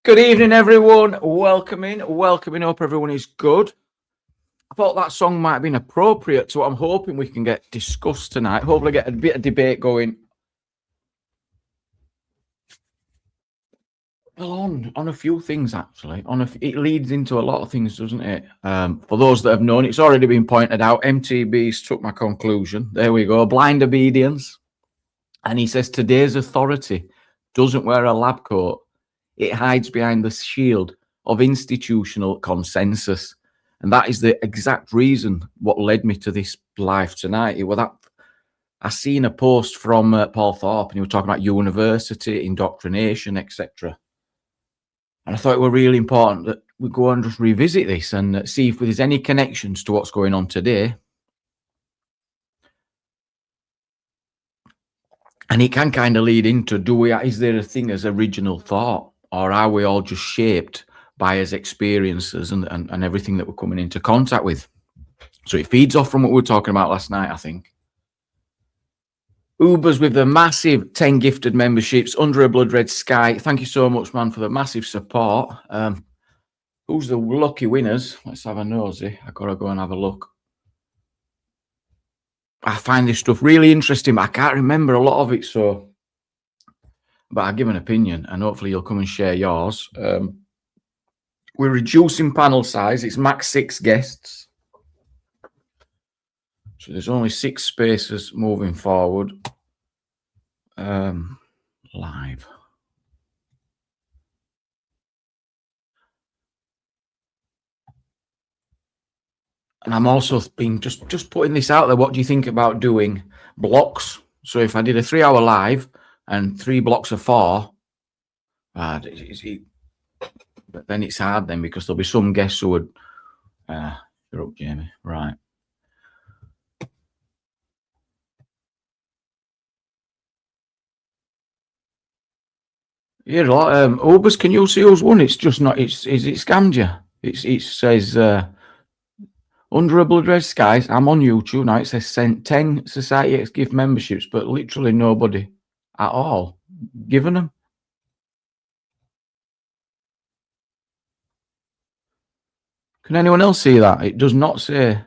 Good evening, everyone. Welcome in. Hope everyone is good. I thought that song might have been appropriate to what I'm hoping we can get discussed tonight. Hopefully get a bit of debate going. Well, on a few things, actually. It leads into a lot of things, doesn't it? For those that have known, it's already been pointed out. MTB's took my conclusion. There we go. Blind obedience. And he says, today's authority doesn't wear a lab coat. It hides behind the shield of institutional consensus. And that is the exact reason what led me to this live tonight. I seen a post from Paul Thorpe, and he was talking about university, indoctrination, etc. And I thought it were really important that we go and just revisit this and see if there's any connections to what's going on today. And it can kind of lead into, is there a thing as original thought, or are we all just shaped by his experiences and everything that we're coming into contact with? So it feeds off from what we were talking about last night, I think. Ubers with the massive 10 gifted memberships under a blood red sky. Thank you so much, man, for the massive support. Who's the lucky winners? Let's have a nosy. I gotta go and have a look. I find this stuff really interesting, but I can't remember a lot of it, so but I'll give an opinion and hopefully you'll come and share yours. We're reducing panel size. It's max 6 guests. So there's only 6 spaces moving forward. Live. And I'm also being just putting this out there. What do you think about doing blocks? So if I did a 3-hour live and 3 blocks of 4, but then it's hard then because there'll be some guests who would. You're up, Jamie. Right. Yeah, Ubers, can you see who's won? It's just not. It scammed you. It says under a blood red skies. I'm on YouTube now. It says sent 10 Society X gift memberships, but literally nobody at all given them. Can anyone else see that? It does not say,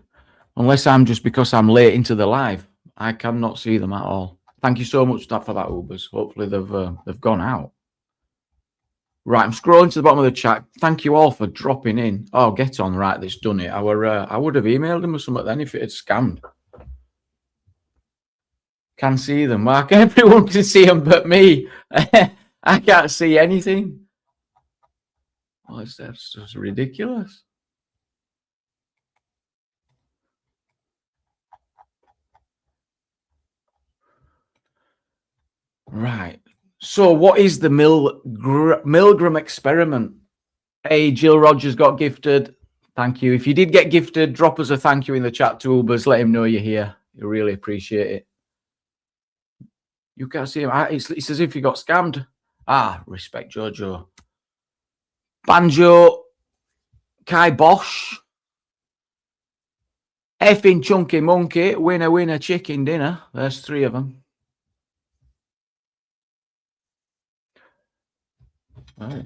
unless I'm just because I'm late into the live. I cannot see them at all. Thank you so much for that, Ubers. Hopefully they've gone out. Right, I'm scrolling to the bottom of the chat. Thank you all for dropping in. Oh, get on, right, that's done it. I would have emailed him or something then if it had scammed. Can see them. Mark, everyone can see them but me. I can't see anything. Oh, that's just ridiculous. Right. So what is the Milgram experiment? Hey, Jill Rogers got gifted. Thank you. If you did get gifted, drop us a thank you in the chat to Ubers. Let him know you're here. You really appreciate it. You can't see him. It's as if you got scammed. Respect Jojo. Banjo. Kai Bosch. Effing Chunky Monkey. Winner, chicken dinner. There's 3 of them. Right.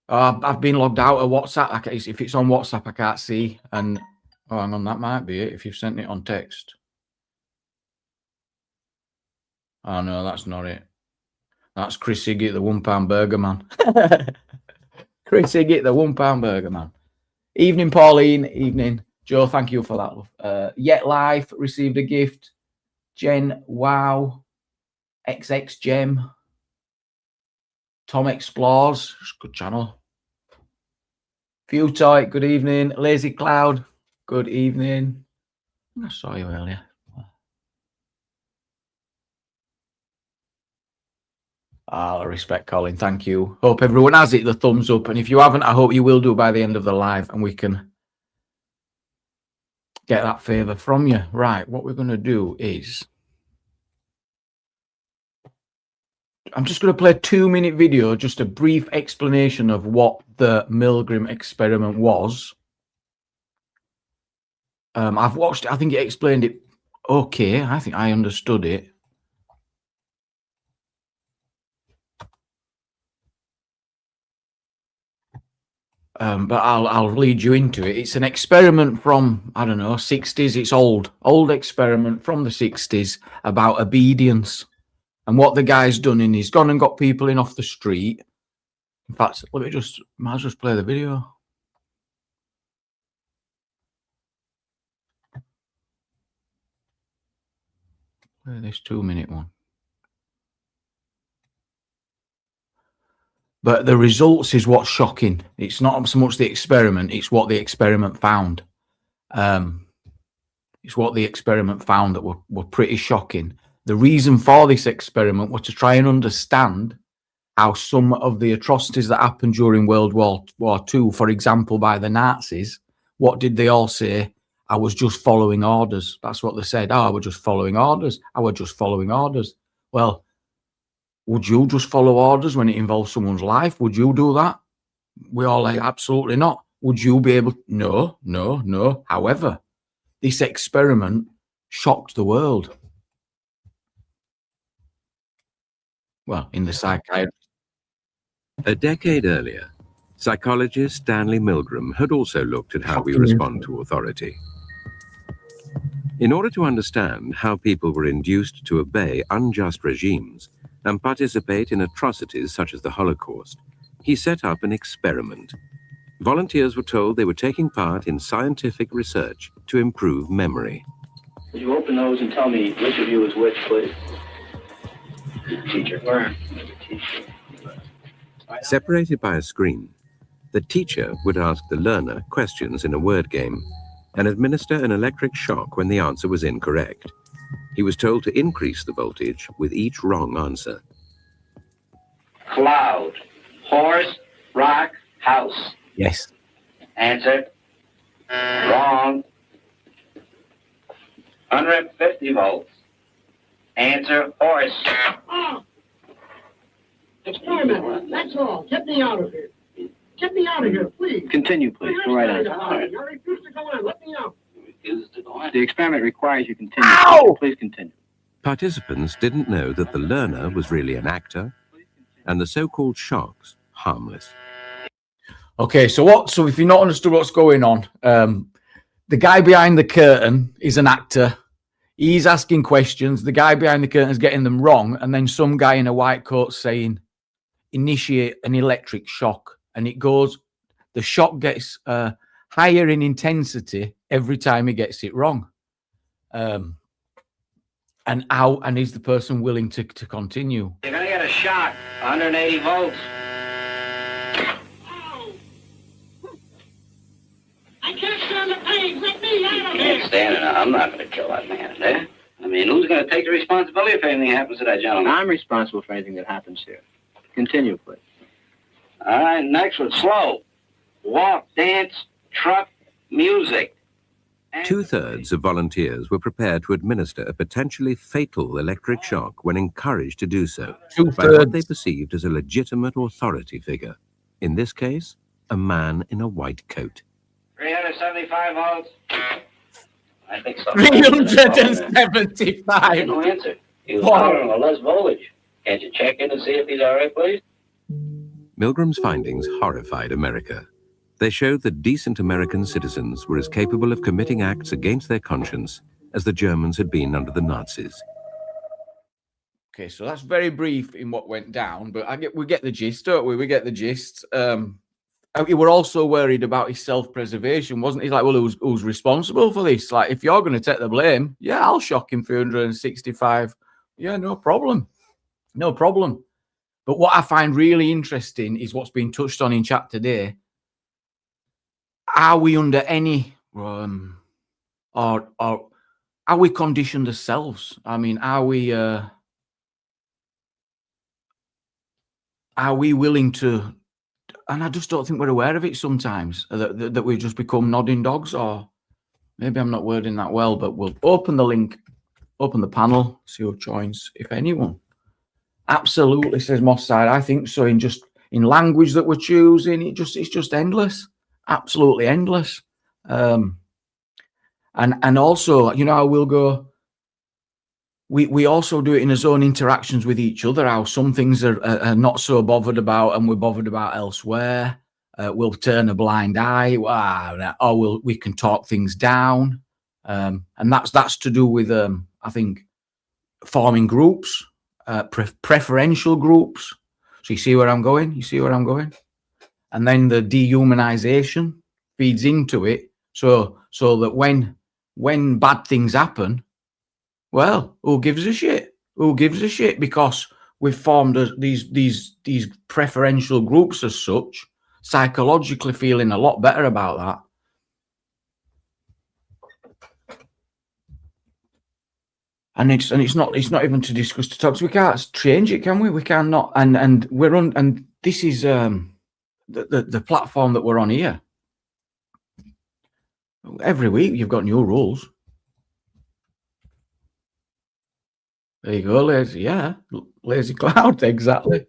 I've been logged out of WhatsApp. If it's on WhatsApp, I can't see. And hang on, that might be it. If you've sent it on text. Oh no, that's not it. That's Chris Higgett, the £1 burger man. Chris Higgett, the £1 burger man. Evening, Pauline. Evening, Joe. Thank you for that. Yet Life received a gift. Jen, wow. XX Gem. Tom Explores, good channel. Fewtoy, good evening. Lazy Cloud, good evening. I saw you earlier. Respect, Colin. Thank you. Hope everyone has it, the thumbs up. And if you haven't, I hope you will do by the end of the live and we can get that favour from you. Right, what we're going to do is I'm just going to play a 2-minute video, just a brief explanation of what the Milgram experiment was. I've watched it. I think it explained it okay. I think I understood it. but I'll lead you into it. It's an experiment from, I don't know, 60s. It's old experiment from the 60s about obedience. And what the guy's done in, he's gone and got people in off the street. In fact, might as well just play the video. Play this 2-minute one. But the results is what's shocking. It's not so much the experiment, it's what the experiment found. It's what the experiment found that were pretty shocking. The reason for this experiment was to try and understand how some of the atrocities that happened during World War II, for example, by the Nazis, what did they all say? I was just following orders. That's what they said. Oh, I was just following orders. I was just following orders. Well, would you just follow orders when it involves someone's life? Would you do that? We all like, absolutely not. Would you be able? No. However, this experiment shocked the world. Well, in the psychiatry. A decade earlier, psychologist Stanley Milgram had also looked at how we respond to authority. In order to understand how people were induced to obey unjust regimes and participate in atrocities such as the Holocaust, he set up an experiment. Volunteers were told they were taking part in scientific research to improve memory. Would you open those and tell me which of you is which, please? Teacher. Where? Teacher. Separated by a screen, the teacher would ask the learner questions in a word game and administer an electric shock when the answer was incorrect. He was told to increase the voltage with each wrong answer. Cloud, horse, rock, house. Yes. Answer. Wrong. 150 volts. Answer, horse. Oh. Experiment. That's all. Get me out of here. Get me out of here, please. Continue, please. Go right on. I refuse to go on. Let me out. The experiment requires you continue. Ow! Please continue. Participants didn't know that the learner was really an actor and the so-called shocks harmless. Okay, so if you've not understood what's going on, the guy behind the curtain is an actor. He's asking questions. The guy behind the curtain is getting them wrong. And then some guy in a white coat saying, initiate an electric shock. And it goes, the shock gets higher in intensity every time he gets it wrong. And is the person willing to continue? You're going to get a shock. 180 volts. I can't stand the pain. Let me out of You here. can't stand it. I'm not going to kill that man there. I mean, who's going to take the responsibility if anything happens to that gentleman? I'm responsible for anything that happens here. Continue, please. All right, next one. Slow. Walk, dance, truck, music. Two-thirds of volunteers were prepared to administer a potentially fatal electric shock when encouraged to do so by what they perceived as a legitimate authority figure. In this case, a man in a white coat. 375 volts. I think so. 375. No answer. He was hollering a less voltage. Can't you check in and see if he's all right, please? Milgram's findings horrified America. They showed that decent American citizens were as capable of committing acts against their conscience as the Germans had been under the Nazis. Okay, so that's very brief in what went down, but we get the gist, don't we? We get the gist. We were also worried about his self-preservation, wasn't he? Like, well, who's responsible for this? Like, if you're going to take the blame, yeah, I'll shock him 365. Yeah, no problem. No problem. But what I find really interesting is what's been touched on in chat today. Are we under any, or are we conditioned ourselves? I mean, are we willing to? And I just don't think we're aware of it sometimes, that we've just become nodding dogs, or maybe I'm not wording that well, but we'll open the link, open the panel, see who joins, if anyone. Absolutely, says Mossad. I think so. In language that we're choosing, it's just endless, absolutely endless. And also, you know, I will go. We also do it in his own interactions with each other, how some things are not so bothered about and we're bothered about elsewhere. we'll turn a blind eye, or we can talk things down, and that's to do with I think forming groups, preferential groups. So you see where I'm going? And then the dehumanization feeds into it, so that when bad things happen, well, who gives a shit? Because we've formed these preferential groups as such, psychologically feeling a lot better about that. And it's not even to discuss to talk. So we can't change it, can we? We cannot. And we're on. And this is the platform that we're on here. Every week you've got new rules. There you go, lazy cloud. Exactly.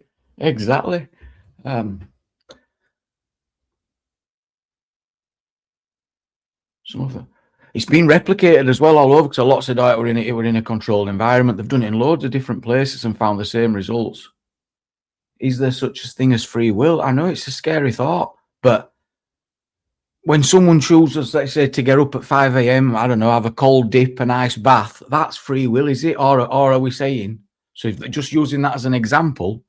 Some of them. It's been replicated as well all over, because a lot said, we're in a controlled environment. They've done it in loads of different places and found the same results. Is there such a thing as free will? I know it's a scary thought, but when someone chooses, let's say, to get up at 5 a.m., I don't know, have a cold dip, an ice bath, that's free will, is it? Or are we saying, so if they're just using that as an example,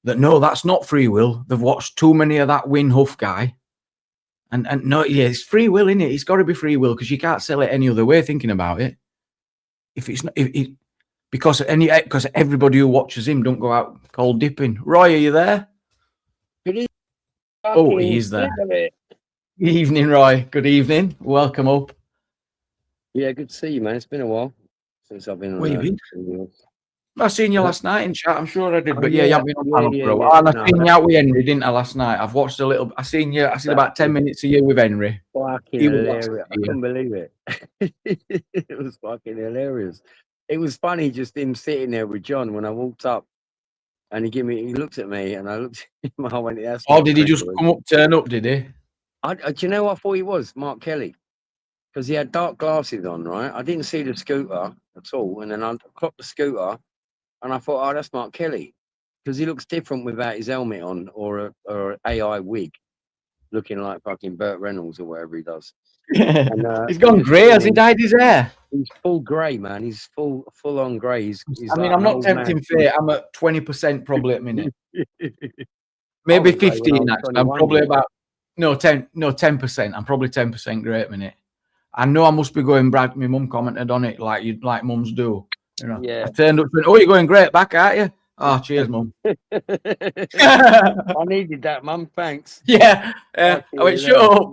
that no, that's not free will. They've watched too many of that Win Huff guy. And no, yeah, it's free will, isn't it? It's got to be free will, because you can't sell it any other way. Thinking about it, if it's not, because everybody who watches him don't go out cold dipping. Roy, are you there? Oh, he is there. Good evening, Roy. Good evening. Welcome up. Yeah, good to see you, man. It's been a while since I've been on. Where you been? I seen you last night in chat. I'm sure I did, but you haven't been on panel for a while. And I seen you out with Henry, didn't I, last night? I've watched a little. I seen about 10 minutes of you with Henry. Fucking hilarious! I couldn't believe it. It was fucking hilarious. It was funny just him sitting there with John when I walked up, and he looked at me, and I looked at him. I went, "That's." Oh, did he just turn up? Did he? Do you know what I thought he was? Mark Kelly, because he had dark glasses on, right? I didn't see the scooter at all, and then I clocked the scooter. And I thought, oh, that's Mark Kelly, because he looks different without his helmet on or an AI wig, looking like fucking Burt Reynolds or whatever he does. And, he's gone grey. Has he dyed his hair? He's full grey, man. He's full on grey. He's I'm not tempting fate. I'm at 20% probably at minute. Maybe 15 actually. I'm probably about 10%. I'm probably 10% grey at minute. I know I must be going Brad. My mum commented on it like mums do. You know, yeah. I turned up and you're going great back, aren't you? Oh, cheers, mum. I needed that, mum. Thanks. Yeah. I went, shut up.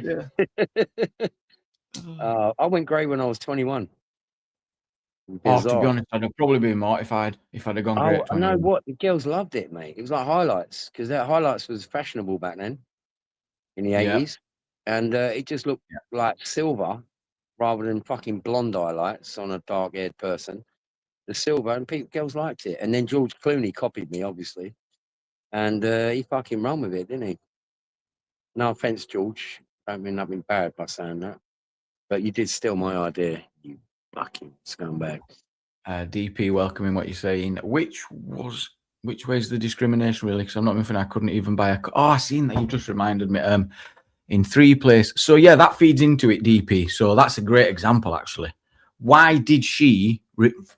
Yeah. I went grey when I was 21. Oh, to be honest, I'd have probably been mortified if I'd have gone grey. I know what, the girls loved it, mate. It was like highlights, because that highlights was fashionable back then in the 80s, and it just looked like silver rather than fucking blonde highlights on a dark-haired person. The silver, and girls liked it. And then George Clooney copied me, obviously, and he fucking ran with it, didn't he? No offense, George. I don't mean nothing bad by saying that, but you did steal my idea, you fucking scumbag. DP welcoming what you're saying. Which way's the discrimination really? Because I'm not thinking I couldn't even buy a. Oh, I seen that. You just reminded me. In 3 places. So yeah, that feeds into it, DP. So that's a great example, actually. Why did she?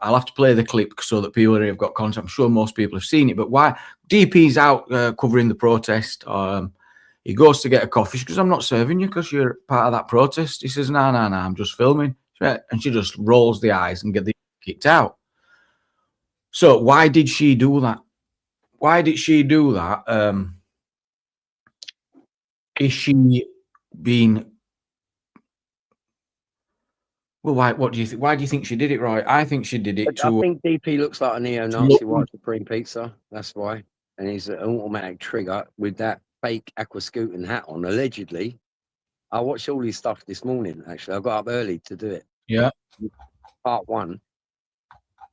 I'll have to play the clip so that people have got context. I'm sure most people have seen it, but why DP's out covering the protest? He goes to get a coffee. She goes, "I'm not serving you because you're part of that protest." He says, "No, I'm just filming." And she just rolls the eyes and gets kicked out. So why did she do that? Is she being? Well, why? What do you think? Why do you think she did it, Roy? I think she did it to. I think DP looks like a neo-Nazi white supreme pizza. That's why, and he's an automatic trigger with that fake aquascutum hat on. Allegedly, I watched all his stuff this morning. Actually, I got up early to do it. Yeah. Part 1.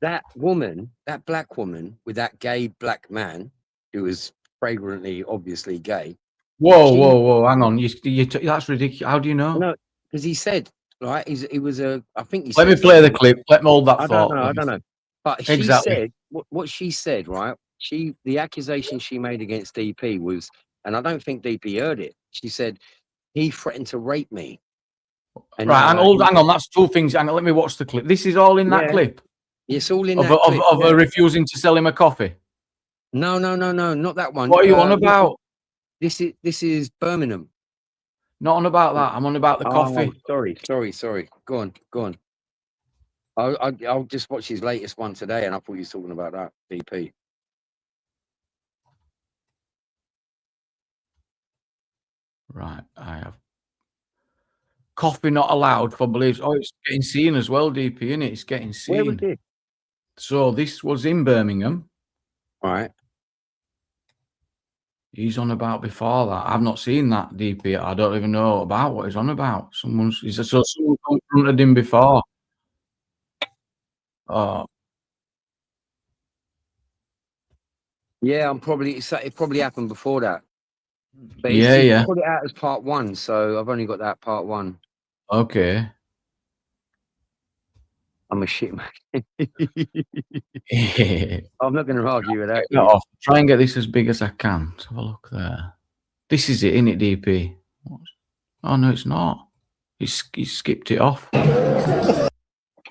That woman, that black woman with that gay black man who was fragrantly, obviously gay. Whoa! Hang on, that's ridiculous. How do you know? No, because he said, right? It was a. I think he. Let me play the clip. Let me hold that thought. I don't know. But she said what she said, right? The accusation she made against DP was and I don't think DP heard it. She said he threatened to rape me. And, Right, hang on. That's two things. Hang on, let me watch the clip. This is all in that clip It's all in of that clip. her refusing to sell him a coffee. No, not that one. What are you on about? This is Birmingham. Not on about that. I'm on about the coffee. Sorry. Go on. I'll just watch his latest one today, and I thought he was talking about that DP. Right, I have coffee not allowed for beliefs. Oh, it's getting seen as well, DP, isn't it? It's getting seen. Where was it? So this was in Birmingham. Right. He's on about before that. I've not seen that DP. I don't even know about what he's on about. Someone confronted him before. Oh, Yeah, it probably happened before that. But yeah. Put it out as part 1, so I've only got that part 1. Okay. I'm a shit man. I'm not going to argue with that. Off. Try and get this as big as I can. Let's have a look there. This is it, innit, DP? Oh no, it's not. He skipped it off. Here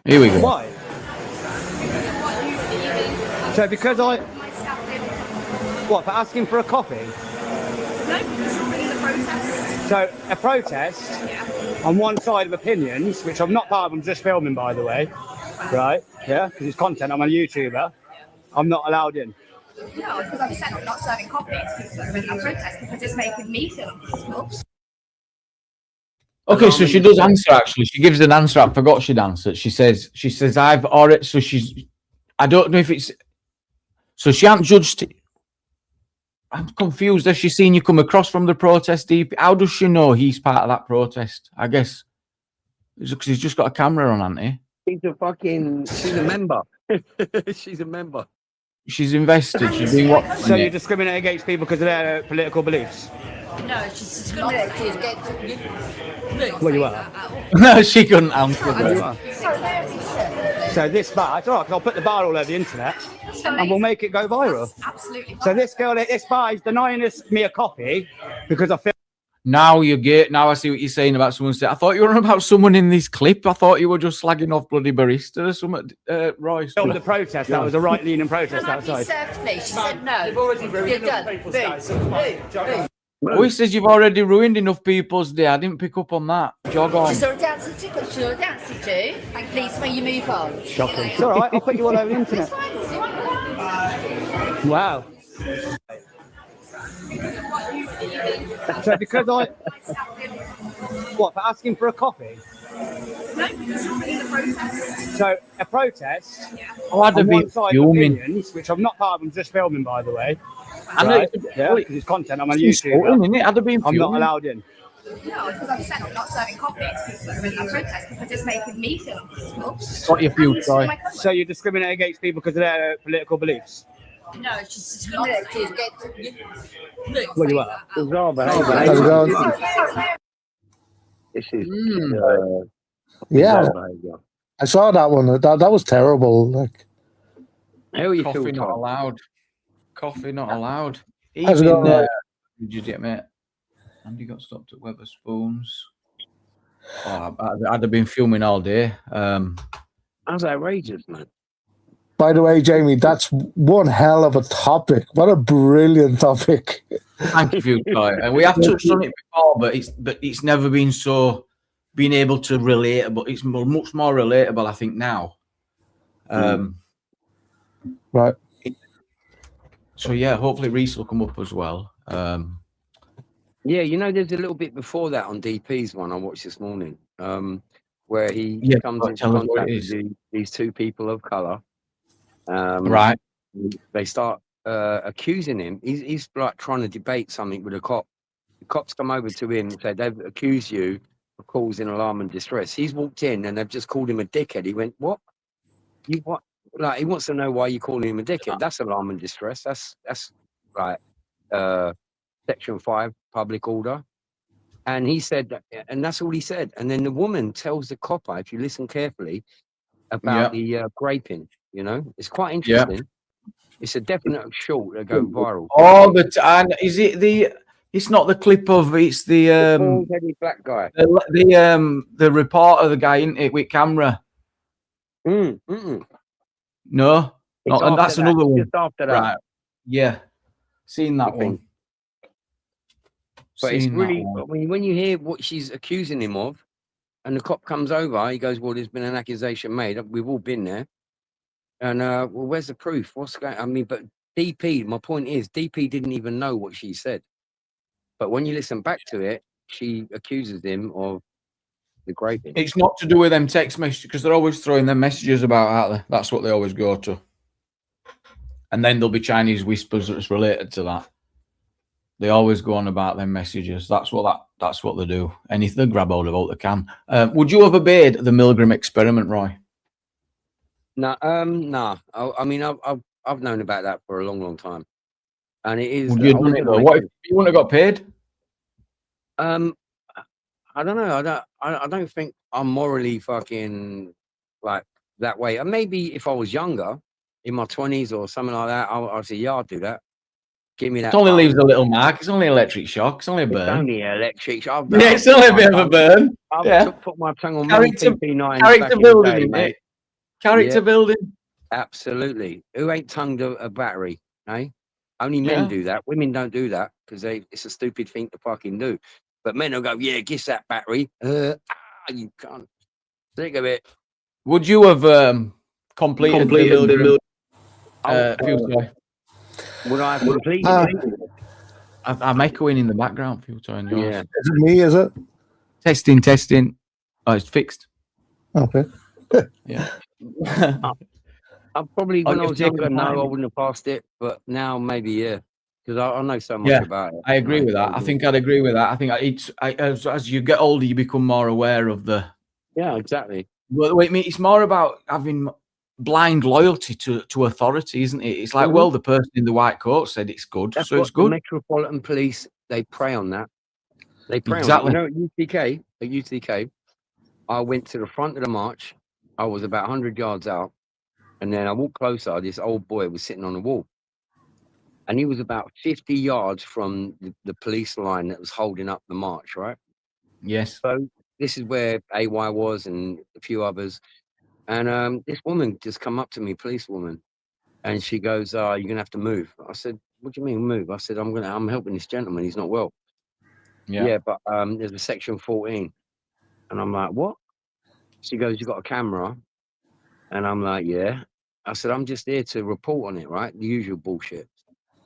we go. Why? So because what, for asking for a coffee? No, because you're in the protest. So a protest on one side of opinions, which I'm not part of, I'm just filming, by the way. Right? Yeah, because it's content, I'm a YouTuber. I'm not allowed in. No, because I've said I'm not serving coffee to people that are in that protest because it's making me feel uncomfortable. Okay, so she does answer, actually. She gives an answer. I forgot she'd answered. She says, I've already, so I don't know if it's, so she hasn't judged it. I'm confused. Has she seen you come across from the protest, DP? How does she know he's part of that protest? I guess because he's just got a camera on, hasn't he? She's a member. She's a member. She's invested. She's been what? So you discriminate against people because of their political beliefs? No, she's discriminating. Well, you are. No, she couldn't answer that. So this bar, it's all right, 'cause I'll put the bar all over the internet and we'll make it go viral. Absolutely. So this girl at this bar is denying me a coffee because I feel. Now you get. Now I see what you're saying about someone. I thought you were on about someone in this clip. I thought you were just slagging off bloody barista or something. Royce. Filmed the protest. That was a right-leaning protest outside. Served me. She said no. You're done. Oh, he says you've already ruined enough people's day. I didn't pick up on that. Jog on. She saw a dancing to. She saw a dancing to. And please, when you move on. Shocking. It's all right. I'll put you all over the internet. Wow. So because what, for asking for a coffee? No, because you're in the protest. So a protest Oh, I'd have on been one side of fuming. opinions, which I'm not part of, I'm just filming, by the way. I know. Right? Yeah, because it's content, I'm a YouTuber. I'd have been I'm not fuming. allowed in. No, because I've said I'm not serving coffee to people that are in that protest because it's making me feel uncomfortable. What you feel, Troy? So you discriminate against people because of their political beliefs? No, she's discriminating. Well, you are. Bizarre How's it going? This is Yeah, bizarre behaviour. I saw that one. That was terrible. Like, How you Coffee feel, not Tom? allowed. Coffee not allowed. How's it Even going? did you mate? Andy got stopped at Weatherspoons. Oh, I'd have been filming all day. That's outrageous, man. by the way, Jamie, that's one hell of a topic. What a brilliant topic. Thank you, Troy. And we have touched on it before, but it's never been so being able to relate. But it's much more relatable, I think, now. Right. So yeah, hopefully Reese will come up as well. Yeah, you know, there's a little bit before that on DP's one I watched this morning, where he comes into contact with these two people of color. Right. They start accusing him. He's like trying to debate something with a cop. The cops come over to him and say, they've accused you of causing alarm and distress. He's walked in and they've just called him a dickhead. He went, what? You what? Like, he wants to know why you're calling him a dickhead. That's alarm and distress. That's right. Section 5, public order. And he said that, and that's all he said. And then the woman tells the copper, if you listen carefully, about the graping. You know, it's quite interesting. It's a definite short that go viral. Oh, but and is it the It's not the clip of. It's the bald-headed black guy. the reporter, the guy in it with camera. Mm. No, It's not, and that's after that. another one. Just after that. Right. Yeah. Seen that I think. one. But it's Seen really, that I one. mean, when you hear what she's accusing him of, and the cop comes over, he goes, "Well, there's been an accusation made. We've all been there." And well, where's the proof? What's going? I mean, but DP. My point is, DP didn't even know what she said. But when you listen back to it, she accuses him of the raping. It's not to do with them text messages because they're always throwing them messages about, aren't they? That's what they always go to. And then there'll be Chinese whispers that's related to that. They always go on about them messages. That's what they do. Anything they grab hold of what they can. Would you have obeyed the Milgram experiment, Roy? No, nah. I mean, I've known about that for a long time, and it is. Would you have done it though? What if you wouldn't have got paid? I don't know. I don't think I'm morally fucking like that way. And maybe if I was younger, in my 20s or something like that, I'd say, yeah, I'll do that. Give me that. It only leaves a little mark. It's only electric shock. It's only a burn. It's only electric shock. Yeah, it's only a bit of a burn. I've put my tongue on Character PP9 building, mate. Character building. Absolutely. Who ain't tongued a battery, eh? Only men do that. Women don't do that because it's a stupid thing to fucking do. But men will go, yeah, kiss that battery. You can't. Think of it. Would you have completed the Futoy? Would I have completed it? I'm echoing in the background, Futoy, and yours. Yeah. Is it me, is it? Testing. Oh, it's fixed. Okay. Yeah. I probably, when I was younger, no, I wouldn't have passed it. But now, maybe, yeah. Because I know so much about it. I agree with that. I think I'd agree with that. I think as you get older, you become more aware of the. Yeah, exactly. Well, I mean, it's more about having blind loyalty to authority, isn't it? It's like, well, the person in the white coat said it's good, That's so what it's good. The Metropolitan Police, they prey on that. They prey Exactly. on it. You know, at UTK, I went to the front of the march. I was about 100 yards out, and then I walked closer. This old boy was sitting on the wall. And he was about 50 yards from the police line that was holding up the march, right? Yes. So this is where AY was and a few others. And this woman just come up to me, policewoman, and she goes, you're going to have to move. I said, what do you mean move? I said, I'm helping this gentleman. He's not well. Yeah, but there's a section 14. And I'm like, what? She goes, you got a camera? And I'm like, yeah. I said, I'm just here to report on it, right? The usual bullshit.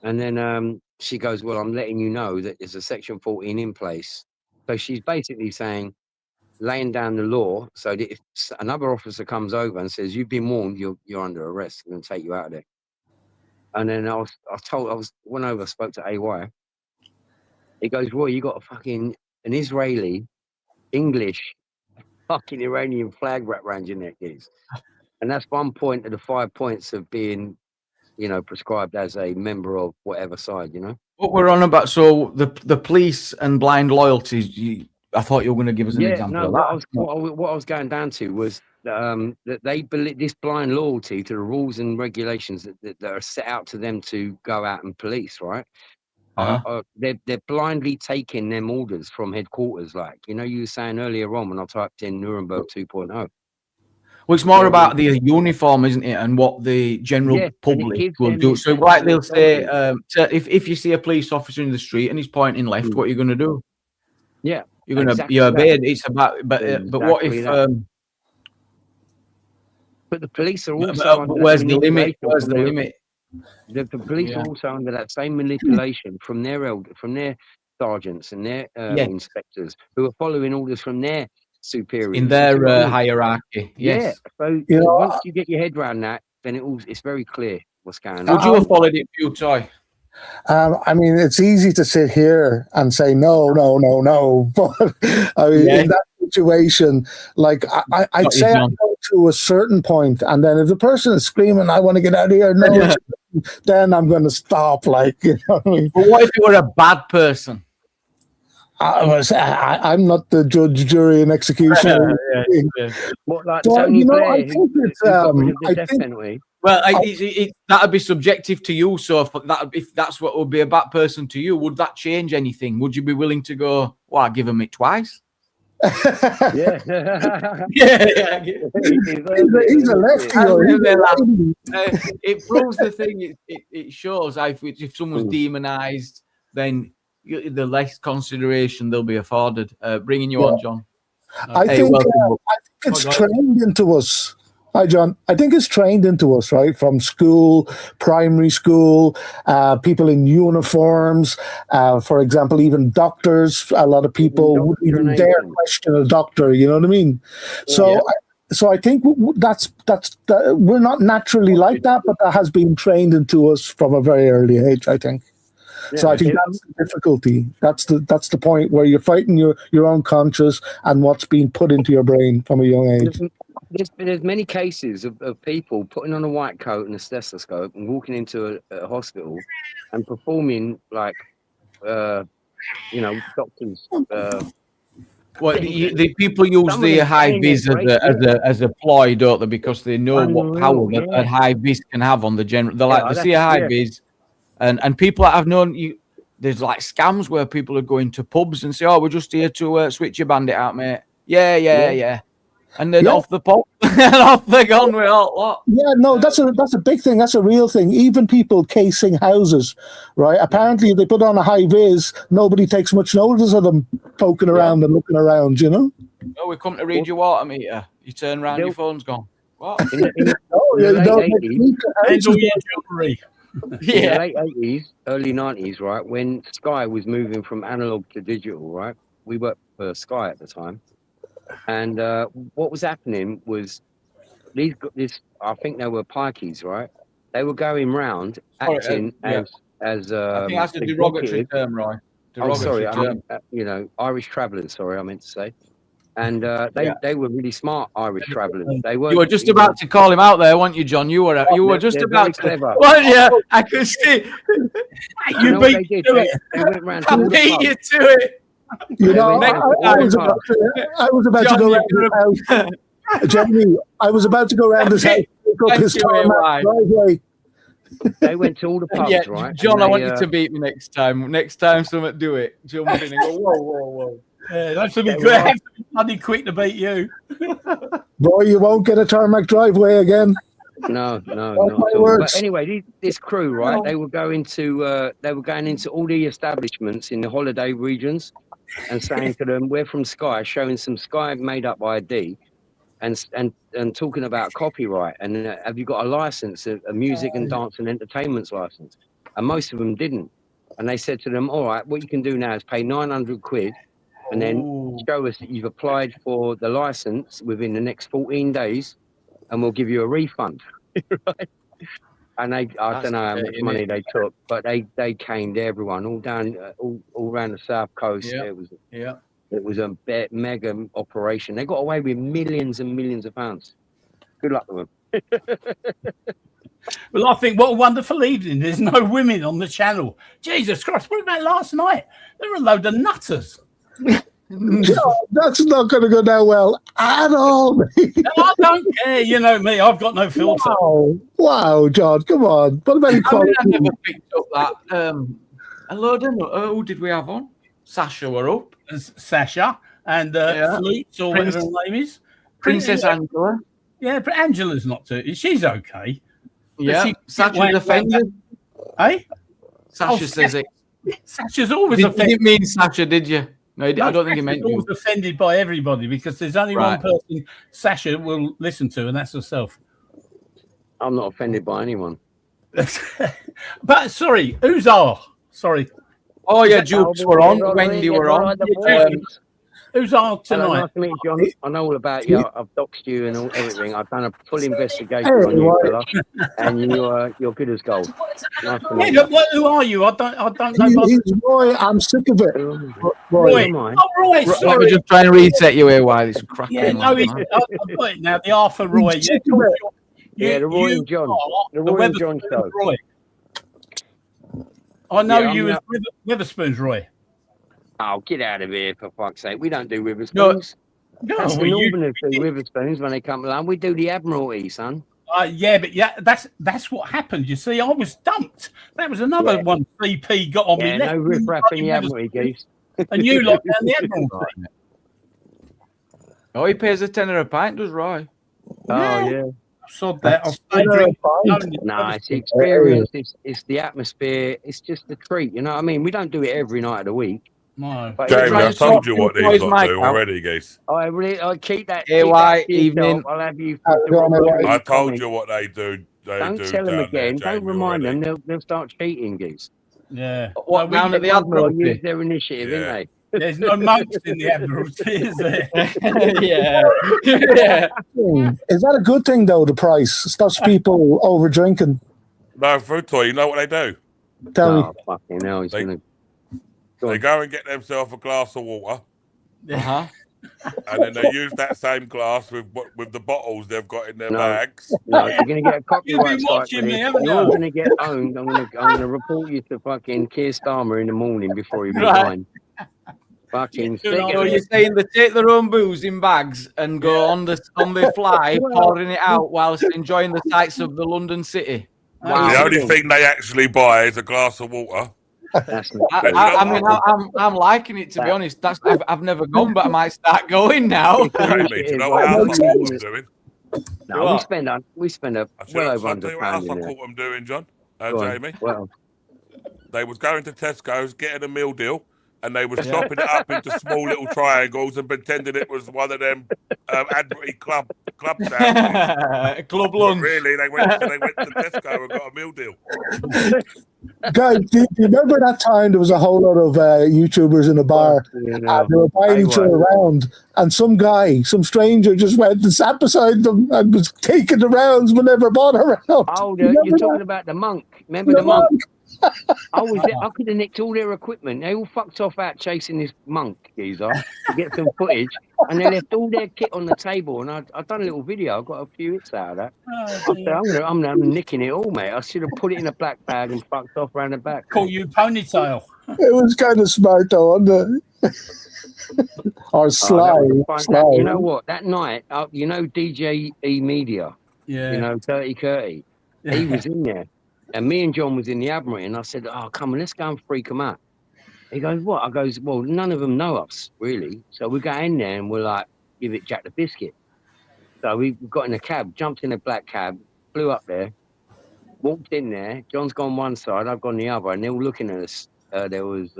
And then she goes, well, I'm letting you know that there's a section 14 in place. So she's basically saying, laying down the law so that if another officer comes over and says, you've been warned, you're under arrest, I'm going to take you out of there. And then I went over, spoke to AY. He goes, Roy, you got an Israeli, English, fucking Iranian flag wrapped around your neck, is. And that's one point of the 5 points of being, prescribed as a member of whatever side, What we're on about, so the police and blind loyalty, I thought you were going to give us an example of that. What I was going down to was that they believe this blind loyalty to the rules and regulations that are set out to them to go out and police, right? They're blindly taking them orders from headquarters. Like, you were saying earlier on when I typed in Nuremberg 2.0. Well, it's more about the uniform, isn't it, and what the general public will do. So, like they'll say, if you see a police officer in the street and he's pointing left, what are you going to do? Yeah, you're going to obey. It's about, but what if? But the police are also. Where's the limit? Where's the limit? The police are also under that same manipulation from their sergeants and their inspectors who are following orders from their superiors in their hierarchy. Yes. Yeah. So once you get your head around that, then it's very clear what's going on. Would you have followed it, Futoy? I mean, it's easy to sit here and say no, but I mean, in that situation, like I'd say I go to a certain point, and then if the person is screaming, "I want to get out of here," then I'm going to stop. Like, you know what I mean? But what if you were a bad person? I'm not the judge, jury, and executioner. What, like so, Tony Blair, I think it's. Well, that'd be subjective to you. So if that's what would be a bad person to you, would that change anything? Would you be willing to go? Well, I give him it twice. Yeah. Yeah. He's a lefty. It proves the thing. It shows if someone's demonized, then the less consideration they'll be afforded. Bringing you on, John. I think it's trained into us. Hi, John. I think it's trained into us, right? From school, primary school, people in uniforms, for example, even doctors. A lot of people wouldn't even dare question a doctor, you know what I mean? So, so I think that's we're not naturally like that, but that has been trained into us from a very early age, I think. Yeah, so I think that's the difficulty. That's the point where you're fighting your own conscience and what's being put into your brain from a young age. There's many cases of people putting on a white coat and a stethoscope and walking into a hospital and performing like, doctors. Well, the people use the high vis as a ploy, don't they? Because they know what power that high vis can have on the general. They see a high vis, and people that I've known, there's like scams where people are going to pubs and say, "Oh, we're just here to switch your bandit out, mate." Yeah. And then off the pop and off they're gone with all lot. Yeah, no, that's a big thing. That's a real thing. Even people casing houses, right? Apparently, they put on a high vis. Nobody takes much notice of them poking around and looking around. You know. Oh, we come to read your water meter. You turn around, your phone's gone. What? In the late 80s, early 90s, right? When Sky was moving from analog to digital, right? We worked for Sky at the time. And what was happening was I think they were pikeys, right? They were going round acting as I think that's a derogatory term, Roy. Sorry, Irish travellers. Sorry, I meant to say. And they were really smart Irish travellers. You were just about to call him out there, weren't you, John? You were just about to. Clever. Well, yeah, I could see. You beat me to it. They went round I beat you to it. You know, I was about to go around this house. Jamie, I was about to go around this house. They went to all the pubs, right? John, I want you to beat me next time. Next time, someone do it. Jump in and go, whoa. Yeah, that's going to be good. I have to be bloody quick to beat you. Boy, you won't get a tarmac driveway again. No, not at all. But anyway, this crew, right? They were going into all the establishments in the holiday regions and saying to them, "We're from Sky," showing some Sky made up ID, and talking about copyright and have you got a license, a music and dance and entertainment's license? And most of them didn't. And they said to them, "All right, what you can do now is pay 900 quid." And then show us that you've applied for the license within the next 14 days, and we'll give you a refund. Right? And I don't know how much money they took, but they caned everyone all down, all around the south coast. Yeah. It was a mega operation. They got away with millions and millions of pounds. Good luck with them. Well, I think what a wonderful evening. There's no women on the channel. Jesus Christ, what about last night? There were a load of nutters. No, that's not going to go down well at all. No, I don't care. You know me. I've got no filter. Wow, John, come on. What about equality? I never picked up that. Hello, who did we have on? Sasha were up. Sasha and Flutes or whatever her name is. Princess Angela. Yeah, but Angela's not too. She's okay. Yeah, Sasha's offended. Hey? Sasha says it. Sasha's always offended. You didn't mean Sasha, did you? No, I don't think he meant you. Always offended by everybody because there's only one person Sasha will listen to, and that's herself. I'm not offended by anyone. But sorry, who's are? Sorry. Oh yeah, Jukes were on. Wendy were on. Who's on tonight? Nice to meet you, John. I know all about you. I've doxed you and everything. I've done a full investigation on you, fella, and you're good as gold. Nice to meet you. Who are you? I don't know. He's Roy. I'm sick of it. Roy. Oh, Roy. Sorry. Let me just try and reset you here while it's cracking. Yeah, no, I've got it now. The Arthur Roy. Yeah, the Roy and John. The Roy and John show. Roy. I know you as Witherspoon's Roy. Oh, get out of here, for fuck's sake. We don't do Witherspoons. No, That's the Northerners do Witherspoons when they come along. We do the Admiralty, son. Yeah, but that's what happened. You see, I was dumped. That was another one. CP got on me. No riff-raff in the Admiralty, Goose. And you locked down the Admiralty. Oh, he pays a tenner a pint, does Roy? Oh, yeah. Sod that. I'll stay drinking. No, it's the experience. It's the atmosphere. It's just a treat. You know what I mean? We don't do it every night of the week. No. But Jamie, I told you what these lot do already, Geese. I keep that. Evening. I'll have you. I told you what they do. Don't tell them again. Don't remind them. They'll start cheating, Geese. Yeah. What, down at the Admiralty? Use their initiative, didn't they? There's no monks in the Admiralty, is there? Yeah. Is that a good thing, though, the price? Stops people over drinking? No, food toy, you know what they do? Tell me. Fucking hell, he's gonna... They go and get themselves a glass of water. Uh-huh. And then they use that same glass with the bottles they've got in their bags. No, you're going to get a copyright strike. You've been watching me, haven't You're you? going to get owned. I'm going to report you to fucking Keir Starmer in the morning before you resign. Fucking sick. So you're saying they take their own booze in bags and go on the fly, pouring it out whilst enjoying the sights of the London city? Wow. The only thing they actually buy is a glass of water. I mean, I'm liking it, to be honest. I've never gone, but I might start going now. Jamie, do you know what else I caught them doing? No, we spend a well over I'll tell you what else I caught them doing, John, Jamie. Well, they was going to Tesco's, getting a meal deal, and they was chopping it up into small little triangles and pretending it was one of them Admiralty club sandwiches. Club lunch. But really, they went to Tesco and got a meal deal. Guys, do you remember that time there was a whole lot of YouTubers in a bar and they were buying each other around, and some stranger just went and sat beside them and was taking the rounds but never bought around? Oh, you're talking about the monk. Remember the monk? I could have nicked all their equipment. They all fucked off out chasing this monk geezer to get some footage, and they left all their kit on the table. And I've done a little video. I've got a few hits out of that. I'm nicking it all, mate. I should have put it in a black bag and fucked off around the back. Call you ponytail. It was kind of smart, though, wasn't it? Or sly. You know what? That night, you know DJ E Media? Yeah. You know, Dirty Curty? He was in there. And me and John was in the Admiralty, and I said, "Oh, come on, let's go and freak them out." He goes, "What?" I goes, "Well, none of them know us, really. So we go in there and we're like, give it Jack the Biscuit." So we got in a cab, jumped in a black cab, flew up there, walked in there. John's gone one side, I've gone the other, and they're all looking at us. There was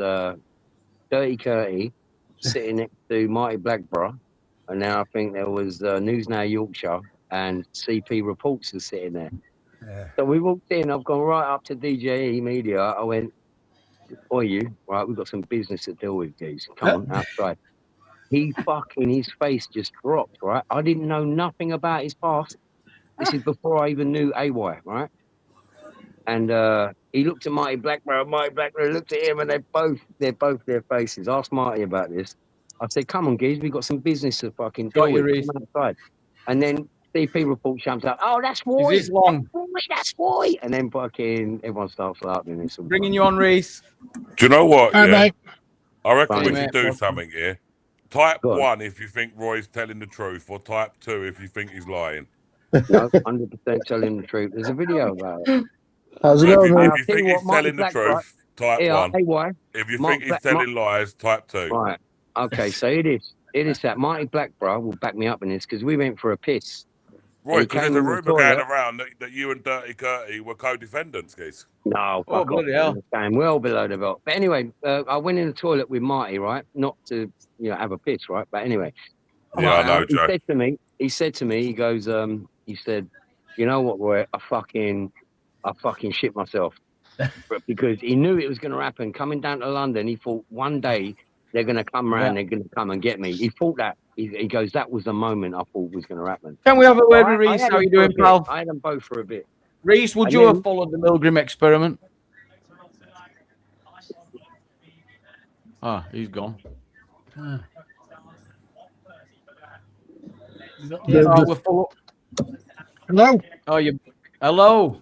Dirty Curty sitting next to Marty Blackborough, and now I think there was News Now Yorkshire and CP Reports was sitting there. Yeah. So we walked in, I've gone right up to DJ Media. I went, "Boy, you, right, we've got some business to deal with, dudes. Come on, outside." His face just dropped, right? I didn't know nothing about his past. This is before I even knew AY, right? And he looked at Marty Blackborough. Marty Blackborough looked at him, and they're both their faces. Asked Marty about this. I said, "Come on, geez, we got some business to fucking deal with." Come outside. And then CP Report jumps up. "Oh, that's Roy. Is this long? That's Roy." And then fucking everyone starts laughing. Bringing you on, Reese. Do you know what? All right, mate. I reckon Fine, we should do something here. Type 1 if you think Roy's telling the truth, or type 2 if you think he's lying. No, 100% telling the truth. There's a video about it. How's it going, If you think he's telling the truth, type 1. If you think he's telling lies, type 2. Right. Okay, so it is that Marty Blackborough will back me up in this, because we went for a piss. Right, because there's a rumour going around that you and Dirty Curty were co-defendants, guys. No, fuck off. I'm well below the belt. But anyway, I went in the toilet with Marty, right? Not to, have a piss, right? But anyway. Yeah, I know, Joe. He said to me, he goes, he said, "You know what, Roy? I fucking shit myself." Because he knew it was going to happen. Coming down to London, he thought one day they're going to come around, they're going to come and get me. He thought that. He goes, that was the moment I thought was going to happen. Can we have a word with Reese? How are you doing, pal? I had them both for a bit. Reese, would you have followed the Milgram experiment? Ah, he's gone. We're full up. Hello? Oh, hello?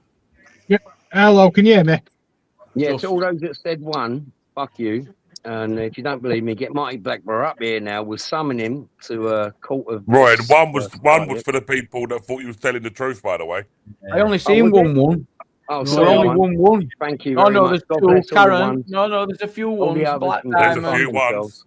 Yeah. Hello, can you hear me? Yeah, to all those that said one, fuck you. And if you don't believe me, get Marty Blackburn up here now. We'll summon him to a court of. Right, one was for the people that thought he was telling the truth. By the way, I only seen one. Oh, There's sorry, only one. Thank you. Oh very no, much. there's God two. bless all the Karen. ones. No, there's a few All the ones. others Black can there's Diamond. a few themselves. ones.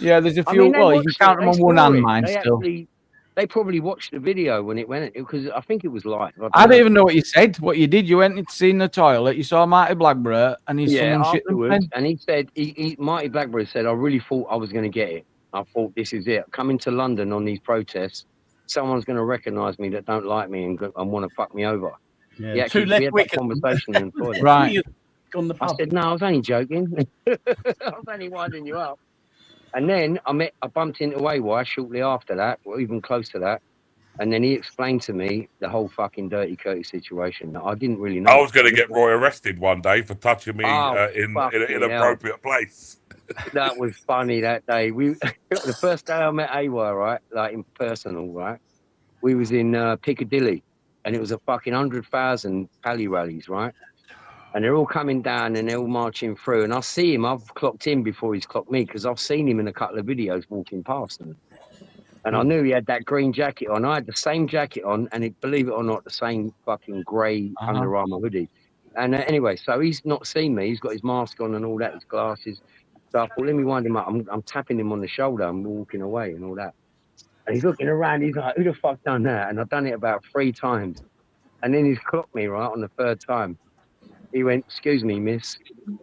Yeah, there's a I few. mean, they Well, you can watched count it. them They on one saw hand, it. mine They still. actually, they probably watched the video when it went because I think it was live. I don't even know what you said. What you did? You went and seen the toilet. You saw Marty Blackburn, and he's Yeah, someone shit afterwards, and he said, Marty Blackburn said, I really thought I was going to get it. I thought this is it. Coming to London on these protests, someone's going to recognise me that don't like me and want to fuck me over. Yeah, We had that conversation in the toilet. Right. I said, no, I was only joking. I was only winding you up. And then I bumped into AY shortly after that, or even close to that. And then he explained to me the whole fucking Dirty Curtis situation. I didn't really know. I was going to get Roy arrested one day for touching me in an inappropriate place. That was funny that day. The first day I met AY, right, like in personal, right, we was in Piccadilly, and it was a fucking 100,000 pally rallies, right, and they're all coming down and they're all marching through, and I see him. I've clocked him before he's clocked me because I've seen him in a couple of videos walking past them. And I knew he had that green jacket on. I had the same jacket on, and believe it or not, the same fucking grey Under Armour hoodie. And anyway, so he's not seen me. He's got his mask on and all that, his glasses. So I thought, let me wind him up. I'm tapping him on the shoulder. I'm walking away and all that. And he's looking around. He's like, who the fuck done that? And I've done it about 3 times. And then he's clocked me, right, on the 3rd time. He went, excuse me, miss.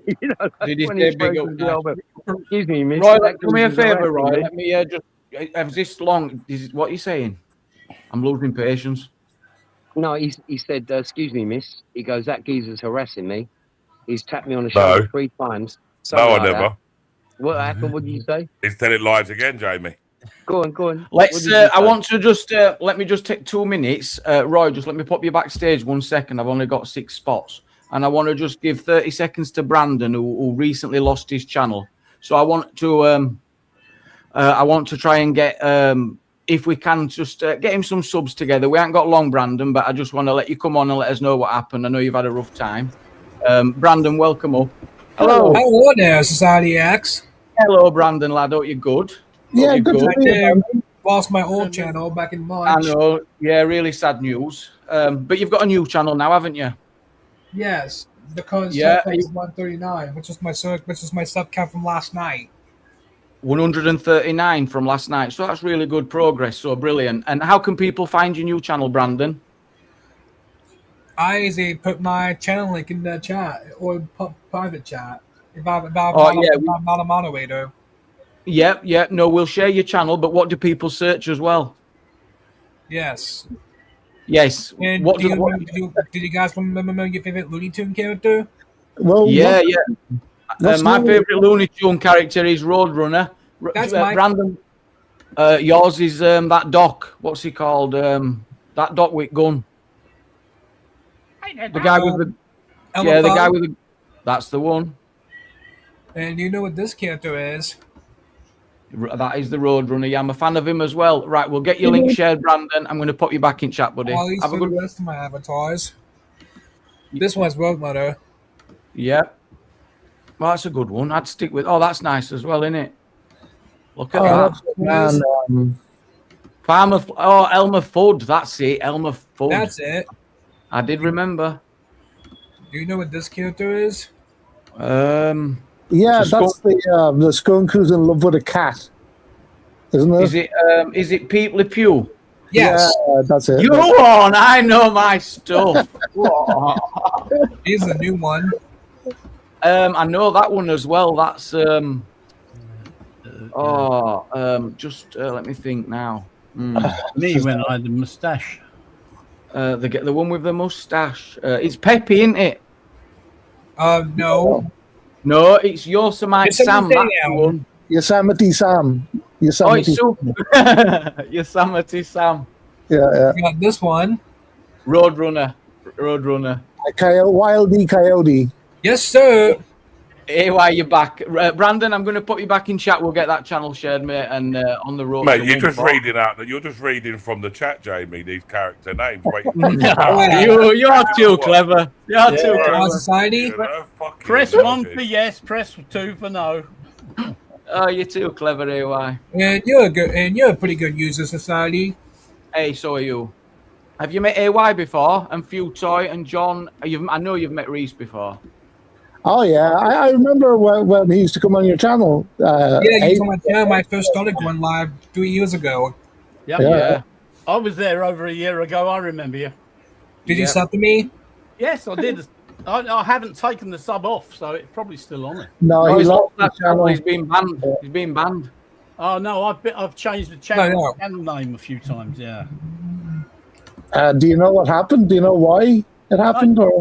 You know, like did he when say he big throws up? his elbow, excuse me, miss. Roy, That do me a goes right favour, to Roy. me. Let me just. Have this long. Is what you saying? I'm losing patience. No, he said, excuse me, miss. He goes, that geezer's harassing me. He's tapped me on the shoulder 3 times. No, I like never. that. What happened? What did you say? He's telling lies again, Jamie. Go on. Let's. I want to just let me just take 2 minutes, Roy. Just let me pop you backstage 1 second. I've only got 6 spots, and I want to just give 30 seconds to Brandon, who recently lost his channel. So I want to try and get, if we can, just get him some subs together. We ain't got long, Brandon, but I just want to let you come on and let us know what happened. I know you've had a rough time. Brandon, welcome up. Hello. Hello there, Society X. Hello, Brandon, lad. Hope you're good. Yeah, good to be here. Lost my old channel back in March. I know. Yeah, really sad news. But you've got a new channel now, haven't you? Yes, because yeah, it's 139, which is my sub count from last night. 139 from last night. So that's really good progress. So brilliant. And how can people find your new channel, Brandon? I easily put my channel link in the chat or private chat. If I'm not a moderator. Yeah. No, we'll share your channel, but what do people search as well? Yes. And did you guys remember your favorite Looney Tune character? Well, yeah. My favorite Looney Tune character is Roadrunner. That's Brandon. Yours is that Doc. What's he called? That Doc with gun. The guy with the. The guy with the. That's the one. And you know what this character is? That is the Roadrunner. Yeah, I'm a fan of him as well. Right, we'll get your link shared, Brandon. I'm going to pop you back in chat, buddy. Have a good rest of my avatars. This one's Roadrunner. Yeah. Well, that's a good one. I'd stick with. Oh, that's nice as well, isn't it? Look at that. Farmer. Oh, Elmer Fudd. That's it. Elmer Fudd. That's it. I did remember. Do you know what this character is? Yeah, that's the skunk who's in love with a cat, isn't it? Is it Pete Le Pew? Yes, yeah, that's it. You on? I know my stuff. Here's the new one. I know that one as well. That's let me think now. Me when I had the moustache. The one with the moustache. It's Peppy, isn't it? No. No, it's Yosemite Sam. That's the one. Yosemite Sam. Yosemite Sam. Yeah. We got this one. Roadrunner. Wildy Coyote. Yes, sir. Hey, why you back, Brandon? I'm going to put you back in chat. We'll get that channel shared, mate, and on the road. Mate, you're just reading from the chat, Jamie. These character names. Wait. You're too clever. You're too clever. Society. Press 1 for yes. Press 2 for no. Oh, you're too clever, AY. And you're a pretty good user, Society. Hey, so are you. Have you met AY before? And Futoy and John? I know you've met Reese before. Oh yeah, I remember when he used to come on your channel. Yeah, you come on my channel. I first started going live 3 years ago. Yep. Yeah. I was there over a year ago. I remember you. Did you sub to me? Yes, I did. I haven't taken the sub off, so it's probably still on it. No, he's lost that the channel. He's been banned. He's been banned. Oh no, I've changed the channel name a few times. Yeah. Do you know what happened? Do you know why it happened? Or?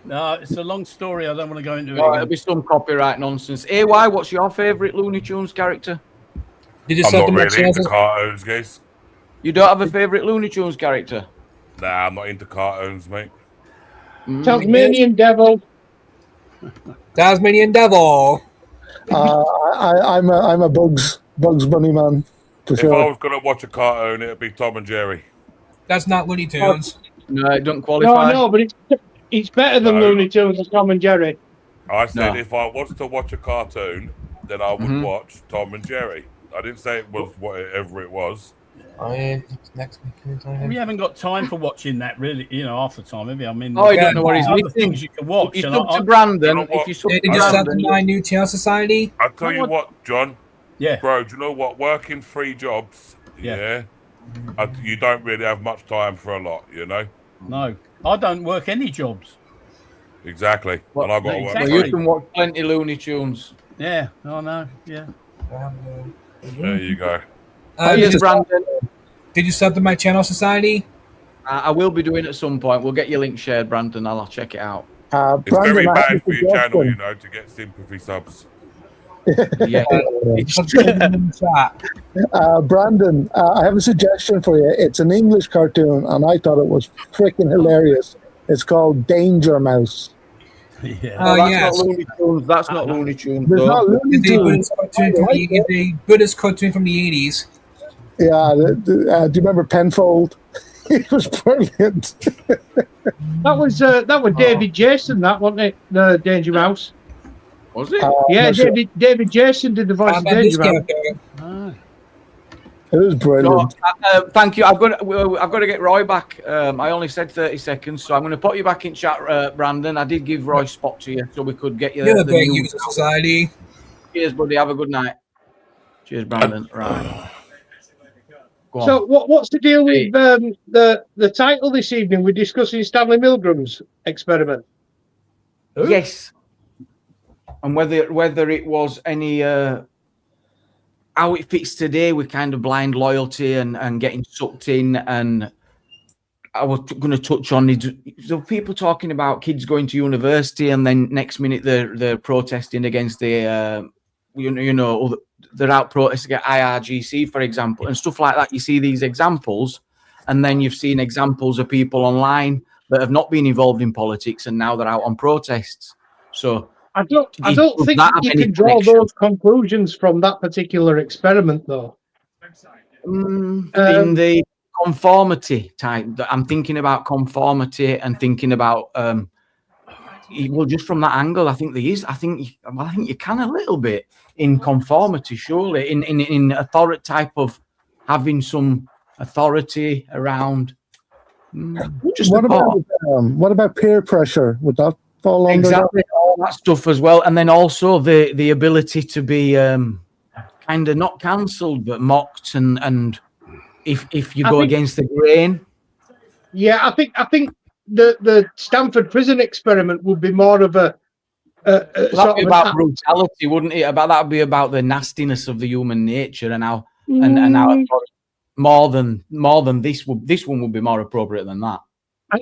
No, it's a long story. I don't want to go into it. It'll be some copyright nonsense. AY, what's your favourite Looney Tunes character? Did you I'm not really into cartoons, guys. You don't have a favourite Looney Tunes character? Nah, I'm not into cartoons, mate. Tasmanian Devil. Tasmanian Devil. I'm a Bugs Bunny man for If sure. I was going to watch a cartoon, it'd be Tom and Jerry. That's not Looney Tunes. No, it doesn't qualify. No, but it's better than Looney Tunes and Tom and Jerry. I said if I was to watch a cartoon, then I would watch Tom and Jerry. I didn't say it was whatever it was. Next We haven't got time for watching that, really. Half the time, have you? I mean, you don't know what he's other missing. things you can watch. If you sub to Brandon, Did you sub to my new channel, Society? I'll tell you what, John. Yeah. Bro, do you know what? Working 3 jobs, you don't really have much time for a lot, No, I don't work any jobs. Exactly. And I've got to work. Well, you can watch plenty Looney Tunes. Yeah, I know. Yeah. There you go. Brandon. Did you sub to my channel, Society? I will be doing it at some point. We'll get your link shared, Brandon. I'll check it out. It's very bad for your channel, to get sympathy subs. Yeah. Brandon, I have a suggestion for you. It's an English cartoon, and I thought it was freaking hilarious. It's called Danger Mouse. Yeah. That's not Looney Tunes. That's not Looney Tunes. There's not Looney Tunes. It's a Buddhist cartoon from the 80s. Yeah. Do you remember Penfold? It was brilliant. That was David Jason, that wasn't it? The Danger Mouse. Was it? Yeah, David Jason did the voice of Danger Mouse. It was brilliant. So, thank you. I've got to get Roy back. I only said 30 seconds, so I'm going to put you back in chat, Brandon. I did give Roy spot to you, so we could get you. You're a great user, Society. Cheers, buddy. Have a good night. Cheers, Brandon. Right. Go on. So what's the deal with the title this evening? We're discussing Stanley Milgram's experiment. Yes. And whether it was any how it fits today with kind of blind loyalty and getting sucked in. And I was going to touch on it. So people talking about kids going to university and then next minute they're protesting against the they're out protesting at IRGC, for example, and stuff like that. You see these examples, and then you've seen examples of people online that have not been involved in politics and now they're out on protests. So I don't think you can draw those conclusions from that particular experiment, though. In the conformity type, I'm thinking about conformity and thinking about well, just from that angle, I think there is. I think you can a little bit in conformity, surely, in authority type of having some authority around. What about peer pressure? Would that fall under exactly all that stuff as well? And then also the ability to be kind of not cancelled but mocked, and if you go against the grain. Yeah, I think the Stanford prison experiment would be more of a that'd be about brutality, wouldn't it? That'd be about the nastiness of the human nature and how and how more than this one would be more appropriate than that.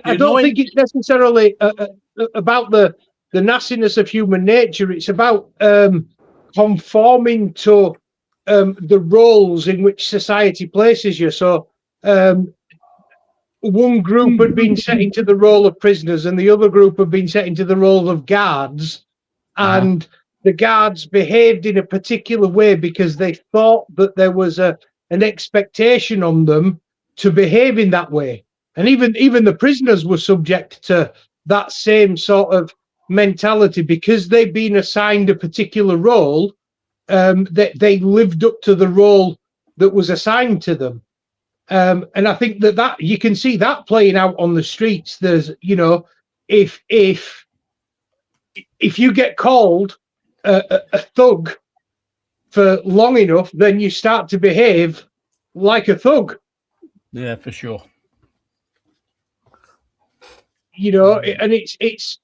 I don't think it's necessarily about the nastiness of human nature. It's about conforming to the roles in which society places you. So one group had been set into the role of prisoners and the other group had been set into the role of guards, and the guards behaved in a particular way because they thought that there was an expectation on them to behave in that way. And even the prisoners were subject to that same sort of mentality because they'd been assigned a particular role. they lived up to the role that was assigned to them. And I think that you can see that playing out on the streets. There's, if you get called a thug for long enough, then you start to behave like a thug. Yeah, for sure. And it's.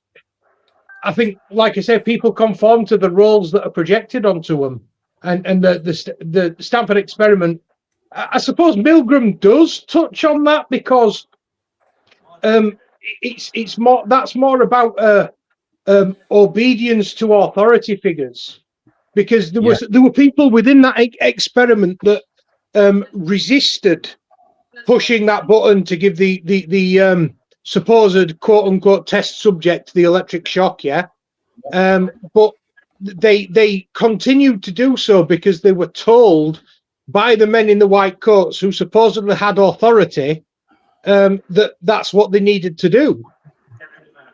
I think, like I said, people conform to the roles that are projected onto them, and the Stanford experiment. I suppose Milgram does touch on that because it's more, that's more about obedience to authority figures, because there were people within that experiment that resisted pushing that button to give the supposed quote unquote test subject the electric shock, but they continued to do so because they were told by the men in the white coats who supposedly had authority that's what they needed to do.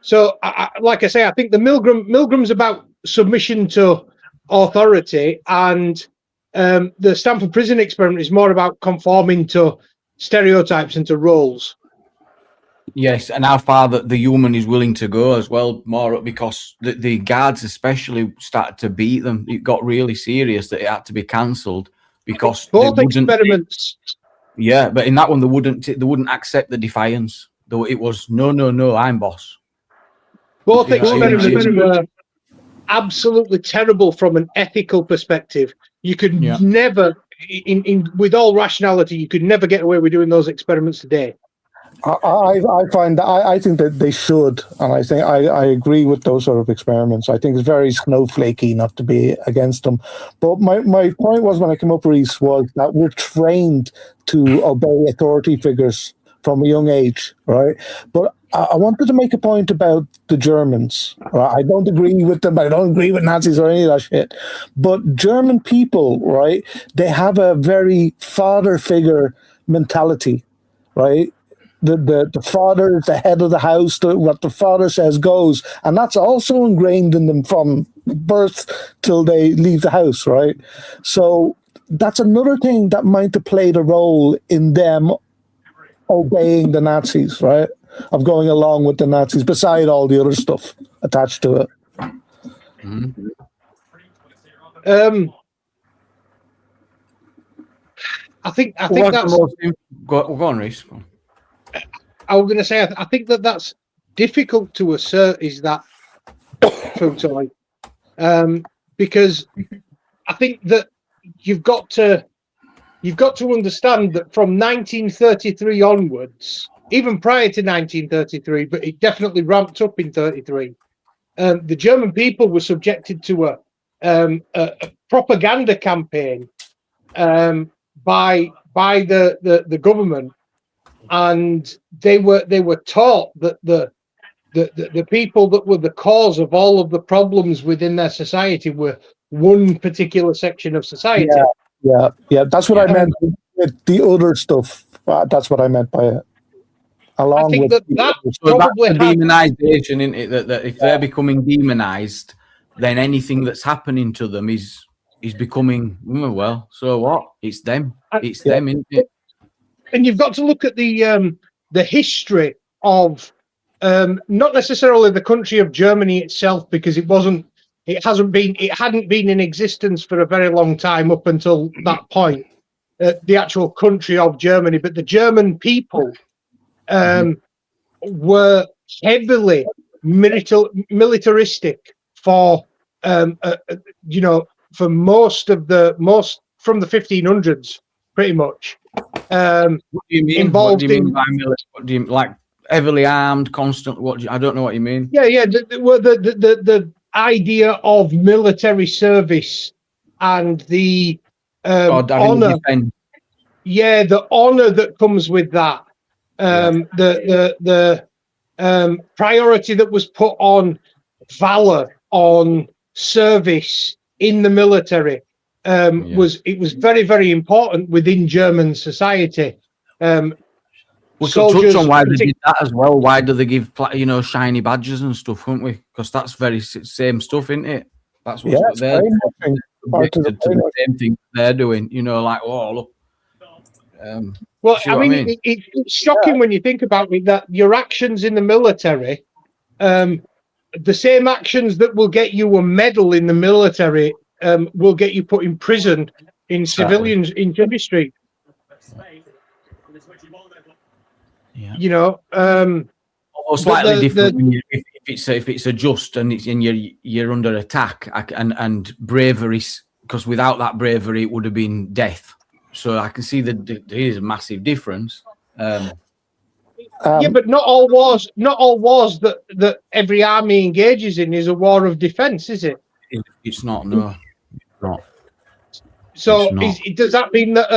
So, like I say, I think the Milgram's about submission to authority, and the Stanford Prison Experiment is more about conforming to stereotypes and to roles. Yes, and how far the human is willing to go as well, more because the guards especially started to beat them. It got really serious that it had to be cancelled because both experiments. Yeah, but in that one they wouldn't accept the defiance. Though it was no, I'm boss. Both experiments were absolutely terrible from an ethical perspective. You could never, with all rationality, you could never get away with doing those experiments today. I think that they should, and I think I agree with those sort of experiments. I think it's very snowflakey not to be against them. But my point was, when I came up, Reese, was that we're trained to obey authority figures from a young age, right? But I wanted to make a point about the Germans. Right? I don't agree with them. I don't agree with Nazis or any of that shit. But German people, right, they have a very father figure mentality, right? The father is the head of the house. What the father says goes, and that's also ingrained in them from birth till they leave the house, right? So that's another thing that might have played a role in them obeying the Nazis, right? Of going along with the Nazis, beside all the other stuff attached to it. Mm-hmm. I think that's. Go on, Reese. I was going to say, I think that's difficult to assert, is that Futoy, because I think that you've got to understand that from 1933 onwards, even prior to 1933, but it definitely ramped up in 33. The German people were subjected to a propaganda campaign by the government. And they were taught that the people that were the cause of all of the problems within their society were one particular section of society. Yeah. That's what I meant with the other stuff. That's what I meant by it. Along I think with that probably demonization, isn't it? That if they're becoming demonized, then anything that's happening to them is becoming well. So what? It's them. It's them, isn't it? And you've got to look at the history of not necessarily the country of Germany itself, because it hadn't been in existence for a very long time up until that point. The actual country of Germany, but the German people were heavily militaristic for for most from the 1500s, pretty much. What do you mean? What do you mean by military? What do you like? Heavily armed, constant? I don't know what you mean. Yeah. The idea of military service and the honor. Yeah, the honor that comes with that. The priority that was put on valor, on service in the military. Was very, very important within German society. We could touch on why they did that as well. Why do they give shiny badges and stuff, won't we? Because that's very same stuff, isn't it? That's what's there. subjected to the same thing they're doing. You know, like, oh, look. Well, see I what mean, it's shocking when you think about it that your actions in the military, the same actions that will get you a medal in the military, will get you put in prison in civilians in industry. Yeah. You know, or slightly different when if it's a just and you're under attack and bravery, because without that bravery it would have been death. So I can see that there is a massive difference. Yeah, but not all wars that every army engages in is a war of defense, is it? It's not. No, it's not. So does that mean that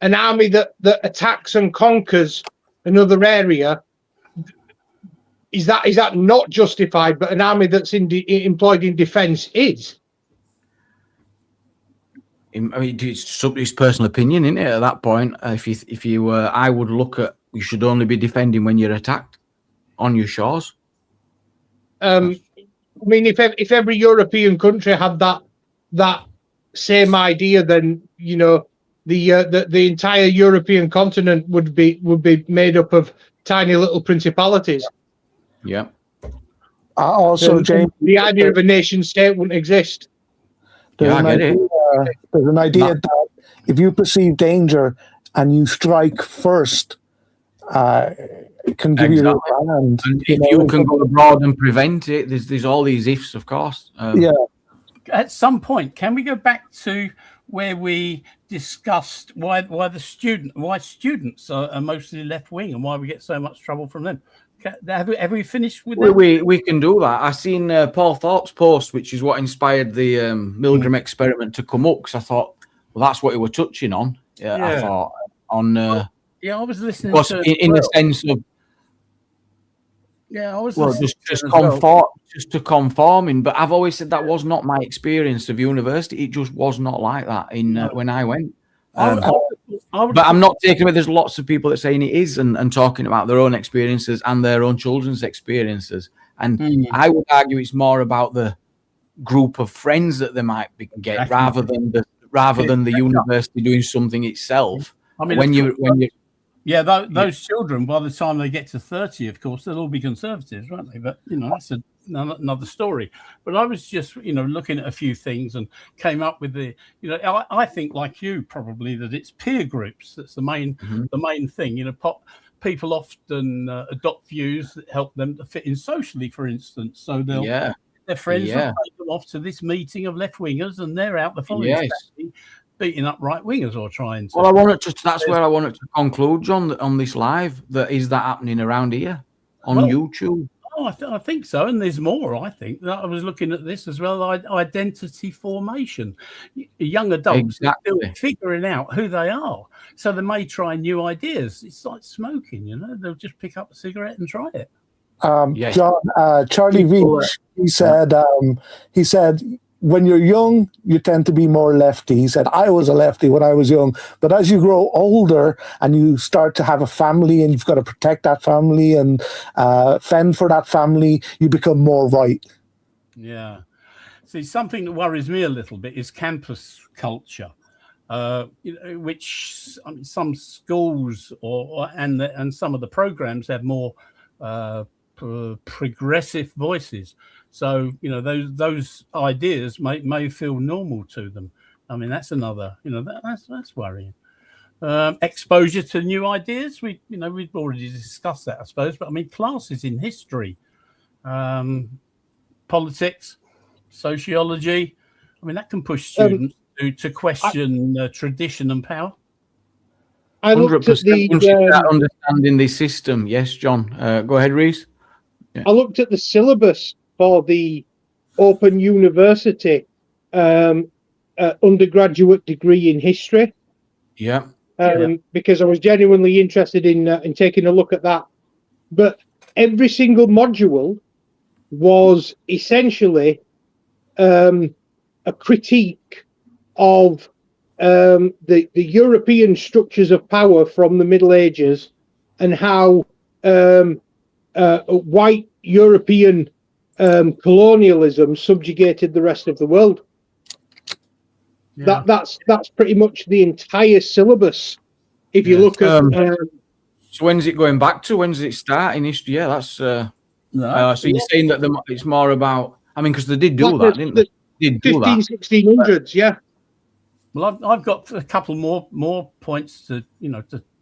an army that attacks and conquers another area, is that not justified, but an army that's employed in defense is? I mean, it's personal opinion, isn't it? At that point, if you I would look at, you should only be defending when you're attacked on your shores. I mean, if every European country had that same idea, then you know the entire European continent would be made up of tiny little principalities. Yeah. Also, James, the idea of a nation state wouldn't exist. There's an idea that if you perceive danger and you strike first, it can give you a hand. And if you can go abroad and prevent it, there's all these ifs, of course. At some point, can we go back to where we discussed why students are mostly left wing and why we get so much trouble from them? Have we finished with that? We can do that. I seen Paul Thorpe's post, which is what inspired the Milgram experiment to come up, because I thought, well, that's what he were touching on. I thought on. I was listening. In the sense of. Yeah, I was. Well, just to conforming, but I've always said that was not my experience of university. It just was not like that when I went. But I'm not taking away. There's lots of people that saying it is and talking about their own experiences and their own children's experiences. And I would argue it's more about the group of friends that they might get rather than the university doing something itself. I mean, those children, by the time they get to 30, of course, they'll all be conservatives, won't they? But that's another story. But I was just looking at a few things and came up with I think, like you, probably, that it's peer groups that's the main thing. People often adopt views that help them to fit in socially, for instance. So their friends will take them off to this meeting of left wingers, and they're out the following Saturday beating up right wingers or trying to. Well, that's where I wanted to conclude, John, on this live. Is that happening around here on YouTube? Oh, I think so, and there's more. I think that I was looking at this as well. Identity formation, young adults still figuring out who they are, so they may try new ideas. It's like smoking, they'll just pick up a cigarette and try it. John, Charlie Veach, he said, when you're young, you tend to be more lefty. He said, I was a lefty when I was young. But as you grow older and you start to have a family and you've got to protect that family and fend for that family, you become more right. Yeah. See, something that worries me a little bit is campus culture, which some schools and some of the programs have more progressive voices. So, those ideas may feel normal to them. I mean, that's another, that's worrying. Exposure to new ideas. We've already discussed that, I suppose. But I mean, classes in history, politics, sociology. I mean, that can push students to question tradition and power. 100% understanding the system. Yes, John. Go ahead, Reese. Yeah. I looked at the syllabus for the Open University undergraduate degree in history. Yeah. Because I was genuinely interested in taking a look at that. But every single module was essentially a critique of the European structures of power from the Middle Ages and how white European colonialism subjugated the rest of the world. That's pretty much the entire syllabus. If you look at, so when's it going back to? When's it starting? Yeah, that's. So you're saying that it's more about? I mean, because they did do that, didn't they? Did 1600s, yeah. Well, I've got a couple more points to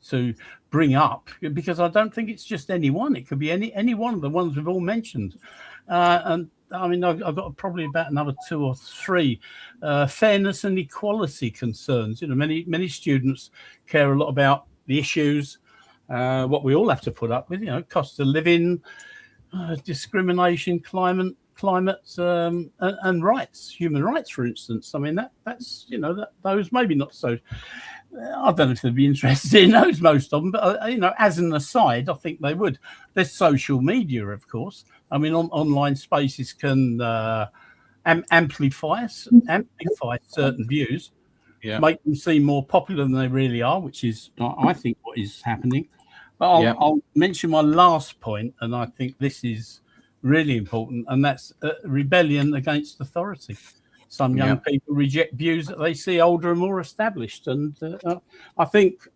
to bring up, because I don't think it's just any one. It could be any one of the ones we've all mentioned, and I mean I've got probably about another 2 or 3 fairness and equality concerns. Many students care a lot about the issues, what we all have to put up with. Cost of living, discrimination, climate, and rights, human rights, for instance. I mean that's those maybe not so. I don't know if they'd be interested in those, most of them, but as an aside, I think they would. There's social media, of course. I mean, online spaces can amplify certain views, make them seem more popular than they really are, which is, I think, what is happening. But I'll mention my last point, and I think this is really important, and that's rebellion against authority. Some young people reject views that they see older and more established, and I think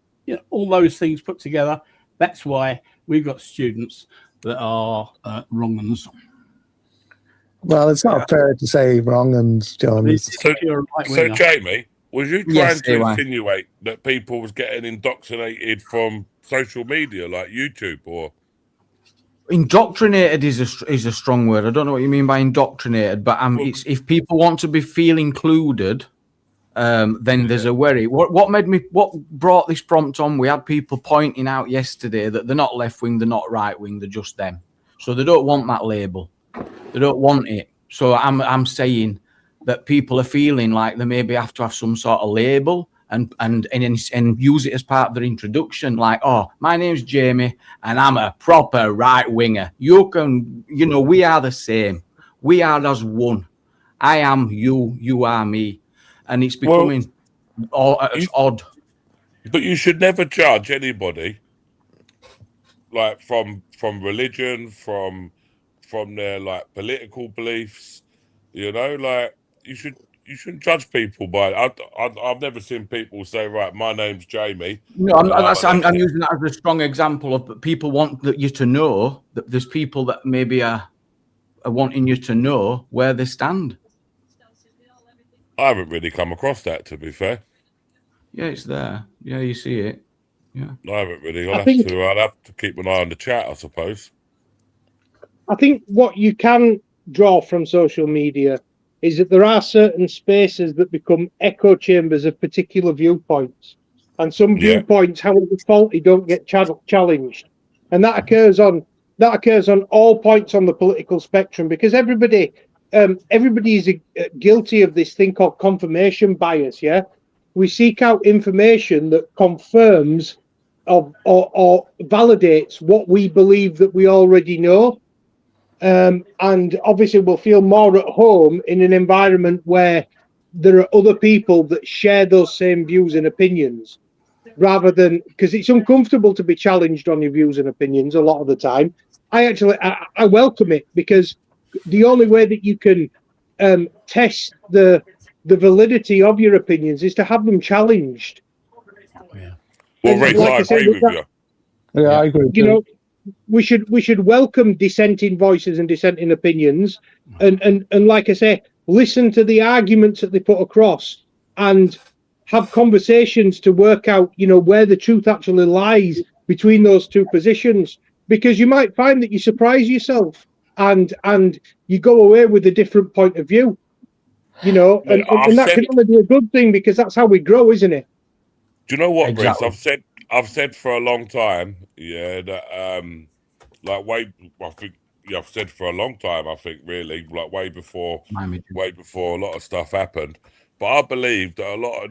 all those things put together, that's why we've got students that are wrong uns. Well, it's not fair to say wrong uns, John. So Jamie, was you trying to insinuate that people was getting indoctrinated from social media like YouTube, or? Indoctrinated is a strong word. I don't know what you mean by indoctrinated, but it's if people want to feel included, then there's a worry. What brought this prompt on? We had people pointing out yesterday that they're not left wing, they're not right wing, they're just them. So they don't want that label. They don't want it. So I'm saying that people are feeling like they maybe have to have some sort of label and use it as part of their introduction, like, oh, my name's Jamie and I'm a proper right winger. You can, we are the same. We are as one. I am you, you are me. And it's becoming odd. But you should never judge anybody, like from religion, from their like political beliefs. Like you shouldn't judge people by. I've never seen people say, right, my name's Jamie. No, I'm using that as a strong example of people want you to know that there's people that maybe are wanting you to know where they stand. I haven't really come across that, to be fair. Yeah, it's there. Yeah, you see it. Yeah, I haven't really. I'll have to keep an eye on the chat, I suppose. I think what you can draw from social media is that there are certain spaces that become echo chambers of particular viewpoints, and some viewpoints, however faulty, don't get challenged, and that occurs on all points on the political spectrum, because everybody is guilty of this thing called confirmation bias. Yeah, we seek out information that confirms or validates what we believe that we already know. And obviously we'll feel more at home in an environment where there are other people that share those same views and opinions, rather than, because it's uncomfortable to be challenged on your views and opinions a lot of the time. I welcome it, because the only way that you can test the validity of your opinions is to have them challenged. Well, Rex, I agree with you. Yeah, I agree. We should welcome dissenting voices and dissenting opinions, and like I say, listen to the arguments that they put across and have conversations to work out, where the truth actually lies between those two positions. Because you might find that you surprise yourself and you go away with a different point of view, and that can only be a good thing, because that's how we grow, isn't it? Do you know what, Exactly. Rex? I've said for a long time, that I've said for a long time, I think, really, like way before a lot of stuff happened. But I believe that a lot of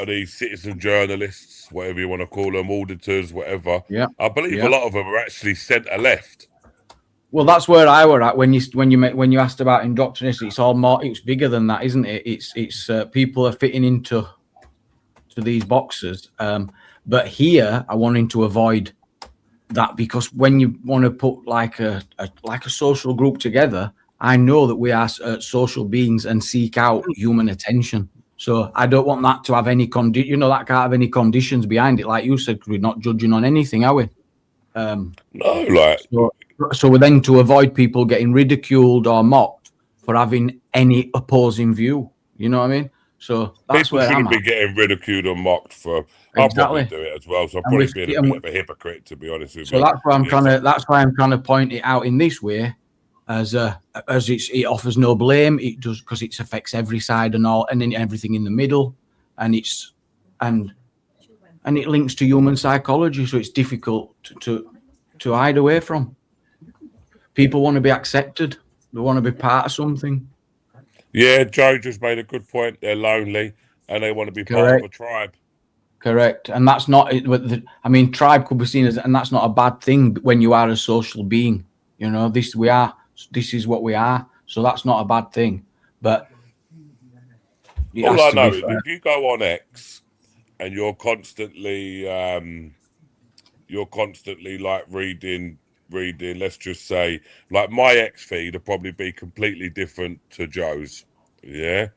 these citizen journalists, whatever you want to call them, auditors, whatever. Yeah. I believe a lot of them are actually centre left. Well, that's where I were at when you asked about indoctrination. It's bigger than that, isn't it? It's people are fitting into these boxes. But here, I wanted to avoid that, because when you want to put like a social group together, I know that we are social beings and seek out human attention. So I don't want that to have any that can't have any conditions behind it. Like you said, we're not judging on anything, are we? No, like. So we're then to avoid people getting ridiculed or mocked for having any opposing view. You know what I mean? So that's people where shouldn't I'm be at. getting ridiculed or mocked for. I'll probably do it as well. So I'm probably being a bit of a hypocrite, to be honest with you. So that's why I'm trying to. That's why I'm trying to point it out in this way, as it offers no blame. It does, because it affects every side and all, and then everything in the middle, and it links to human psychology. So it's difficult to hide away from. People want to be accepted. They want to be part of something. Yeah, Joe just made a good point. They're lonely and they want to be part of a tribe. Correct. And that's not it. I mean, tribe could be seen as, and that's not a bad thing when you are a social being. You know, this is what we are. So that's not a bad thing. But all I know is if you go on X and you're constantly like reading, let's just say, like my X feed will probably be completely different to Joe's. Yeah.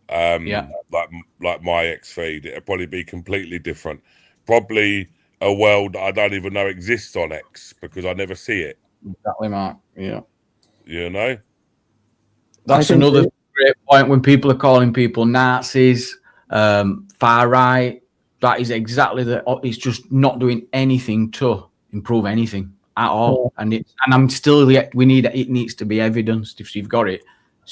Like my X feed, it'll probably be completely different. Probably a world I don't even know exists on X because I never see it. Exactly, Mark. Yeah. You know? That's another great point when people are calling people Nazis, far right. That is exactly it's just not doing anything to improve anything at all. And I'm still yet. It needs to be evidenced. If you've got it,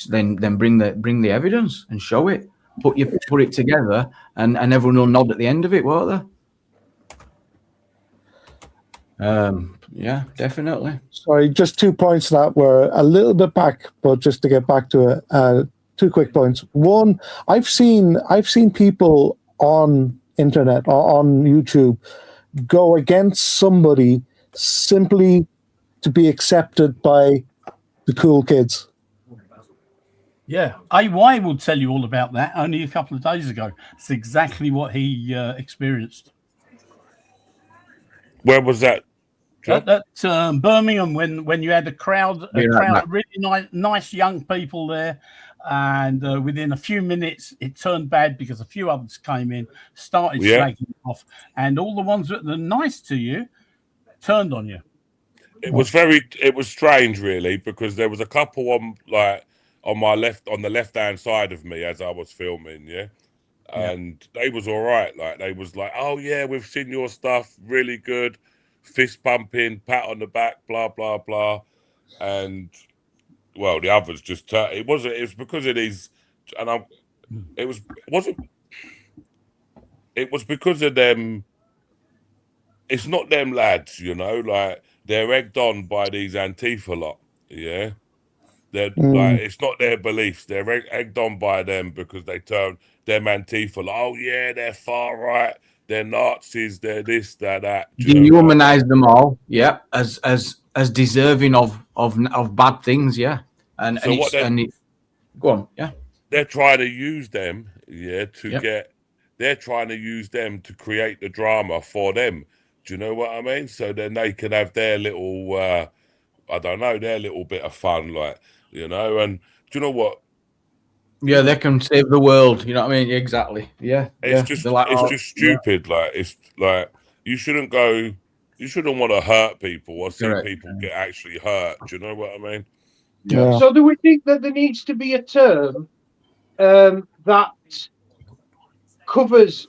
then bring the evidence and show it. Put it together, and everyone will nod at the end of it, won't they? Yeah, definitely. Sorry, just 2 points that were a little bit back, but just to get back to it, 2 quick points. One, I've seen people on internet or on YouTube go against somebody simply to be accepted by the cool kids. Yeah, AY will tell you all about that only a couple of days ago. It's exactly what he experienced. Where was that? At Birmingham, when you had a crowd of really nice young people there, and within a few minutes it turned bad because a few others came in, started slagging off, and all the ones that are nice to you turned on you. It was strange, really, because there was a couple on the left hand side of me as I was filming, and they was all right. Like they was like, oh yeah, we've seen your stuff, really good. Fist pumping, pat on the back, blah blah blah, and well, the others just it was because of these, and it was because of them. It's not them lads, like they're egged on by these Antifa lot, yeah. They're like, it's not their beliefs. They're egged on by them because they turn them Antifa like, oh yeah, they're far right. They're Nazis. They're this, they're that. Dehumanize them all, as deserving of bad things, And so go on, They're trying to use them, They're trying to use them to create the drama for them. Do you know what I mean? So then they can have their little, I don't know, their little bit of fun, And do you know what? Yeah, they can save the world. You know what I mean? Exactly. Yeah. It's just stupid. Like it's like you shouldn't want to hurt people or see people get actually hurt. Do you know what I mean? Yeah. So do we think that there needs to be a term that covers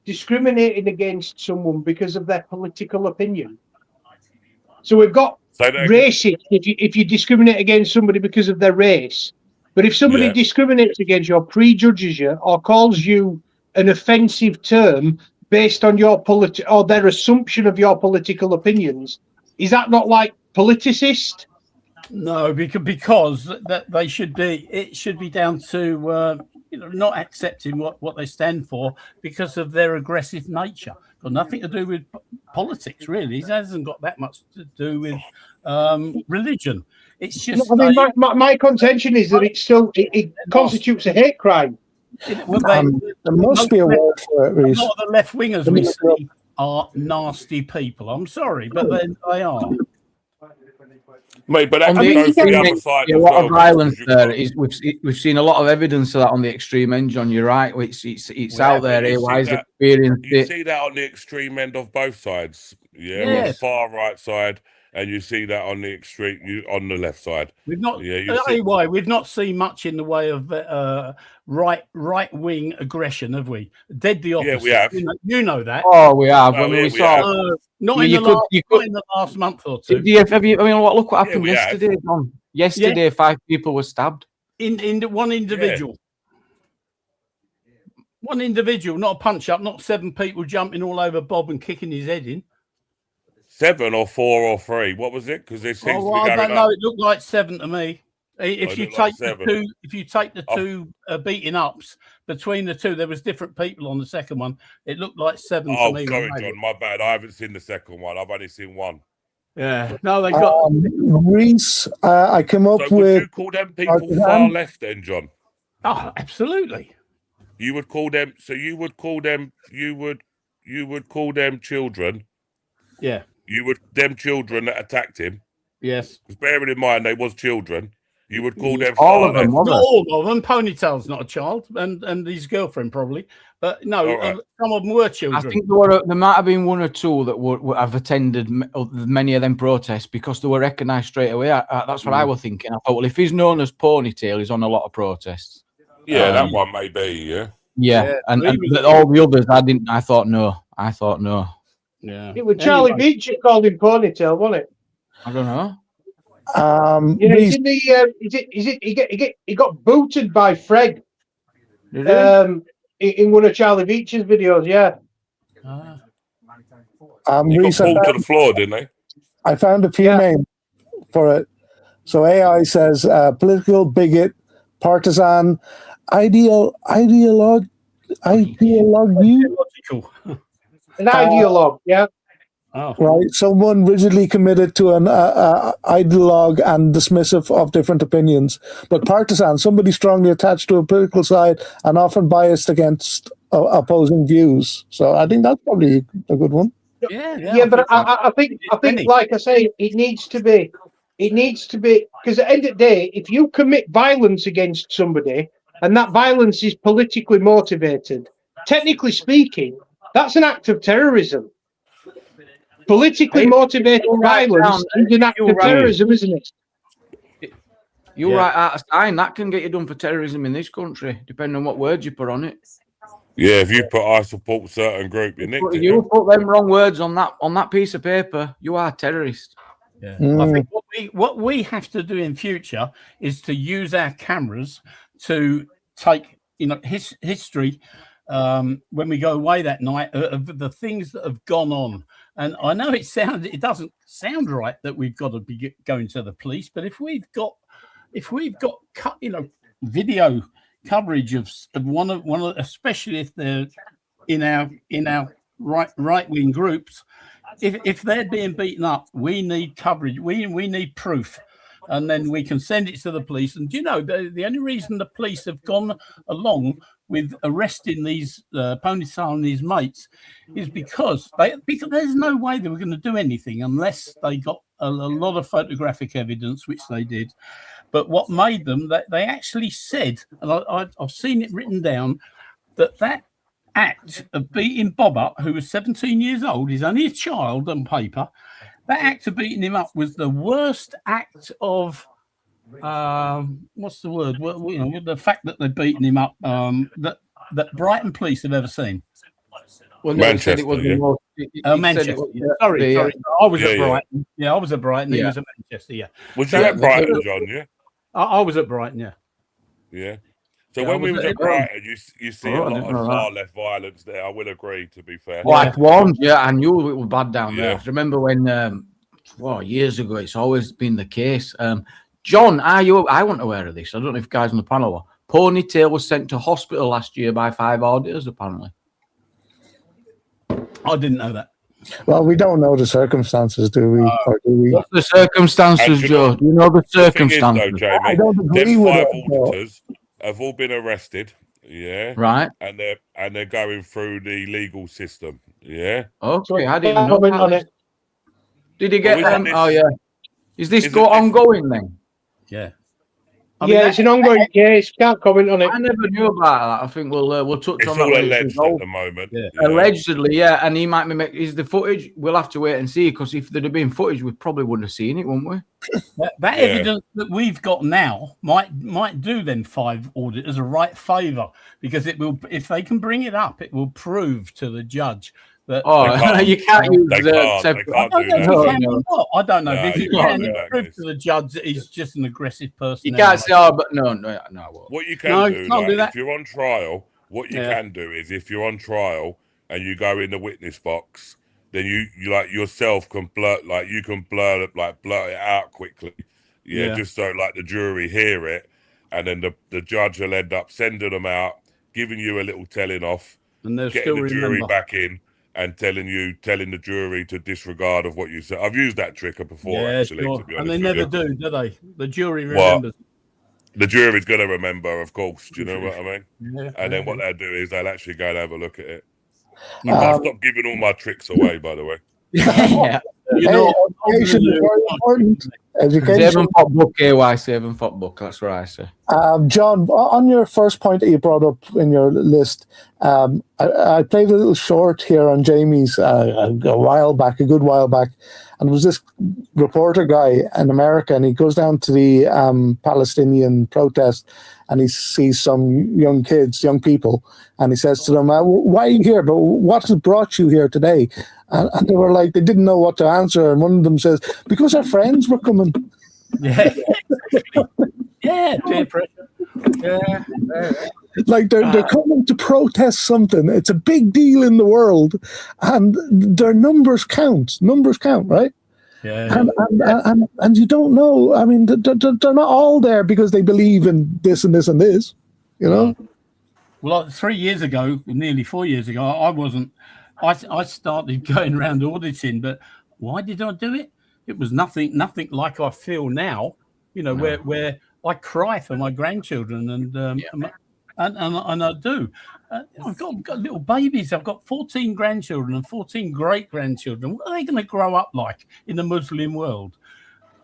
discriminating against someone because of their political opinion? So we've got racist if you discriminate against somebody because of their race. But if somebody discriminates against you or prejudges you or calls you an offensive term based on your or their assumption of your political opinions, is that not like politicist? No, because that it should be down to not accepting what they stand for because of their aggressive nature. Got nothing to do with politics, really. It hasn't got that much to do with religion. It's just. I mean, my contention is that it constitutes a hate crime. There must be a word for it, Reece. A lot of the left wingers we see are nasty people. I'm sorry, but they are. Mate, but that On could the go for the extreme other end, side yeah, as a lot well. of violence because you there can't- we've seen a lot of evidence of that on the extreme end, John. You're right. It's out there. but you see AY's that- experienced You it. see that on the extreme end of both sides, yeah, on the Yes. far right side, and you see that on the extreme, on the left side. We've not, Yeah, you see. anyway, we've not seen much in the way of right wing aggression, have we? Dead the opposite. Yeah, we have. You know that. Oh, we have. Oh, I mean, yeah, we we saw. have. Not Yeah, in you the could- last, you not could- in the last month or two. Have you? I mean, look what happened we have. yesterday, John. Yesterday, 5 people were stabbed. In one individual. One individual, not a punch up, not 7 people jumping all over Bob and kicking his head in. 7 or 4 or 3. What was it? Because there seems to be I going don't know. up. It looked like 7 to me. If you it looked like take the 7. two, if you take the two beating ups between the two, there was different people on the second one. It looked like 7 Oh, to me. sorry, John. My bad. I haven't seen the second one. I've only seen one. Yeah. No, they got. Reese, I came up So would with. you call them people Partisan? far left then, John? Oh, absolutely. You would call them. So you would call them. You would call them children. Yeah. You would them children that attacked him. Yes. Because bearing in mind they was children. You would call them all far of them, left. Not all of them. Ponytail's not a child, and his girlfriend probably. But no, All right. some of them were children. I think there might have been 1 or 2 that have attended many of them protests because they were recognised straight away. That's what I was thinking. I thought, well, if he's known as Ponytail, he's on a lot of protests. Yeah, that one may be. Yeah. Yeah, and but all the others, I thought no. Yeah. It was Charlie Beach that called him Ponytail, wasn't it? I don't know. He's in the. He got booted by Fred. Did he? In one of Charlie Beach's videos, yeah. He got Reese, pulled to the floor, didn't they? I found a few names for it. So AI says political bigot, partisan, ideologue. Ideological. An ideologue, yeah. Oh. Right, someone rigidly committed to an ideologue and dismissive of different opinions. But partisan, somebody strongly attached to a political side and often biased against opposing views. So I think that's probably a good one. Yeah, but I think, like I say, it needs to be, because at the end of the day, if you commit violence against somebody and that violence is politically motivated, technically speaking, that's an act of terrorism. Politically motivated violence is an act of terrorism, isn't it? You're right out of sign. That can get you done for terrorism in this country, depending on what words you put on it. Yeah, if you put I support certain group, you nicked it. You put them wrong words on that piece of paper, you are a terrorist. Yeah. I think what we have to do in future is to use our cameras to take history when we go away that night of the things that have gone on. And I know it doesn't sound right that we've got to be going to the police, but if we've got video coverage of one of especially if they're in our right wing groups, if they're being beaten up, we need coverage. We need proof, and then we can send it to the police. And the only reason the police have gone along with arresting these Ponytail and his mates is because there's no way they were going to do anything unless they got a lot of photographic evidence, which they did. But what made them, they actually said, and I've seen it written down, that act of beating Bob up, who was 17 years old, he's only a child on paper, that act of beating him up was the worst act of what's the word? Well, the fact that they're beating him up, that Brighton police have ever seen. Well, Manchester, Manchester. Sorry. I was at Brighton. Yeah, I was at Brighton. He was at Manchester. Yeah. Was you at Brighton, John? Yeah. I was at Brighton. Yeah. Yeah. So when we was at Brighton, you see a lot of far left violence there. I will agree. To be fair. Well, I warned you. I knew it was bad down there. Remember when? Years ago. It's always been the case. John, I wasn't aware of this. I don't know if guys on the panel were. Ponytail was sent to hospital last year by 5 auditors, apparently. I didn't know that. Well, we don't know the circumstances, do we? Or do we? What's the circumstances, Joe? Do you know the circumstances? Thing is, though, Jamie, I don't agree with 5 it, auditors have all been arrested. Yeah. Right. And they're going through the legal system. Yeah. Okay, I didn't know that. Did he get them? Oh yeah. Is this ongoing then? Yeah. It's an ongoing case. Can't comment on it. I never knew about that. I think we'll touch It's on that all when it's alleged at resolved. the moment. Yeah. Allegedly, yeah. And he might be. Is the footage? We'll have to wait and see, because if there'd have been footage, we probably wouldn't have seen it, wouldn't we? That evidence that we've got now might do them 5 auditors a right favour, because it will, if they can bring it up, it will prove to the judge that. You can't use They can't do that. I don't know. No, If you you can't can, do it that, prove Chris. to the judge that he's just an aggressive person. You can't say, "Oh, but no, I won't." What you can do, can't do like, that. if you're on trial, what you can do is, if you're on trial and you go in the witness box, then you like yourself can blurt it out quickly, just so like the jury hear it, and then the judge will end up sending them out, giving you a little telling off, and they'll getting still the jury remember. back in, and telling the jury to disregard of what you said. I've used that trick before, actually. Sure. To be And honest they with never you. do they? The jury remembers. The jury's going to remember, of course. Do you know what I mean? Yeah, and then what they'll do is they'll actually go and have a look at it. I've stopped giving all my tricks away, by the way. Yeah. Education is very important. Education. Saving pot book, AY, saving pot book. That's what I say. John, on your first point that you brought up in your list, I played a little short here on Jamie's a good while back, and it was this reporter guy in America, and he goes down to the Palestinian protest, and he sees some young people, and he says to them, "Why are you here? But what has brought you here today?" And they were like, they didn't know what to answer, and one of them says, "Because our friends were coming." Yeah, yeah, peer pressure. Yeah. Like they're coming to protest something. It's a big deal in the world, and their numbers count. Numbers count, right? Yeah. And you don't know. I mean, they're not all there because they believe in this and this and this. You know. Well, 3 years ago, nearly 4 years ago, I wasn't. I started going around auditing, but why did I do it? It was nothing like I feel now. You know, where I cry for my grandchildren, and I do. I've got little babies. I've got 14 grandchildren and 14 great grandchildren. What are they going to grow up like in the Muslim world?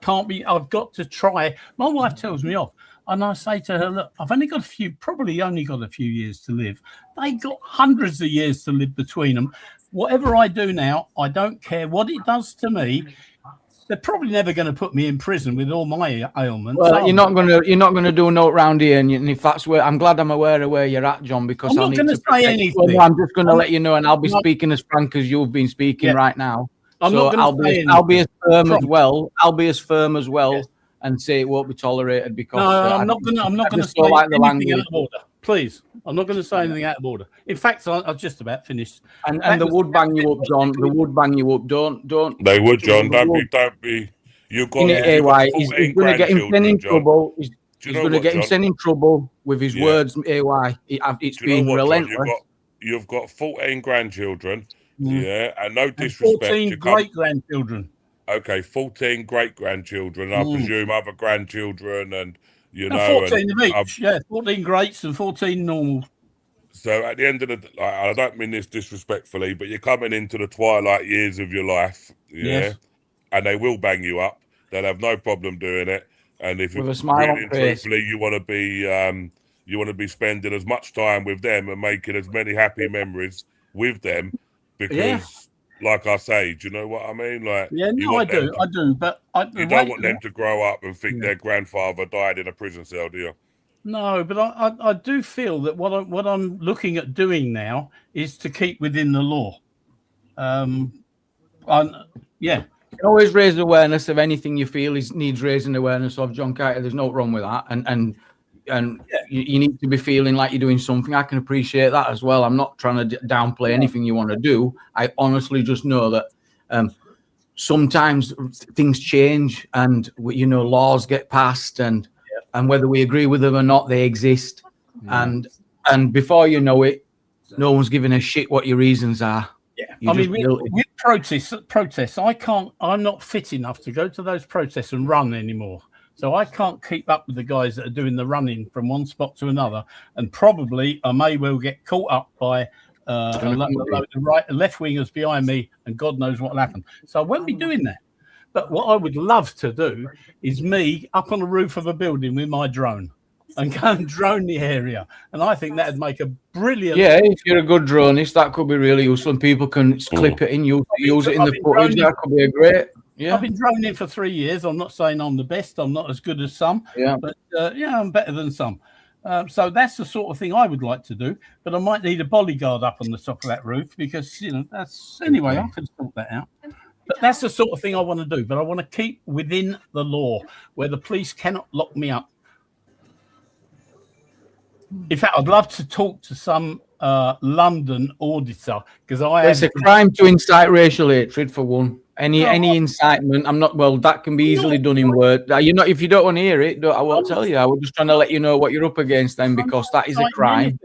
Can't be. I've got to try. My wife tells me off, and I say to her, "Look, I've probably only got a few years to live. They got hundreds of years to live between them. Whatever I do now, I don't care what it does to me. They're probably never going to put me in prison with all my ailments." Well, you're not going to do a note round here, and if that's where I'm glad I'm aware of where you're at, John, because I'm not going to say anything. Well, I'm just going to let you know, and I'll be speaking as frank as you've been speaking right now. I'll be as firm as well. I'll be as firm as well, and say it won't be tolerated because. No, I'm not going to say anything out of order. Please, I'm not going to say anything out of order. In fact, I've just about finished. And they would bang you up, John. They would bang you up. Don't. They would, John. Don't be. You've got. AY. He's going to get him sent in trouble. He's going to get him sent in trouble with his words. AY. It's been relentless. You've got 14 grandchildren. Yeah, and no disrespect. 14 great grandchildren. Okay, 14 great grandchildren. I presume other grandchildren, and 14 of each. 14 greats and 14 normal. So at the end of the day, I don't mean this disrespectfully, but you're coming into the twilight years of your life, and they will bang you up. They'll have no problem doing it. And if with a smile on face, truthfully, you want to be spending as much time with them and making as many happy memories with them, because, like I say, do you know what I mean? Like, I do, but you don't want them to grow up and think their grandfather died in a prison cell, do you? No, but I do feel that what I'm looking at doing now is to keep within the law. You can always raise awareness of anything you feel needs raising awareness of, John Carter. There's no wrong with that, and you need to be feeling like you're doing something. I can appreciate that as well. I'm not trying to downplay anything you want to do. I honestly just know that sometimes things change, and laws get passed, and whether we agree with them or not, they exist. And before you know it, no one's giving a shit what your reasons are. I mean, with protests, I'm not fit enough to go to those protests and run anymore. So I can't keep up with the guys that are doing the running from one spot to another. And probably I may well get caught up by the left wingers behind me, and God knows what will happen. So I won't be doing that. But what I would love to do is me up on the roof of a building with my drone and go and drone the area. And I think that'd make a brilliant. Yeah, if you're a good dronist, that could be really useful. And people can clip it in, use it in the footage. That could be a great. Yeah, I've been droning for 3 years. I'm not saying I'm the best. I'm not as good as some. Yeah, but I'm better than some. So that's the sort of thing I would like to do. But I might need a bodyguard up on the top of that roof because that's anyway. I can sort that out. But that's the sort of thing I want to do. But I want to keep within the law where the police cannot lock me up. In fact, I'd love to talk to some London auditor because it's a crime to incite racial hatred for one. Any incitement, I'm not. Well, that can be easily done in word. If you don't want to hear it, I won't tell you. I was just trying to let you know what you're up against then, because that is a crime.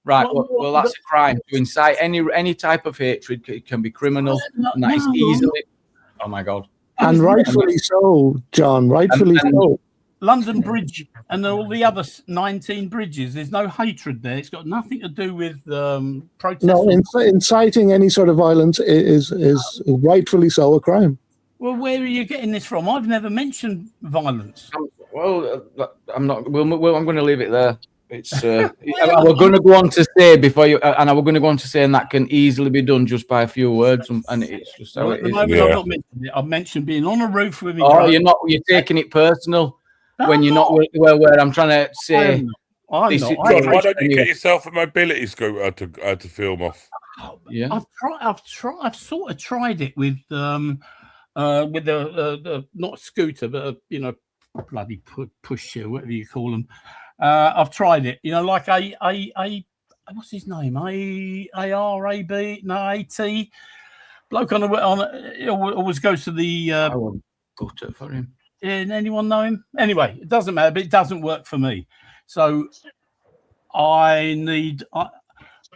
Right. Well, that's a crime to incite any type of hatred. It can be criminal, and that is easily. Oh my God. And rightfully so, John. Rightfully so. London Bridge and all the other 19 bridges, there's no hatred there. It's got nothing to do with protests. No, inciting any sort of violence is rightfully so a crime. Well, where are you getting this from? I've never mentioned violence. I'm not. Well, I'm going to leave it there. It's. We're going to go on to say before you, and we're going to go on to say, and that can easily be done just by a few words, and it's just how it is. I've not mentioned it. I've mentioned being on a roof with me. Oh, you're not. You're taking it personal. When you're not where I'm trying to say, why don't you get yourself a mobility scooter to film off? Yeah, I've sort of tried it with the not scooter, but bloody push chair, whatever you call them. I've tried it. Like a what's his name? ARAB? No, AT bloke on always goes to the. I won't go to for him. Anyone know him? Anyway, it doesn't matter, but it doesn't work for me. So I've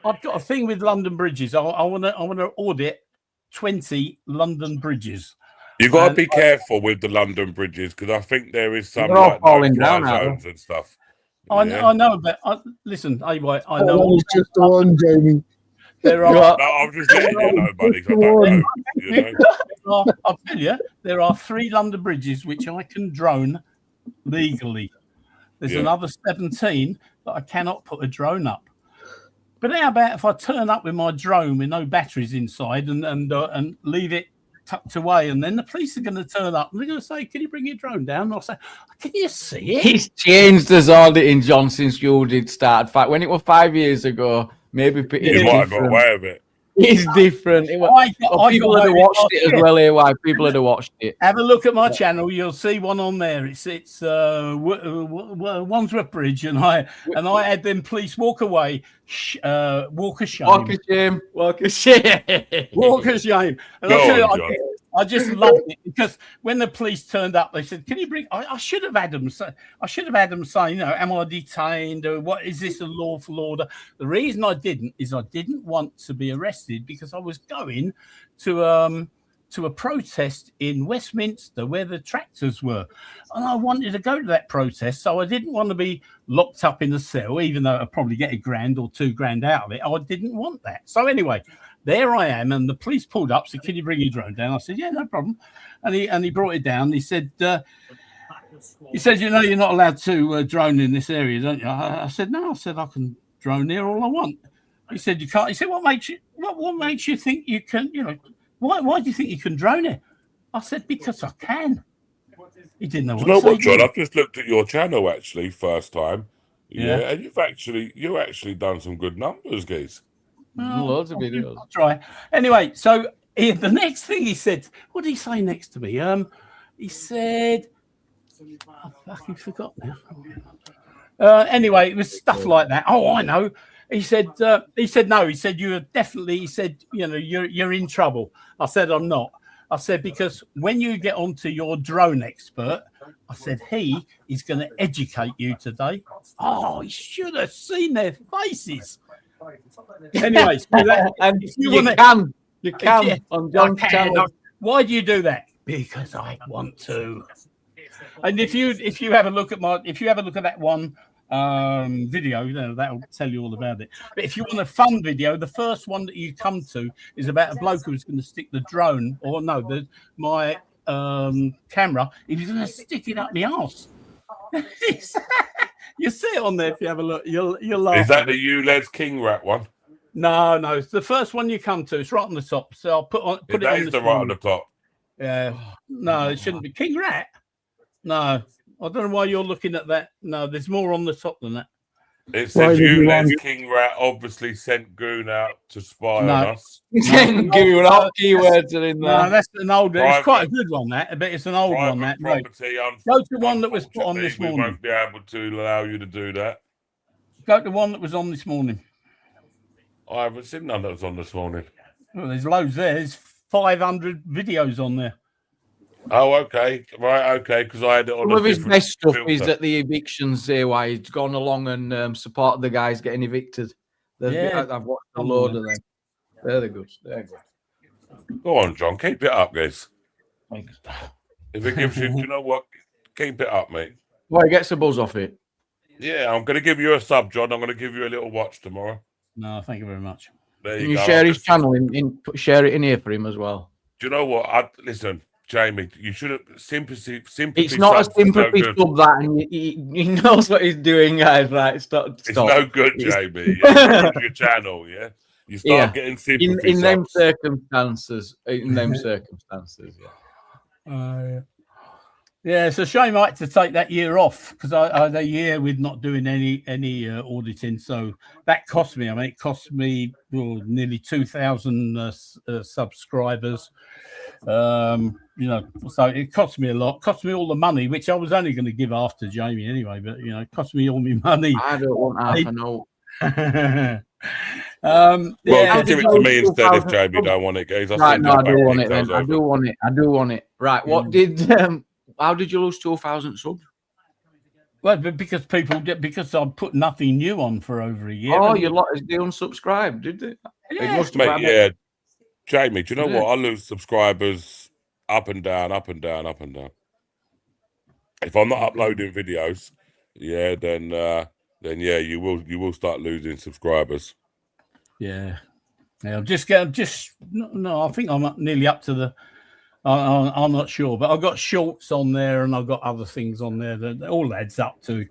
got a thing with London bridges. I want to audit 20 London bridges. You've got to be careful with the London bridges because I think there is some falling down zones and stuff. I know, but listen, I know. It's just the one, Jamie. There are. No, I'm just letting you know, buddy. I don't know. I'll tell you, there are 3 London bridges which I can drone legally. There's another 17 that I cannot put a drone up. But how about if I turn up with my drone with no batteries inside and leave it tucked away, and then the police are going to turn up and they're going to say, "Can you bring your drone down?" And I'll say, "Can you see it?" He's changed his auditing, John, since you did start. In fact, when it was 5 years ago. Maybe you might have got away with it. It's different. People had watched it as well. AY people had watched it. Have a look at my channel. You'll see one on there. It's Wandsworth Bridge, and I had them police walk away. Walk of shame. Walk of shame. Walk of shame. Walk of shame. And I just loved it because when the police turned up, they said, "Can you bring?" I should have had them. I should have had them say, "Am I detained? Or what is this a lawful order?" The reason I didn't is I didn't want to be arrested because I was going to a protest in Westminster where the tractors were, and I wanted to go to that protest, so I didn't want to be locked up in a cell, even though I'd probably get $1,000 or $2,000 out of it. I didn't want that. So anyway. There I am, and the police pulled up. Said, "Can you bring your drone down?" I said, "Yeah, no problem." And he brought it down. He said, "You're not allowed to drone in this area, don't you?" I said, "No." I said, "I can drone here all I want." He said, "You can't." He said, "What makes you think you can? Why do you think you can drone it?" I said, "Because I can." He didn't know what to say. What, John? I've just looked at your channel actually, first time. Yeah, and you've actually done some good numbers, guys. Loads of videos. I'll try. Anyway, so the next thing he said, what did he say next to me? He said, I fucking forgot now. Anyway, it was stuff like that. Oh, I know. He said no. He said you're definitely. He said you're in trouble. I said I'm not. I said because when you get onto your drone expert, I said he is going to educate you today. Oh, you should have seen their faces. Anyway, so you can on John's channel. Why do you do that? Because I want to. And if you have a look at that one video, that'll tell you all about it. But if you want a fun video, the first one that you come to is about a bloke who's going to stick the drone, or no, my camera, he was going to stick it up the arse. You see it on there if you have a look. You'll laugh. Is that the ULEZ King Rat one? No, it's the first one you come to. It's right on the top. So I'll put it That on is this the right one. on the top. Yeah. No, it shouldn't be. King Rat? No. I don't know why you're looking at that. No, there's more on the top than that. It says ULEZ King Rat obviously sent Goon out to spy on us. Sent Goon, all keywords are in there. No, that's an old one. It's quite a good one, that, but it's an old one. That property. Go to one that was put on this morning. We won't be able to allow you to do that. Go to one that was on this morning. I haven't seen none that was on this morning. Well, there's loads there. There's 500 videos on there. Oh, okay. Right, okay, because I had it on Some of his best stuff filter. is at the evictions there, why he's gone along and supported the guys getting evicted. I've watched a load of them. They're good. They're good. Go on, John. Keep it up, guys. Thanks. If it gives you, you know what? Keep it up, mate. Well, he gets a buzz off it. Yeah, I'm going to give you a sub, John. I'm going to give you a little watch tomorrow. No, thank you very much. There Can you you go. share his channel share it in here for him as well? Do you know what? Listen, Jamie, you should have sympathy. It's not a sympathy sub that, and he knows what he's doing, guys. Right? Stop. It's no good, Jamie. Yeah? Your channel, yeah. You start getting sympathy in them circumstances. In them circumstances, yeah. Yeah, it's a shame I had to take that year off because I had a year with not doing any auditing. So that cost me. I mean, it cost me nearly 2,000 subscribers. So it cost me a lot. It cost me all the money, which I was only going to give after Jamie anyway. But it cost me all my money. I don't want half a note. Well, give it to me instead if Jamie don't want it, guys. Right, no, I do want it. Then. I do want it. Right, what did? How did you lose 2,000 subs? Well, because I put nothing new on for over a year. Oh, you lot they unsubscribed, did they? Yeah, yeah. Jamie, do you know what? I lose subscribers up and down, up and down, up and down. If I'm not uploading videos, then you will start losing subscribers. Yeah. I think I'm nearly up to the. I'm not sure, but I've got shorts on there and I've got other things on there that all adds up to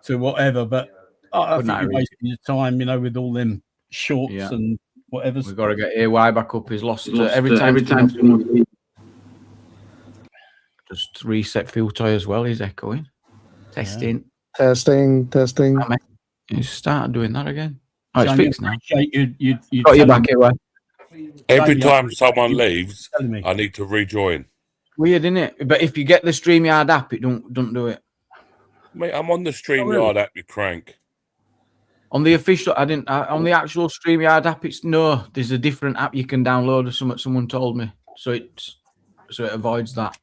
whatever. But I think you're wasting your time, with all them shorts and whatever. We've got to get AY back up. He's lost every time. Just reset filter as well. He's echoing. Testing. He's started doing that again. Oh, it's fixed now. You got you back, AY. Every time someone leaves, I need to rejoin. Weird, isn't it? But if you get the StreamYard app, it don't do it. Mate, I'm on the StreamYard app, you crank. On the official, on the actual StreamYard app, there's a different app you can download or something. Someone told me, so it avoids that.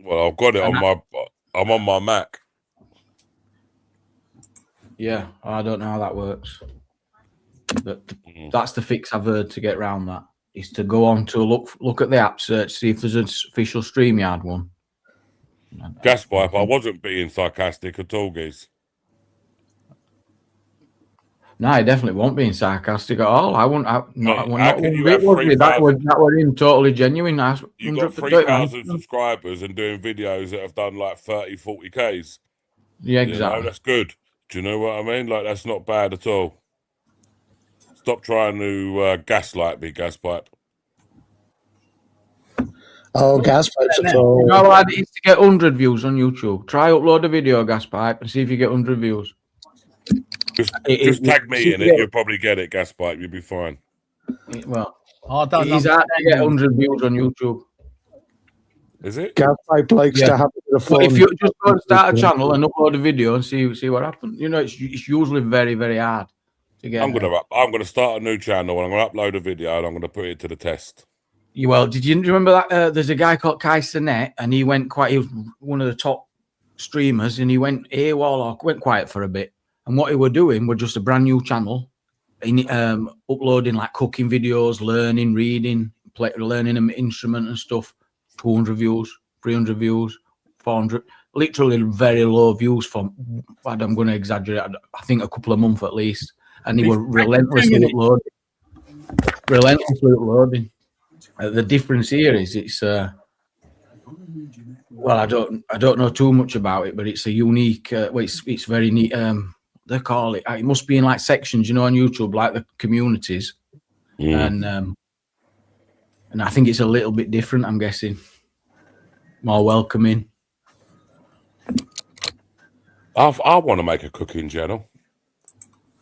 Well, I've got it I'm on my Mac. Yeah, I don't know how that works. But that's the fix I've heard to get around that, is to go on to look at the app search, see if there's an official StreamYard one. Gaspipe, I wasn't being sarcastic at all, guys. No, I definitely won't being sarcastic at all. I won't. That was him totally genuine. You've got 3,000 subscribers and doing videos that have done like 30, 40 Ks. Yeah, exactly. That's good. Do you know what I mean? Like, that's not bad at all. Stop trying to gaslight me, Gaspipe. Oh, Gaspipe's a troll. You know what I need to get 100 views on YouTube. Try upload a video, Gaspipe, and see if you get 100 views. Just tag me in it. You'll probably get it, Gaspipe. You'll be fine. Well, it's hard to get 100 views on YouTube. Is it? Gaspipe likes to have a bit of fun. If you just go and start a channel and upload a video and see what happens, it's usually very, very hard. I'm gonna start a new channel and I'm gonna upload a video and I'm gonna put it to the test. Well, did you remember that there's a guy called Kai Sinet and he was one of the top streamers and he went went quiet for a bit, and what he were doing was just a brand new channel, uploading like cooking videos, learning, reading, learning an instrument and stuff. 200 views, 300 views, 400, literally very low views from, I'm going to exaggerate, I think a couple of months at least. And he was relentlessly uploading. The difference here is Well, I don't know too much about it, but it's a unique. Well, it's very neat. They call it. It must be in like sections, on YouTube, like the communities, and I think it's a little bit different. I'm guessing more welcoming. I want to make a cooking channel.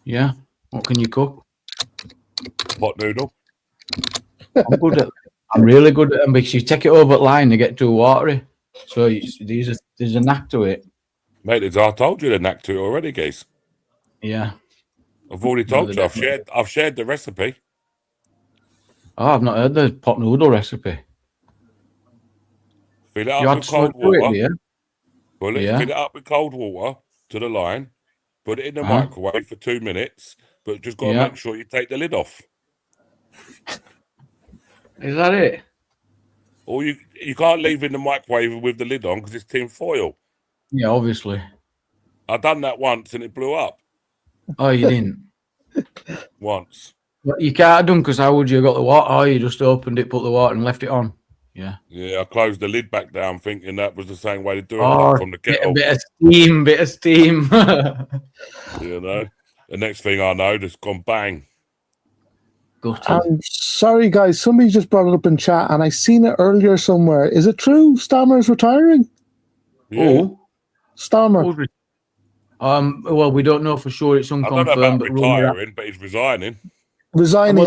Yeah. What can you cook? Pot noodle. I'm really good at them because you take it over the line, they get too watery. So there's a knack to it. Mate, I told you the knack to it already, Geese. Yeah. I've already told you. I've shared the recipe. Oh, I've not heard the pot noodle recipe. Fill it up with cold water. Fill it up with cold water to the line. Put it in the microwave for 2 minutes, but just got to make sure you take the lid off. Is that it? Or you can't leave it in the microwave with the lid on because it's tin foil. Yeah, obviously. I done that once and it blew up. Oh, you didn't? Once. But you can't have done because how would you have got the water? Oh, you just opened it, put the water and left it on. Yeah. Yeah, I closed the lid back down thinking that was the same way to do it from the kettle. Bit of steam. The next thing I know, just gone bang. I'm sorry, guys. Somebody just brought it up in chat, and I seen it earlier somewhere. Is it true? Stammer's retiring? Oh, Stammer. Well, we don't know for sure. It's unconfirmed. I don't know about retiring, but he's resigning. Resigning.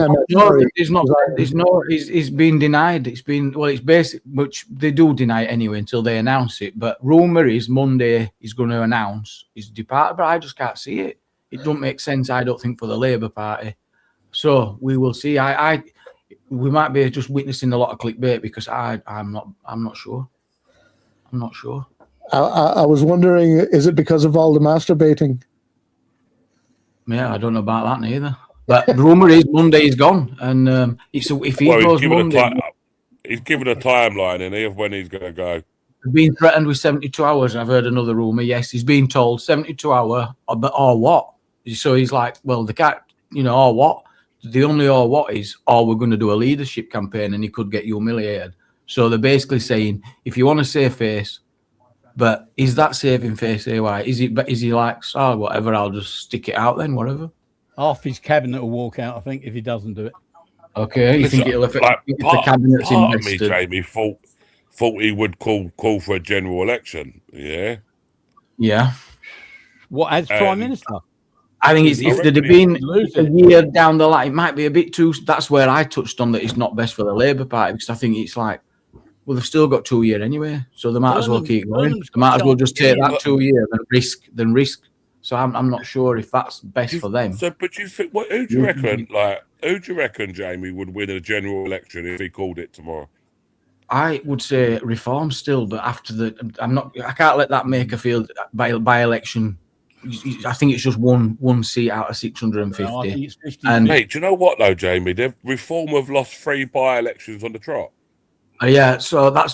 He's been denied. It's basic, which they do deny it anyway until they announce it. But rumor is Monday he's going to announce his departure, but I just can't see it. It don't make sense, I don't think, for the Labour Party. So we will see. We might be just witnessing a lot of clickbait because I'm not sure. I'm not sure. I was wondering, is it because of all the masturbating? Yeah, I don't know about that neither. But the rumor is Monday is gone, and if he goes Monday, he's given a timeline of when he's going to go. He's been threatened with 72 hours. I've heard another rumor. Yes, he's been told 72 hours, or what? So he's like, well, the cat, or what? The only or what is, we're going to do a leadership campaign, and he could get humiliated. So they're basically saying, if you want to save face, but is that saving face? Why is he like, whatever? I'll just stick it out then, whatever. Half his cabinet will walk out, I think, if he doesn't do it. Okay, you think it'll affect the cabinet's invested? Jamie thought he would call for a general election. Yeah. Yeah. What, as Prime Minister? I think if there'd have been a year down the line, it might be a bit too. That's where I touched on that it's not best for the Labour Party because I think it's like, well, they've still got 2 years anyway, so they might as well keep going. They might as well just take that 2 years and risk. So I'm not sure if that's best for them. So, but you think, who do you reckon? Who do you reckon, Jamie, would win a general election if he called it tomorrow? I would say Reform still, but after I can't let that make a field by election. I think it's just one seat out of 650. No, I think it's 50. And mate, do you know what though, Jamie? The Reform have lost 3 by-elections on the trot. Yeah, so I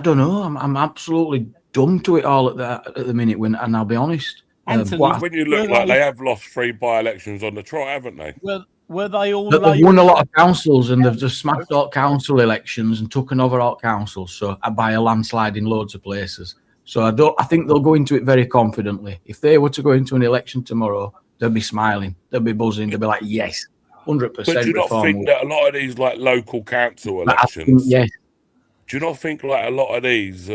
don't know. I'm absolutely dumb to it all at the minute. And I'll be honest. When you look like they have lost 3 by-elections on the trot, haven't they? Well, were they all? They've won a lot of councils and they've just smashed out council elections and taken over all councils. So by a landslide in loads of places. So I think they'll go into it very confidently. If they were to go into an election tomorrow, they'll be smiling, they'll be buzzing, they'll be like, yes, 100%. But do you not think that a lot of these local council elections? Yes. Do you not think a lot of these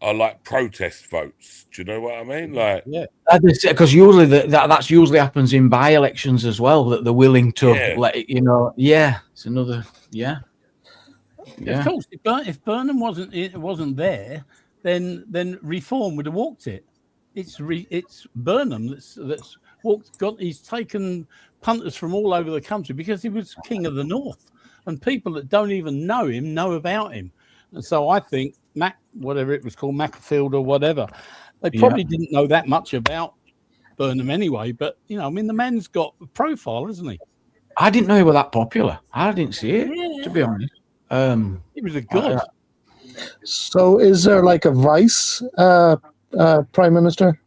are like protest votes? Do you know what I mean? Yeah, because usually that's usually happens in by-elections as well. That they're willing to let it, Yeah, it's another. Yeah. Of course, if Burnham wasn't there, then Reform would have walked it. It's Burnham that's walked. He's taken punters from all over the country because he was King of the North, and people that don't even know him know about him. And so I think whatever it was called, Macclesfield or whatever, they probably didn't know that much about Burnham anyway. But the man's got a profile, hasn't he? I didn't know he was that popular. I didn't see it, to be honest. He was a god. So is there like a vice prime minister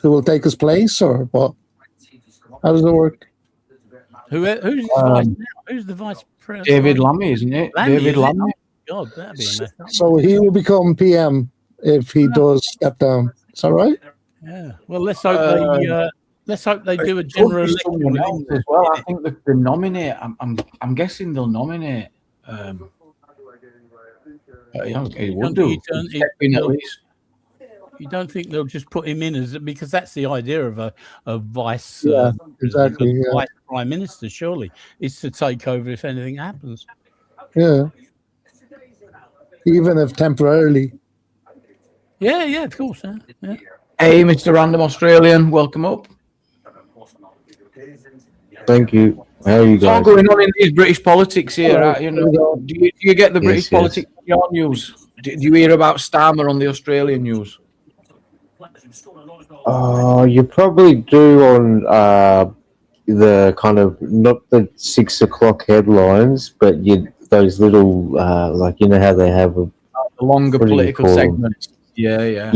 who will take his place, or what? How does it work? Who's his vice now? Who's the vice president? David Lammy, isn't it? David Lammy. Oh, God, that'd be a mess. So he will become PM if he does step down. Is that right? Yeah. Well, let's hope they do a general election with him as well. I think they nominate. I'm guessing they'll nominate. He would do. You don't think they'll just put him in as, because that's the idea of a vice, exactly, vice prime minister, surely, is to take over if anything happens. Yeah. Even if temporarily. Yeah, of course. Yeah. Hey, Mr. Random Australian, welcome up. Thank you. How are you guys? What's all going on in these British politics here? Do you get the British politics on your news? Do you hear about Starmer on the Australian news? You probably do on the kind of, not the 6 o'clock headlines, but those little, like, you know how they have the longer political segments. Yeah. Are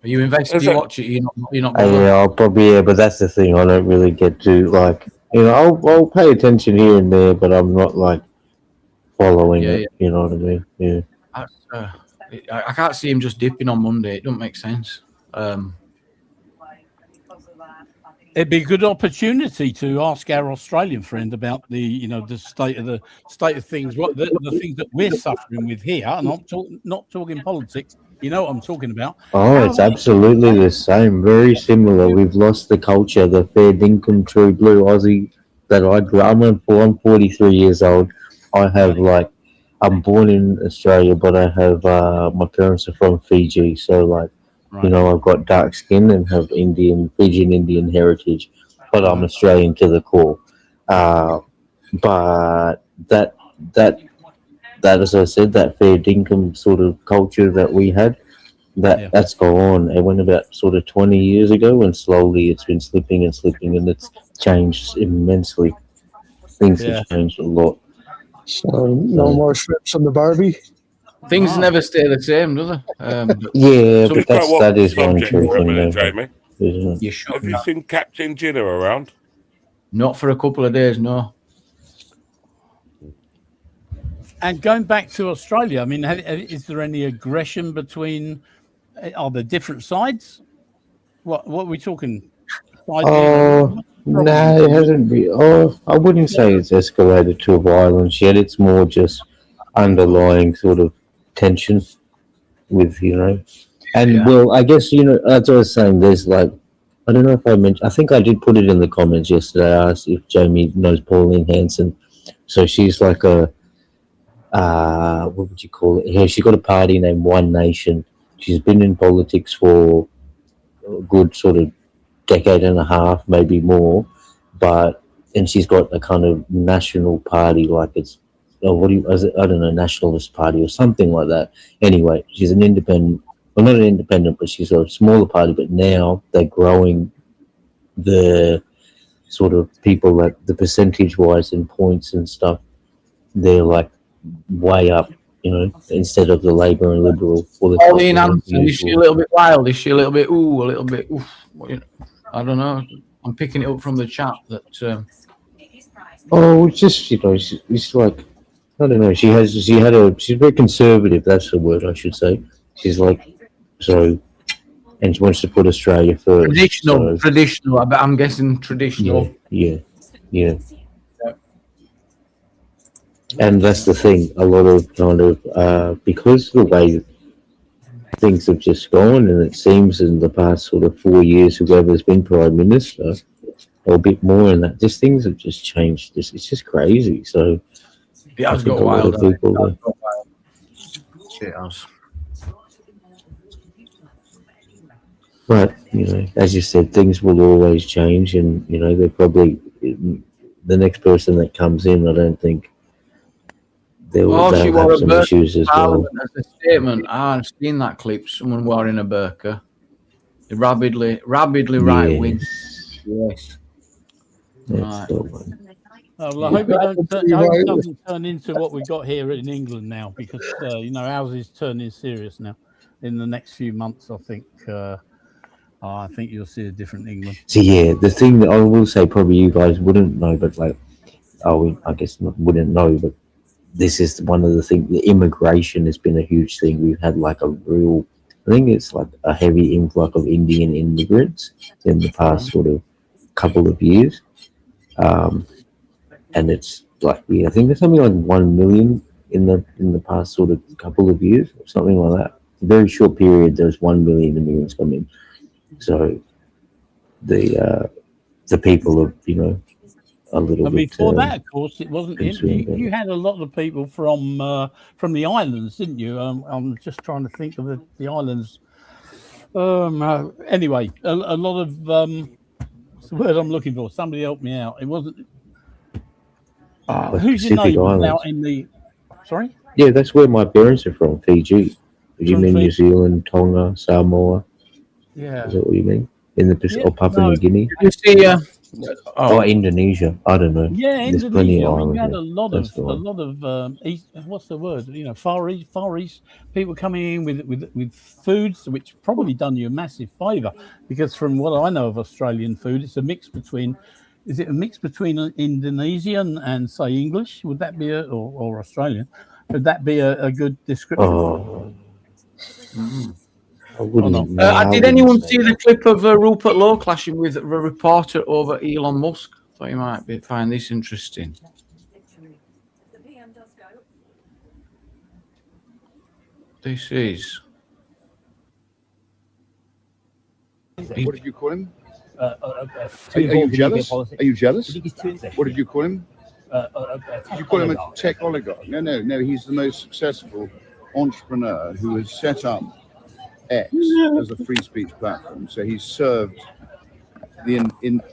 you invested? Do you watch it? You're not yeah, I'll probably, but that's the thing. I don't really get to, like, I'll pay attention here and there, but I'm not like following it. You know what I mean? Yeah. I can't see him just dipping on Monday. It doesn't make sense. It'd be a good opportunity to ask our Australian friend about the state of things, what the things that we're suffering with here. And I'm not talking politics. You know what I'm talking about. Oh, it's absolutely the same. Very similar. We've lost the culture, the fair dinkum, true blue Aussie that I grew up. I'm 43 years old. I have I'm born in Australia, but I have my parents are from Fiji, so I've got dark skin and have Fijian Indian heritage, but I'm Australian to the core. But that, as I said, that fair dinkum sort of culture that we had, that's gone. It went about sort of 20 years ago, and slowly it's been slipping, and it's changed immensely. Things have changed a lot. So no more strips on the Barbie. Things never stay the same, do they? Yeah, but that is one true thing, Jamie. You should. Have you seen Captain Ginner around? Not for a couple of days, no. And going back to Australia, I mean, is there any aggression between? Are there different sides? What are we talking? No, it hasn't been. I wouldn't say it's escalated to violence yet. It's more just underlying sort of tension with, and well, I guess, as I was saying, there's I don't know if I mentioned, I think I did put it in the comments yesterday. I asked if Jamie knows Pauline Hanson. So she's like what would you call it? Yeah, she got a party named One Nation. She's been in politics for a good sort of decade and a half, maybe more, and she's got a kind of national party, like it's I don't know, nationalist party or something like that. Anyway, she's an independent, well, not an independent, but she's a smaller party. But now they're growing the sort of people that the percentage wise and points and stuff. They're way up, instead of the Labour and Liberal. Pauline Hanson, is she a little bit wild? Is she a little bit a little bit oof? I don't know. I'm picking it up from the chat that. It's just it's like, I don't know. She's very conservative. That's the word I should say. She's and she wants to put Australia first. Traditional. I'm guessing traditional. Yeah. And that's the thing. A lot of kind of because the way things have just gone, and it seems in the past sort of 4 years, whoever's been prime minister, or a bit more, and that just things have just changed. It's just crazy. So it has got wild. It has. But as you said, things will always change, and they're probably the next person that comes in. I don't think they'll have some issues as well. As a statement, I've seen that clip. Someone wearing a burqa. Rabidly right wing. Yes. Right. Well, I hope it doesn't turn into what we got here in England now, because ours is turning serious now. In the next few months, I Oh, I think you'll see a different England. So yeah, the thing that I will say, probably you guys wouldn't know, but like, I guess not, wouldn't know, but this is one of the things. The immigration has been a huge thing. We've had like a real, I think it's like a heavy influx of Indian immigrants in the past sort of couple of years, and it's like, yeah, I think there's something like 1 million in the past sort of couple of years, or something like that. A very short period, there's 1 million immigrants come in. So the people are, a little and bit. Before that, of course, it wasn't. You had a lot of people from the islands, didn't you? I'm just trying to think of the islands. Anyway, a lot of what's the word I'm looking for? Somebody help me out. It wasn't. Who's your neighbours out in the? Sorry. Yeah, that's where my parents are from, Fiji. Do you mean New Zealand, Tonga, Samoa? Yeah. Is that what you mean? In the Pacific, or Papua New Guinea? You see, Indonesia. I don't know. Yeah, There's plenty Indonesia. of I mean, you had islands a lot of east. What's the word? Far east people coming in with foods, which probably done you a massive favour, because from what I know of Australian food, it's a mix between. Is it a mix between Indonesian and say English? Would that be or Australian? Would that be a good description? Did anyone see the clip of Rupert Lowe clashing with a reporter over Elon Musk? Thought you might find this interesting. This is. What did you call him? Are you jealous? Are you jealous? What did you call him? Did you call him a tech oligarch? No. He's the most successful entrepreneur who has set up X as a free speech platform. So he's served the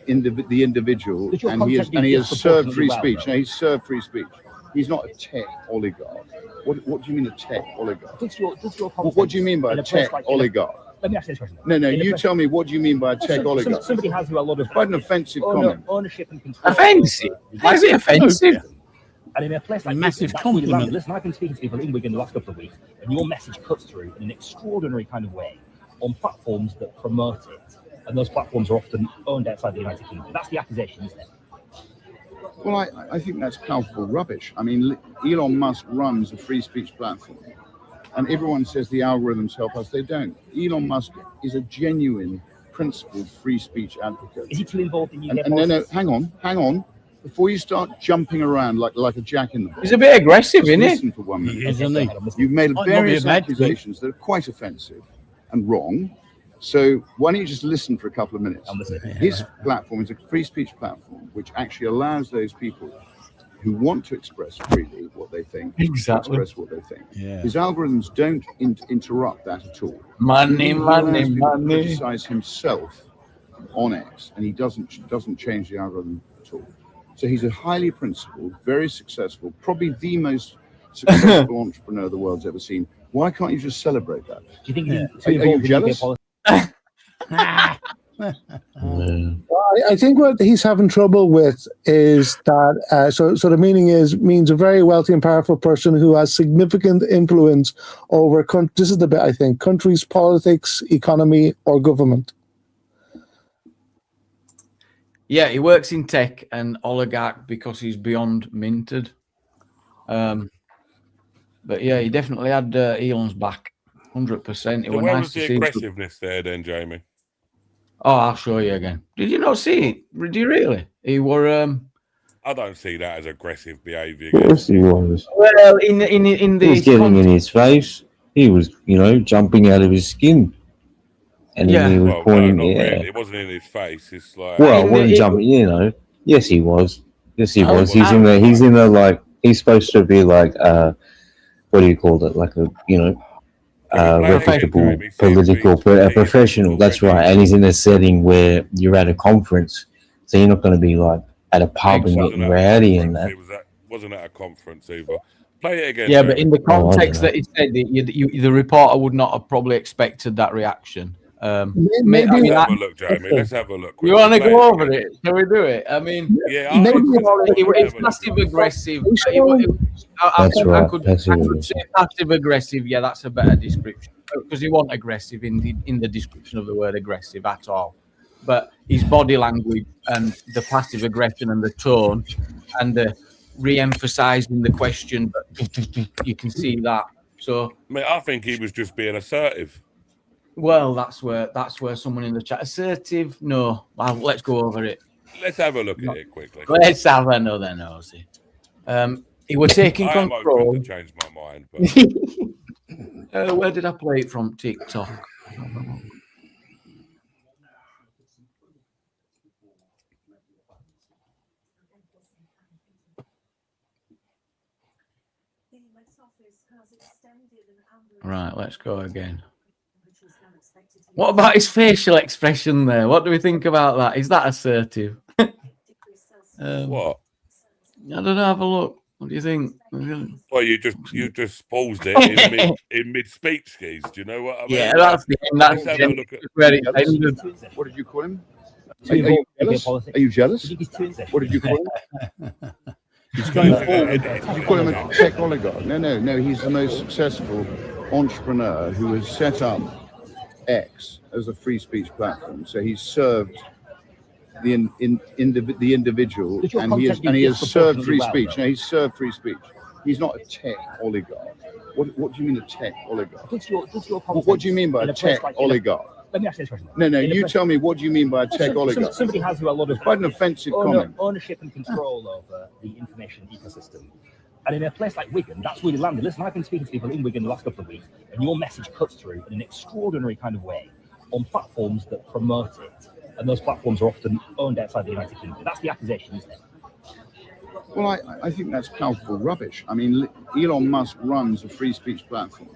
individual, and he has served free speech. No, he's served free speech. He's not a tech oligarch. What do you mean a tech oligarch? What do you mean by a tech oligarch? Let me ask you this question. No, you tell me, what do you mean by a tech oligarch? Somebody has a lot of quite an offensive comment. Ownership and control. Offensive? Why is it offensive? And in a place like massive this, compliment. Listen, I've been speaking to people in Wigan the last couple of weeks, and your message cuts through in an extraordinary kind of way on platforms that promote it, and those platforms are often owned outside the United Kingdom. That's the accusation, isn't it? Well, I think that's palpable rubbish. I mean, Elon Musk runs a free speech platform, and everyone says the algorithms help us. They don't. Elon Musk is a genuine, principled free speech advocate. Is he too involved in UK No, hang on. Before you start jumping around like a jack in the box. He's a bit aggressive, isn't he? Listen for 1 minute. He is, isn't he? You've made various accusations that are quite offensive and wrong. So why don't you just listen for a couple of minutes? His platform is a free speech platform which actually allows those people who want to express freely what they think to express what they think. Yeah. His algorithms don't interrupt that at all. Money. Criticize himself on X, and he doesn't change the algorithm at all. So he's a highly principled, very successful, probably the most successful entrepreneur the world's ever seen. Why can't you just celebrate that? Do you think are you jealous? I think what he's having trouble with is that so the means a very wealthy and powerful person who has significant influence over this is the bit I think countries' politics, economy, or government. Yeah, he works in tech and oligarch because he's beyond minted. But yeah, he definitely had Elon's back, 100%. It was Where nice was to the see. aggressiveness there then, Jamie? Oh, I'll show you again. Did you not see it? Did you really? He were. I don't see that as aggressive behaviour. Of course he was. Well, in the he was getting in his face. He was, jumping out of his skin. And then he was pointing. No, not really. It wasn't in his face. It's like. Well, it wasn't jumping. Yes, he was. Yes, he was. He's in the. He's in the like. He's supposed to be like. What do you call it? Like a reputable political professional. That's right. And he's in a setting where you're at a conference, so you're not going to be like at a pub and getting rowdy and that. Wasn't at a conference either. Play it again. Yeah, but in the context that he said, the reporter would not have probably expected that reaction. Maybe let's have a look, Jamie. Let's have a look. You want to go over it? Shall we do it? I mean, it's passive aggressive. I could say passive aggressive. Yeah, that's a better description because he wasn't aggressive in the description of the word aggressive at all. But his body language and the passive aggression and the tone and the re-emphasizing the question, but you can see that. So, mate, I think he was just being assertive. Well, that's where someone in the chat assertive. No, well, let's go over it. Let's have a look at it quickly. Let's have another nosy. He was taking I am control. open to change my mind, but Where did I play it from? TikTok. Right, let's go again. What about his facial expression there? What do we think about that? Is that assertive? what? I don't know. Have a look. What do you think? Well, you just paused it in mid speech, skis. Do you know what I mean? Yeah, that's the end. That's Let's have a look at where it ended. What did you call him? Are you jealous? What did you call him? He's going forward. Did you call him a tech oligarch? No. He's the most successful entrepreneur who has set up X as a free speech platform. So he's served the individual, and he has served free speech. No, he's served free speech. He's not a tech oligarch. What do you mean a tech oligarch? What do you mean by a tech oligarch? Let me ask you this question. No, you tell me, what do you mean by a tech oligarch? Somebody has a lot of quite an offensive comment. Ownership and control over the information ecosystem. And in a place like Wigan, that's really landed. Listen, I've been speaking to people in Wigan the last couple of weeks, and your message cuts through in an extraordinary kind of way on platforms that promote it. And those platforms are often owned outside the United Kingdom. That's the accusation, isn't it? Well, I think that's palpable rubbish. I mean, Elon Musk runs a free speech platform,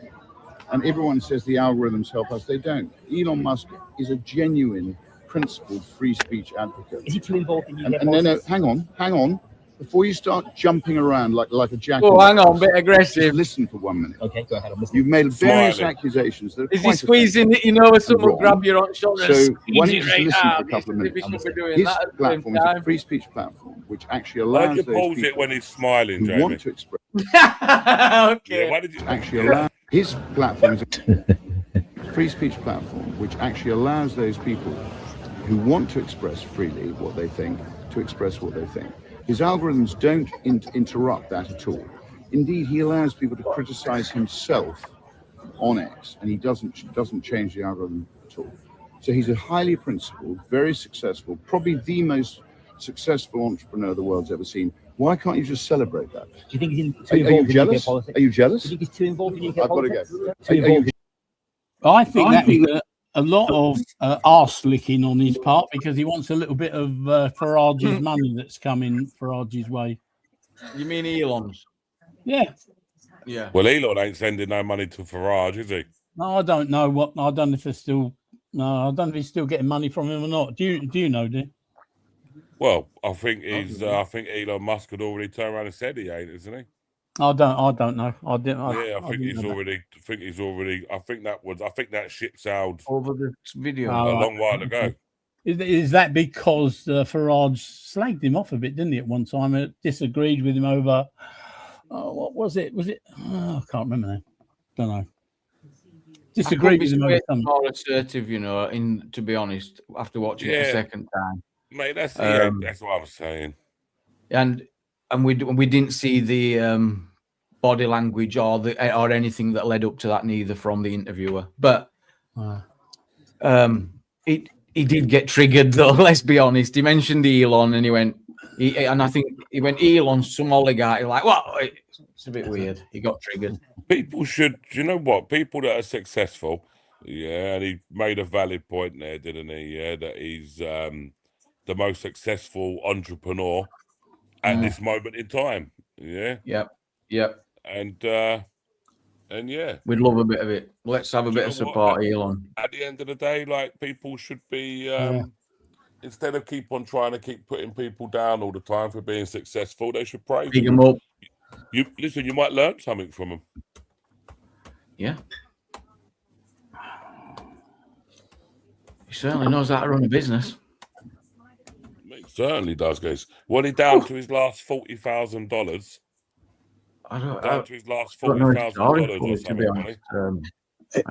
and everyone says the algorithms help us. They don't. Elon Musk is a genuine, principled free speech advocate. Is he too involved in UK politics? No, hang on. Before you start jumping around like a jack. Oh, hang on, a bit aggressive. Listen for 1 minute. Okay, go ahead. I'm listening. You've made various accusations. That are is he squeezing it? You know, when someone grab your own shoulder. So why don't you just listen for a couple of minutes? His platform is a free speech platform, which actually allows those people it when he's smiling, who want to express. Okay. Yeah, why did you actually allow his platform is a free speech platform, which actually allows those people who want to express freely what they think to express what they think. His algorithms don't interrupt that at all. Indeed, he allows people to criticize himself on X, and he doesn't change the algorithm at all. So he's a highly principled, very successful, probably the most successful entrepreneur the world's ever seen. Why can't you just celebrate that? Do you think he's too involved in UK politics? Are you jealous? Do you think he's too involved in UK I've politics? got to go. I think that was a lot of arse licking on his part because he wants a little bit of Farage's money that's coming Farage's way. You mean Elon's? Yeah. Yeah. Well, Elon ain't sending no money to Farage, is he? No, I don't know what. I don't know if they're still. No, I don't know if he's still getting money from him or not. Do you know, do you? Well, I think he's. I think Elon Musk had already turned around and said he ain't, isn't he? I don't know. I didn't. I think he's already. I think that ship sailed over the video a long while ago. Is that because Farage slagged him off a bit, didn't he? At one time, disagreed with him over. What was it? Was it? I can't remember now. Don't know. Disagreed with him over something. More assertive, you know. To be honest, after watching it a second time, mate, that's what I'm saying. And we didn't see the body language or anything that led up to that neither from the interviewer. But he did get triggered though. Let's be honest. He mentioned Elon and he went. And I think he went Elon, some oligarch. Like, what? It's a bit weird. He got triggered. People should, you know what? People that are successful, and he made a valid point there, didn't he? Yeah, that he's the most successful entrepreneur at this moment in time. Yeah. Yep. And yeah, we'd love a bit of it. Let's have a bit of support, Elon. At the end of the day, like people should be. Instead of keep putting people down all the time for being successful, they should praise them up. You listen. You might learn something from them. Yeah. He certainly knows how to run a business. He certainly does, guys. When he down to his last $40,000. Down to his last $40,000 or something, wasn't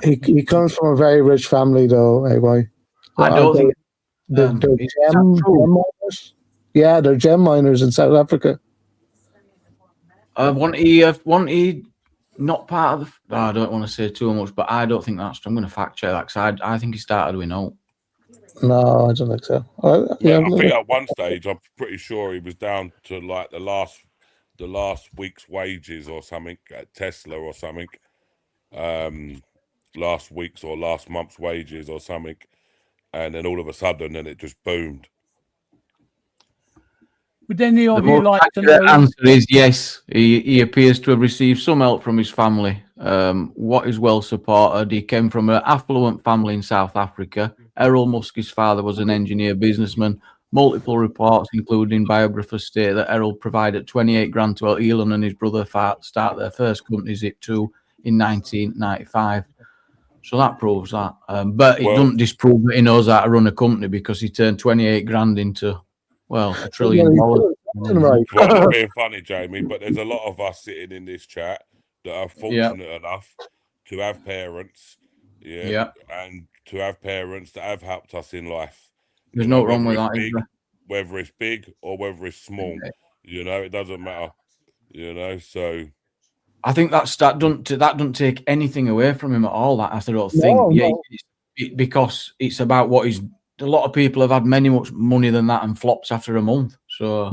he? He comes from a very rich family, though. Anyway, I don't think they're gem miners. Yeah, they're gem miners in South Africa. Want he not part of the? I don't want to say too much, but I don't think that's. I'm going to fact check that because I think he started with no. No, I don't think so. I think at one stage, I'm pretty sure he was down to like the last week's wages or something at Tesla or something. Last week's or last month's wages or something, and then all of a sudden, then it just boomed. Would any of The you most like to accurate know? answer is yes. He appears to have received some help from his family. What is well supported. He came from an affluent family in South Africa. Errol Musk, his father, was an engineer businessman. Multiple reports, including biographers, state that Errol provided 28 grand to Elon and his brother start their first company, Zip2, in 1995. So that proves that. But it doesn't disprove that he knows how to run a company because he turned 28 grand into, well, $1 trillion. Well, I'm not being funny, Jamie, but there's a lot of us sitting in this chat that are fortunate enough to have parents, and to have parents that have helped us in life. There's no wrong with that, is there? Whether it's big or whether it's small, it doesn't matter. So I think that doesn't take anything away from him at all. That I don't think, because it's about what he's. A lot of people have had many much money than that and flops after a month. So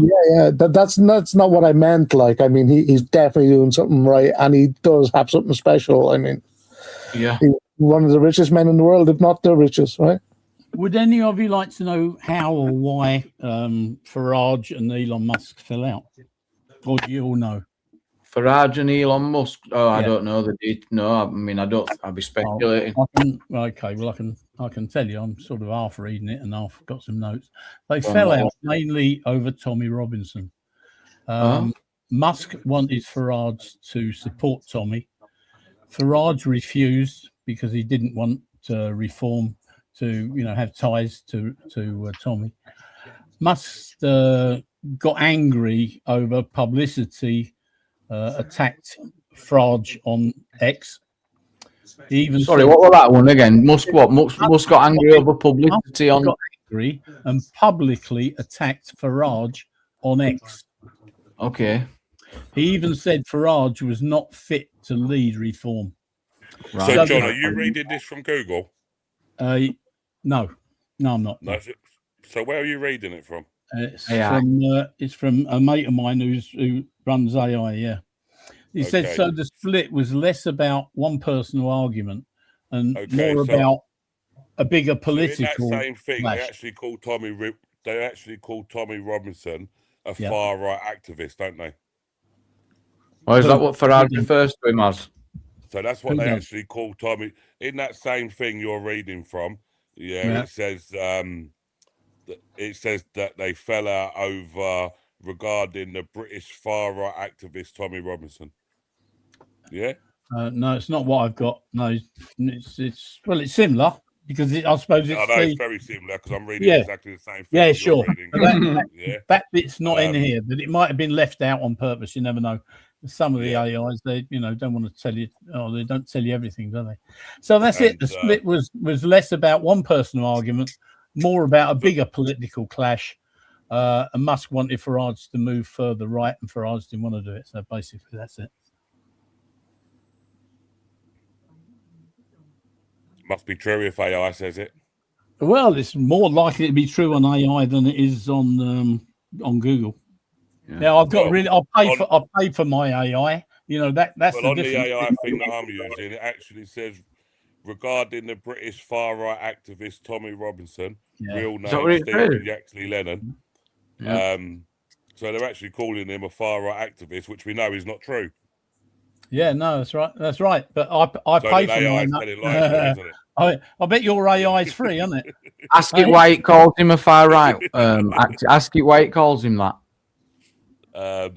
that's not what I meant. Like, I mean, he's definitely doing something right, and he does have something special. I mean, he's one of the richest men in the world, if not the richest, right? Would any of you like to know how or why Farage and Elon Musk fell out? Or do you all know? Farage and Elon Musk. Oh, I don't know. No, I mean, I don't. I'll be speculating. I can tell you. I'm sort of half reading it and I've got some notes. They fell out mainly over Tommy Robinson. Musk wanted Farage to support Tommy. Farage refused because he didn't want to reform to, have ties to Tommy. Musk got angry over publicity. Attacked Farage on X. He even what was that one again? Musk got angry over publicity on. Got angry and publicly attacked Farage on X. Okay. He even said Farage was not fit to lead reform. Right. So, John, are you reading this from Google? No, I'm not. No. So, where are you reading it from? It's from a mate of mine who runs AI. Yeah, he said so. The split was less about one personal argument and more about a bigger political. So in that same thing, they actually called Tommy Robinson a far right activist, don't they? Or is that what Farage refers to him as? So that's what they actually call Tommy. In that same thing you're reading from, it says that they fell out over regarding the British far right activist Tommy Robinson. Yeah. No, it's not what I've got. No, it's similar because I suppose it's. I know it's very similar because I'm reading exactly the same thing. Yeah, sure. That bit's not in here, but it might have been left out on purpose. You never know. Some of the AIs, they don't want to tell you, or they don't tell you everything, do they? So that's it. The split was less about one personal argument, more about a bigger political clash. And Musk wanted Farage to move further right, and Farage didn't want to do it. So basically, that's it. Must be true if AI says it. Well, it's more likely to be true on AI than it is on Google. Yeah. Now I've got I'll pay for my AI. That's on the AI thing that I'm using. It actually says regarding the British far right activist Tommy Robinson, real name Stephen Yaxley Lennon. Yeah. So they're actually calling him a far right activist, which we know is not true. Yeah, no, that's right. That's right. But I pay for mine. I bet your AI is free, isn't it? Ask it why it calls him a far right. Ask it why it calls him that. By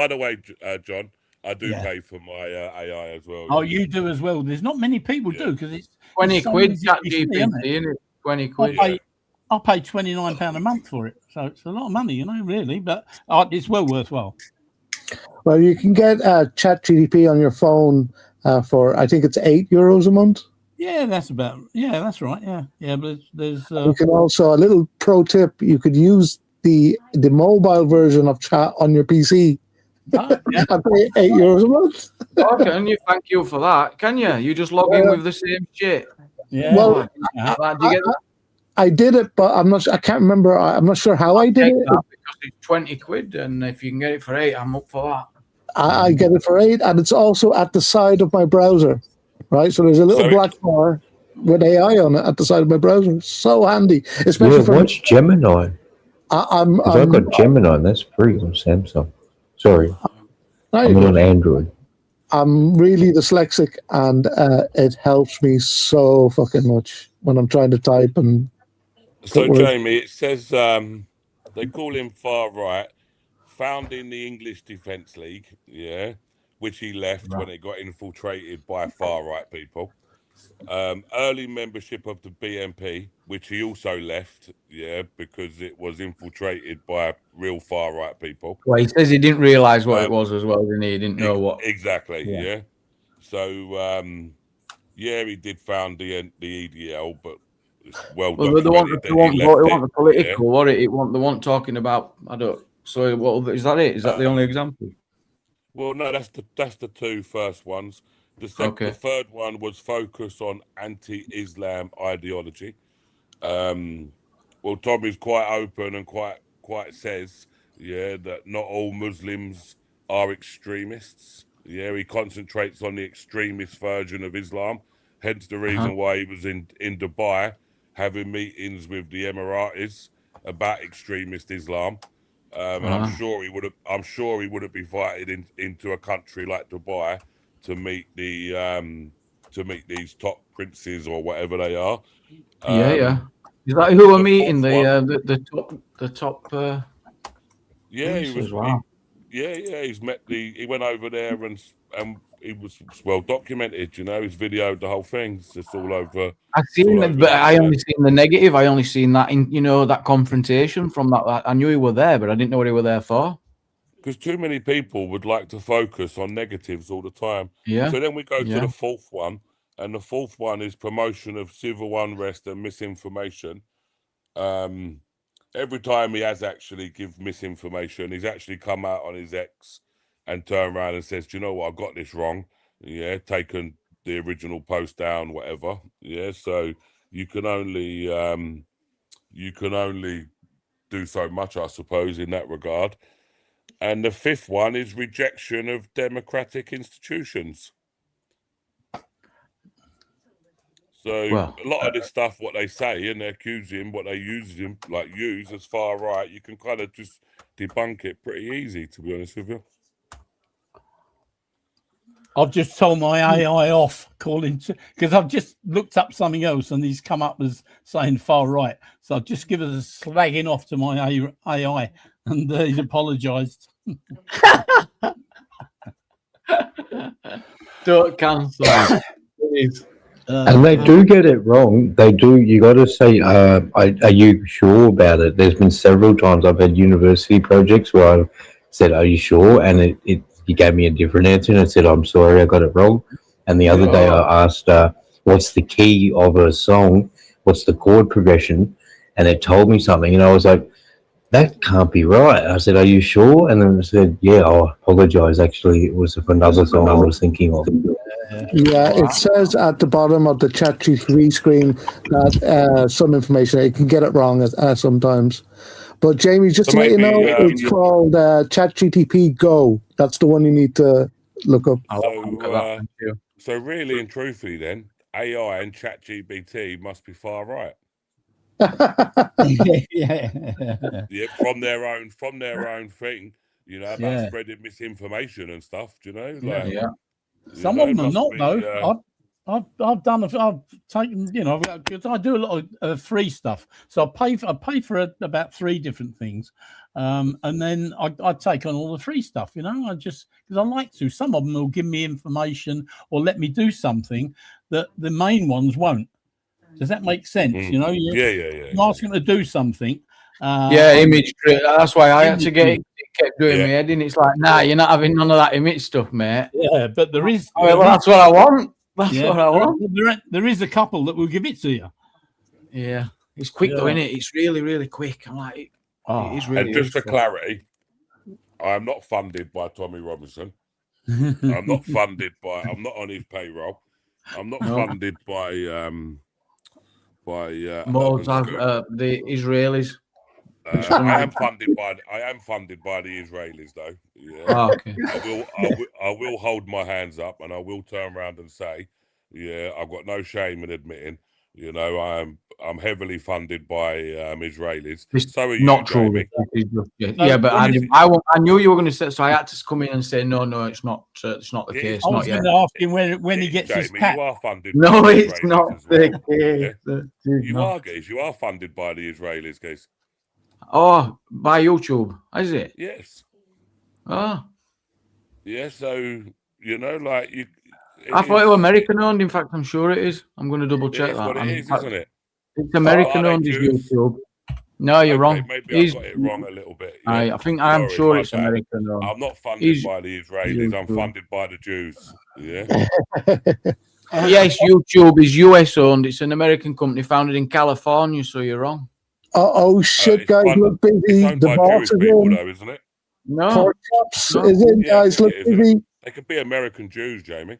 the way, John, I do Yeah. pay for my AI as well. Oh, you do as well. There's not many people do because it's 20 it's so quid easy to be free, ChatGPT, isn't it? isn't it? 20 quid. I pay £29 a month for it, so it's a lot of money, you know, really. But it's well worthwhile. Well, you can get ChatGPT on your phone for, I think it's €8 a month. Yeah, that's about. Yeah, that's right. Yeah. But there's. You can also, a little pro tip, you could use the mobile version of chat on your PC. Oh, yeah. I pay €8 a month. Oh, can you? Thank you for that. Can you? You just log in with the same shit. Yeah. Well, Do you get that? I did it, but I'm not. I can't remember. I'm not sure how I did it. Because it's 20 quid, and if you can get it for 8, I'm up for that. I get it for 8, and it's also at the side of my browser, right? So there's a little black bar with AI on it at the side of my browser. So handy, especially for. What's Gemini? I've got Gemini. That's free on Samsung. Sorry, I'm on Android. I'm really dyslexic, and it helps me so fucking much when I'm trying to type and. So, Jamie, it says they call him far right, founding the English Defence League, which he left when it got infiltrated by far right people. Early membership of the BNP, which he also left, because it was infiltrated by real far right people. Well, he says he didn't realise what it was as well, didn't he? He didn't know what. Exactly, yeah. So, he did found the EDL, but it's well they documented that want he left the political, what it want. They want talking about. I don't. So, what is that? Is that the only example? Well, no, that's the two first ones. The third one was focus on anti-Islam ideology. Well, Tommy's quite open and quite says, that not all Muslims are extremists. He concentrates on the extremist version of Islam. Hence the reason why he was in Dubai having meetings with the Emiratis about extremist Islam. And I'm sure he would have been invited into a country like Dubai to meet these top princes or whatever they are. Is that who we're meeting? The top. Princes, Wow. He's met he went over there and he was well documented. He's videoed the whole thing. It's all over. I've seen it, but I only seen the negative. I only seen that in that confrontation from that. I knew he were there, but I didn't know what he were there for. Because too many people would like to focus on negatives all the time. Yeah. So then we go to the fourth one, and the fourth one is promotion of civil unrest and misinformation. Every time he has actually give misinformation, he's actually come out on his X and turned around and says, "Do you know what? I got this wrong." Taken the original post down, whatever. So you can only do so much, I suppose, in that regard. And the fifth one is rejection of democratic institutions. So a lot of this stuff, what they say, and they accuse him, what they use him, use as far right, you can kind of just debunk it pretty easy, to be honest with you. I've just told my AI off because I've just looked up something else and he's come up as saying far right. So I've just given a slagging off to my AI and he's apologised. Don't cancel. Please. And they do get it wrong. They do. You got to say, are you sure about it? There's been several times I've had university projects where I've said, "Are you sure?" And he gave me a different answer, and I said, "I'm sorry, I got it wrong." And the other day I asked, "What's the key of a song? What's the chord progression?" And it told me something, and I was like, "That can't be right." I said, "Are you sure?" And then it said, "Yeah, I apologize. Actually, it was for another song I was thinking of." Yeah, it says at the bottom of the ChatGPT screen that some information, you can get it wrong sometimes. But Jamie, just to let you know, it's called ChatGPT Go. That's the one you need to look up. So really and truthfully then, AI and ChatGPT must be far right. From their own thing, about spreading misinformation and stuff, Some of them are not, though. I've taken, you know, because I do a lot of free stuff, so I pay for about 3 different things, and then I take on all the free stuff. You know, I just because I like to. Some of them will give me information or let me do something that the main ones won't. Does that make sense? You know, you ask them to do something. Image. That's why I had to get it. It kept doing my head in. It's like, nah, you're not having none of that image stuff, mate. Yeah, but there is. Well, that's what I want. That's what I want. There is a couple that will give it to you. Yeah, it's quick though, isn't it? It's really, really quick. I'm like, it is really. And just for clarity, I am not funded by Tommy Robinson. I'm not funded by. I'm not on his payroll. I'm not funded by the Israelis. I am funded by the Israelis, though. Yeah. Oh, okay. I will hold my hands up, and I will turn around and say, yeah, I've got no shame in admitting, you know, I'm heavily funded by Israelis. So are you, not Jamie. true. But I knew you were going to say, so I had to come in and say, no, it's not. It's not the case. I was going to ask him when he gets his pat. You are funded. No, by it's the not the well. case. Yeah. You are, guys. You are funded by the Israelis, guys. Oh, by YouTube, is it? Yes. Oh. Yeah, so, you know, like you... I thought it was American owned. In fact, I'm sure it is. I'm going to double check that. What it is, isn't it? It's American owned, is YouTube. No, you're wrong. Maybe I got it wrong a little bit. Yeah. I think I'm sure it's American owned. I'm not funded by the Israelis. I'm funded by the Jews. Yeah. Yes, YouTube is US owned. It's an American company founded in California, so you're wrong. Oh shit, guys, look busy. The boss is in. Though, isn't it? No. Pork chops is in, guys. Look busy. They could be American Jews, Jamie.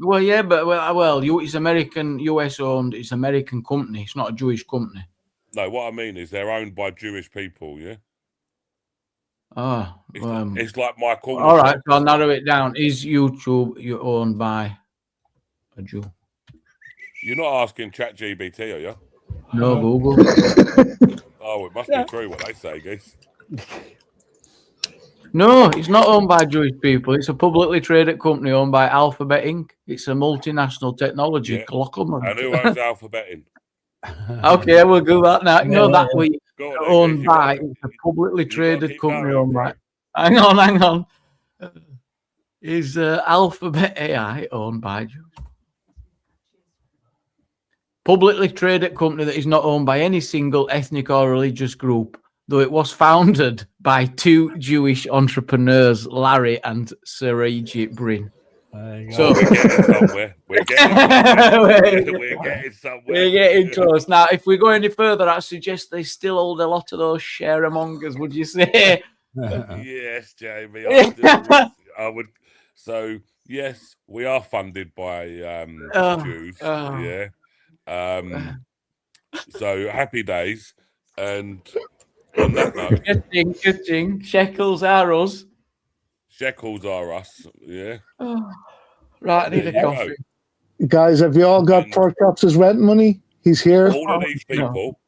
Well, yeah, but it's American, US owned. It's American company. It's not a Jewish company. No, what I mean is they're owned by Jewish people. Yeah. Oh, it's like my corner. All right, so I'll narrow it down. Is YouTube owned by a Jew? You're not asking ChatGPT, are you? No, Google. Oh, it must be true what they say, guys. No, it's not owned by Jewish people. It's a publicly traded company owned by Alphabet Inc. It's a multinational technology conglomerate. And who owns Alphabet Inc? Okay, we'll do that now. No, that we owned by. It's a publicly traded company owned by. Hang on. Is Alphabet AI owned by Jews? Publicly traded company that is not owned by any single ethnic or religious group, though it was founded by 2 Jewish entrepreneurs, Larry and Sergey Brin. So we're getting somewhere. We're getting somewhere. We're getting close. Now, if we go any further, I suggest they still hold a lot of those sharemongers, would you say? Yes, Jamie. I would. So, yes, we are funded by Jews. Yeah. So happy days, and on that note, good thing. Shekels are us. Shekels are us. Yeah. Oh, right, I need a coffee. Guys, have you all got Pork Chops' rent money? He's here. All of these people,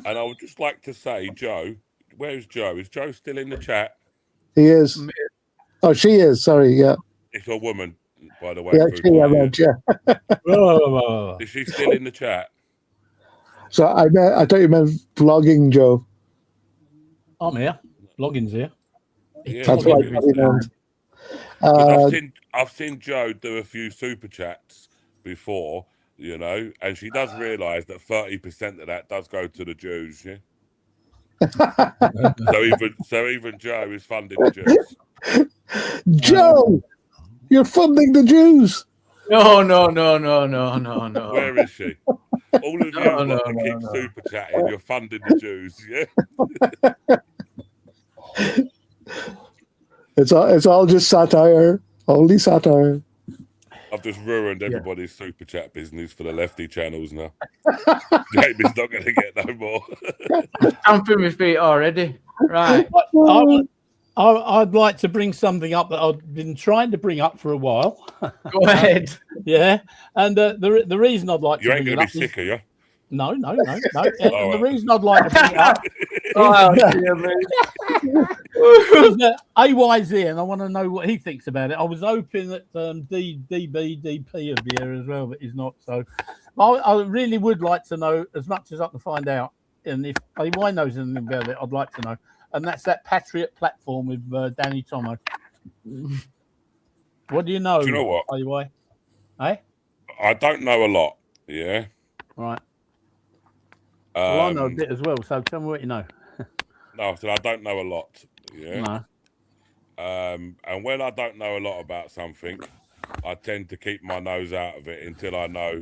and I would just like to say, Joe, where's Joe? Is Joe still in the chat? He is. Oh, she is. Sorry, yeah. It's a woman. By the way, is she still in the chat? So I thought you meant vlogging, Joe. I'm here. Vlogging's here. Yeah, that's why. I've seen Joe do a few super chats before, you know, and she does realise that 30% of that does go to the Jews. Yeah. so even Joe is funding the Jews. Joe. You're funding the Jews. No. Where is she? All of you keep super chatting. You're funding the Jews, yeah? It's all just satire. Only satire. I've just ruined everybody's super chat business for the lefty channels now. Jamie's not going to get no more. I'm from my feet already. Right. I'd like to bring something up that I've been trying to bring up for a while. Go ahead. Yeah, and the reason I'd like you ain't going to be sick, are you? No. The reason I'd like to bring it up AY's here, and I want to know what he thinks about it. I was hoping that DP would be here as well, but he's not. So I really would like to know as much as I can find out. And if AY knows anything about it, I'd like to know. And that's that Patriot platform with Danny Tomo. What do you know? Do you know what? AY? Hey? I don't know a lot. Yeah. Right. Well, I know a bit as well, so tell me what you know. No, I said I don't know a lot. Yeah. No. And when I don't know a lot about something, I tend to keep my nose out of it until I know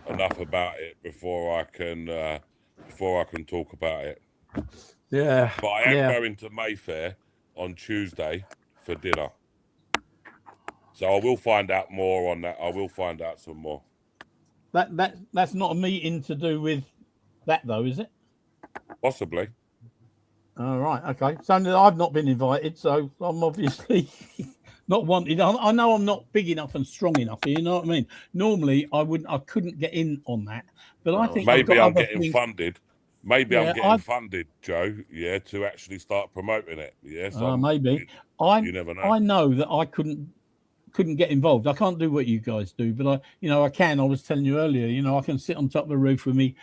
enough about it before I can talk about it. Yeah. But I am going to Mayfair on Tuesday for dinner. So I will find out more on that. I will find out some more. That's not a meeting to do with that though, is it? Possibly. All right, okay. So I've not been invited, so I'm obviously not wanted. I know I'm not big enough and strong enough. You know what I mean? Normally, I couldn't get in on that, but I think maybe I'm getting funded. Maybe I'm getting funded, Joe. Yeah, to actually start promoting it. Yes, maybe. You never know. I know that I couldn't get involved. I can't do what you guys do, but I can. I was telling you earlier, I can sit on top of the roof with me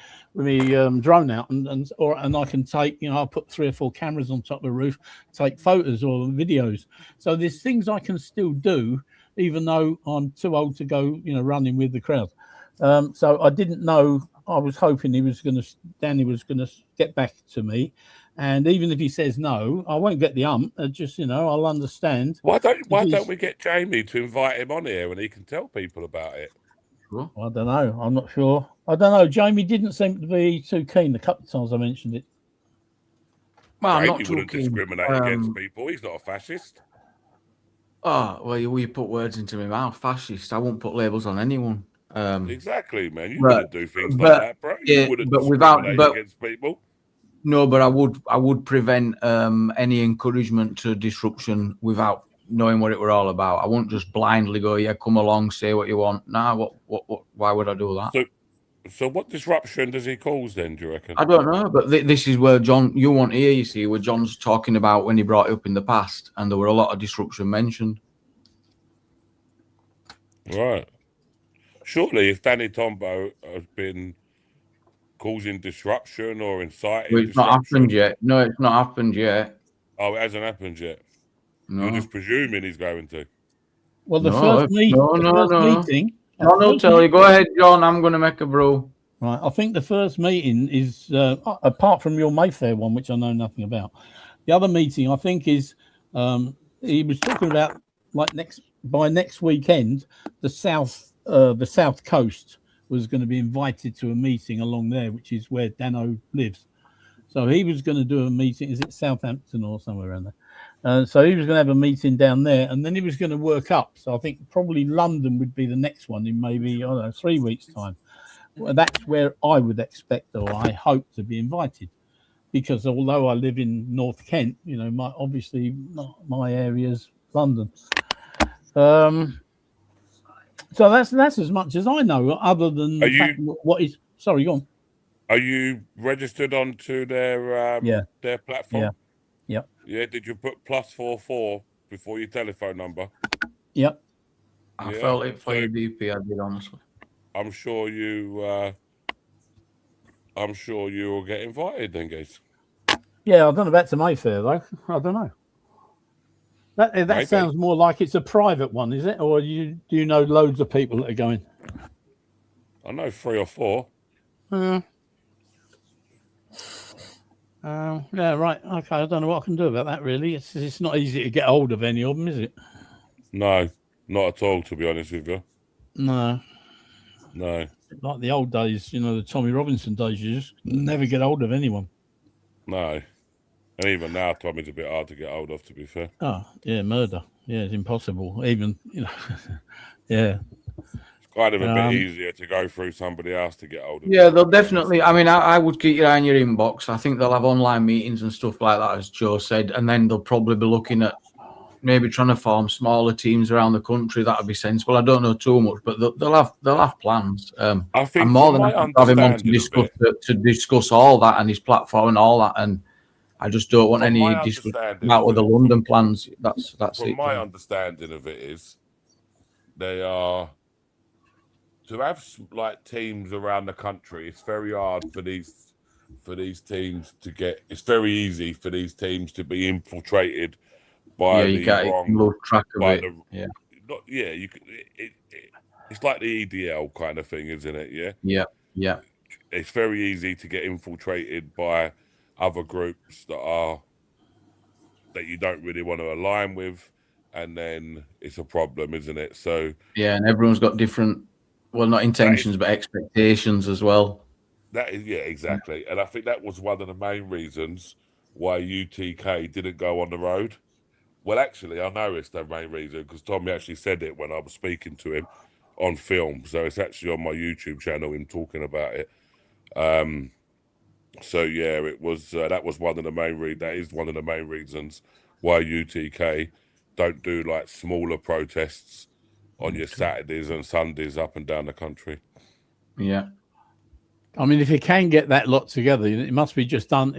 drone out and I can take, I'll put 3 or 4 cameras on top of the roof, take photos or videos. So there's things I can still do, even though I'm too old to go, running with the crowd. So I didn't know. I was hoping Danny was gonna get back to me. And even if he says no, I won't get the just, I'll understand. Why don't we get Jamie to invite him on here and he can tell people about it? Well, I don't know. I'm not sure. I don't know. Jamie didn't seem to be too keen the couple of times I mentioned it. Well, Jamie wouldn't discriminate against people. He's not a fascist. Oh, well, you put words into my mouth. Fascist. I won't put labels on anyone. Exactly, man. You wouldn't do things like that, bro. You wouldn't discriminate against people. No, but I would prevent any encouragement to disruption without knowing what it were all about. I won't just blindly go, yeah, come along, say what you want. Nah, what? Why would I do that? So what disruption does he cause then? Do you reckon? I don't know, but this is where John, you want to hear, you see, where John's talking about when he brought it up in the past, and there were a lot of disruption mentioned. Right. Surely, if Danny Tombo has been causing disruption or inciting Well, it's not happened yet. No, it's not happened yet. Oh, it hasn't happened yet. No. You're just presuming he's going to. Well, the first meeting. No, tell you. Go ahead, John. I'm going to make a brew. Right. I think the first meeting is, apart from your Mayfair one, which I know nothing about, the other meeting I think is he was talking about by next weekend, the South Coast was going to be invited to a meeting along there, which is where Dano lives. So he was going to do a meeting. Is it Southampton or somewhere around there? So he was going to have a meeting down there, and then he was going to work up. So I think probably London would be the next one in maybe 3 weeks' time. Well, that's where I would expect, or I hope, to be invited, because although I live in North Kent, my area's London. So that's as much as I know, other than the fact what is. Sorry, go on. Are you registered onto their platform? Yeah. Yeah. Did you put +44 before your telephone number? Yep. I felt it for your DP. I did, honestly. I'm sure you will get invited then, guys. Yeah, I don't know about to Mayfair though. I don't know. That sounds more like it's a private one, is it? Or do you know loads of people that are going? I know 3 or 4. Yeah, right. Okay, I don't know what I can do about that, really. It's not easy to get hold of any of them, is it? No, not at all, to be honest with you. No. Like the old days, the Tommy Robinson days, you just never get hold of anyone. No. And even now, Tommy's a bit hard to get hold of, to be fair. Oh, yeah, murder. Yeah, it's impossible. Even, yeah. It's kind of a bit easier to go through somebody else to get hold of. Yeah, they'll definitely. I mean, I would keep your eye on your inbox. I think they'll have online meetings and stuff like that, as Joe said, and then they'll probably be looking at maybe trying to form smaller teams around the country. That would be sensible. I don't know too much, but they'll have plans. I think I'm more than happy to have him on to discuss all that and his platform and all that. And I just don't want From any my discussion understanding about of other it, London plans. That's from it. my John. understanding of it is they are to have like teams around the country. It's very hard for these teams to get. It's very easy for these teams to be infiltrated by you the can lose track of by it. the you can. It's like the EDL kind of thing, isn't it? Yeah. It's very easy to get infiltrated by other groups that you don't really want to align with, and then it's a problem, isn't it? So and everyone's got different, well, not intentions, but expectations as well. That is, exactly. And I think that was one of the main reasons why UTK didn't go on the road. Well, actually, I know it's the main reason because Tommy actually said it when I was speaking to him on film. So it's actually on my YouTube channel, him talking about it. So yeah, it was that was one of the main that is one of the main reasons why UTK don't do like smaller protests on your Saturdays and Sundays up and down the country. Yeah. I mean, if you can get that lot together, it must be just done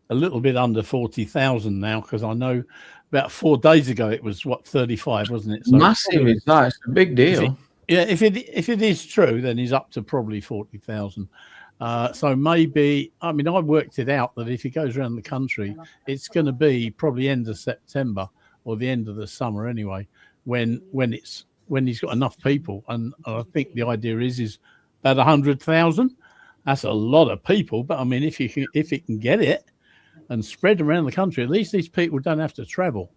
a little bit under 40,000 now, because I know about 4 days ago it was 35, wasn't it? So massive is that? It's a big deal. If it is true, then he's up to probably 40,000. So maybe, I mean, I worked it out that if he goes around the country, it's going to be probably end of September or the end of the summer anyway, when he's got enough people. And I think the idea is about 100,000. That's a lot of people, but I mean, if it can get it and spread around the country, at least these people don't have to travel.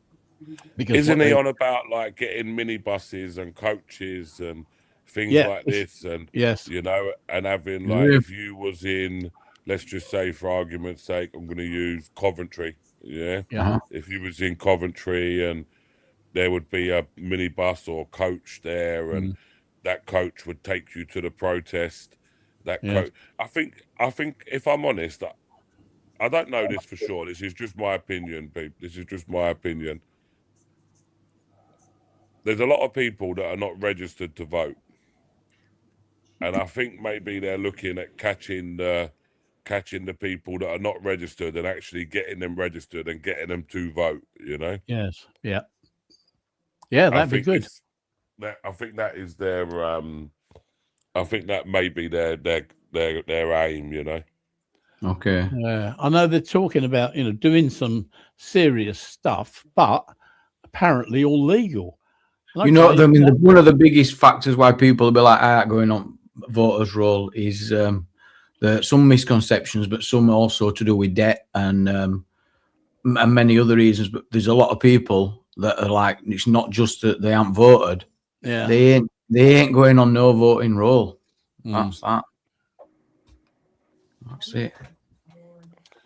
Because isn't he on about like getting minibuses and coaches and things like this, and you know, and having like if you was in, let's just say for argument's sake, I'm going to use Coventry, if you was in Coventry and there would be a minibus or coach there, and that coach would take you to the protest. I think if I'm honest, I don't know this for sure. This is just my opinion, people. This is just my opinion. There's a lot of people that are not registered to vote, and I think maybe they're looking at catching the people that are not registered and actually getting them registered and getting them to vote. You know? Yes. Yeah. Yeah, that'd be good. I think that is their. I think that may be their aim. You know? Okay. Yeah, I know they're talking about doing some serious stuff, but apparently all legal. Okay. One of the biggest factors why people will be like, going on voters' roll is some misconceptions, but some also to do with debt and many other reasons. But there's a lot of people that are like, it's not just that they haven't voted. Yeah, they ain't going on no voting roll. That's that. That's it.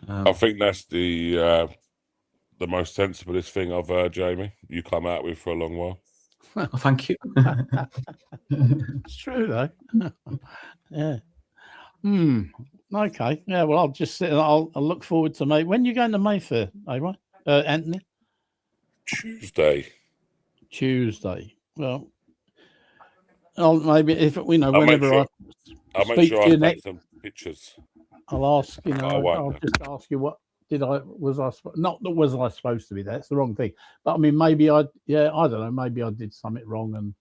I think that's the most sensiblest thing I've heard, Jamie. You come out with for a long while. Well, thank you. It's true though. Yeah. Okay. Yeah. Well, I'll just sit. I'll look forward to May. When are you going to Mayfair, right, Anthony? Tuesday. Well, I'll maybe if whenever I'll make sure I take some pictures. I'll ask. I'll just ask you was I supposed to be there? It's the wrong thing. But I mean, maybe I don't know. Maybe I did something wrong and.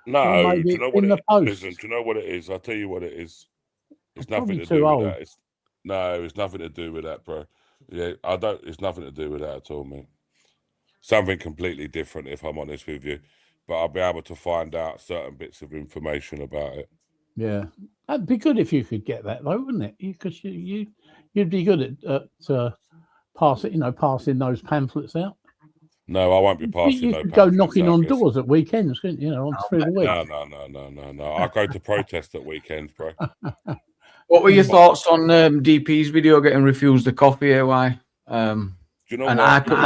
No, do you know what it is? Listen, do you know what it is? I'll tell you what it is. It's nothing to do with that. It's nothing to do with that, bro. Yeah, it's nothing to do with that at all, man. Something completely different, if I'm honest with you. But I'll be able to find out certain bits of information about it. Yeah, that'd be good if you could get that, though, wouldn't it? Because you'd be good at passing those pamphlets out. No, I won't be passing. You could go knocking on doors at weekends, couldn't you? Through the week. No. I go to protest at weekends, bro. What were your thoughts on DP's video getting refused the coffee? Why? Do you know? And I put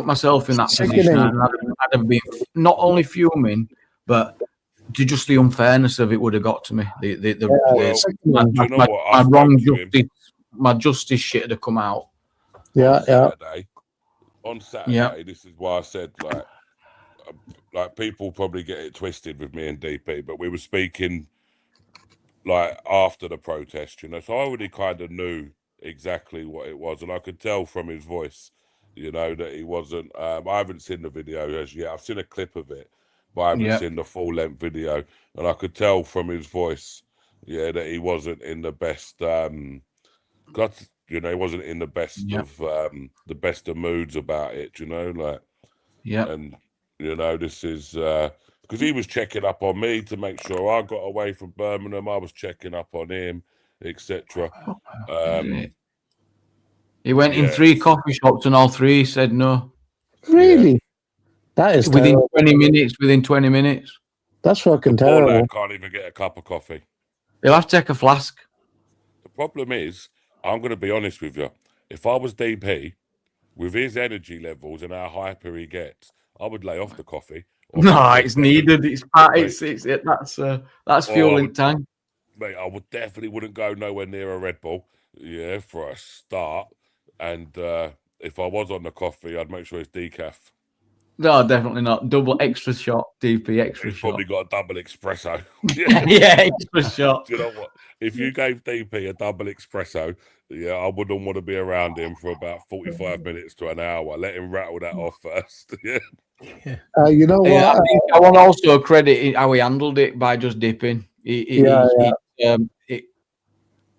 myself in that position. I'd have been not only fuming, but just the unfairness of it would have got to me. My justice shit had come out. On Saturday, this is why I said like people probably get it twisted with me and DP, but we were speaking like after the protest, so I already kind of knew exactly what it was, and I could tell from his voice, you know, that he wasn't. I haven't seen the video as yet. I've seen a clip of it, but I haven't seen the full length video, and I could tell from his voice, yeah, that he wasn't in the best. You know, he wasn't in the best of moods about it. You know, like, and you know, this is because he was checking up on me to make sure I got away from Birmingham. I was checking up on him, etc. He went in 3 coffee shops and all 3 said no. Really? That is within terrible. 20 minutes. Within 20 minutes. That's fucking The poor terrible. lad can't even get a cup of coffee. He'll have to take a flask. The problem is, I'm going to be honest with you. If I was DP, with his energy levels and how hyper he gets, I would lay off the coffee. No, it's needed. It's that's fueling tank. Mate, I would definitely wouldn't go nowhere near a Red Bull. Yeah, for a start. And if I was on the coffee, I'd make sure it's decaf. No, definitely not. Double extra shot, DP extra He's shot. probably got a double espresso. Yeah, extra shot. Do you know what? If you gave DP a double espresso, yeah, I wouldn't want to be around him for about 45 minutes to an hour. Let him rattle that off first. Yeah. You know what? I want to also credit how he handled it by just dipping.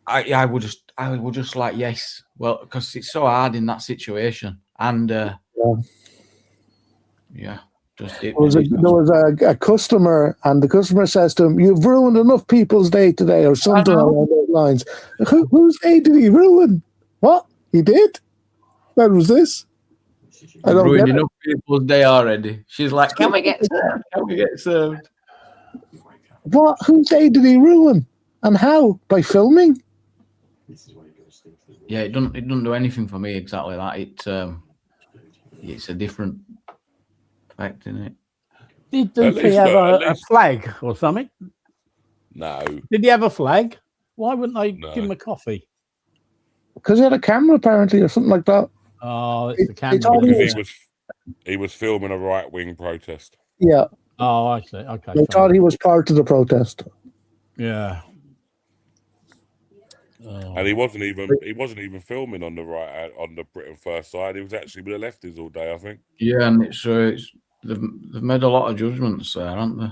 I would just like, yes, well, because it's so hard in that situation, and just dip. There was a customer, and the customer says to him, "You've ruined enough people's day today," or something along those lines. Whose day did he ruin? What he did? What was this? I don't ruined get enough people's day already. She's like, "Can we get served? Can we get served?" What? Whose day did he ruin? And how? By filming? Yeah, it doesn't do anything for me exactly that. It's a different fact, isn't it? Did DP have a flag or something? No. Did he have a flag? Why wouldn't they give him a coffee? Because he had a camera apparently, or something like that. Oh, it's the camera. Because he was filming a right-wing protest. Yeah. Oh, I see. Okay. They thought he was part of the protest. Yeah. And he wasn't even filming on the right, on the Britain First side. He was actually with the lefties all day, I think. Yeah, and they've made a lot of judgments there, haven't they?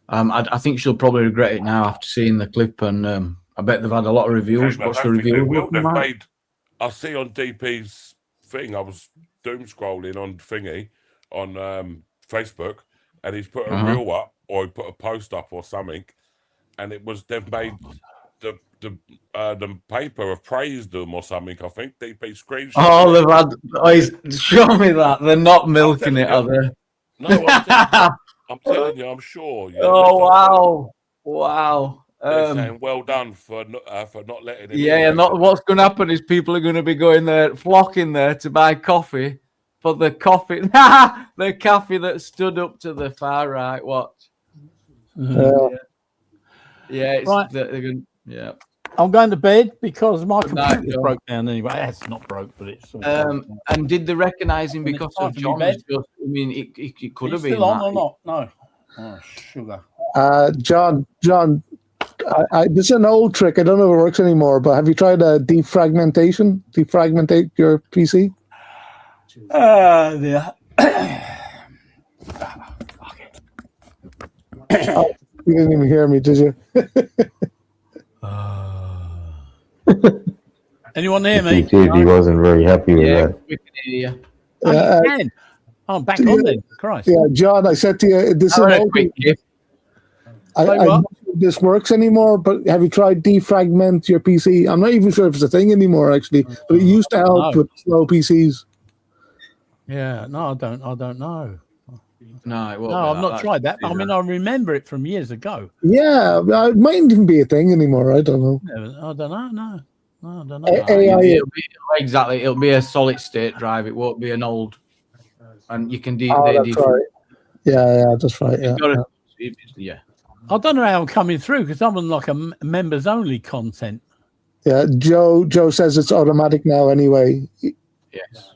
I think she'll probably regret it now after seeing the clip, and I bet they've had a lot of reviews. What's the review? I see on DP's thing. I was doom scrolling on thingy on Facebook, and he's put a reel up, or he put a post up or something, and they've made the paper have praised them or something. I think DP screenshots. Oh, they've had. Show me that they're not milking it, are they? No, I'm telling you, I'm sure. Oh wow! They're saying well done for not letting him. Yeah, what's going to happen is people are going to be going there, flocking there to buy coffee for the coffee, the coffee that stood up to the far right. Watch. Yeah, it's right. They're going. Yeah. I'm going to bed because my computer broke down anyway. It's not broke, but it's. And did they recognise him because of John? I mean, it could have been. Still on or not? No. Oh, sugar. John, this is an old trick. I don't know if it works anymore, but have you tried defragmentate your PC? Yeah. Oh, you didn't even hear me, did you? Anyone hear me? He wasn't very happy with that. We can hear you. Oh, you can. Oh, I'm back on then. Christ. Yeah, John, I said to you, this is an old trick. I don't know if this works anymore, but have you tried defragment your PC? I'm not even sure if it's a thing anymore, actually, but it used to help with slow PCs. Yeah, no, I don't know. No, it won't. No, I've not tried that. I mean, I remember it from years ago. Yeah, it mightn't even be a thing anymore. I don't know. I don't know. No, I don't know. Exactly. It'll be a solid state drive. It won't be an old. And you can that's right. Yeah, that's right. Yeah. I don't know how I'm coming through because I'm on like a members only content. Yeah, Joe says it's automatic now anyway. Yes.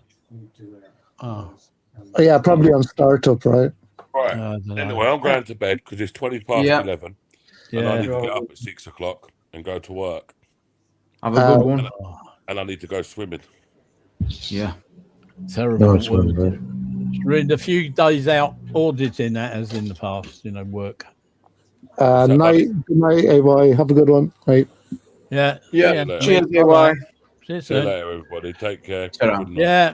Oh. Yeah, probably on startup, right? Right. Anyway, I'm going to bed because it's 11:20, and I need to get up at 6 o'clock and go to work. Have a good one. And I need to go swimming. Yeah. Terrible. Nice one, mate. We're a few days out auditing that as in the past, work. Night, good night, AY. Have a good one. Right. Yeah. Yeah. Cheers, All right. AY. See you See you soon. later, everybody. Take care. Ta-ra. Good night. Yeah.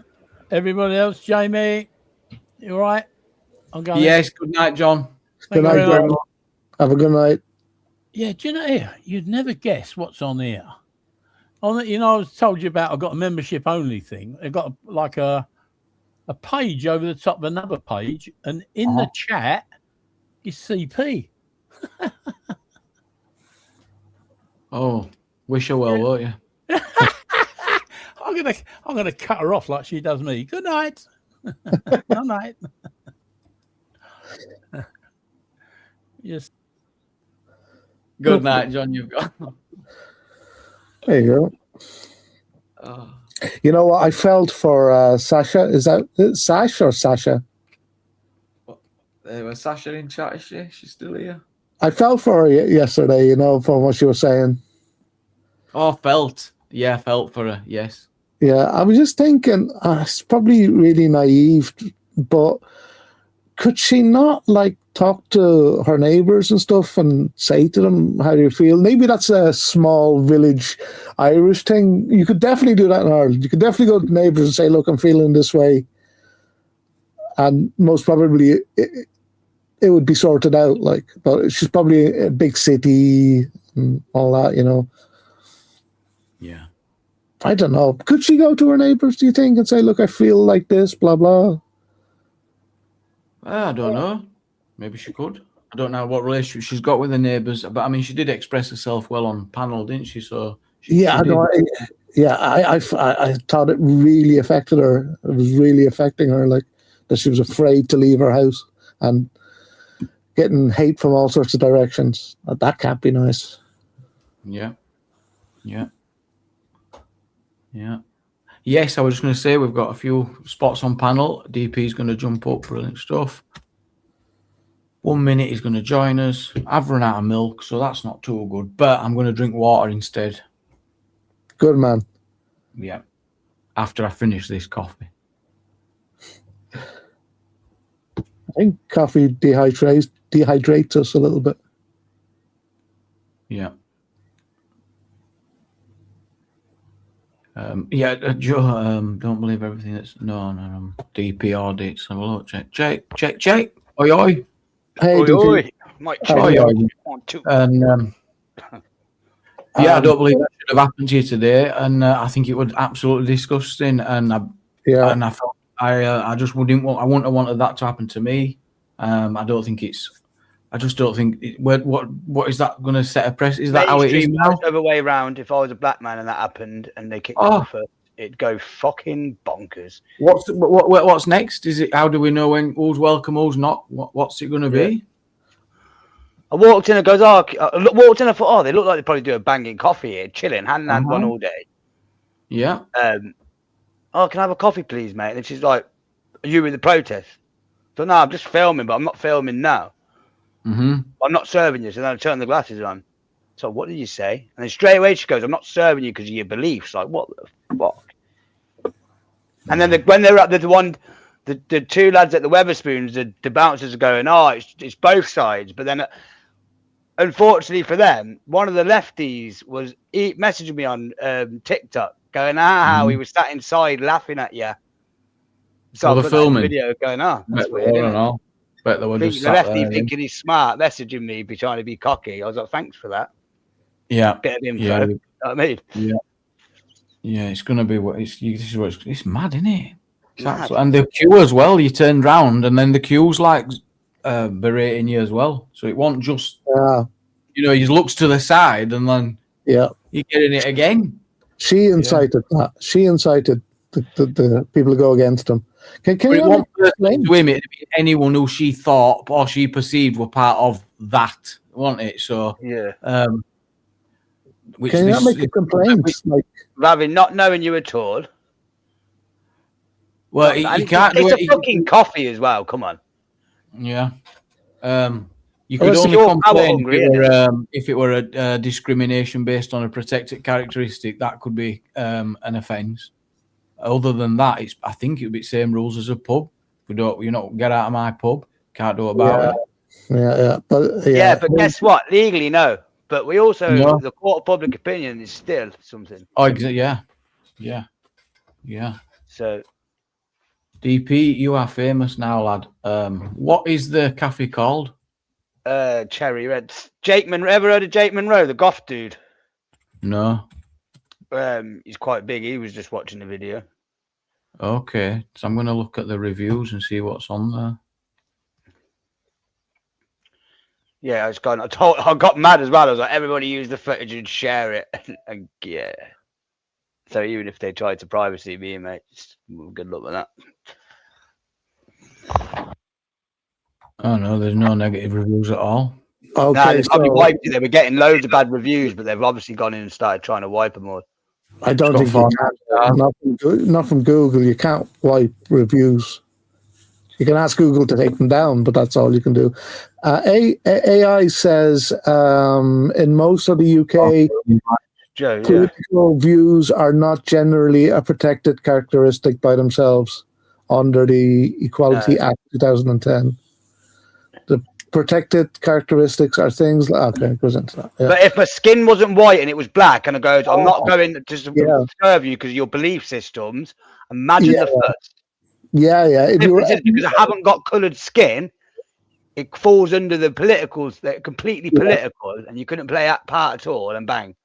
Everybody else, Jamie, you all right? I'm going. Yes. Good night, John. Good night, John. Have a good night. Yeah. Do you know here? You'd never guess what's on here. On the, I was told you about. I got a membership only thing. I got like a page over the top of another page, and in the chat is CP. Oh, wish her well, won't you? I'm gonna cut her off like she does me. Good night. Good night. Yes. Good night, John. You've got. There you go. You know what? I felt for Sasha. Is that Sash or Sasha? Was Sasha in chat? Is she? She's still here. I felt for her yesterday, from what she was saying. Oh, felt. Yeah, felt for her. Yes. Yeah, I was just thinking, it's probably really naive, but could she not talk to her neighbors and stuff and say to them, how do you feel? Maybe that's a small village Irish thing. You could definitely do that in Ireland. You could definitely go to neighbors and say, look, I'm feeling this way. And most probably it would be sorted out. But she's probably a big city and all that, Yeah. I don't know. Could she go to her neighbors, do you think, and say, look, I feel like this, blah, blah? I don't know. Maybe she could. I don't know what relationship she's got with her neighbours, but I mean, she did express herself well on panel, didn't she? So I thought it really affected her. It was really affecting her, that she was afraid to leave her house and getting hate from all sorts of directions. That can't be nice. Yeah. Yes, I was just going to say we've got a few spots on panel. DP's going to jump up, brilliant stuff. 1 minute he's going to join us. I've run out of milk, so that's not too good, but I'm going to drink water instead. Good man. Yeah. After I finish this coffee. I think coffee dehydrates us a little bit. Yeah. Joe, don't believe everything that's no. DP audits. Have a look. Check. Oi. Hey, oi. Might check. Oi. And I don't believe that should have happened to you today, and I think it was absolutely disgusting. And I felt I just wouldn't want. I wouldn't have wanted that to happen to me. I don't think it's. I just don't think. What is that going to set a press? Is that how it is now? Other way around. If I was a black man and that happened, and they kicked me off, it'd go fucking bonkers. What's next? Is it? How do we know when who's welcome, who's not? What's it going to be? I walked in and goes, I thought, they look like they probably do a banging coffee here, chilling, hand in hand one all day. Yeah. Can I have a coffee, please, mate? And she's like, are you in the protest? So no, I'm just filming, but I'm not filming now. Mm-hmm. I'm not serving you. So then I turn the glasses on. So what did you say? And then straight away she goes, I'm not serving you because of your beliefs. Like, what the fuck? And then when they're up, the two lads at the Weatherspoons, the bouncers are going, it's both sides. But then, unfortunately for them, one of the lefties was messaging me on TikTok, going, how he was sat inside laughing at you. So I put that in the video going, that's weird. I don't know. Bet they were just the lefty thinking he's smart, messaging me, be trying to be cocky. I was like, thanks for that. Yeah. Bit of info. Yeah. You know what I mean? Yeah. Yeah, it's going to be what it's mad, isn't it? And the queue as well. You turned round and then the queue's berating you as well. So it wasn't just, he looks to the side and then you're getting it again. She incited that. She incited the people to go against him. Can you explain? It be anyone who she thought or she perceived were part of that, wasn't it? So can you not make a complaint? Ravi, not knowing you at all. Well, you can't. It's a fucking coffee as well. Come on. Yeah. You could only complain if it were a discrimination based on a protected characteristic. That could be an offence. Other than that, I think it would be the same rules as a pub. If you not get out of my pub, can't do about it. But guess what? Legally, no. But we also the court of public opinion is still something. Oh, yeah. So, DP, you are famous now, lad. What is the cafe called? Cherry Red. Jake Monroe. Ever heard of Jake Monroe, the goth dude? No. He's quite big. He was just watching the video. Okay, so I'm going to look at the reviews and see what's on there. Yeah, I got mad as well. I was like, everybody use the footage and share it. And yeah. So even if they tried to privacy me, mate, good luck with that. Oh no, there's no negative reviews at all. Okay, they were getting loads of bad reviews, but they've obviously gone in and started trying to wipe them all. I don't think you can. Not from Google. You can't wipe reviews. You can ask Google to take them down, but that's all you can do. AI says in most of the UK, political views are not generally a protected characteristic by themselves under the Equality Act 2010. The protected characteristics are things like goes into that. Yeah. But if my skin wasn't white and it was black, and I goes, I'm not going to serve you because of your belief systems. Imagine the first. Because I haven't got coloured skin, it falls under the politicals. They're completely political, and you couldn't play that part at all, and bang.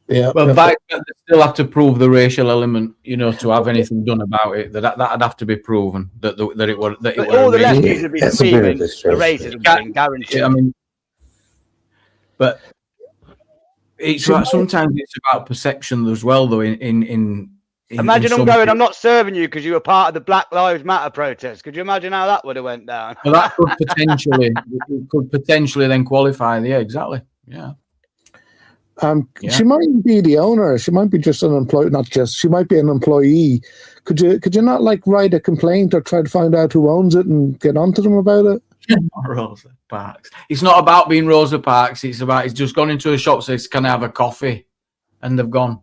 Yeah. Well, back then they still have to prove the racial element, to have anything done about it. That'd have to be proven that it were. That but all the lefties would be receiving the racism thing, guaranteed. I mean, but it's sometimes it's about perception as well, though. Imagine them going, I'm not serving you because you were part of the Black Lives Matter protest. Could you imagine how that would have went down? Well, that could potentially then qualify. Yeah, exactly. Yeah. She might be the owner. She might be just an employee. Not just. She might be an employee. Could you not write a complaint or try to find out who owns it and get onto them about it? Rosa Parks. It's not about being Rosa Parks. It's just gone into a shop, says, "Can I have a coffee?" And they've gone.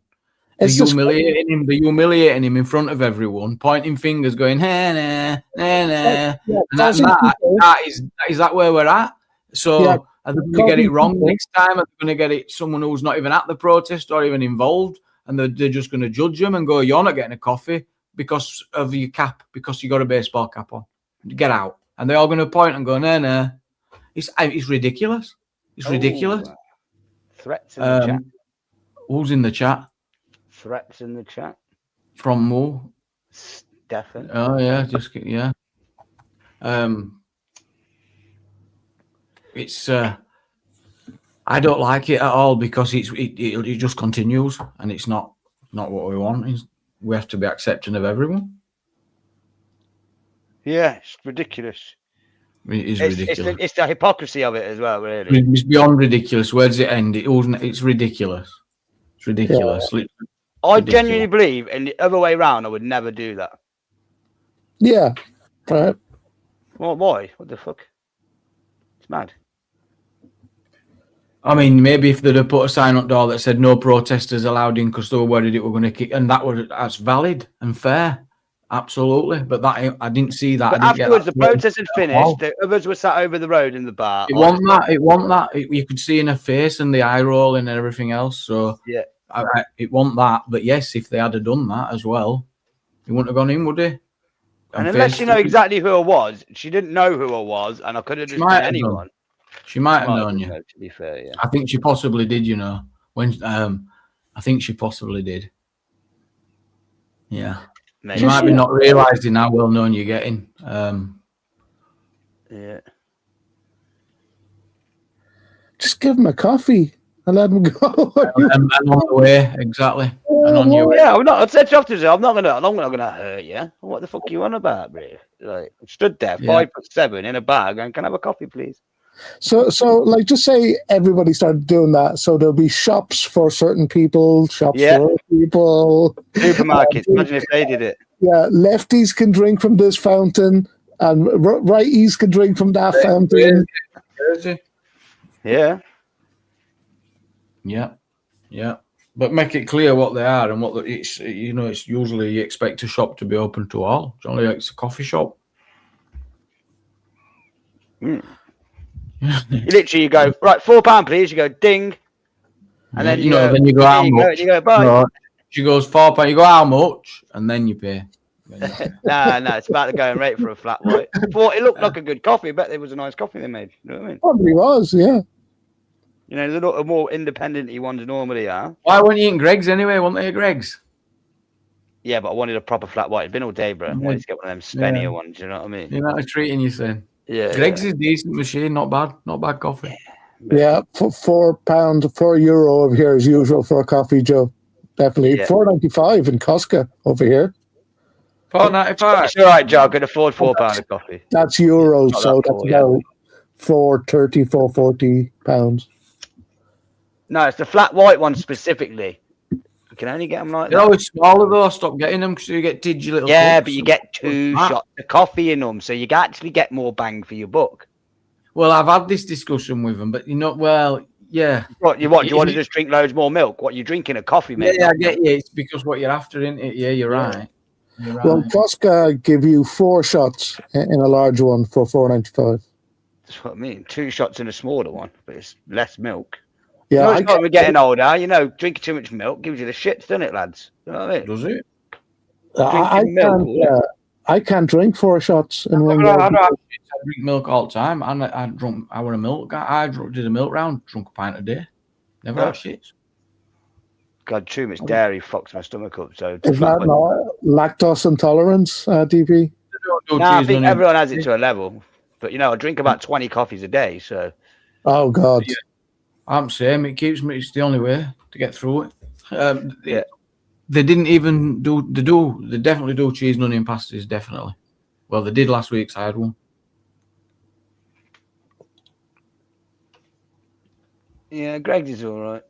They're humiliating him in front of everyone, pointing fingers, going, "Hey, nah, nah, nah." Is that where we're at? So are they going to get it wrong next time? Are they going to get it someone who's not even at the protest or even involved, and they're just going to judge them and go, "You're not getting a coffee because of your cap, because you got a baseball cap on. Get out." And they're all going to point and go, "Nah, nah." It's ridiculous. It's ridiculous. Threats in the chat. Who's in the chat? Threats in the chat from Mo. Stefan. Oh yeah, it's I don't like it at all because it just continues and it's not what we want. We have to be accepting of everyone. Yeah, it's ridiculous. It is ridiculous. It's the hypocrisy of it as well, really. It's beyond ridiculous. Where does it end? It's ridiculous. It's ridiculous. Yeah. I genuinely believe in the other way around, I would never do that. Yeah. Right. Well, why? What the fuck? It's mad. I mean, maybe if they'd have put a sign up door that said no protesters allowed in because they were worried it were going to kick, and that's valid and fair. Absolutely. But that I didn't see that. But afterwards, the protest had finished. The others were sat over the road in the bar. It wasn't that. You could see in her face and the eye rolling and everything else. So yeah. It wasn't that, but yes, if they had done that as well, he wouldn't have gone in, would he? And unless you know exactly who I was, she didn't know who I was, and I could have just been anyone. She might have known you. To be fair, yeah. I think she possibly did. When I think she possibly did. Yeah, maybe. She might be not realising how well known you're getting. Yeah. Just give him a coffee. And let them go. and on the way, exactly. And on your way. Yeah, I said to her, I'm not gonna hurt you. What the fuck are you on about, bro? Like, I stood there, 5'7" in a bag, and can I have a coffee, please? So, just say everybody started doing that. So there'll be shops for certain people, shops for other people, supermarkets. Imagine if they did it. Yeah, lefties can drink from this fountain, and righties can drink from that fountain. Yeah. Yeah. Yeah. But make it clear what they are and what it's. It's usually you expect a shop to be open to all. Generally, it's a coffee shop. You literally go right, £4, please. You go ding, and then then you go how much? and you go bye. No, she goes £4. You go how much, and then you pay. No, it's about the going rate for a flat white. It looked like a good coffee. I bet it was a nice coffee they made. You know what I mean? Probably was, yeah. The more independent-y ones normally are. Why weren't you eating Greg's anyway? Weren't they at Greg's? Yeah, but I wanted a proper flat white. It'd been all day, bro. I wanted to get one of them spennier ones. You know what I mean? You're not treating you, saying. Yeah. Greg's is decent machine, not bad coffee. Yeah, for €4 over here as usual for a coffee, Joe. Definitely. Yeah. $4.95 in Costco over here. £4.95. It's all right, Joe. I could afford £4 of coffee. That's euros, Not so that that's poor, yeah. about £4.30, £4.40. No, it's the flat white one specifically. You can only get them like They're that. always smaller though. Stop getting them because you get tidgy little. Yeah, cups. but you get 2 shots of coffee in them, so you can actually get more bang for your buck. Well, I've had this discussion with them, but yeah. What do you want? Do you want to just drink loads more milk? What, you drinking a coffee, mate? Yeah, I get you. It's because what you're after, isn't it? Yeah, you're right. You're right. Well, Costco give you 4 shots in a large one for $4.95. That's what I mean. 2 shots in a smaller one, but it's less milk. Yeah, We're getting older. Drinking too much milk gives you the shits, doesn't it, lads? You know what I mean? Does it? I can't drink 4 shots in one I go. drink milk all the time. I drunk. I want a milk. Did a milk round. Drunk a pint a day. Never had shits. God, too much dairy fucks my stomach up. So Is that not lactose intolerance, DP? No, I think everyone has it to a level. But I drink about 20 coffees a day. So. Oh God. Yeah. I'm saying it keeps me. It's the only way to get through it. Yeah. They didn't even do. They definitely do cheese and onion pasties. Definitely. Well, they did last week. So I had one. Yeah, Greg's is all right.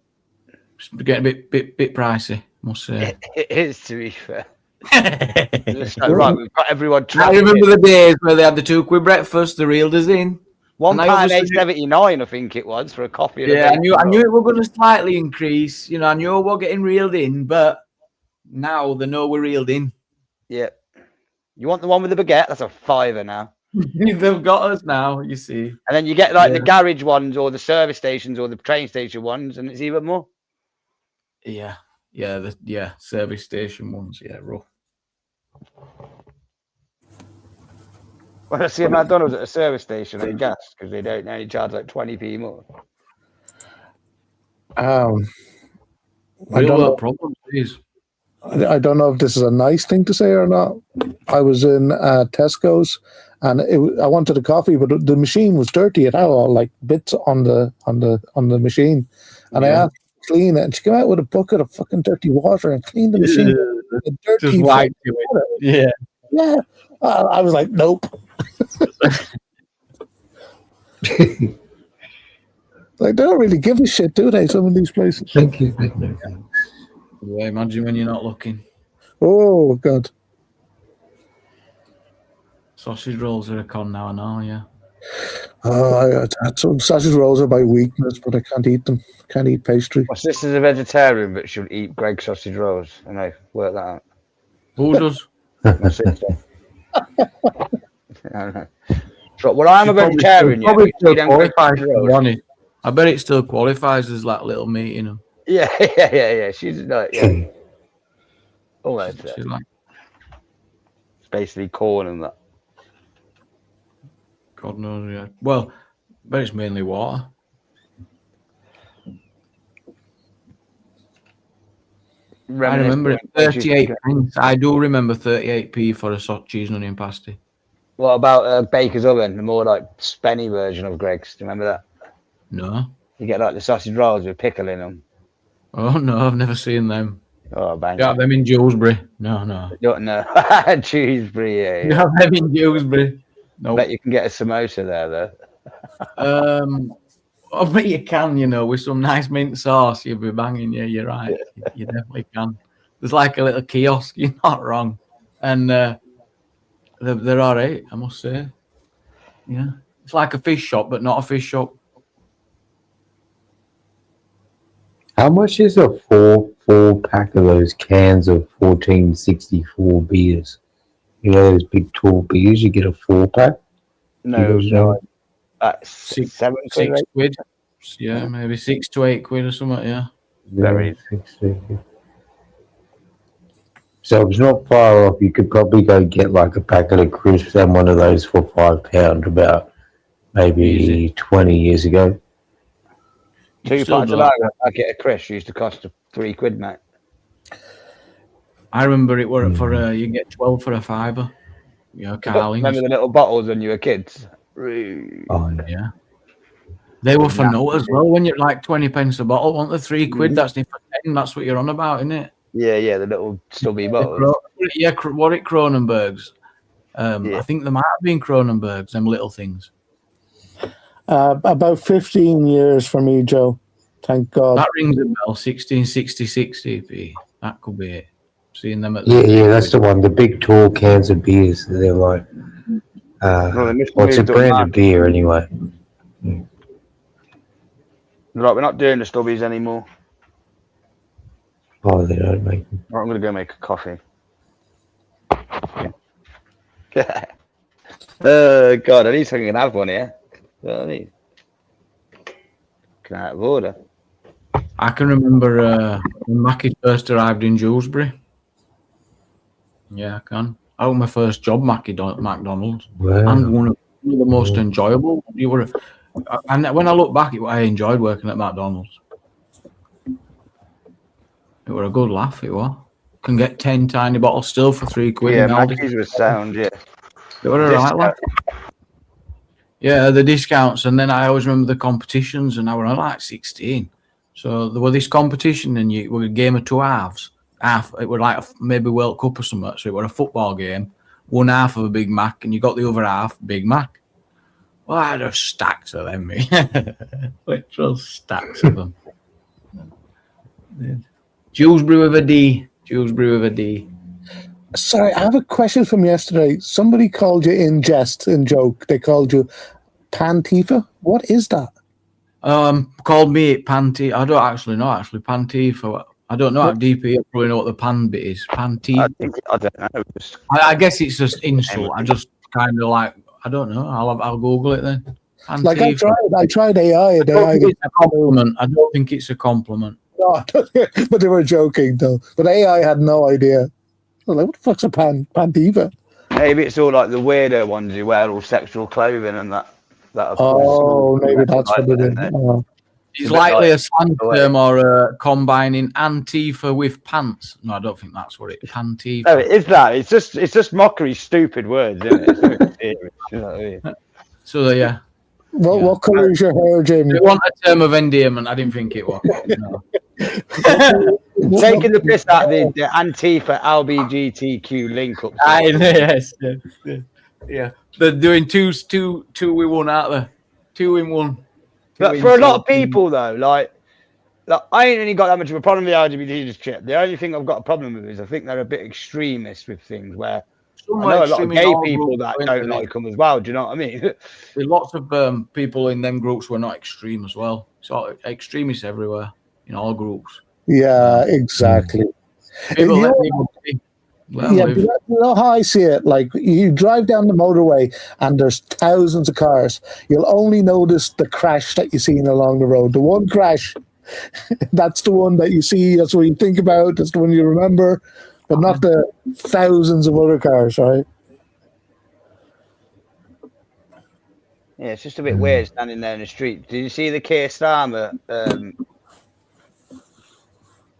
It's getting a bit pricey, must say. It is, to be fair. Right, we've got everyone. I remember the days where they had the £2 breakfast. The reeled us in. £1.79, I think it was, for a coffee. Yeah, I knew it were going to slightly increase. I knew we're getting reeled in, but now they know we're reeled in. Yeah. You want the one with the baguette? That's a £5 now. They've got us now, you see. And then you get the garage ones or the service stations or the train station ones, and it's even more. Yeah. Yeah, service station ones. Yeah, rough. Well, I see a McDonald's at a service station at gas because they don't only charge like 20p more. I don't know. Problem is. I don't know if this is a nice thing to say or not. I was in Tesco's and I wanted a coffee, but the machine was dirty. It had all like bits on the machine, and I asked her to clean it, and she came out with a bucket of fucking dirty water and cleaned the machine. Just wiped it. Yeah. I was like, nope. Like, they don't really give a shit, do they? Some of these places. Thank you. Yeah, imagine when you're not looking. Oh God. Sausage rolls are a con now, I know. Yeah. I had some sausage rolls are my weakness, but I can't eat them. Can't eat pastry. My sister's a vegetarian, but she'll eat Greg's sausage rolls, and I work that out. Who does? My sister. I don't know. So, well, I'm a vegetarian. I bet it still qualifies as like little meat in them. Yeah. She's like, all that. She's like, it's basically corn and that. God knows, yeah. Well, but it's mainly water. I remember it. 38p. I do remember 38p for a cheese and onion pasty. What about Baker's Oven, the more like spenny version of Greg's? Do you remember that? No. You get like the sausage rolls with pickle in them. Oh no, I've never seen them. Oh, bang. You have them in Dewsbury? No. Don't know. Dewsbury, yeah. You have them in Dewsbury? No. Bet you can get a samosa there, though. I bet you can, with some nice mint sauce, you'll be banging. Yeah, you're right. You definitely can. There's like a little kiosk. You're not wrong. And they're all right, I must say. Yeah. It's like a fish shop, but not a fish shop. How much is a four pack of those cans of 1464 beers? You know those big tall beers. You get a 4-pack. No, no. £7 6 quid. Yeah, maybe 6 to 8 quid or something. Yeah. Very. So it's not far off. You could probably go get like a packet of crisps and one of those for £5 about maybe 20 years ago. 2 still pints do of lager, I get a crisp used to cost £3, mate. I remember it were for you get 12 for a fiver. Yeah, Carlings. Remember the little bottles when you were kids? Oh yeah. They were for no as well. When you're like 20 pence a bottle, want the 3 quid? That's not for 10. That's what you're on about, isn't it? Yeah, the little stubby bottles. Yeah, what it Cronenberg's? I think there might have been Cronenberg's, them little things. About 15 years for me, Joe. Thank God. That rings a bell. 1666 DP. That could be it. Seeing them at yeah, that's the one. The big tall cans of beers. They're like, it's a brand of beer anyway. Right, we're not doing the stubbies anymore. Oh, they don't make them. Right, I'm gonna go make a coffee. Oh God, at least I can have one here. You know what I mean? Can out of order. I can remember when Mackie first arrived in Dewsbury. Yeah, I can. I was my first job, McDonald's, and one of the most enjoyable. You were, and when I look back, I enjoyed working at McDonald's. It were a good laugh. It was. Can get 10 tiny bottles still for 3 quid. Yeah, Mackey's was sound. Yeah, it were alright, laugh. Yeah, the discounts, and then I always remember the competitions, and I was like 16. So there was this competition, and it was a game of 2 halves. It was like maybe World Cup or something. So it was a football game. 1 half of a Big Mac, and you got the other half Big Mac. Well, I had stacks of them, me. Literal stacks of them. Dewsbury with a D. Dewsbury with a D. Sorry, I have a question from yesterday. Somebody called you in jest, in joke. They called you Pantifa. What is that? Called me Panty. I don't actually know. Pantifa. I don't know. DP, I probably know what the pan bit is. Panty. I don't know. I guess it's just insult. I just kind of like. I don't know. I'll Google it then. Pantifa. Like I tried AI. I don't think it's a compliment. I don't think it's a compliment. No, but they were joking though. But AI had no idea. Like, what the fuck's a Pantifa? Maybe it's all like the weirdo ones who wear all sexual clothing and that. Oh, maybe that's what it is. It's likely a slang term or combining Antifa with pants. No, I don't think that's what it is. Pantifa. No, it is that. It's just mockery, stupid words, isn't it? It's nothing serious, you know what I mean? So yeah. What colour is your hair, Jamie? They want a term of endearment. I didn't think it was. No. Taking the piss out of the Antifa LBGTQ link up. Yes. Yeah. They're doing two with one out there. 2 in 1. But for a lot of people though, like I ain't really got that much of a problem with the LGBT shit. The only thing I've got a problem with is I think they're a bit extremist with things where I know a lot of gay people that don't like them as well. Do you know what I mean? There's lots of people in them groups who are not extreme as well. So extremists everywhere in all groups. Yeah, exactly. People let you people know how I see it? Like you drive down the motorway and there's thousands of cars. You'll only notice the crash that you're seeing along the road. The one crash, that's the one that you see. That's what you think about. That's the one you remember, but not the thousands of other cars, right? Yeah, it's just a bit weird standing there in the street. Did you see the Keir Starmer?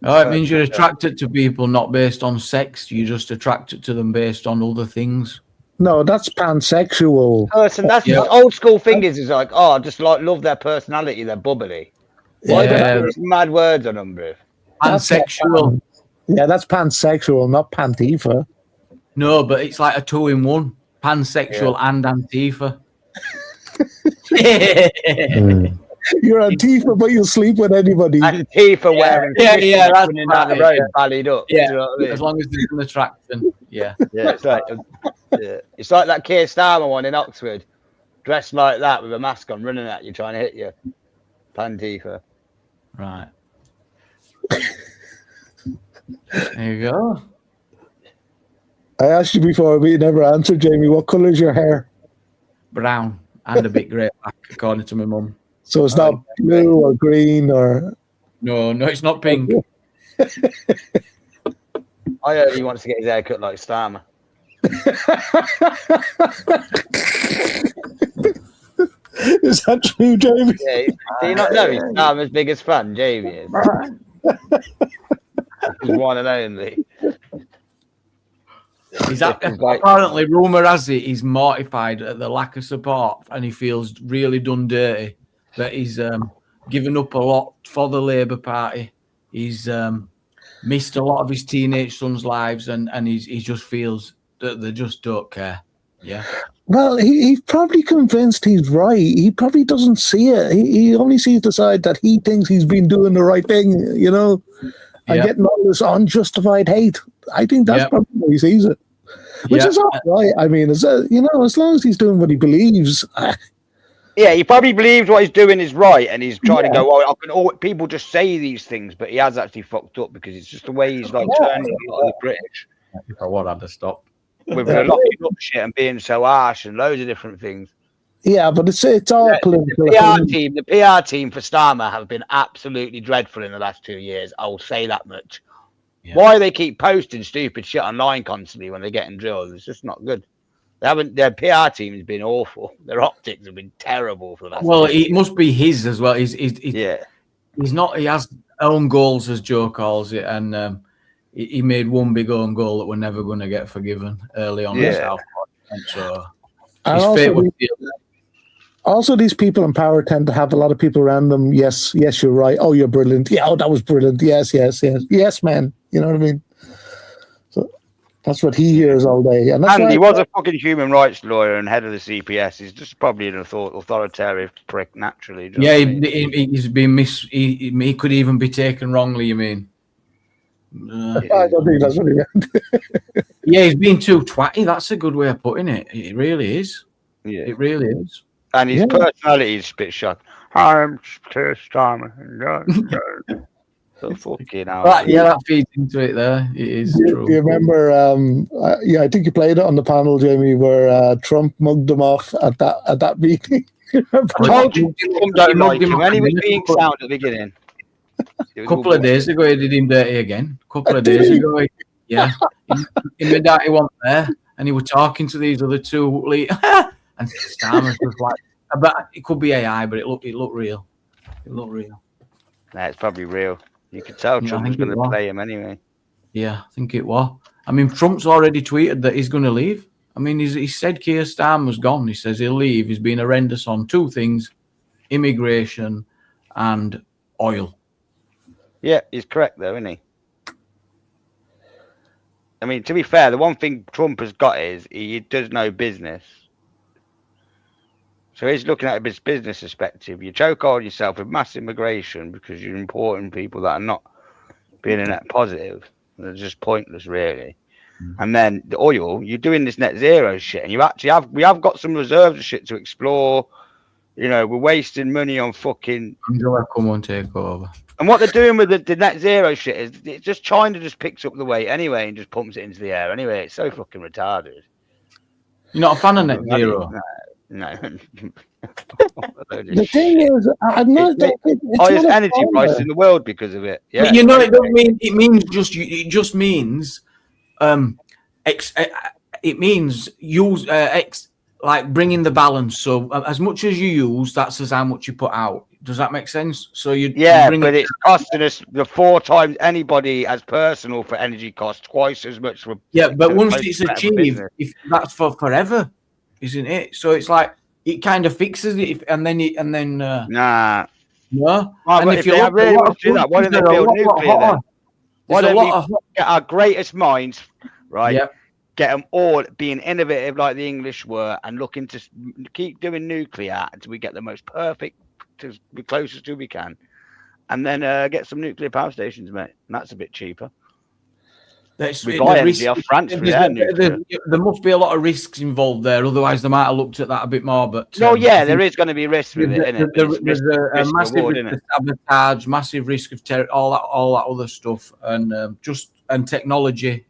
It means you're attracted to people not based on sex. You're just attracted to them based on other things. No, that's pansexual. Person, that's the old school thing is like, oh, I just like love their personality, they're bubbly. Why do they put mad words on them, bro? Pansexual. Yeah, that's pansexual, not Pantifa. No, but it's like a 2 in 1. Pansexual and Antifa. You're Antifa, but you'll sleep with anybody. Antifa wearing that's running down the road, ballied up. Yeah, you know what I mean? As long as there's an attraction. Yeah. It's like that Keir Starmer one in Oxford, dressed like that with a mask on, running at you, trying to hit you. Pantifa. Right. There you go. I asked you before, but you never answered, Jamie. What colour is your hair? Brown and a bit grey black, according to my mum. So it's not blue or green or... No, it's not pink. I heard he wants to get his hair cut like Starmer. Is that true, Jamie? Yeah, do you not know he's Starmer's biggest fan? Jamie is. He's one and only. Apparently, rumour has it he's mortified at the lack of support, and he feels really done dirty that he's given up a lot for the Labour Party. He's missed a lot of his teenage sons' lives, and he just feels that they just don't care. Yeah. Well, he's probably convinced he's right. He probably doesn't see it. He only sees the side that he thinks he's been doing the right thing, you know, and getting all this unjustified hate. I think that's probably how he sees it, which is all right. I mean, as long as he's doing what he believes. Yeah, he probably believes what he's doing is right, and he's trying to go, people just say these things, but he has actually fucked up because it's just the way he's like turning a lot of the British. I would have to stop. With the locking up shit and being so harsh and loads of different things. Yeah, but it's all political. The PR team for Starmer have been absolutely dreadful in the last 2 years. I will say that much. Yeah. Why they keep posting stupid shit online constantly when they're getting drilled? It's just not good. Their PR team has been awful. Their optics have been terrible for the last. Well, it must be his as well. He's not. He has own goals, as Joe calls it, and he made one big own goal that we're never going to get forgiven early on. So his fate was sealed. Also, these people in power tend to have a lot of people around them. Yes, you're right. Oh, you're brilliant. Yeah, that was brilliant. Yes, man. You know what I mean? So that's what he hears all day. And he was a fucking human rights lawyer and head of the CPS. He's just probably an authoritarian prick naturally. Yeah, he's been he could even be taken wrongly. You mean? I don't think that's what he meant. Yeah, he's being too twatty. That's a good way of putting it. It really is. Yeah, it really is. And his personality is a bit shot. I'm Starmer. So fucking hell. That feeds into it there. It is true. You remember, I think you played it on the panel, Jamie, where Trump mugged him off at that meeting. I told you Trump don't like him when he was being sound at the beginning. A couple of days ago, he did him dirty again. A couple of days ago, him and Daddy weren't there, and he was talking to these other two, and Starmer was like, "But it could be AI, but it looked real. It looked real." Nah, it's probably real. You could tell Trump was going to play him anyway. Yeah, I think it was. I mean, Trump's already tweeted that he's going to leave. I mean, he said Keir Starmer's gone. He says he'll leave. He's been horrendous on two things: immigration and oil. Yeah, he's correct though, isn't he? I mean, to be fair, the one thing Trump has got is he does know business. So he's looking at his business perspective. You choke on yourself with mass immigration because you're importing people that are not being a net positive. They're just pointless, really. And then the oil, you're doing this net zero shit, and we have got some reserves of shit to explore. You know, we're wasting money on fucking. Come on, take over. And what they're doing with the net zero shit is it's just China just picks up the weight anyway and just pumps it into the air anyway. It's so fucking retarded. You're not a fan of net zero? No. The thing is, I'm not. It's highest energy prices in the world because of it. Yeah, but you know, it don't mean it means just. It just means, it means use like bringing the balance. So as much as you use, that's as how much you put out. Does that make sense? So you but it's costing us the 4 times anybody as personal for energy costs, twice as much for. Yeah, but once it's achieved, if that's for forever, isn't it? So it's like it kind of fixes it, and then nah. No. And if they really want to do that, why don't they build nuclear then? Why don't we get our greatest minds, right? Yep. Get them all being innovative like the English were, and looking to keep doing nuclear until we get the most perfect, to be closest to we can, and then get some nuclear power stations, mate. And that's a bit cheaper. We buy energy off France for their nuclear. There must be a lot of risks involved there. Otherwise, they might have looked at that a bit more. But no, yeah, there is going to be risks with it, isn't it? There's a massive risk of sabotage, massive risk of terror, all that other stuff, and technology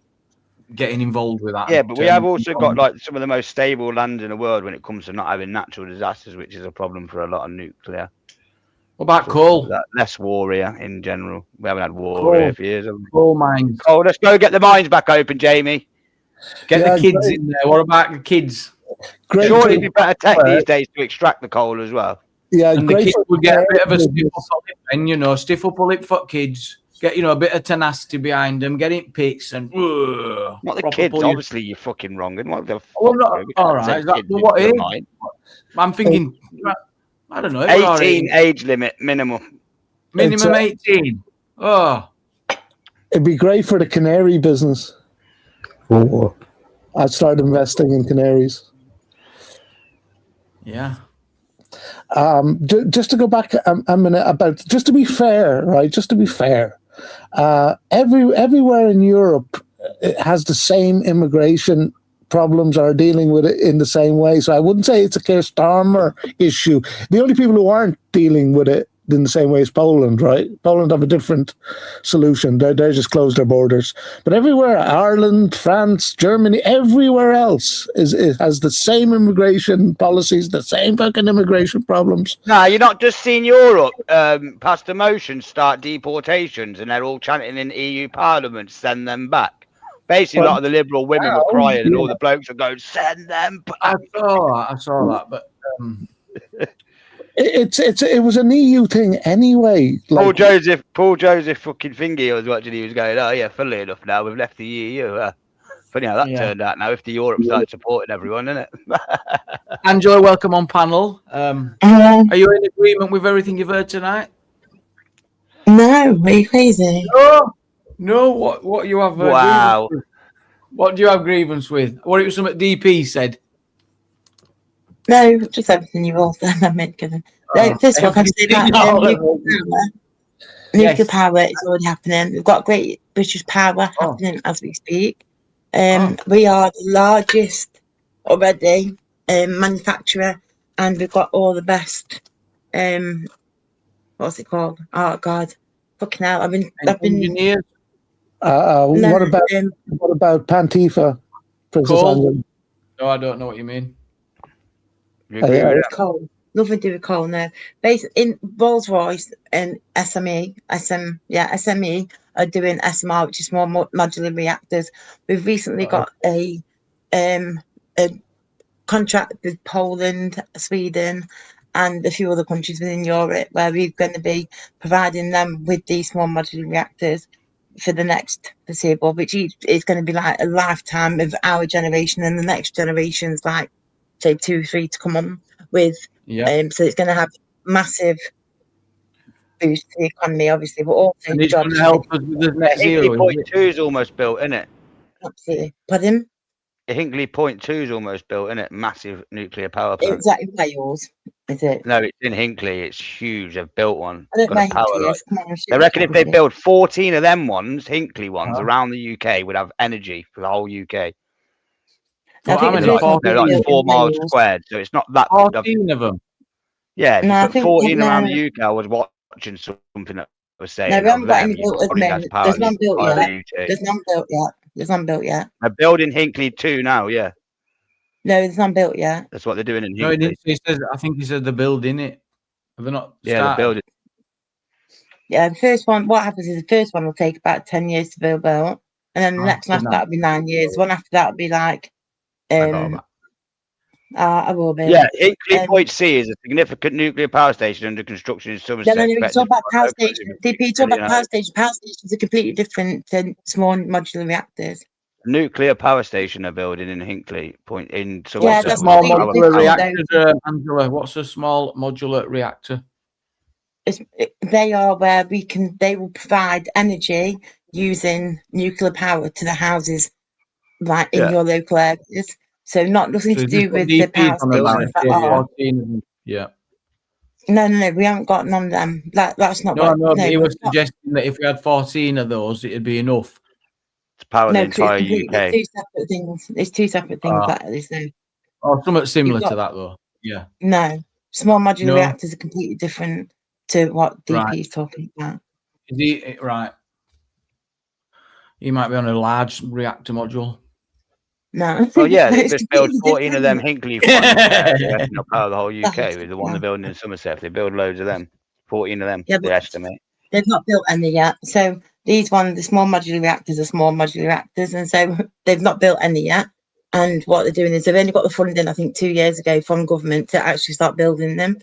getting involved with that. Yeah, but we have also got like some of the most stable land in the world when it comes to not having natural disasters, which is a problem for a lot of nuclear. What about coal? Less war here in general. We haven't had war here for years. Coal mines. Oh, let's go get the mines back open, Jamie. Get the kids in there. What about the kids? Surely it'd be better tech these days to extract the coal as well. Yeah, and the kids would get a bit of a stiff upper lip, and stiff upper lip for kids. Get a bit of tenacity behind them. Get it picks and. Not the kids. Obviously, you're fucking wrong. And what the fuck? All right. Is that what it is? I'm thinking. I don't know. 18 age limit minimum. Minimum 18. Oh. It'd be great for the canary business. Oh. I'd start investing in canaries. Yeah. Just to go back a minute just to be fair, right? Just to be fair, everywhere in Europe it has the same immigration problems, are dealing with it in the same way. So I wouldn't say it's a Keir Starmer issue. The only people who aren't dealing with it in the same way is Poland, right? Poland have a different solution. They just closed their borders. But everywhere, Ireland, France, Germany, everywhere else has the same immigration policies, the same fucking immigration problems. No, you're not just seeing Europe pass a motion, start deportations, and they're all chanting in EU Parliament, send them back. Basically, a lot of the liberal women were crying, and all the blokes are going, "Send them back." I saw that, but it was an EU thing anyway. Paul Joseph fucking thingy. I was watching. He was going, "Oh yeah, funnily enough, now we've left the EU." Funny how that turned out. Now, if the Europe started supporting everyone, isn't it? Angela, welcome on panel. Are you in agreement with everything you've heard tonight? No, are you crazy? No, what you have? Wow. What do you have grievance with? What it was something DP said? No, just everything you've all said. I meant first of all, can I say that nuclear power is already happening. We've got great British power happening as we speak. We are the largest already manufacturer, and we've got all the best. What's it called? Oh God, fucking hell! I've been engineers. What about Pantifa, Princess Angela? No, I don't know what you mean. Coal. Nothing to do with coal, no. Basically, in Rolls-Royce and SME are doing SMR, which is small modular reactors. We've recently got a contract with Poland, Sweden, and a few other countries within Europe where we're going to be providing them with these small modular reactors for the next foreseeable, which is going to be like a lifetime of our generation and the next generations, like say 2 or 3 to come on with. So it's going to have massive boost to the economy, obviously, but also and it's going to help us with the net zero. Hinkley Point 2 is almost built, isn't it? Absolutely. Pardon? Hinkley Point 2 is almost built, isn't it? Massive nuclear power plant. Is that in Wales? Is it? No, it's in Hinkley. It's huge. They've built one. I don't know Hinkley is. They reckon if they build 14 of them ones, Hinkley ones, around the UK, would have energy for the whole UK. Well, they're like 4 miles squared, so it's not that. 14 of them. Yeah, but 14 around the UK. I was watching something that was saying. No, we haven't got any built at the moment. There's none built yet. There's none built yet. They're building Hinkley 2 now, yeah. No, there's none built yet. That's what they're doing in Hinkley. No, he didn't. He says, I think he said they're building it. Have they not started? Yeah, they're building. Yeah, the first one, what happens is the first one will take about 10 years to build, and then the next one after that will be 9 years. One after that will be like, I will be. Yeah, Hinkley Point C is a significant nuclear power station under construction in Somerset. No, we talk about power station. DP, talk about power station. Power stations are completely different to small modular reactors. Nuclear power station are building in Hinkley Point in Somerset. Yeah, that's small modular reactor. Angela, what's a small modular reactor? They are where they will provide energy using nuclear power to the houses, like in your local areas. So nothing to do with the power stations. Yeah. No, we haven't got none of them. That's not. No, he was suggesting that if we had 14 of those, it'd be enough. power the No, 'cause entire it's UK. two separate things. It's two separate things. That is, so something similar got, to that, though. Yeah. No, small modular No. reactors are completely different to what DP Right. is talking about. Is he right? He might be on a large reactor module. No. Well, yeah, No, they it's just build completely 14 of them different. Hinkley ones. They reckon they'll power the whole UK That's- with the one yeah. they're building in Somerset. They build loads of them. 14 of them, Yeah, they but estimate. they've not built any yet. So these ones, the small modular reactors are small modular reactors, and so they've not built any yet. And what they're doing is they've only got the funding, I think, 2 years ago from government to actually start building them.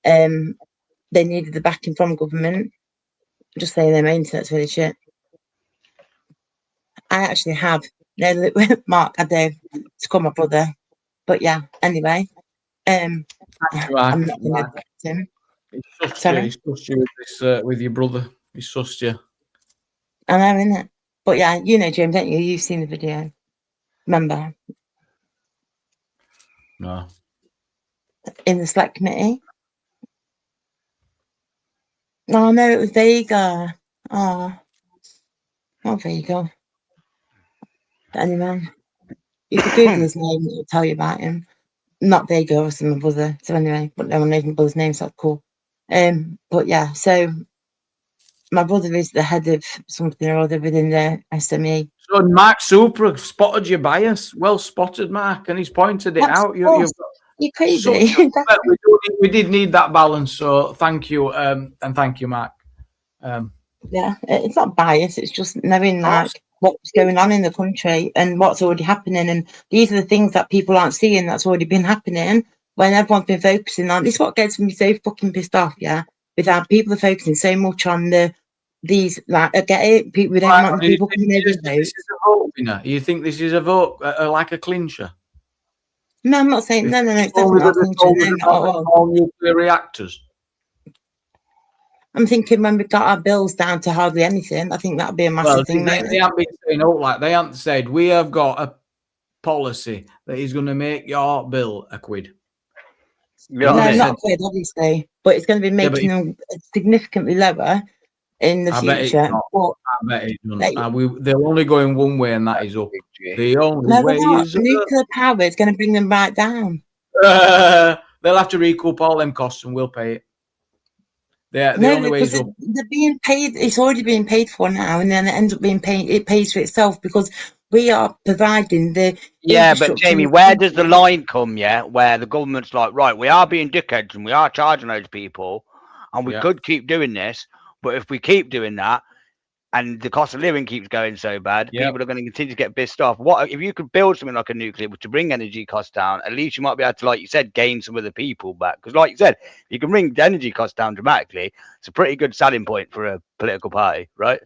They needed the backing from government. Just saying their maintenance really shit. I actually have. No, Mark, I do. It's called my brother. But yeah, anyway. I'm not going to correct him. Sorry? He's sussed you with, this, with your brother. He's sussed you. I know, innit? But yeah, you know, Jim, don't you? You've seen the video. Remember? No. In the select committee? Oh, no, it was Vega. Oh, not Vega. But anyway, you could Google his name, it'll tell you about him. Not Vega, it's my brother. So anyway, but no one knows my brother's name, so that's cool. But yeah, so my brother is the head of something or other within the SME. So Mark Super spotted your bias. Well spotted, Mark, and he's pointed it out. You're crazy. We did need that balance, so thank you, and thank you, Mark. Yeah, it's not bias. It's just knowing like what's going on in the country and what's already happening, and these are the things that people aren't seeing. That's already been happening when everyone's been focusing on. This is what gets me so fucking pissed off. Yeah, without people are focusing so much on these like I get it. People, we don't want the people coming over. This is a vote winner. You think this is a vote like a clincher? No, I'm not saying no. It's definitely not a clincher. No, not at all nuclear reactors. I'm thinking when we got our bills down to hardly anything, I think that'd be a massive thing. They haven't been saying out like they haven't said we have got a policy that is going to make your bill a quid. No, not a quid, obviously, but it's going to be making them significantly lower in the future. I bet it's not. They're only going one way, and that is up. The only way is nuclear power is going to bring them right down. They'll have to recoup all them costs, and we'll pay it. The only way is up. They're being paid. It's already being paid for now, and then it ends up being paid. It pays for itself because we are providing the. Yeah, but Jamie, where does the line come? Yeah, where the government's like, right, we are being dickheads and we are charging those people, and we could keep doing this, but if we keep doing that, and the cost of living keeps going so bad, people are going to continue to get pissed off. What if you could build something like a nuclear to bring energy costs down? At least you might be able to, like you said, gain some of the people back. Because, like you said, if you can bring the energy costs down dramatically, it's a pretty good selling point for a political party, right?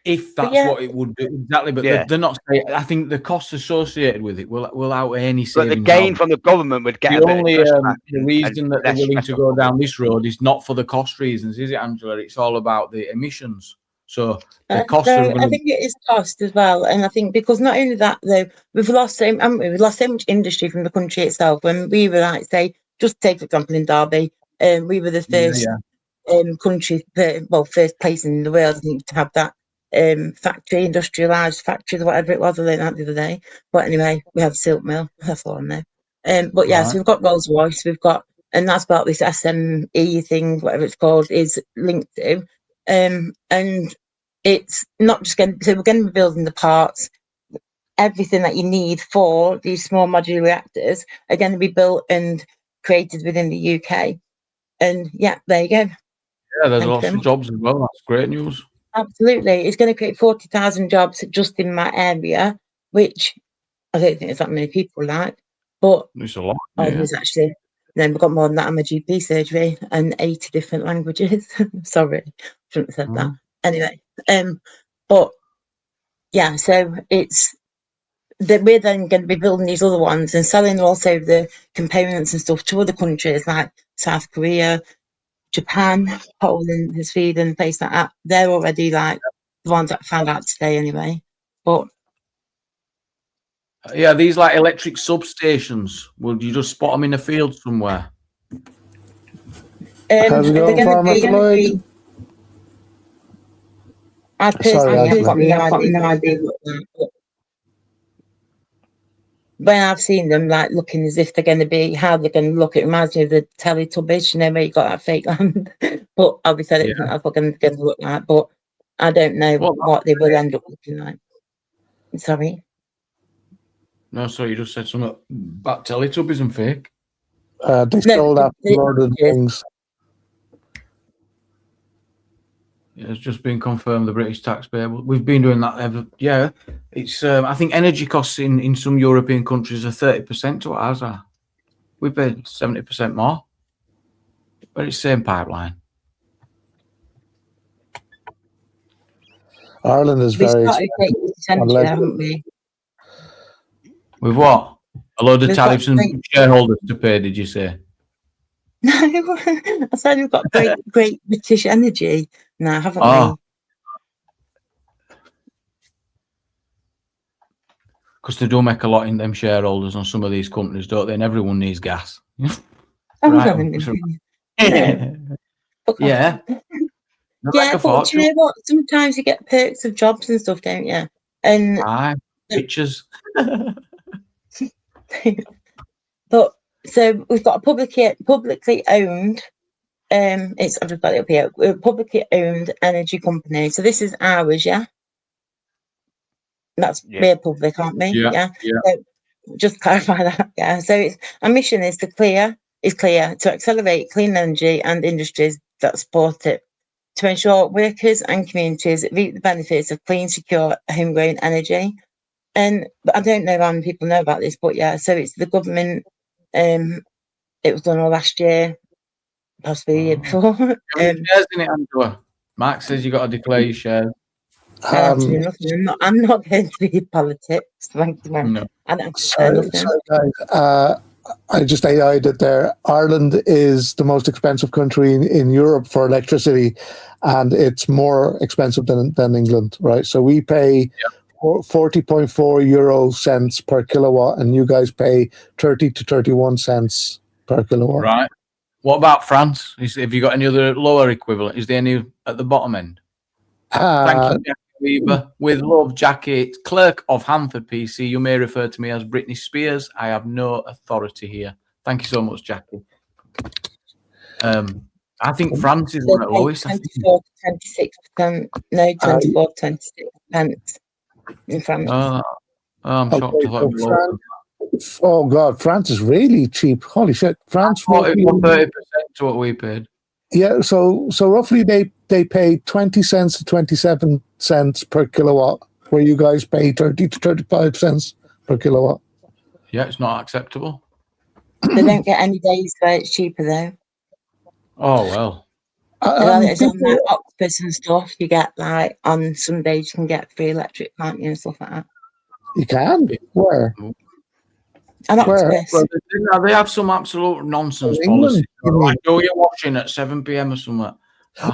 If that's what it would do, exactly. But they're not saying. I think the costs associated with it will outweigh any savings. But the gain from the government would get the only the reason that they're willing to go down this road is not for the cost reasons, is it, Angela? It's all about the emissions. So the cost. I think it is cost as well, and I think because not only that though, we've lost so much industry from the country itself. When we were like, say, just take for example in Derby, we were the first country, first place in the world, I think, to have that factory, industrialised factories, whatever it was. I learned that the other day. But anyway, we have silk mill. That's all I know. But yeah, so we've got Rolls Royce, we've got, and that's about this SME thing, whatever it's called, is linked to. And it's not just going. So we're going to be building the parts. Everything that you need for these small modular reactors are going to be built and created within the UK. And yeah, there you go. Yeah, there's lots of jobs as well. That's great news. Absolutely, it's going to create 40,000 jobs just in my area, which I don't think there's that many people like. But it's a lot. There's actually. Then we've got more than that. I'm a GP surgery and 80 different languages. Sorry, shouldn't have said that. Anyway, but yeah, so it's that we're then going to be building these other ones and selling also the components and stuff to other countries like South Korea, Japan, Poland, Sweden, places like that. They're already like the ones that I found out today anyway. But yeah, these like electric substations. Would you just spot them in a field somewhere? How's it going, Farmer Floyd? I personally have got no idea what when I've seen them like looking as if they're going to be, how they're going to look, it reminds me of the Teletubbies, you know, where you got that fake land. But obviously, I don't think that's what they're going to look like. But I don't know what they will end up looking like. Sorry. No, sorry, you just said something about Teletubbies and fake. They stole that from Lord of the Rings. Yeah, it's just been confirmed. The British taxpayer. We've been doing that. Yeah, it's. I think energy costs in some European countries are 30% to what ours are. We pay 70% more, but it's same pipeline. Ireland is very expensive. Haven't we? With what? A load of tariffs and shareholders to pay, did you say? No, I said we've got great British energy now, haven't we? Because they do make a lot in them shareholders on some of these companies, don't they? And everyone needs gas. Yeah. Yeah, but do you know what? Sometimes you get perks of jobs and stuff, don't you? And pictures. But so we've got a publicly owned. I've just got it up here. We're a publicly owned energy company. So this is ours, yeah. We're public, aren't we? Yeah. So just clarify that. Yeah. So our mission is clear to accelerate clean energy and industries that support it, to ensure workers and communities reap the benefits of clean, secure, homegrown energy. And I don't know how many people know about this, but yeah, so it's the government. It was done all last year, possibly the year before. Shares in it, Angela. Mark says you got to declare your shares. I'm not going to be politics. Thank you, man. No. Sorry, guys. I just AI'd it there. Ireland is the most expensive country in Europe for electricity, and it's more expensive than England, right? So we pay 40.4 euro cents per kilowatt, and you guys pay 30 to 31 cents per kilowatt. Right. What about France? Have you got any other lower equivalent? Is there any at the bottom end? Thank you, Jackie Weaver. With love, Jackie. Clerk of Hanford PC. You may refer to me as Britney Spears. I have no authority here. Thank you so much, Jackie. I think France is one of the lowest. 24 to 26%. No, 24 to 26% in France. I'm shocked. Oh God, France is really cheap. Holy shit, France. 30% to what we paid. Yeah, so roughly they pay 20 cents to 27 cents per kilowatt, where you guys pay 30 to 35 cents per kilowatt. Yeah, it's not acceptable. They don't get any days where it's cheaper though. Oh well. It's on like Octopus and stuff. You get like on some days you can get free electric, can't you, and stuff like that. You can? Where? Where? Well, they have some absolute nonsense policy. Like, do your washing at 7 p.m. or something.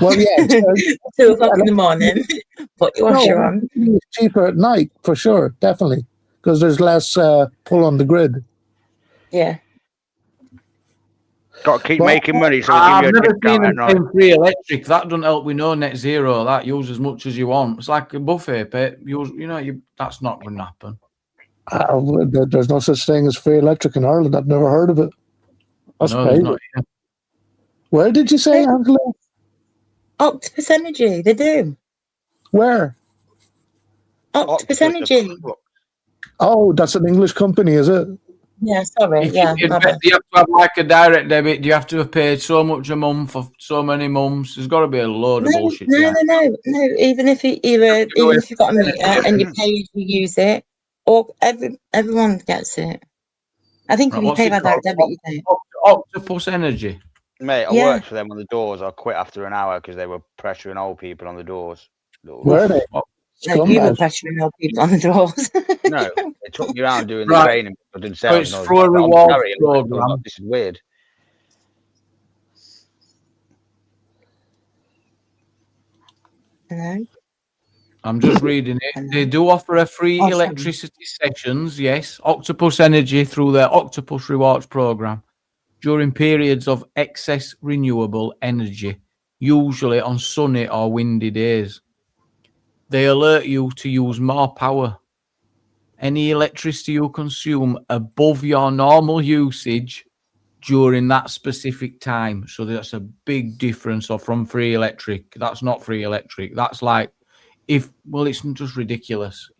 Well, yeah. 2 o'clock in the morning. Put your washer on. It's cheaper at night, for sure, definitely. Because there's less pull on the grid. Yeah. Got to keep making money, so I've we'll give you a never seen discount. them free electric. That doesn't help with no net zero. That use as much as you want. It's like a buffet. But that's not going to happen. There's no such thing as free electric in Ireland. I've never heard of it. That's crazy. Where did you say, Angela? Octopus Energy. They do. Where? Octopus Energy. Oh, that's an English company, is it? Yeah, sorry. Do you have to have like a direct debit? Do you have to have paid so much a month for so many months? There's got to be a load of bullshit. No. Even if you've got a meter and you pay to use it, or everyone gets it. I think if you pay by direct debit, you pay. Octopus Energy. Mate, I worked for them on the doors. I quit after an hour because they were pressuring old people on the doors. Were they? No, you were pressuring old people on the doors. No, they took me around doing the training. I didn't say it's through a reward program. This is weird. Hello? I'm just reading it. They do offer a free electricity sessions, yes, Octopus Energy through their Octopus Rewards program during periods of excess renewable energy, usually on sunny or windy days. they alert you to use more power. Any electricity you consume above your normal usage during that specific time. So that's a big difference. Or from free electric, that's not free electric. That's like it's just ridiculous.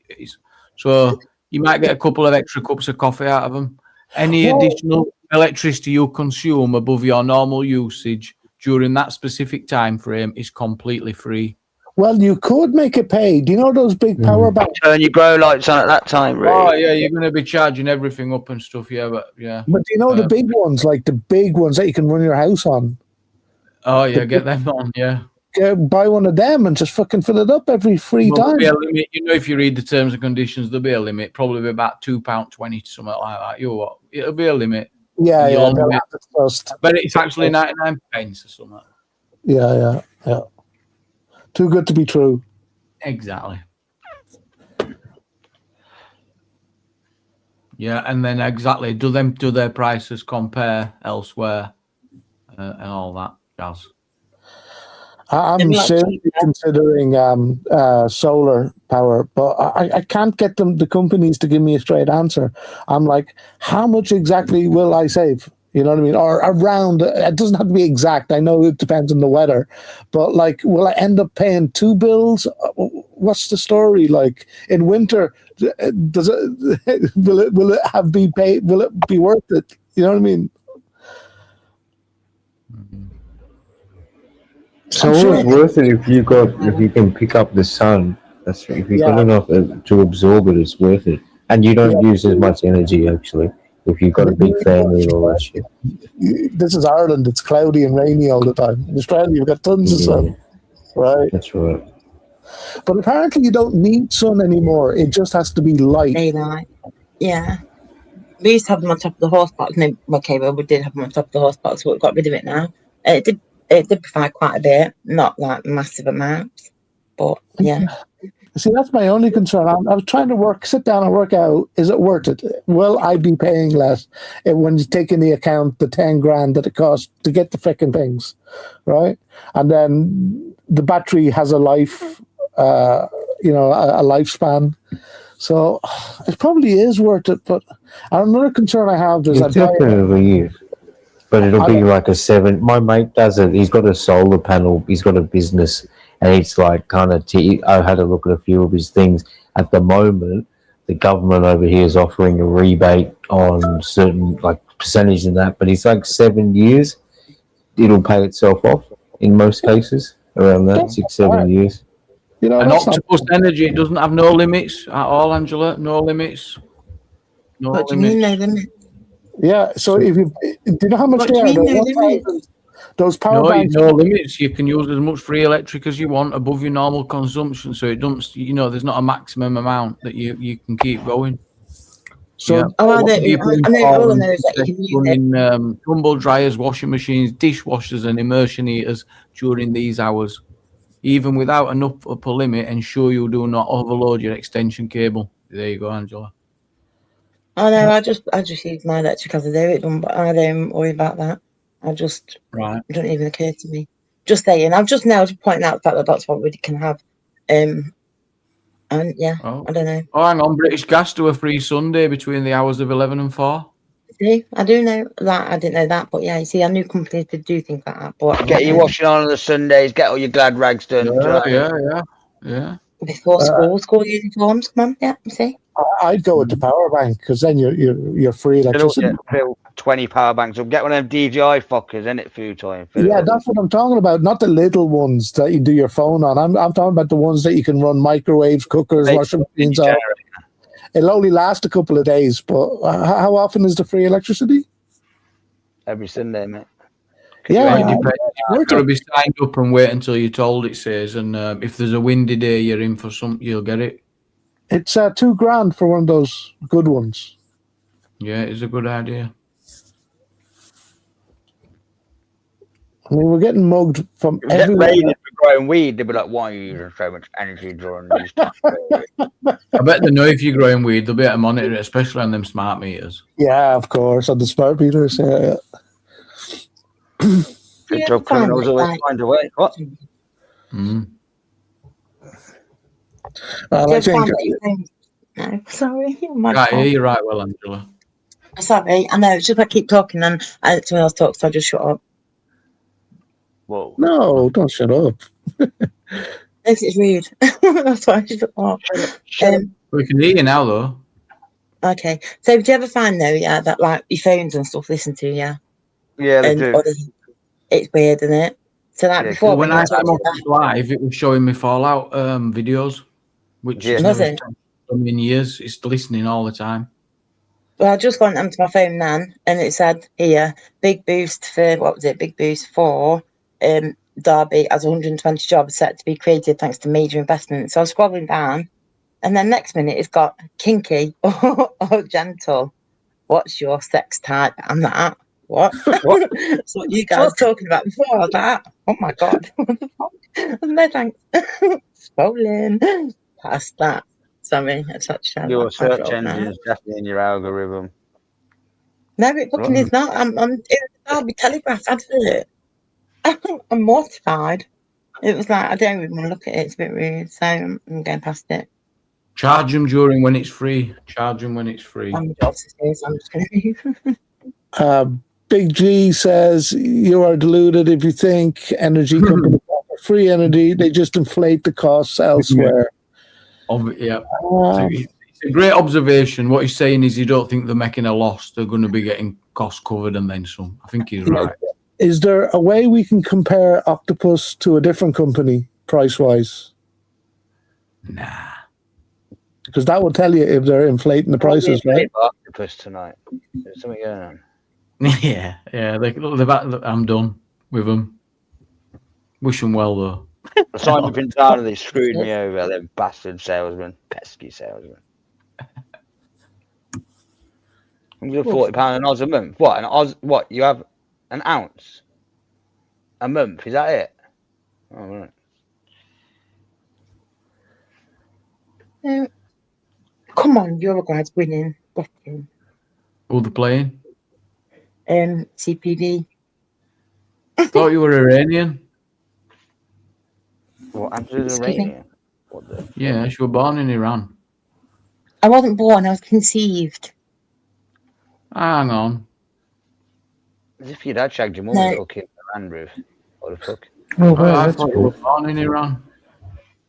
So you might get a couple of extra cups of coffee out of them. Any additional electricity you consume above your normal usage during that specific time frame is completely free. Well, you could make it pay. Do you know those big power banks? Turn your grow lights on at that time, really. Oh yeah, you're going to be charging everything up and stuff. Yeah, but yeah. But do you know the big ones, like the big ones that you can run your house on? Oh yeah, get them on. Yeah. Buy one of them and just fucking fill it up every free time. There'll be a limit. You know, if you read the terms and conditions, there'll be a limit. Probably be about £2.20, something like that. You know what? It'll be a limit. Yeah, yeah. But it's actually 99 pence or something. Yeah. Too good to be true. Exactly. Yeah, and then exactly, do their prices compare elsewhere and all that jazz? I'm seriously considering solar power, but I can't get the companies to give me a straight answer. I'm like, how much exactly will I save? You know what I mean? Or around, it doesn't have to be exact. I know it depends on the weather, but like, will I end up paying 2 bills? What's the story? Like in winter, does it, will it be paid? Will it be worth it? You know what I mean? So it's worth it if you can pick up the sun. If you've got enough to absorb it, it's worth it, and you don't use as much energy actually. If you've got a big family and all that shit. This is Ireland. It's cloudy and rainy all the time. In Australia, you've got tons of sun, right? That's right. But apparently, you don't need sun anymore. It just has to be light. Daylight. Yeah. We used to have them on top of the horse box. No, okay, well, we did have them on top of the horse box, but we've got rid of it now. It did provide quite a bit, not like massive amounts, but yeah. See, that's my only concern. I was trying to sit down and work out, is it worth it? Will I be paying less when you take into account the 10 grand that it costs to get the frickin' things, right? And then the battery has a life, a lifespan. So it probably is worth it. But another concern I have is it's definitely is. But it'll be like a 7. My mate does it. He's got a solar panel. He's got a business. And it's like kind of, I had a look at a few of his things. At the moment, the government over here is offering a rebate on certain like percentage in that. But it's like 7 years. It'll pay itself off in most cases. Around that, 6-7 years. You know, and Octopus Energy, it doesn't have no limits at all, Angela. No limits. No what do you mean, no limits? Yeah, so if do you know how much they are? Those power banks. No limits. You can use as much free electric as you want above your normal consumption. So it don't, there's not a maximum amount that you can keep going. So yeah. I know all of those that you can use running tumble dryers, washing machines, dishwashers, and immersion heaters during these hours. Even without enough upper limit, ensure you do not overload your extension cable. There you go, Angela. Oh no, I just use my electric as I do it, but I don't worry about that. It don't even occur to me. Just saying, I'm just now pointing out the fact that that's what we can have. And yeah, I don't know. Oh, hang on, British Gas do a free Sunday between the hours of 11 and 4. See, I do know that. I didn't know that, but yeah, you see, I knew companies did do things like that. But get your washing on the Sundays, get all your glad rags done. Yeah. Before school uniforms, come on, yeah, see. I'd go with the power bank because then you're free electricity. Fill 20 power banks. We'll get one of them DJI fuckers, isn't it? Food time. Yeah, that's what I'm talking about. Not the little ones that you do your phone on. I'm talking about the ones that you can run microwaves, cookers, washing machines on. It'll only last a couple of days, but how often is the free electricity? Every Sunday, mate. Yeah, it depends. You've got to be signed up and wait until you're told, it says. And if there's a windy day, you're in for you'll get it. It's $2,000 for one of those good ones. Yeah, it's a good idea. I mean, we're getting mugged from everywhere. Raided for growing weed. They'd be like, "Why are you using so much energy during these times?" I bet they know if you're growing weed, they'll be able to monitor it, especially on them smart meters. Yeah, of course, on the smart meters. Yeah. Good job, criminals always find a way. What? Well, I think. No, sorry. Right, you're right, well, Angela. Sorry, I know. It's just I keep talking and someone else talks, so I just shut up. Whoa. No, don't shut up. This is rude. That's why I shut up. We can hear you now, though. Okay. So, do you ever find though, that like your phones and stuff listen to you? Yeah, they do. It's weird, isn't it? So, like before, when I came off live, it was showing me Fallout videos, which it's never done in years. It's listening all the time. Well, I just went onto my phone then, and it said here, big boost for what was it? Big boost for Derby as 120 jobs set to be created thanks to major investment. So I was scrolling down, and then next minute it's got kinky or gentle. What's your sex type? I'm that. What? That's what you guys were talking about before. I was like, oh my god, what the fuck? No thanks. Scrolling past that. Sorry, I touched on Your that. search engine is definitely in your algorithm. No, it fucking is not. I'll be Telegraph advert. I'm mortified. It was like I don't even want to look at it. It's a bit rude, so I'm going past it. Charge them during when it's free. Charge them when it's free. I'm just going to leave. Big G says you are deluded if you think energy companies offer free energy. They just inflate the costs elsewhere. Yeah, it's a great observation. What he's saying is, you don't think they're making a loss; they're going to be getting costs covered and then some. I think he's right. Is there a way we can compare Octopus to a different company price-wise? Nah, because that will tell you if they're inflating the prices, right? Octopus tonight. There's something going on. Yeah. I'm done with them. Wish them well though. Simon Pintana, they screwed me over. Them bastard salesmen, pesky salesmen. £140 an Oz a month. What an Oz? What you have an ounce a month? Is that it? Oh right. Come on, Uruguay's winning. Who they playing? CPD. Thought you were Iranian. What, Angela's Iranian? Yeah, she was born in Iran. I wasn't born, I was conceived. Hang on. As if your dad shagged your mum and took it the land roof. What the fuck? I thought you were born in Iran.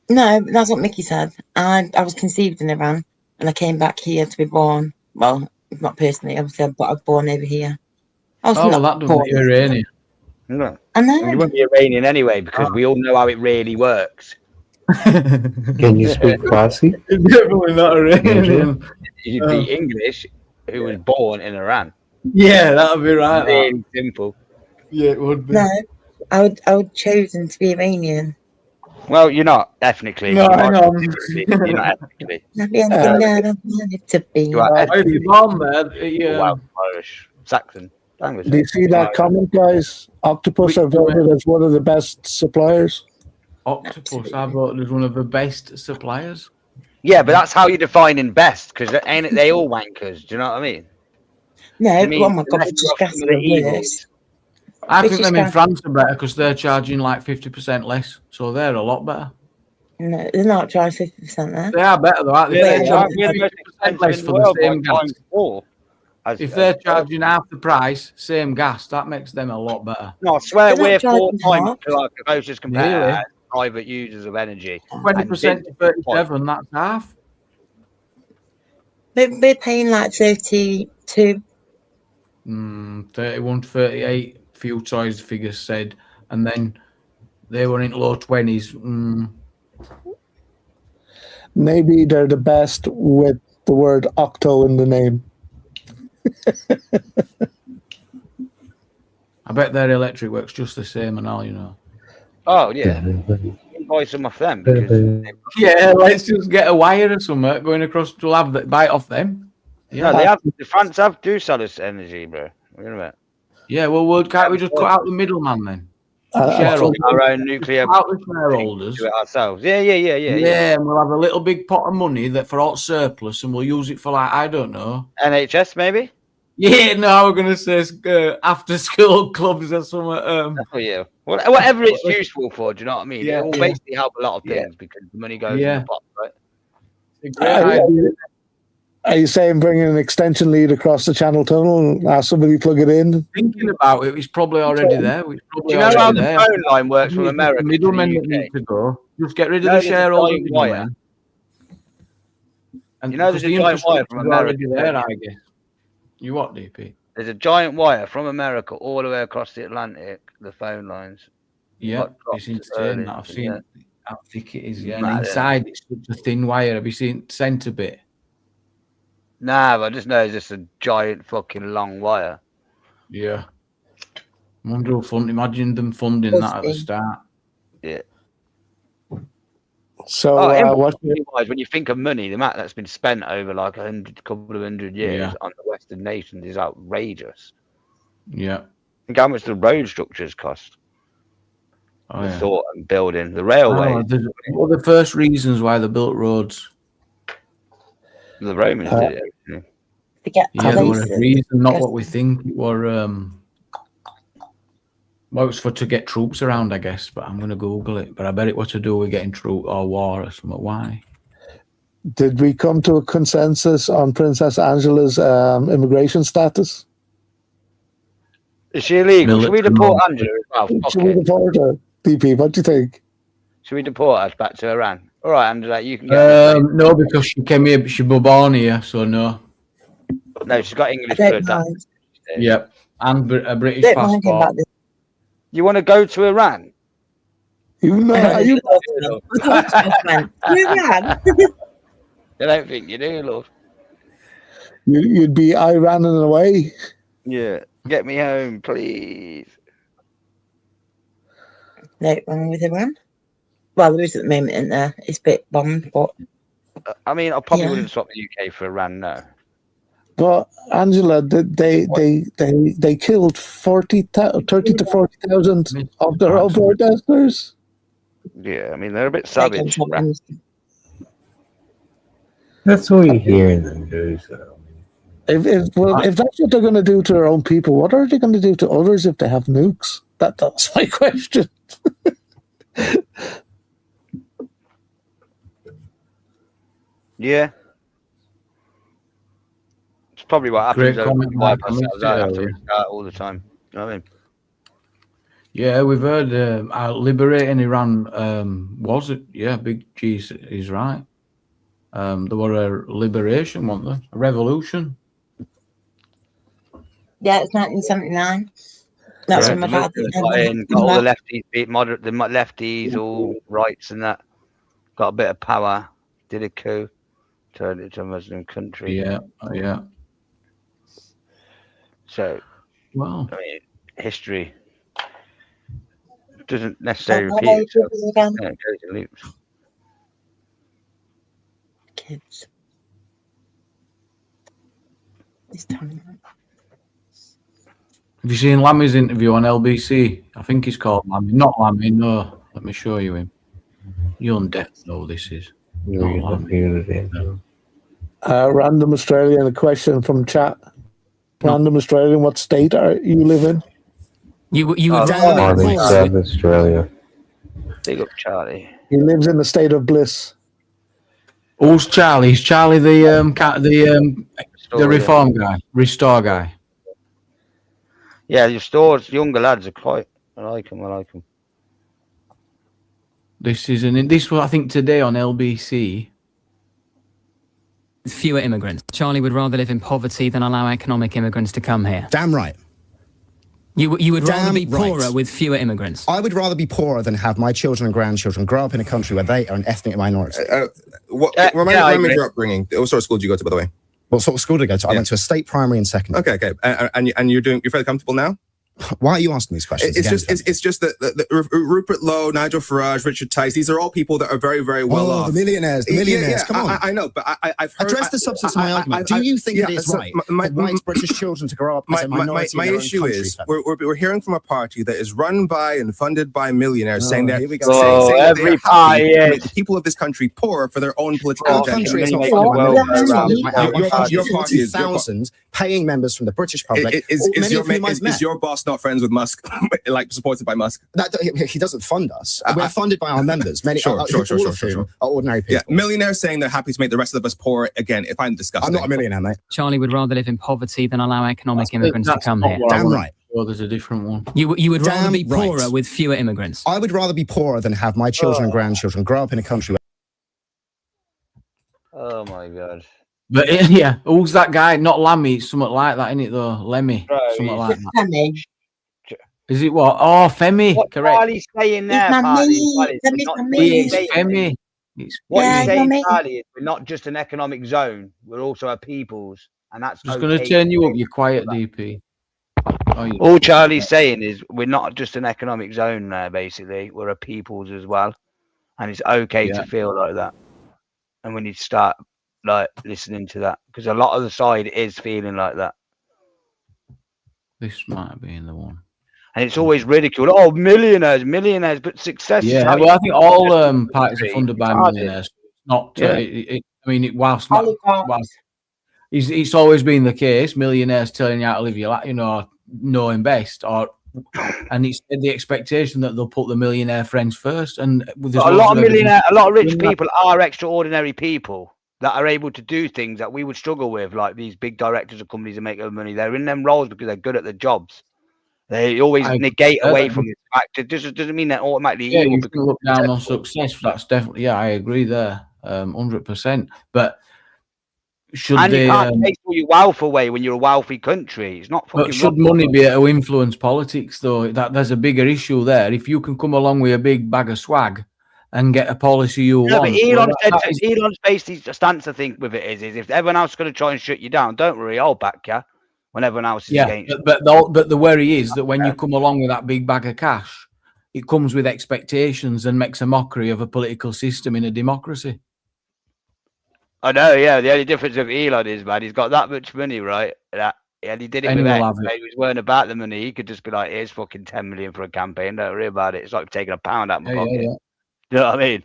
No, that's what Mickey said. I was conceived in Iran and I came back here to be born. Well, not personally, obviously, but I was born over here. That doesn't make you Iranian. No. I know. You wouldn't be Iranian anyway because we all know how it really works. Can you speak Farsi? Definitely not Iranian. You'd be English who was born in Iran. Yeah, that would be right. Really simple. Yeah, it would be. No, I would chosen to be Iranian. Well, you're not ethnically. No, I know. You're not ethnically. You are ethnically born there. Yeah. Wow, Irish, Saxon language. Do you see that comment, guys? Octopus are voted as one of the best suppliers. Octopus are voted as one of the best suppliers. Yeah, but that's how you're defining best, because ain't it they all wankers? Do you know what I mean? No, oh my god, I think them in France are better because they're charging like 50% less, so they're a lot better. No, they're not charging 50% there. They are better though, aren't they? Yeah, They're charging 50% less for the same gas. If they're charging half the price, same gas, that makes them a lot better. No, I swear we're 4 times like the closest competitor as private users of energy. 20% to 37, that's half. We're paying like 32. 31 to 38, few choice figures said, and then they were in low 20s. Maybe they're the best with the word octo in the name. I bet their electric works just the same and all, you know. Oh, yeah. Buy some off them. Because yeah, let's just get a wire or something going across to have that bite off them. Yeah, no, they have. The France do sell us energy, bro. Wait a minute. Yeah, well, can't we just cut out the middleman then? Our own nuclear out the shareholders. Do it ourselves. Yeah. Yeah, and we'll have a little big pot of money that for all surplus, and we'll use it for like I don't know. NHS maybe. Yeah, no, we're gonna say after school clubs or something. Oh yeah, whatever it's useful for. Do you know what I mean? Yeah, it will basically help a lot of things because the money goes in the pot, right? Are you saying bringing an extension lead across the Channel Tunnel and ask somebody to plug it in? Thinking about it, it's probably already there. It's Do probably you know how already the there. phone line works from It's America the to middlemen the that need UK? to go. Just get rid of No, the there's a shareholder giant wire. middlemen. And You know, there's a giant wire from America. there, I guess. You what, DP? There's a giant wire from America all the way across the Atlantic. The phone lines. Yeah, it's insane. That I've seen how thick it is. Yeah, and inside it's such a thin wire. Have you seen centre bit? Nah, but I just know it's just a giant fucking long wire. Yeah. I wonder who imagine them funding that at the start. Yeah. So when you think of money, the amount that's been spent over like couple of hundred years on the Western nations is outrageous. Yeah. Think how much the road structures cost. Oh, the thought and building the railway. What were the first reasons why they built roads? The Romans did it. There was a reason, not what we think. It were well, it's to get troops around, I guess. But I'm going to Google it. But I bet it was to do with getting troop or war or something. Why? Did we come to a consensus on Princess Angela's immigration status? Is she illegal? Should we deport Angela as well? Should we deport her? DP, what do you think? Should we deport her back to Iran? All right, Angela, you can get no, because she came here, she was born here, so no. No, she's got English blood. Yep, and a British passport. You want to go to Iran? You know, you I don't think you do, love. You'd be Iraning away. Yeah, get me home, please. No, wrong with Iran. Well, there is at the moment, isn't there? It's a bit bombed, but I mean, I probably wouldn't swap the UK for Iran, no. But Angela, they killed 30 to 40,000 of their own protesters. Yeah, I mean they're a bit savage. That's what you hear in the news. If that's what they're going to do to their own people, what are they going to do to others if they have nukes? That's my question. Yeah. It's probably what happens. We wipe ourselves out after we start all the time. You know what I mean? Yeah, we've heard liberating Iran was it? Yeah, Big G is right. There were a liberation, wasn't there? A revolution. yeah, it's 1979. That's when my dad got all the lefties, the lefties, all rights and that. Got a bit of power. Did a coup. Turned it to a Muslim country. Yeah, yeah. So, wow. I mean, history doesn't necessarily repeat itself. Yeah, it goes in loops. Kids. This time. Have you seen Lammy's interview on LBC? I think he's called Lammy. Not Lammy, no. Let me show you him. You're deaf, though, this is. Random Australian, a question from chat. Random Australian, what state are you live in? You were down in South Australia. Big up Charlie. He lives in the state of bliss. Who's Charlie? Is Charlie the reform guy, restore guy? Yeah, the stores, younger lads are quite. I like them. This was, I think, today on LBC. Fewer immigrants. Charlie would rather live in poverty than allow economic immigrants to come here. Damn right. You would rather be poorer with fewer immigrants. I would rather be poorer than have my children and grandchildren grow up in a country where they are an ethnic minority. Remind me of your upbringing. What sort of school did you go to, by the way? What sort of school did I go to? I went to a state primary and secondary. Okay. And you're fairly comfortable now? Why are you asking these questions? It's just that Rupert Lowe, Nigel Farage, Richard Tice, these are all people that are very, very well off. The millionaires. Yeah, come on. I know, but I've heard... Address the substance of my argument. Do you think it is right for white British children to grow up as a minority my in their own issue country? is, we're hearing from a party that is run by and funded by millionaires saying that every party is people of this country poor for their own political agenda. Our country is not funded by your party is 50,000 paying members from the British public. Is your boss us not friends with Musk, like supported by Musk. He doesn't fund us. We're funded by our members. Many, sure. Are ordinary people. Yeah, millionaires saying they're happy to make the rest of us poor. Again, if I'm disgusting. I'm not a millionaire, mate. Charlie would rather live in poverty than allow economic immigrants to come here. Damn right. Well, there's a different one. You would rather be Damn right. poorer with fewer immigrants. I would rather be poorer than have my children and grandchildren grow up in a country. Oh my god. But yeah, who's that guy? Not Lammy, it's something like that, isn't it though? Lemmy, something like that. Femi. Is it what? Oh, Femi, What correct. Charlie's saying there, It's my Parley, me. Parley, Femi's we're not my just me. It's saying- Femi. It's What Yeah, he's you're saying, me. Charlie, is we're not just an economic zone, we're also a peoples. And that's just going to okay. turn you up, you quiet, DP. Oh, you All Charlie's saying is we're not just an economic zone there, basically. We're a peoples as well. And it's okay to feel like that. And we need to start like listening to that. Because a lot of the side is feeling like that. This might be the one. And it's always ridiculed. Oh, millionaires, but success is Yeah, how well, you I think all parties are funded by It's hard. millionaires. It's not. Yeah. I mean, whilst it's always been the case, millionaires telling you how to live your life, knowing best, and it's the expectation that they'll put the millionaire friends first. And a lot of rich people are extraordinary people that are able to do things that we would struggle with, like these big directors of companies that make their money. They're in them roles because they're good at their jobs. They always negate away from the fact. It doesn't mean that automatically Yeah, evil. you can look down on success. That's definitely, I agree there, 100%. But should and they? You can't take all your wealth away when you're a wealthy country. It's not fucking. But should money be able to influence politics, though? There's a bigger issue there. If you can come along with a big bag of swag and get a policy you want. But Elon's basically stance, I think, with it is if everyone else is going to try and shut you down, don't worry, I'll back you. When everyone else is against you. But the worry is that when you come along with that big bag of cash, it comes with expectations and makes a mockery of a political system in a democracy. I know, yeah. The only difference with Elon is, man, he's got that much money, right? And he did it with X. He was worrying about the money. He could just be like, here's fucking 10 million for a campaign. Don't worry about it. It's like taking a pound out of my pocket. Yeah. You know what I mean?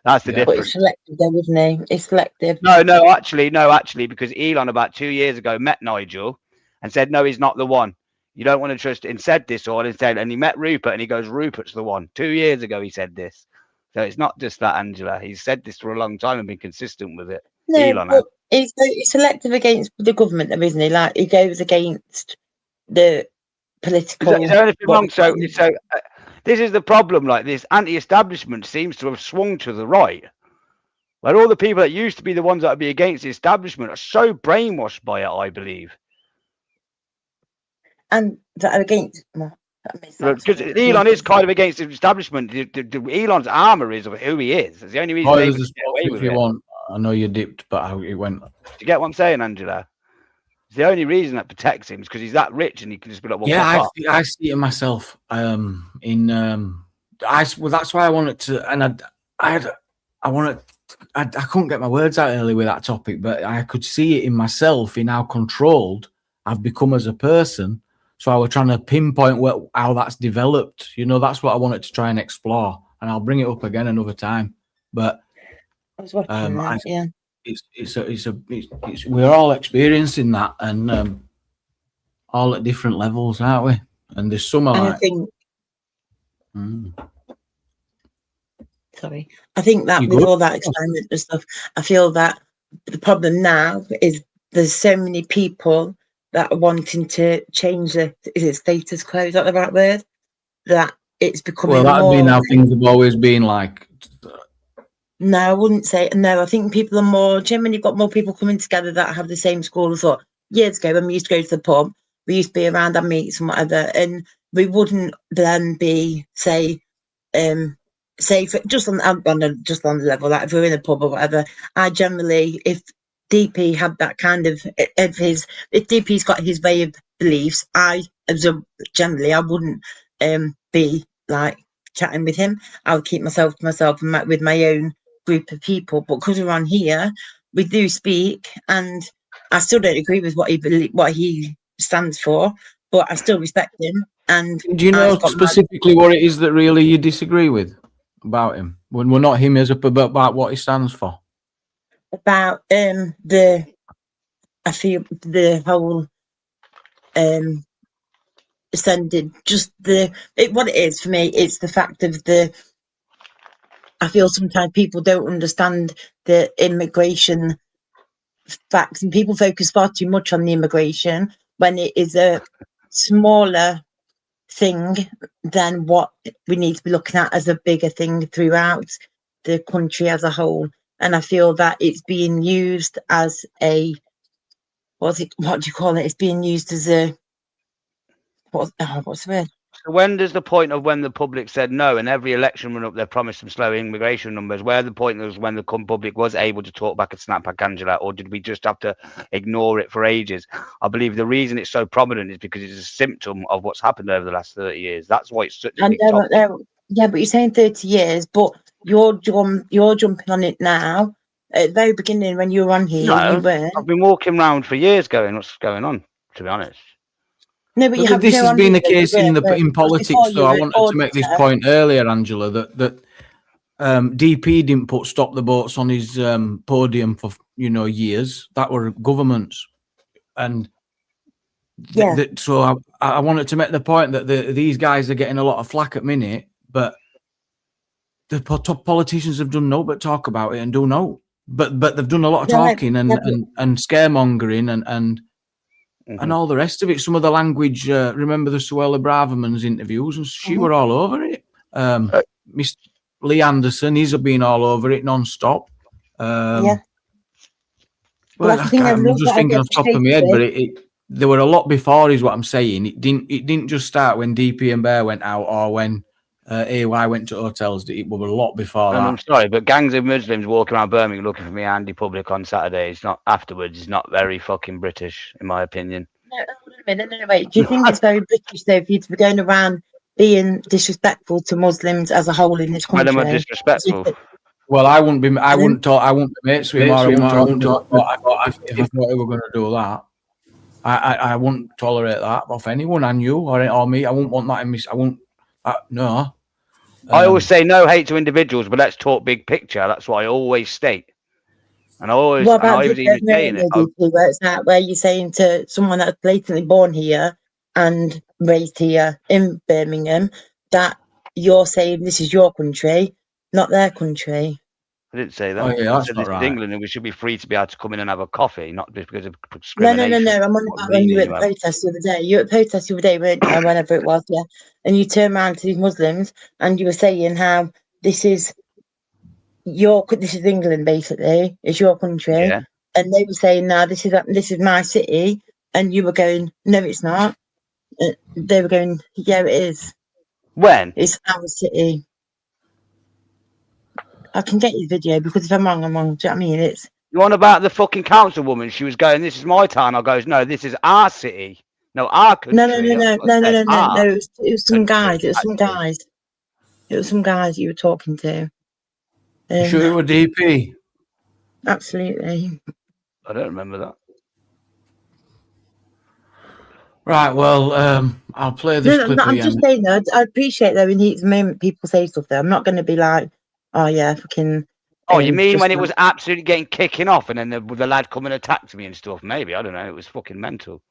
That's the difference. But it's selective, though, isn't he? It's selective. No, actually, because Elon about 2 years ago met Nigel and said, no, he's not the one. You don't want to trust it. And said this all instead. And he met Rupert and he goes, Rupert's the one. 2 years ago, he said this. So it's not just that, Angela. He's said this for a long time and been consistent with it. No, Elon but he's selective against the government, though, isn't he? Like, he goes against the political. Is there anything wrong? So this is the problem. Like, this anti-establishment seems to have swung to the right. Where all the people that used to be the ones that would be against the establishment are so brainwashed by it, I believe. And that are against. Because Elon is kind of against the establishment. Elon's armor is of who he is. It's the only reason they can get away with it. I know you dipped, but it went. Do you get what I'm saying, Angela? It's the only reason that protects him is because he's that rich and he can just be like, well, I see it myself. Well, that's why I wanted to, and I couldn't get my words out early with that topic, but I could see it in myself in how controlled I've become as a person. So I was trying to pinpoint how that's developed. That's what I wanted to try and explore, and I'll bring it up again another time. But we're all experiencing that, and all at different levels, aren't we? And there's some I think that with all that experiment and stuff, I feel that the problem now is there's so many people that are wanting to change the status quo. Is that the right word? That it's becoming. Well, that'd be how things have always been like. No, I wouldn't say. No, I think people are more. Generally, got more people coming together that have the same school of thought. Years ago, when we used to go to the pub, we used to be around our meets and whatever, and we wouldn't then be say for, just on the level that if we're in a pub or whatever. I generally, if DP had that kind of if DP's got his way of beliefs, I wouldn't be like chatting with him. I would keep myself to myself and with my own group of people. But because we're on here, we do speak, and I still don't agree with what he stands for, but I still respect him. And do you know specifically what it is that really you disagree with about him? When we're not him as about what he stands for. About I feel the whole sending just what it is for me. It's the fact of I feel sometimes people don't understand the immigration facts, and people focus far too much on the immigration when it is a smaller thing than what we need to be looking at as a bigger thing throughout the country as a whole. And I feel that it's being used as what do you call it? It's being used as a what's the word? So when does the point of when the public said no, and every election run up, they promised some slow immigration numbers? Where the point was when the public was able to talk back and snap back, Angela, or did we just have to ignore it for ages? I believe the reason it's so prominent is because it's a symptom of what's happened over the last 30 years. That's why it's such a big topic. Yeah, but you're saying 30 years, but you're jumping on it now. At the very beginning, when you were on here, you weren't. I've been walking around for years going, what's going on, to be honest. No, but this has been the case in politics, though. I wanted to make this point earlier, Angela, that DP didn't put stop the boats on his podium for years. That were governments, and so I wanted to make the point that these guys are getting a lot of flack at minute, but the top politicians have done no but talk about it and do no, but they've done a lot of talking and scaremongering and all the rest of it. Some of the language. Remember the Suella Braverman's interviews, and she were all over it. Mr. Lee Anderson, he's been all over it non-stop. Well, I'm just thinking off the top of my head, but there were a lot before, is what I'm saying. It didn't just start when DP and Bear went out or when AY went to hotels. It was a lot before that. I'm sorry, but gangs of Muslims walking around Birmingham looking for me Andy Public on Saturdays, not afterwards, is not very fucking British, in my opinion. No, wait. Do you think it's very British, though, for you to be going around being disrespectful to Muslims as a whole in this country? When am I disrespectful? Well, I wouldn't be mates with him. I wouldn't talk. If I thought we were going to do that, I wouldn't tolerate that off anyone, and you or me. I wouldn't want that in me. I wouldn't. No. I always say no hate to individuals, but let's talk big picture. That's what I always state. And I always, what about I was even saying it. Where it's at, where you're saying to someone that's blatantly born here and raised here in Birmingham that you're saying this is your country, not their country. I didn't say that. Oh, yeah, that's I said not this right. is England and we should be free to be able to come in and have a coffee, not just because of discrimination. No. I'm on about when you were at protest the other day. You were at protest the other day, weren't you? Whenever it was, yeah. And you turned around to these Muslims and you were saying how this is England, basically. It's your country. Yeah. And they were saying, no, this is my city. And you were going, no, it's not. They were going, yeah, it is. When? It's our city. I can get you the video because if I'm wrong, I'm wrong. Do you know what I mean? It's. You on about the fucking councilwoman? She was going, this is my town. I goes, no, this is our city. No, our country. No. It was some guys. It was some guys you were talking to. You sure it was DP? Absolutely. I don't remember that. Right, well, I'll play this clip I'm again. just saying though, I appreciate though in the moment people say stuff there. I'm not going to be like, oh yeah, fucking. Oh, you mean when it was absolutely getting kicking off and then the lad come and attacked me and stuff? Maybe, I don't know. It was fucking mental.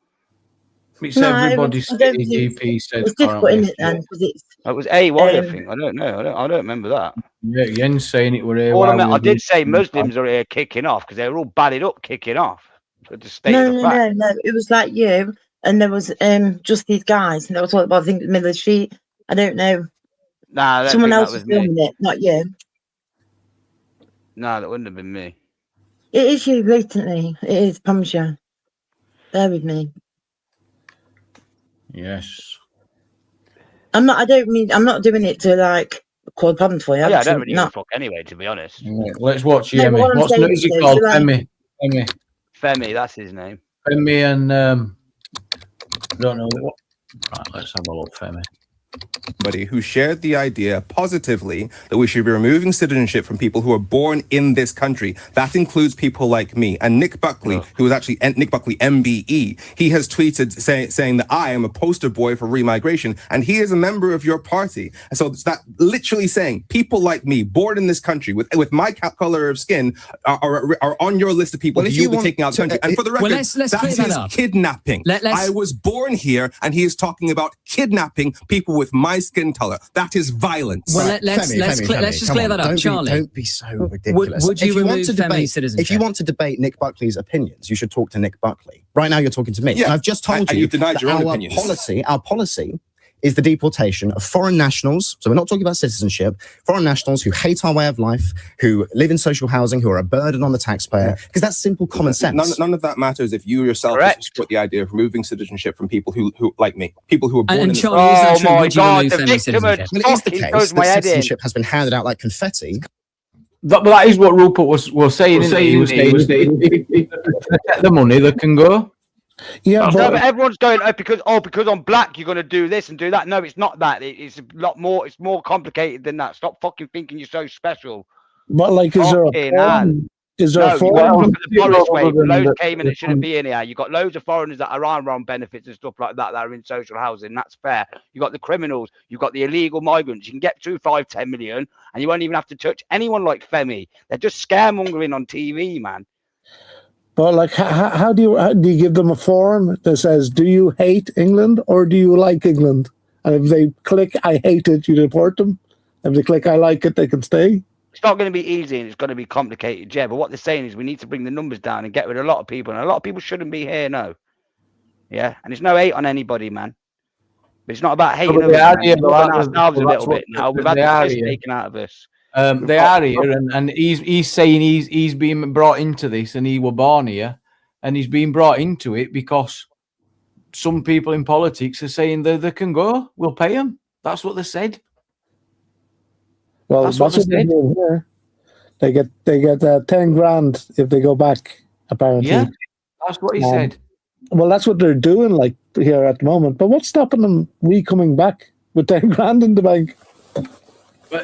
It's everybody's city, DP said. It's difficult, isn't it, then? It was AY, I think. I don't know. I don't remember that. Yeah, Yen's saying it were AY. All I did say Muslims are here kicking off because they were all batted up kicking off. So to state the fact. No. It was like you, and there was just these guys, and they were talking about, I think, the middle of the street. I don't know. Nah, someone else was filming it, not you. No, that wouldn't have been me. It is you, blatantly. It is, promise you. Bear with me. Yes. I'm not doing it to like cause problems for you. Yeah, I don't really give a fuck anyway, to be honest. Yeah, let's watch Yemi. What's the music called? Femi, that's his name. Femi and I don't know what. Right, let's have a look, Femi. who shared the idea positively that we should be removing citizenship from people who are born in this country. That includes people like me. And Nick Buckley, who is actually Nick Buckley, MBE, he has tweeted saying that I am a poster boy for remigration, and he is a member of your party. And so it's that literally saying people like me, born in this country, with my color of skin, are on your list of people who you'll be taking out of the country. And for the record, let's that clear that is up. kidnapping. I was born here, and he is talking about kidnapping people with my skin color. That is violence. Well, let's just clear that up, Charlie. Don't be so ridiculous. Would you remove Femi citizenship? If you want to debate Nick Buckley's opinions, you should talk to Nick Buckley. Right now, you're talking to me. Yeah, and I've just told you you've denied that your own our opinions. policy is the deportation of foreign nationals. So we're not talking about citizenship. Foreign nationals who hate our way of life, who live in social housing, who are a burden on the taxpayer, because that's simple common sense. None of that matters if you yourself support the idea of removing citizenship from people who like me, people who are born in this country. Well, it is the case that citizenship has been handed out like confetti. That is what Rupert was saying. He was saying if they get the money, they can go. Yeah, but everyone's going because I'm black, you're going to do this and do that. No, it's not that. It's a lot more. It's more complicated than that. Stop fucking thinking you're so special. But like, is there a forum? Is there a forum? Look at the Boris wave. Loads came in that shouldn't be in here. You got loads of foreigners that are on benefits and stuff like that that are in social housing. That's fair. You got the criminals. You got the illegal migrants. You can get through 5-10 million, and you won't even have to touch anyone like Femi. They're just scaremongering on TV, man. But like, how do you give them a forum that says, "Do you hate England or do you like England?" And if they click "I hate it," you deport them. If they click "I like it," they can stay. It's not going to be easy and it's going to be complicated, yeah. But what they're saying is we need to bring the numbers down and get rid of a lot of people, and a lot of people shouldn't be here, no. Yeah, and it's no hate on anybody, man. But it's not about hating others, man. We're ourselves a little bit now. We've had the piss taken out of us. They are here, and he's saying he's being brought into this, and he was born here, and he's being brought into it because some people in politics are saying that they can go. We'll pay them. That's what they said. Well, that's what they do here. They get 10 grand if they go back. Apparently, yeah, that's what he said. Well, that's what they're doing, like here at the moment. But what's stopping them coming back with 10 grand in the bank?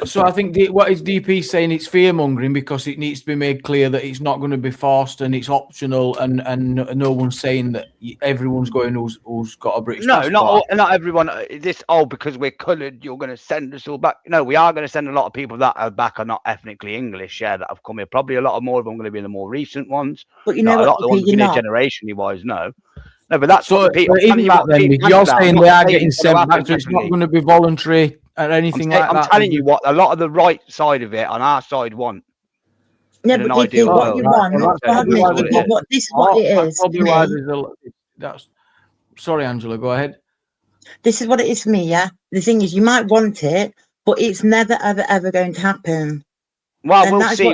So I think what is DP saying? It's fear mongering because it needs to be made clear that it's not going to be forced and it's optional, and no one's saying that everyone's going who's got a British passport. Not everyone. Because we're coloured, you're going to send us all back. No, we are going to send a lot of people that are back are not ethnically English. Yeah, that have come here. Probably a lot of more of them are going to be the more recent ones. But you know, a lot of the ones been here generationally wise. No, but that's so. What the people. You're saying they are getting sent back, so it's not going to be voluntary. Or anything I'm telling you what a lot of the right side of it on our side want. Yeah, but what you want, this is what it is. Sorry, Angela, go ahead. This is what it is for me, yeah? The thing is, you might want it, but it's never, ever, ever going to happen. Well, we'll see.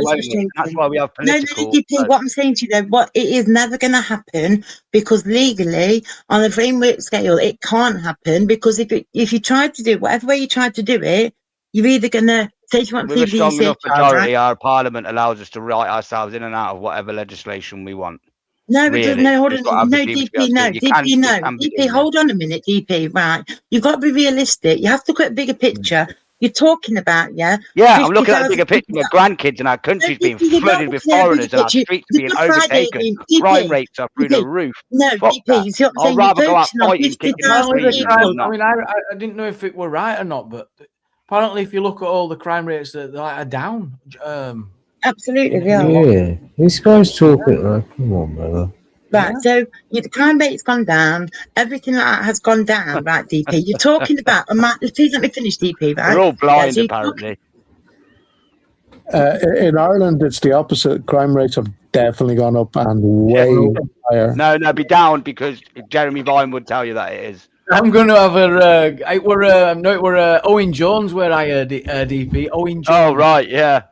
That's why we have political. No, DP, what I'm saying to you, though, it is never going to happen because legally, on a framework scale, it can't happen because if you try to do it, whatever way you try to do it, you're either going to say you want to with a strong enough majority, our parliament allows us to write ourselves in and out of whatever legislation we want. No, really. No, hold on. No, DP, hold on a minute, DP, right. You've got to be realistic. You have to look at a bigger picture. You're talking about, yeah? Yeah, I'm looking at the bigger picture. My grandkids and our country's being flooded with foreigners and our streets being overtaken. Crime rates are through the roof. No, DP, you see what I'm saying? I'd rather go out fighting, kicking I mean, I didn't know if it were right or not, but apparently if you look at all the crime rates, they're are down. Absolutely, yeah. This guy's talking like, come on, brother. Right, so the crime rate's gone down, everything like that has gone down, right, DP? You're talking about, please let me finish, DP, right? We're all blind, apparently. In Ireland, it's the opposite. Crime rates have definitely gone up and way higher. No, be down because Jeremy Vine would tell you that it is. I'm going to have it were Owen Jones where I heard it, DP. Owen Jones. Oh, right, yeah.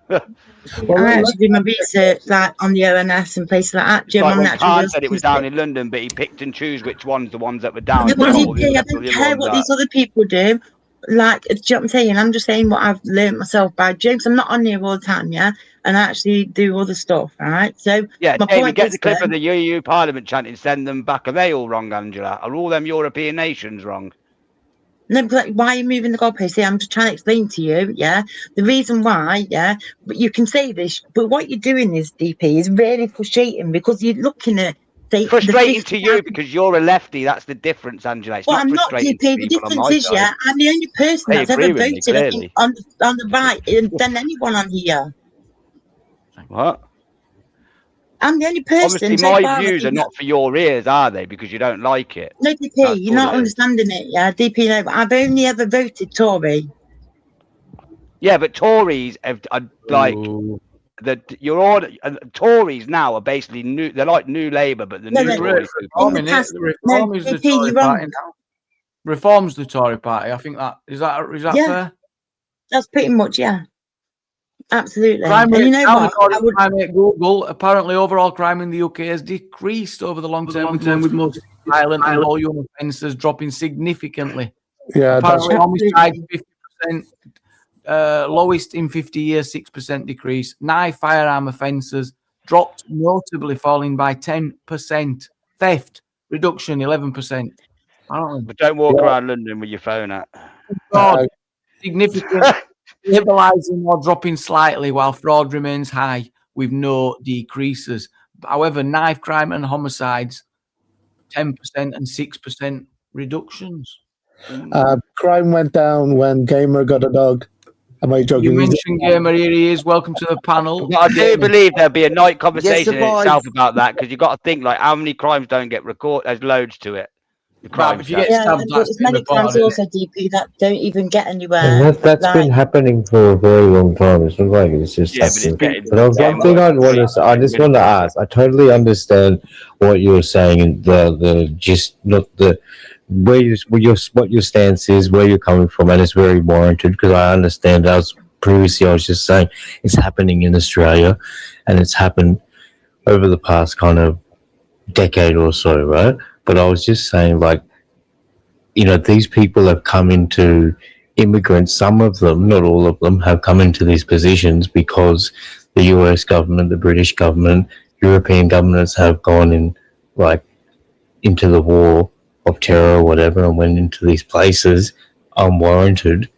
I actually did my research like on the ONS and places like that. Jim, like Khan said it was down in London, but he picked and chose which ones, the ones that were down. No, but DP, I don't care what these other people do. Like, do you know what I'm saying? I'm just saying what I've learned myself by James. I'm not on here all the time, yeah? And I actually do other stuff, right? So, yeah, Jamie, get the clip of the EU Parliament chanting, send them back. Are they all wrong, Angela? Are all them European nations wrong? No, but why are you moving the goalpost? See, I'm just trying to explain to you, yeah, the reason why, yeah, but you can say this, but what you're doing is, DP, is really frustrating because you're looking at, say, frustrating to you because you're a lefty. That's the difference, Angela. It's Well, not I'm not, frustrating DP. to The people on difference my is, side. yeah, I'm the only person They that's agree ever with me, voted, I think, clearly. on the right than anyone on here. What? I'm the only person Obviously, so my far, I views think, are not for your ears, are they? Because you don't like it. no, DP, That's you're all not it is. understanding it, yeah, DP, no, I've only ever voted Tory. Yeah, but Tories have like you're all Tories now are basically new. They're like New Labour, but the No, new no, Tories. Reform, innit? The Reform is the DP, Tory you're party wrong. now. Reform's the Tory party. I think that is that Yeah, fair? that's pretty much, yeah. Absolutely. Crime And rate you know down what? according to crime rate Google. Apparently, overall crime in the UK has decreased over the long term, with most violent and volume offences dropping significantly. Yeah, that's Apparently, homicide 50%, lowest in 50 years, 6% decrease. Knife firearm offences dropped notably, falling by 10%. Theft reduction 11%. But don't walk around London with your phone out. God, significant stabilising or dropping slightly, while fraud remains high with no decreases. However, knife crime and homicides 10% and 6% reductions. Crime went down when Gamer got a dog. Am I joking? You mentioned Gamer, here he is. Welcome to the panel. But I do believe there'll be a night conversation in boys. itself about that, because you've got to think like how many crimes don't get recorded. There's loads to it. The crime if you get Yeah, stabbed, and that's there's been many crimes reported. also, DP, that don't even get anywhere. And that's been happening for a very long time. It's not like it's just Yeah, but it's happening. getting. But one thing I just want to ask. I totally understand what you're saying, and the just not the what your stance is, where you're coming from, and it's very warranted because I understand. I was just saying it's happening in Australia, and it's happened over the past kind of decade or so, right? But I was just saying, like, you know, these people have come into immigrants, some of them, not all of them, have come into these positions because the US government, the British government, European governments have gone in, like, into the war of terror or whatever, and went into these places unwarranted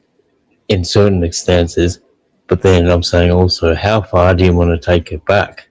in certain instances. But then I'm saying also, how far do you want to take it back?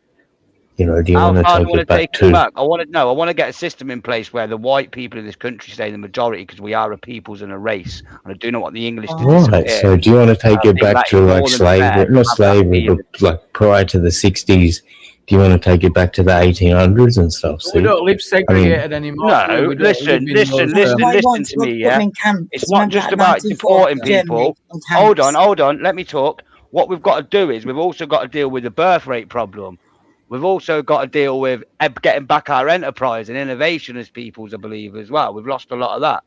You know, do you want to take it back to? I want to get a system in place where the white people in this country stay the majority, because we are a peoples and a race, and I do not want the English to disappear. Right. So, do you want to take it back to like slavery? Not slavery, but like prior to the 60s. Do you want to take it back to the 1800s and stuff? We don't live segregated anymore. No, listen to me, yeah. It's not just about deporting people. Hold on, let me talk. What we've got to do is we've also got to deal with the birth rate problem. We've also got to deal with getting back our enterprise and innovation as peoples, I believe, as well. We've lost a lot of that.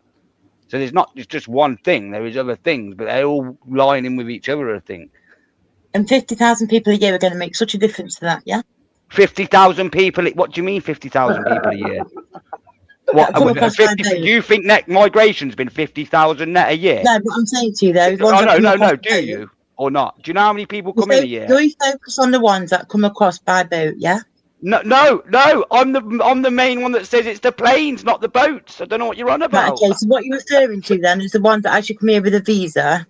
So there's not just one thing. There is other things, but they're all lining with each other, I think. And 50,000 people a year are going to make such a difference to that, yeah? 50,000 people. What do you mean 50,000 people a year? What? Do you think net migration's been 50,000 net a year? No, but I'm saying to you, though. No. Do you? Or not? Do you know how many people come in a year? Do we focus on the ones that come across by boat, yeah? No. I'm the main one that says it's the planes, not the boats. I don't know what you're on about. Right, okay, so what you're referring to then is the ones that actually come here with a visa.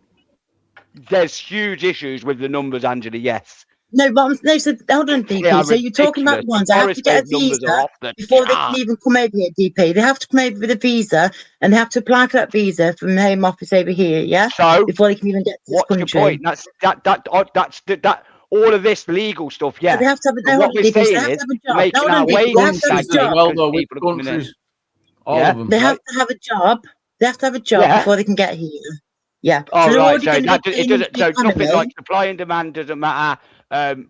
There's huge issues with the numbers, Angela. Yes. No, but so hold on, DP. So you're talking about the ones that have to get a visa before they can even come over here, DP. They have to come over with a visa, and they have to apply for that visa from the Home Office over here, yeah? So before they can even get to this country. What's your point? That's all of this legal stuff, yeah. So they have to have what we're saying is making our wages countries. They have to have a job. They have to have a job before they can get here. Yeah. Oh, so right. So nothing like supply and demand doesn't matter.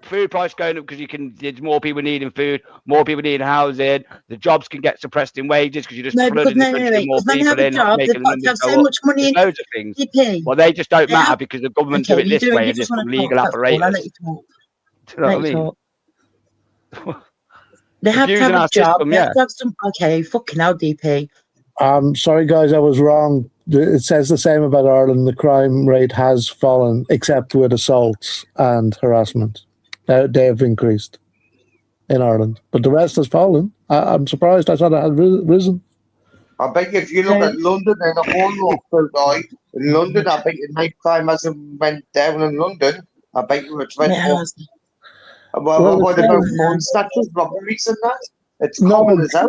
Food price going up because there's more people needing food, more people needing housing. The jobs can get suppressed in wages because you're just flooding the country with more people in, not making the numbers go up. There's loads of things. Well, they just don't matter because the government do it this way and just some legal apparatus. Do you know what I mean? They have to have a job. They have to have some. Okay, fucking hell, DP. Sorry, guys, I was wrong. It says the same about Ireland. The crime rate has fallen, except with assaults and harassment. They have increased in Ireland, but the rest has fallen. I'm surprised. I thought it had risen. I bet you if you look at London and the whole local guy in London, I bet you night crime hasn't went down in London. I bet you it's went up. Well, what about phone snatchers, robberies and that? It's common as hell.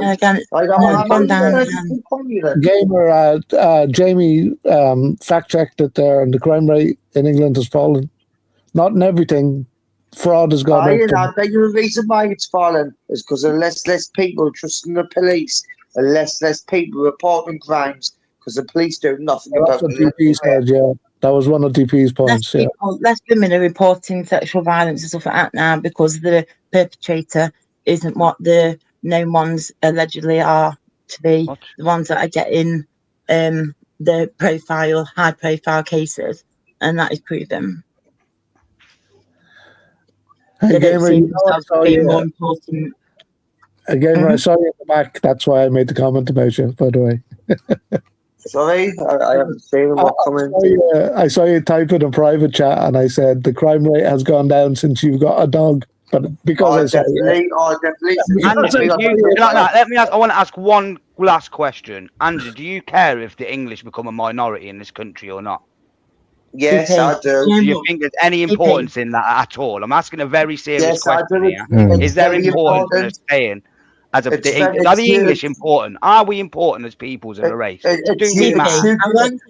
Gamer, Jamie fact checked it there, and the crime rate in England has fallen. Not in everything. Fraud has gone up. I bet you the reason why it's fallen is because of less people trusting the police, and less people reporting crimes because the police do nothing about what DP said, yeah. That was one of DP's points. Less women are reporting sexual violence and stuff like that now because the perpetrator isn't what the known ones allegedly are to be. The ones that are getting the high profile cases, and that is proven. Hey, Gamer, I saw you. More important. Gamer, I saw you in the back. That's why I made the comment about you, by the way. Sorry, I haven't seen what comment. I saw you type in a private chat, and I said the crime rate has gone down since you've got a dog. But because I definitely. I want to ask one last question. Andrew, do you care if the English become a minority in this country or not? Yes, I do. Do you think there's any importance in that at all? I'm asking a very serious question here. Is there importance in us saying, are the English important? Are we important as peoples and a race? Do we matter?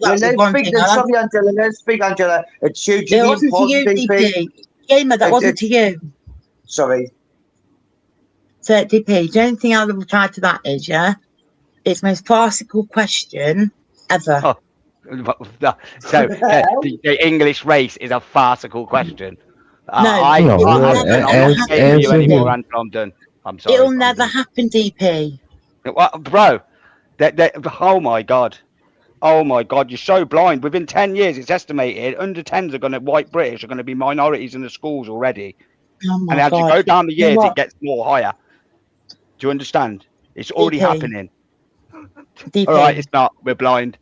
Let's speak, Angela. It's hugely important. It wasn't to you, DP. Gamer, that wasn't to you. Sorry. So, DP, the only thing I will reply to that is, it's the most farcical question ever. Oh. So the English race is a farcical question. I can't say you anymore, and I'm done. I'm sorry. It'll never happen, DP. What, bro? Oh my god! Oh my god! You're so blind. Within 10 years, it's estimated under 10s white British are going to be minorities in the schools already. Oh and as you go down the years, it gets more higher. Do you understand? It's already happening. All right, it's not. We're blind.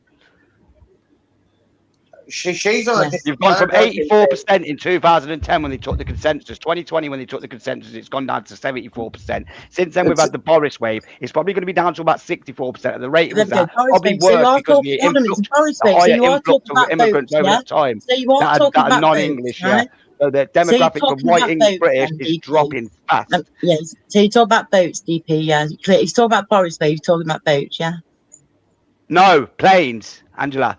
You've gone from 84% in 2010 when they took the consensus, 2020 when they took the consensus, it's gone down to 74%. Since then, we've had the Boris wave. It's probably going to be down to about 64% at the rate it was at. Probably worse because the higher influx of immigrants over that time that are non-English. So the demographic of white English British is dropping fast. Yes. So you talk about boats, DP. Yeah. He's talking about Boris wave. He's talking about boats. Yeah. No planes, Angela.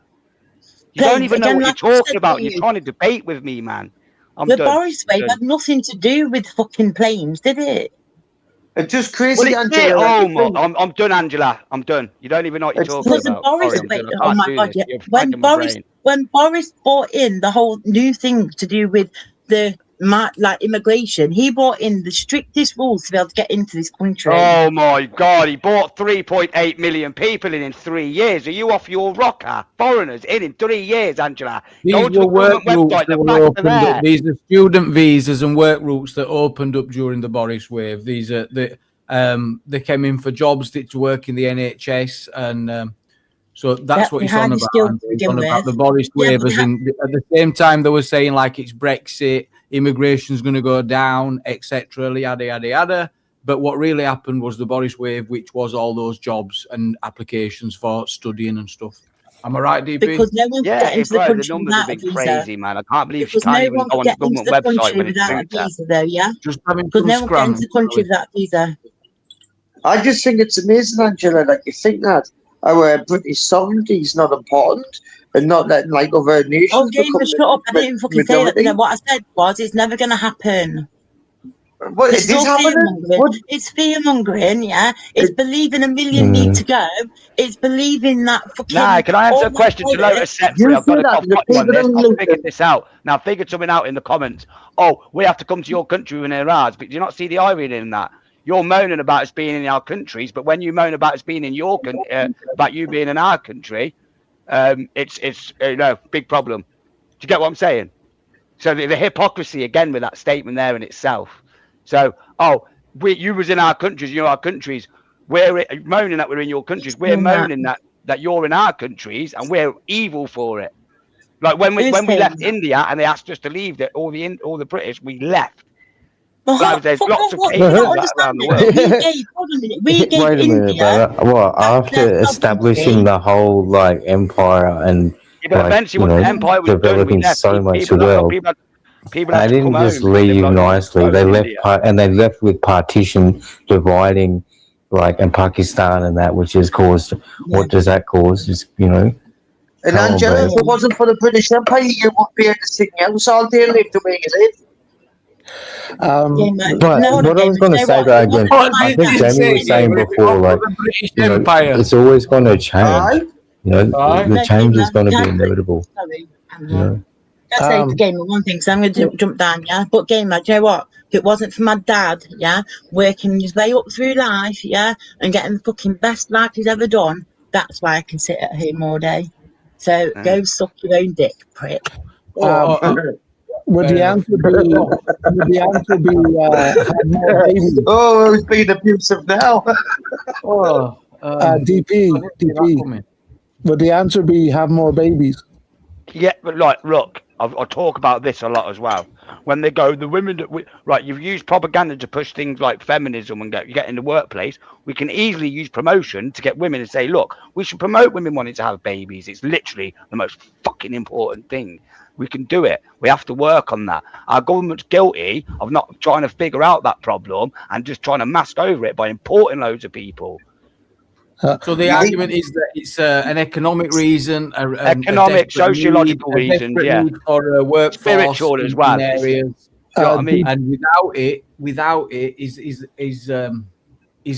You don't even know what you're talking about. You're trying to debate with me, man. The Boris wave had nothing to do with fucking planes, did it? It's just crazy, Angela. I'm done, Angela. I'm done. You don't even know what you're talking about. Boris wave. Oh my god! Yeah. When Boris brought in the whole new thing to do with the immigration, he brought in the strictest rules to be able to get into this country. Oh my god, he brought 3.8 million people in 3 years. Are you off your rocker? Foreigners in 3 years, Angela. These were work routes that were opened up. These are student visas and work routes that opened up during the Boris wave. These are they came in for jobs to work in the NHS, and so that's what he's on about. He's on about the Boris wave. At the same time, they were saying like it's Brexit. Immigration's going to go down, etc. Yada yada yada. But what really happened was the Boris wave, which was all those jobs and applications for studying and stuff. Am I right, DP? Because no one can get into the country without a visa. Crazy, man. I can't believe she can't even go on the government website without a visa, though. Yeah, just having because no one can get into the country without a visa. I just think it's amazing, Angela. Like you think that our British sovereignty is not important. And not letting like other nations. Oh, Gamer, shut up! I didn't even fucking say that. No, what I said was, it's never going to happen. What is happening? It's fear mongering, yeah. It's believing a million need to go. It's believing that fucking. Nah, can I answer a question to Lotus separately? I've got to figure this out. Now, I figured something out in the comments. Oh, we have to come to your country when they're ours, but do you not see the irony in that? You're moaning about us being in our countries, but when you moan about us being in your country, about you being in our country. It's big problem. Do you get what I'm saying? So the hypocrisy again with that statement there in itself. So you was in our countries, you're our countries. We're moaning that we're in your countries. We're moaning that you're in our countries, and we're evil for it. Like when we left India and they asked us to leave, all the British, we left. But there's fuck lots off, of what, cases you're of not that around the understanding. world. We gave, hold on a minute, we gave Wait a minute, India, but what that's after their establishing sovereignty. the whole like empire and Yeah, but like eventually, once the empire was done, we developing left so much people. That's why wealth, people they had to come didn't just home because they leave were like, "You nicely. own They left India." and they left with partition, dividing, like in Pakistan and that, which has caused what does that cause? Is And come on, Angela, man. if it wasn't for the British Empire, you wouldn't be able to sing else all day, live the way you live. But what I was going to say though, again, I think Jamie was saying before, like it's always going to change. The change is going to be inevitable. Sorry, You Let's say for Gamer one thing, so I'm going to jump down, yeah. But Gamer, do you know what? If it wasn't for my dad, yeah, working his way up through life, yeah, and getting the fucking best life he's ever done, that's why I can sit at home all day. So go suck your own dick, prick. Would the answer be have more babies? Oh, it's being abusive now. DP. Would the answer be have more babies? Yeah, but like, look, I talk about this a lot as well. When they go, the women that right, you've used propaganda to push things like feminism and get in the workplace. We can easily use promotion to get women to say, look, we should promote women wanting to have babies. It's literally the most fucking important thing. We can do it. We have to work on that. Our government's guilty of not trying to figure out that problem and just trying to mask over it by importing loads of people. So the argument is that it's an economic reason, economic, sociological reason, yeah, need for a workforce, spiritual as well. Areas. You know what I mean? And without it, is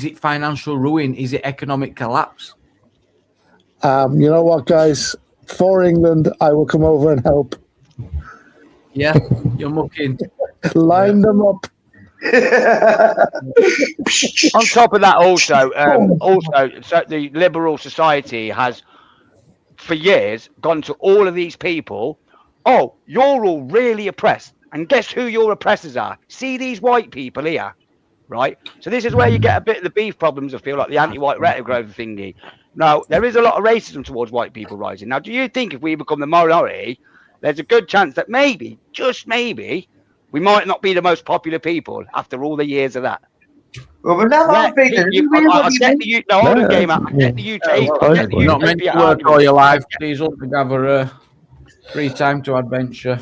it financial ruin? Is it economic collapse? You know what, guys? For England, I will come over and help. Yeah, you're mucking. Line them up. On top of that, also, so the liberal society has, for years, gone to all of these people. Oh, you're all really oppressed, and guess who your oppressors are? See these white people here, right? So this is where you get a bit of the beef problems. I feel like the anti-white rhetoric over thingy. Now there is a lot of racism towards white people rising. Now, do you think if we become the minority, there's a good chance that maybe, just maybe, we might not be the most popular people after all the years of that? Well, we're never I get the Not meant to work all your life. Please up to gather free time to adventure.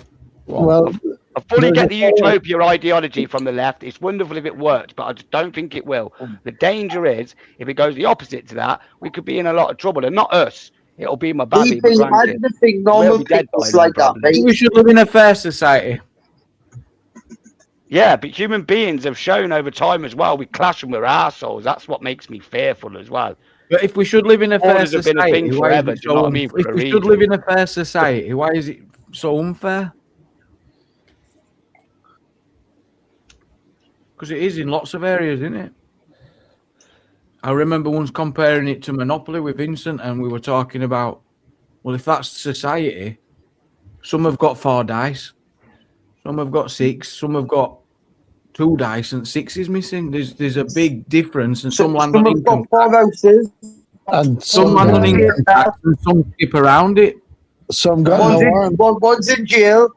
Well, I fully get the utopia ideology from the left. It's wonderful if it works, but I just don't think it will. The danger is if it goes the opposite to that, we could be in a lot of trouble, and not us. It'll be my baby. I think normal people's like that, mate. We should live in a fair society. Yeah, but human beings have shown over time as well. We clash and we're assholes. That's what makes me fearful as well. But if we should live in a fair Borders have been a society, thing why forever. is it Do you know so what I mean? if For a we should reason. live in a fair society, why is it so unfair? Because it is in lots of areas, isn't it? I remember once comparing it to Monopoly with Vincent, and we were talking about, well, if that's society, some have got 4 dice, some have got 6, some have got 2 dice, and 6 is missing. There's a big difference, and some land on income tax, and some land on income tax, and some skip around it. Some got one's in jail.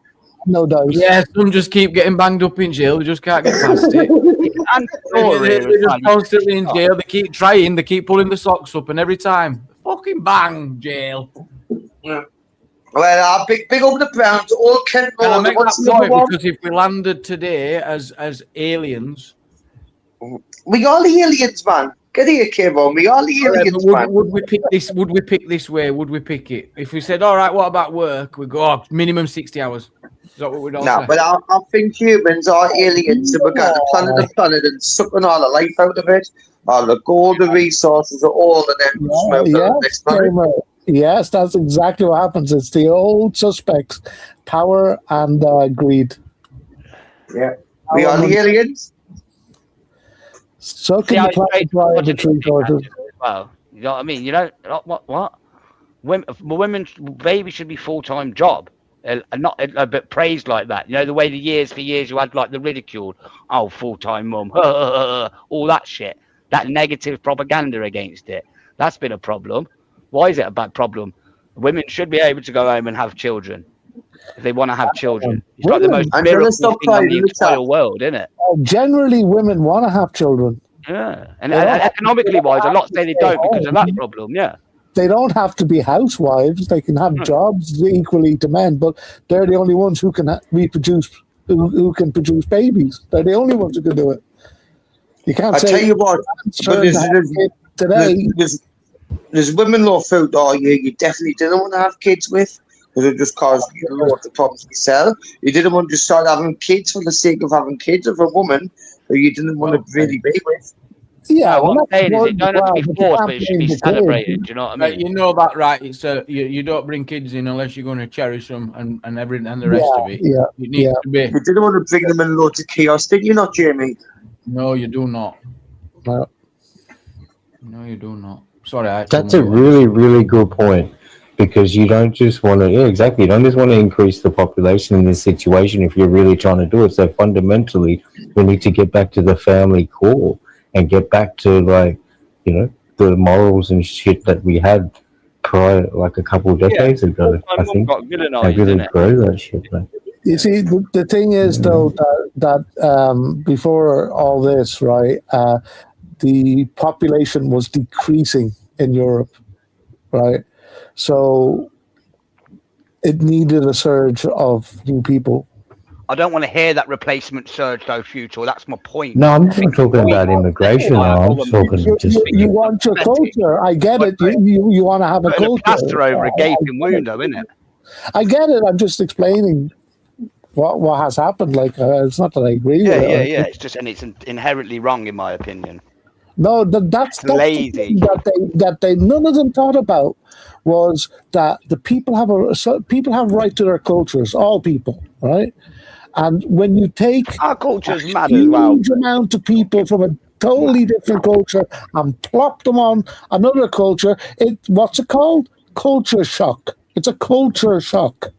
No dice. Yeah, some just keep getting banged up in jail. They just can't get past it. They're just constantly in jail. They keep trying. They keep pulling the socks up, and every time, fucking bang, jail. Yeah. Well, I'll big up the Browns. All Kent And I Road. make What's that the other point one? because if we landed today as aliens, we all aliens, man. Get here, Kevin. We all aliens, man. would we pick this? Would we pick this way? Would we pick it? If we said, "All right, what about work?" We go, oh, minimum 60 hours. Is that what we'd all No, say? but I think humans are aliens, and we're going to planet and sucking all the life out of it. All the gold, the resources, are all of them. Yes, that's exactly what happens. It's the old suspects, power and greed. Yeah, we are the aliens. So can the planet dry the tree torches. Well, you know what I mean? You know what? Women, baby should be full-time job. Not a bit praised like that. You know, the way for years you had like the ridicule. Oh, full-time mum. All that shit. That negative propaganda against it. That's been a problem. Why is it a bad problem? Women should be able to go home and have children. if they want to have children. It's like the most I'm gonna miracle stop thing on the crying, entire world, isn't it? Generally, women want to have children. Yeah, and economically wise, a lot say they don't because of that problem. Yeah. They don't have to be housewives. They can have jobs equally to men, but they're the only ones who can reproduce, who can produce babies. They're the only ones who can do it. You can't I say. tell you what, but today. There's women law food you definitely didn't want to have kids with because it just caused you a lot of problems yourself. You didn't want to just start having kids for the sake of having kids with a woman who you didn't want to really be with. Yeah, what I'm saying is it don't have to be forced, but it should be celebrated. Do you know what I mean? You know that, right? It's you don't bring kids in unless you're going to cherish them and everything and the rest of it. Yeah, it needs to be. You didn't want to bring them in loads of chaos, did you not, Jamie? No, you do not. No, you do not. Sorry, That's a really, really good point, because you don't just want to, exactly. You don't just want to increase the population in this situation if you're really trying to do it. So fundamentally, we need to get back to the family core and get back to, like, the morals and shit that we had prior, like a couple of decades ago. I think and really grow that shit, man. You see, the thing is, though, that before all this, right, the population was decreasing in Europe, right? So it needed a surge of new people. I don't want to hear that replacement surge, though, future. That's my point. No, I'm not talking about immigration now. I'm talking just... You want your culture. I get it. You want to have a culture. Plaster over a gaping wound, though, isn't it? I get it. I'm just explaining what has happened. Like, it's not that I agree with it. Yeah. It's just, and it's inherently wrong, in my opinion. No, that's lazy. That they none of them thought about was that the people have a right to their cultures. All people, right? And when you take our culture's a mad as well. huge amount of people from a totally different culture and plop them on another culture, what's it called? Culture shock. It's a culture shock,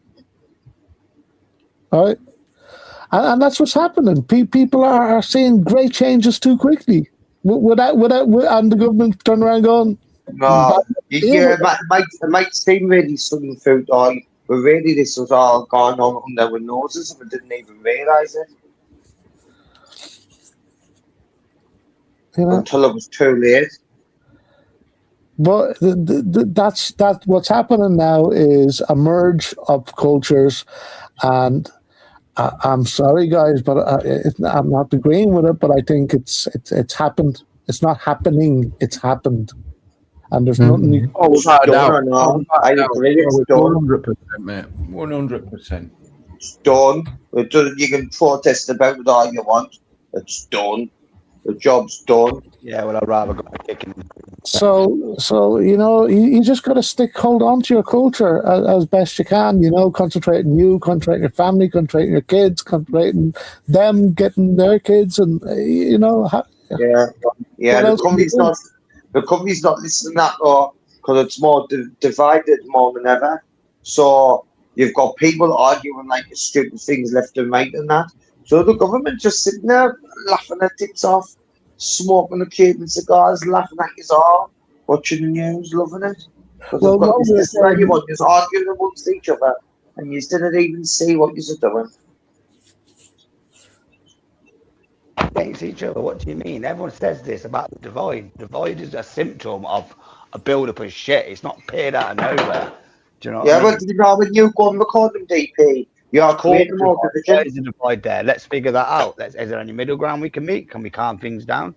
right? And that's what's happening. People are seeing great changes too quickly. And the government turn around going, no, it might seem really sudden food, but really this was all gone on under our noses and we didn't even realise it. Until it was too late. But that's what's happening now is a merge of cultures, and I'm sorry, guys, but I'm not agreeing with it. But I think it's happened. It's not happening. It's happened, and there's nothing. Oh, without a doubt. I agree. It's done. 100%, mate. 100%. It's done. You can protest about it all you want. It's done. The job's done. Yeah, well, I'd rather go kicking. So you just got to hold on to your culture as best you can. Concentrate on you, concentrate on your family, concentrate on your kids, concentrate on them getting their kids, and Yeah. The company's not listening to that though, because it's more divided more than ever. So you've got people arguing like stupid things left and right and that. So the government just sitting there laughing their tits off, smoking the Cuban cigars, laughing at us all, watching the news, loving it. Because everyone just arguing amongst each other, and you didn't even see what you're doing. Against each other, what do you mean? Everyone says this about the divide. Divide is a symptom of a build-up of shit. It's not appeared out of nowhere. Do you know what I mean? But when you go and record them, DP, you are creating more division. Why is the divide there? Let's figure that out. Is there any middle ground we can meet? Can we calm things down?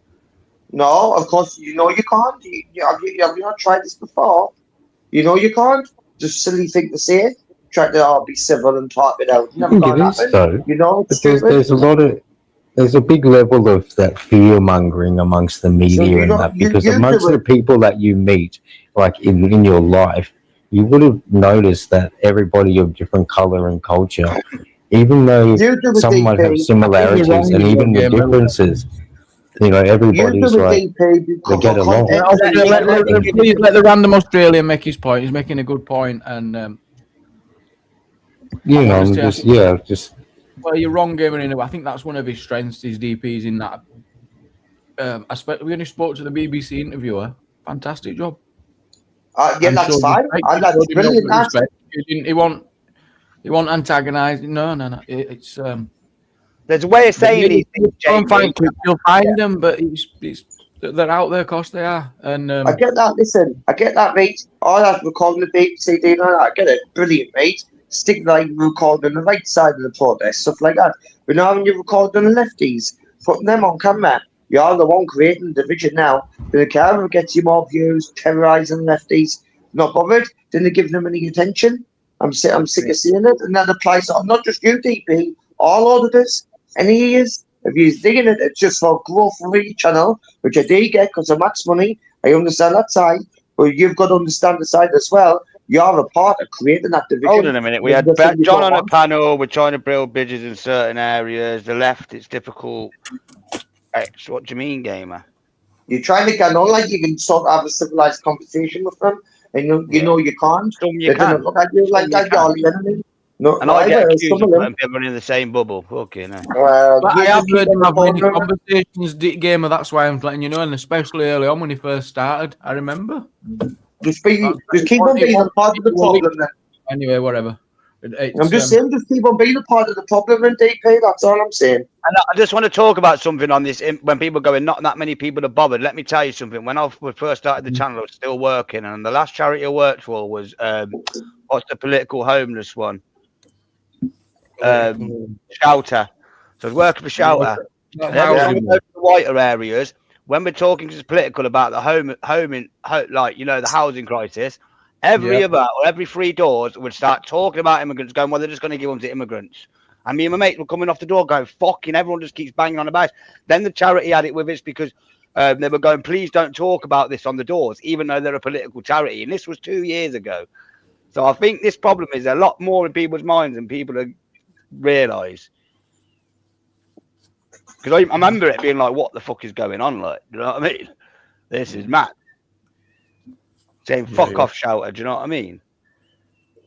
No, of course, you can't. Have you not tried this before? You can't. Just silly thing to say. Try to be civil and talk it out. I think it is, though. There's a big level of that fear mongering amongst the media and that, because amongst the people that you meet, like in your life, you would have noticed that everybody of different color and culture, even though some might have similarities and even the differences, everybody's like, they get along. Please let the random Australian make his point. He's making a good point, and well, you're wrong, Gamer. In a way, I think that's one of his strengths. His DPs in that. We only spoke to the BBC interviewer. Fantastic job. Yeah, that's fine. That's brilliant. He You want antagonising? No. It's There's a way of saying these things, Don't find Jamie. you'll find them, but it's they're out there, of course they are. And I get that. Listen, I get that, mate. I have recording the BBC doing that. I get it. Brilliant, mate. Stick like recording on the right side of the protest, stuff like that. But now when you record on the lefties, putting them on camera, you're the one creating the division now. The camera gets you more views, terrorising lefties. Not bothered. Didn't give them any attention. I'm sick of seeing it, and that applies to not just you, DP, all auditors. Any years, if you're digging it, it's just for growth for each channel, which I do get because of max money. I understand that side, but you've got to understand the side as well. You're a part of creating that division. Hold on a minute. We had John on a panel. We're trying to build bridges in certain areas. The left, it's difficult. X, what do you mean, gamer? You're trying to get on like you can sort of have a civilized conversation with them, and you know you can't. Some you can. Look at you like that, you're the enemy. No, and I get accused of putting everyone in the same bubble. Okay, no. But I have heard him have many conversations, Gamer. That's why I'm letting you know, and especially early on when he first started, I remember. Just keep on being a part of the problem. Then. Anyway, whatever. I'm just saying, just keep on being a part of the problem, and DP. That's all I'm saying. And I just want to talk about something on this. When people are going, not that many people are bothered. Let me tell you something. When I first started the channel, I was still working, and the last charity I worked for was what's the political homeless one? Shelter. So I was working for Shelter. The whiter areas. When we're talking to political about the like the housing crisis, every 3 doors would start talking about immigrants, going, well, they're just going to give them to immigrants. And me and my mate were coming off the door going, fucking everyone just keeps banging on about it. Then the charity had it with us because they were going, please don't talk about this on the doors, even though they're a political charity. And this was 2 years ago. So I think this problem is a lot more in people's minds than people realise. Because I remember it being like, what the fuck is going on? Like, you know what I mean? This is mad. Saying fuck off, Shelter. Do you know what I mean?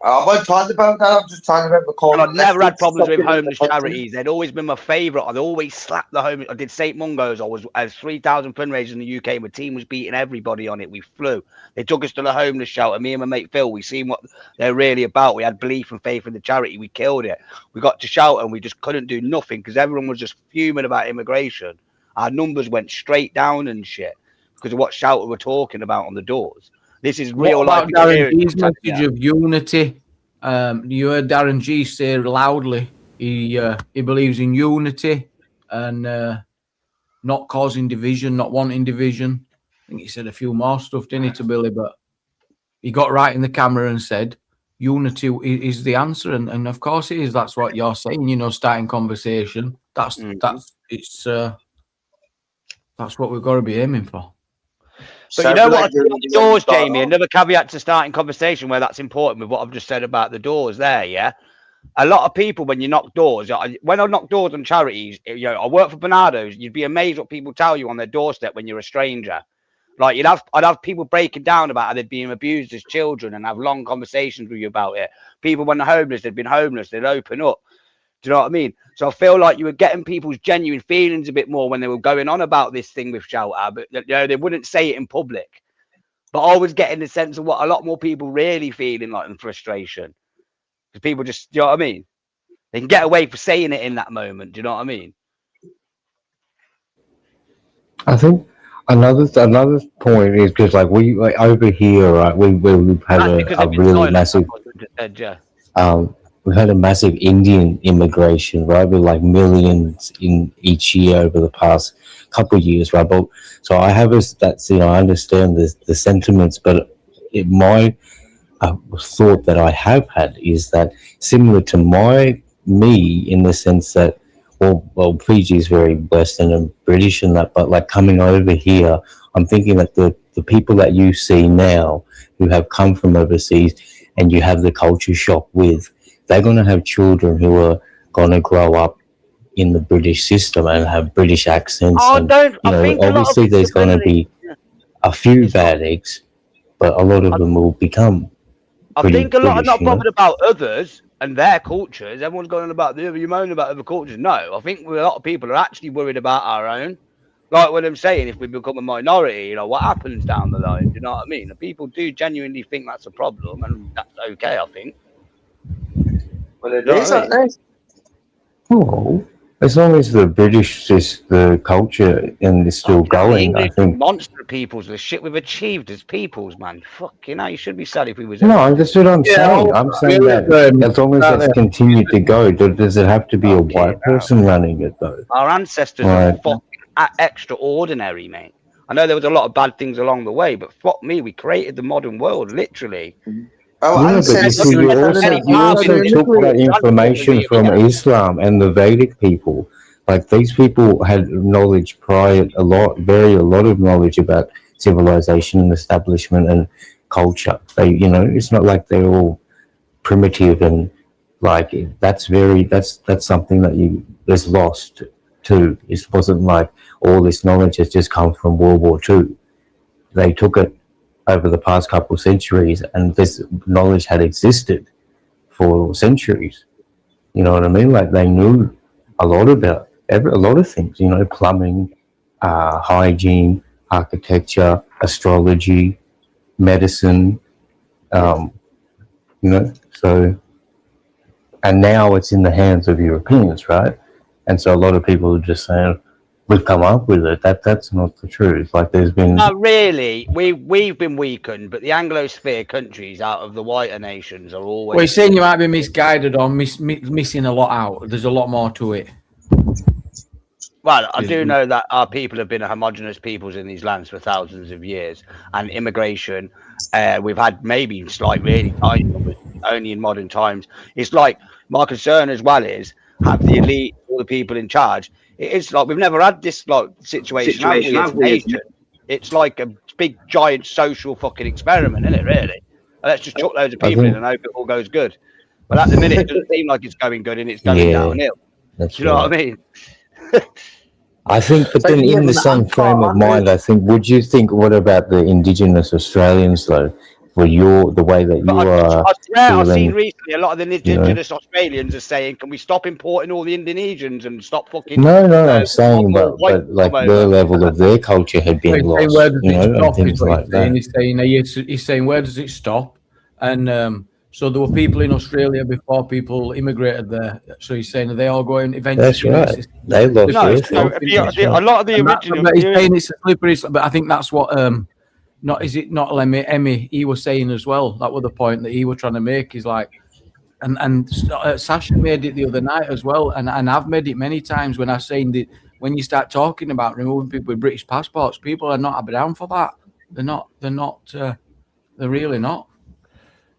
I'm not talking about that. I'm just talking about the call. I've never had problems with homeless charities. They'd always been my favourite. I'd always slapped the homeless. I did St Mungo's. I was 3,000 fundraisers in the UK. My team was beating everybody on it. We flew. They took us to the homeless shelter. Me and my mate Phil, we seen what they're really about. We had belief and faith in the charity. We killed it. We got to Shelter and we just couldn't do nothing because everyone was just fuming about immigration. Our numbers went straight down and shit because of what Shelter were talking about on the doors. This is real life experience. Darren G's message of unity. You heard Darren G say loudly he believes in unity and not causing division, not wanting division. I think he said a few more stuff, didn't he, to Billy? But he got right in the camera and said unity is the answer, and of course it is. That's what you're saying. Starting conversation. That's what we've got to be aiming for. But you know what I do on the doors, Jamie? Another caveat to starting conversation where that's important with what I've just said about the doors there, yeah? A lot of people, when you knock doors, when I knock doors on charities, I work for Bernardo's, you'd be amazed what people tell you on their doorstep when you're a stranger. Like, I'd have people breaking down about how they'd been abused as children and have long conversations with you about it. People, when they're homeless, they'd been homeless, they'd open up. Do you know what I mean? So I feel like you were getting people's genuine feelings a bit more when they were going on about this thing with Shelter, but they wouldn't say it in public. But I was getting the sense of what a lot more people really feeling like in frustration. Because people just, do you know what I mean? They can get away for saying it in that moment. Do you know what I mean? I think another point is because over here, right? We've had a really massive. We've had a massive Indian immigration, right? With like millions in each year over the past couple of years, right? But so I have I understand the sentiments, but my thought that I have had is that similar to me in the sense that, well, Fiji is very Western and British and that, but like coming over here, I'm thinking that the people that you see now who have come from overseas and you have the culture shock with, they're going to have children who are going to grow up in the British system and have British accents. Obviously there's going to be a few bad eggs, but a lot of them will become I think a lot are not bothered about others and their cultures. Everyone's going on about the other. You moan about other cultures. No, I think a lot of people are actually worried about our own. Like what I'm saying, if we become a minority, what happens down the line? Do you know what I mean? And people do genuinely think that's a problem, and that's okay, I think. Well, it is, aren't they? Well, as long as the British, the culture and is still going, I English think. monster peoples, the shit we've achieved as peoples, man. Fucking hell, you should be sad if we was. No, that's what I'm saying. I'm saying that as long as it's continued to go, does it have to be a white person running it, though? Our ancestors Right. are fucking extraordinary, mate. I know there was a lot of bad things along the way, but fuck me, we created the modern world, literally. Our Yeah, but you ancestors. see, you also took that information from Islam and the Vedic people. Like, these people had knowledge prior, a lot of knowledge about civilization and establishment and culture. They, it's not like they're all primitive and like that's something that is lost too. It wasn't like all this knowledge has just come from World War II. They took it over the past couple of centuries, and this knowledge had existed for centuries. You know what I mean? Like, they knew a lot about a lot of things. Plumbing, hygiene, architecture, astrology, medicine. So, and now it's in the hands of Europeans, right? And so a lot of people are just saying, we've come up with it. That's not the truth. Like, there's been Not really. We've been weakened, but the Anglosphere countries out of the whiter nations are always. Well, you're saying you might be misguided or missing a lot out. There's a lot more to it. Well, I do know that our people have been a homogenous peoples in these lands for thousands of years, and immigration, we've had maybe slight, really tiny numbers, only in modern times. It's like, my concern as well is, have the elite, all the people in charge. It's like we've never had this like situation have we, as a nation? It's like a big giant social fucking experiment, isn't it? Really? Let's just chuck loads of people in and hope it all goes good. But at the minute, it doesn't seem like it's going good, and it's going downhill. Do you know what I mean? I think, but then in the same frame of mind, I think, would you think, what about the Indigenous Australians, though, for the way that you are I've seen feeling? recently a lot of the Indigenous Australians are saying, can we stop importing all the Indonesians and stop fucking... No, I'm saying, but like their level of their culture had been lost, and things like that. He's saying, where does it stop? And so there were people in Australia before people immigrated there. So he's saying, are they all going eventually? That's right. They lost their a lot of the original... But he's saying it's a slippery, but I think that's what... Emmy, he was saying as well. That was the point that he was trying to make. Is like, and Sasha made it the other night as well, and I've made it many times when I saying that when you start talking about removing people with British passports, people are not down for that. They're really not,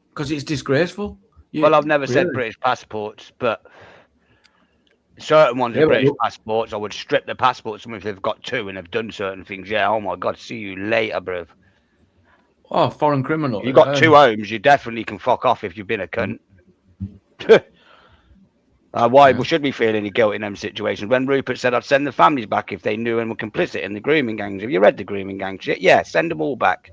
because it's disgraceful. Well, I've never said British passports, but certain ones with British passports, I would strip the passports if they've got two and have done certain things. Yeah, oh my God, see you later, bruv. Oh, foreign criminal. If you've got two homes, you definitely can fuck off if you've been a cunt. Why should we feel any guilt in them situations? When Rupert said I'd send the families back if they knew and were complicit in the grooming gangs. Have you read the grooming gang shit? Yeah, send them all back.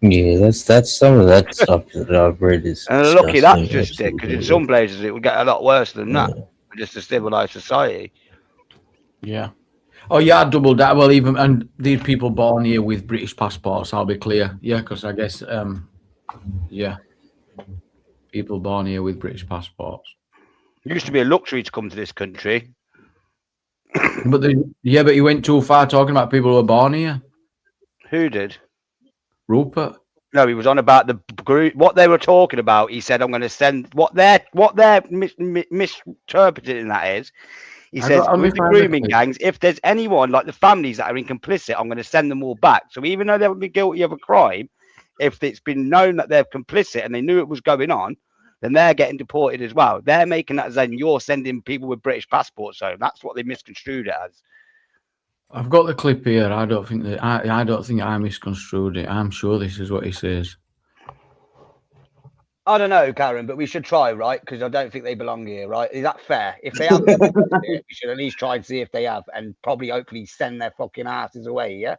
Yeah, that's some of that stuff that I've read is. And lucky that's just it, because in some places it would get a lot worse than that. Just a civilized society. Yeah. Oh, yeah, double that. Well, even and these people born here with British passports, I'll be clear. Yeah, because I guess, people born here with British passports. It used to be a luxury to come to this country. But but you went too far talking about people who were born here. Who did? Rupert. No, he was on about the group. What they were talking about. He said, "I'm going to send what they're misinterpreting that is." He says, with the grooming gangs, if there's anyone like the families that are complicit, I'm going to send them all back. So even though they would be guilty of a crime, if it's been known that they're complicit and they knew it was going on, then they're getting deported as well. They're making that as in you're sending people with British passports home. That's what they misconstrued it as. I've got the clip here. I don't think I misconstrued it. I'm sure this is what he says. I don't know, Karen, but we should try, right? Because I don't think they belong here, right? Is that fair? If they have, we should at least try and see if they have, and probably hopefully send their fucking asses away. Yeah.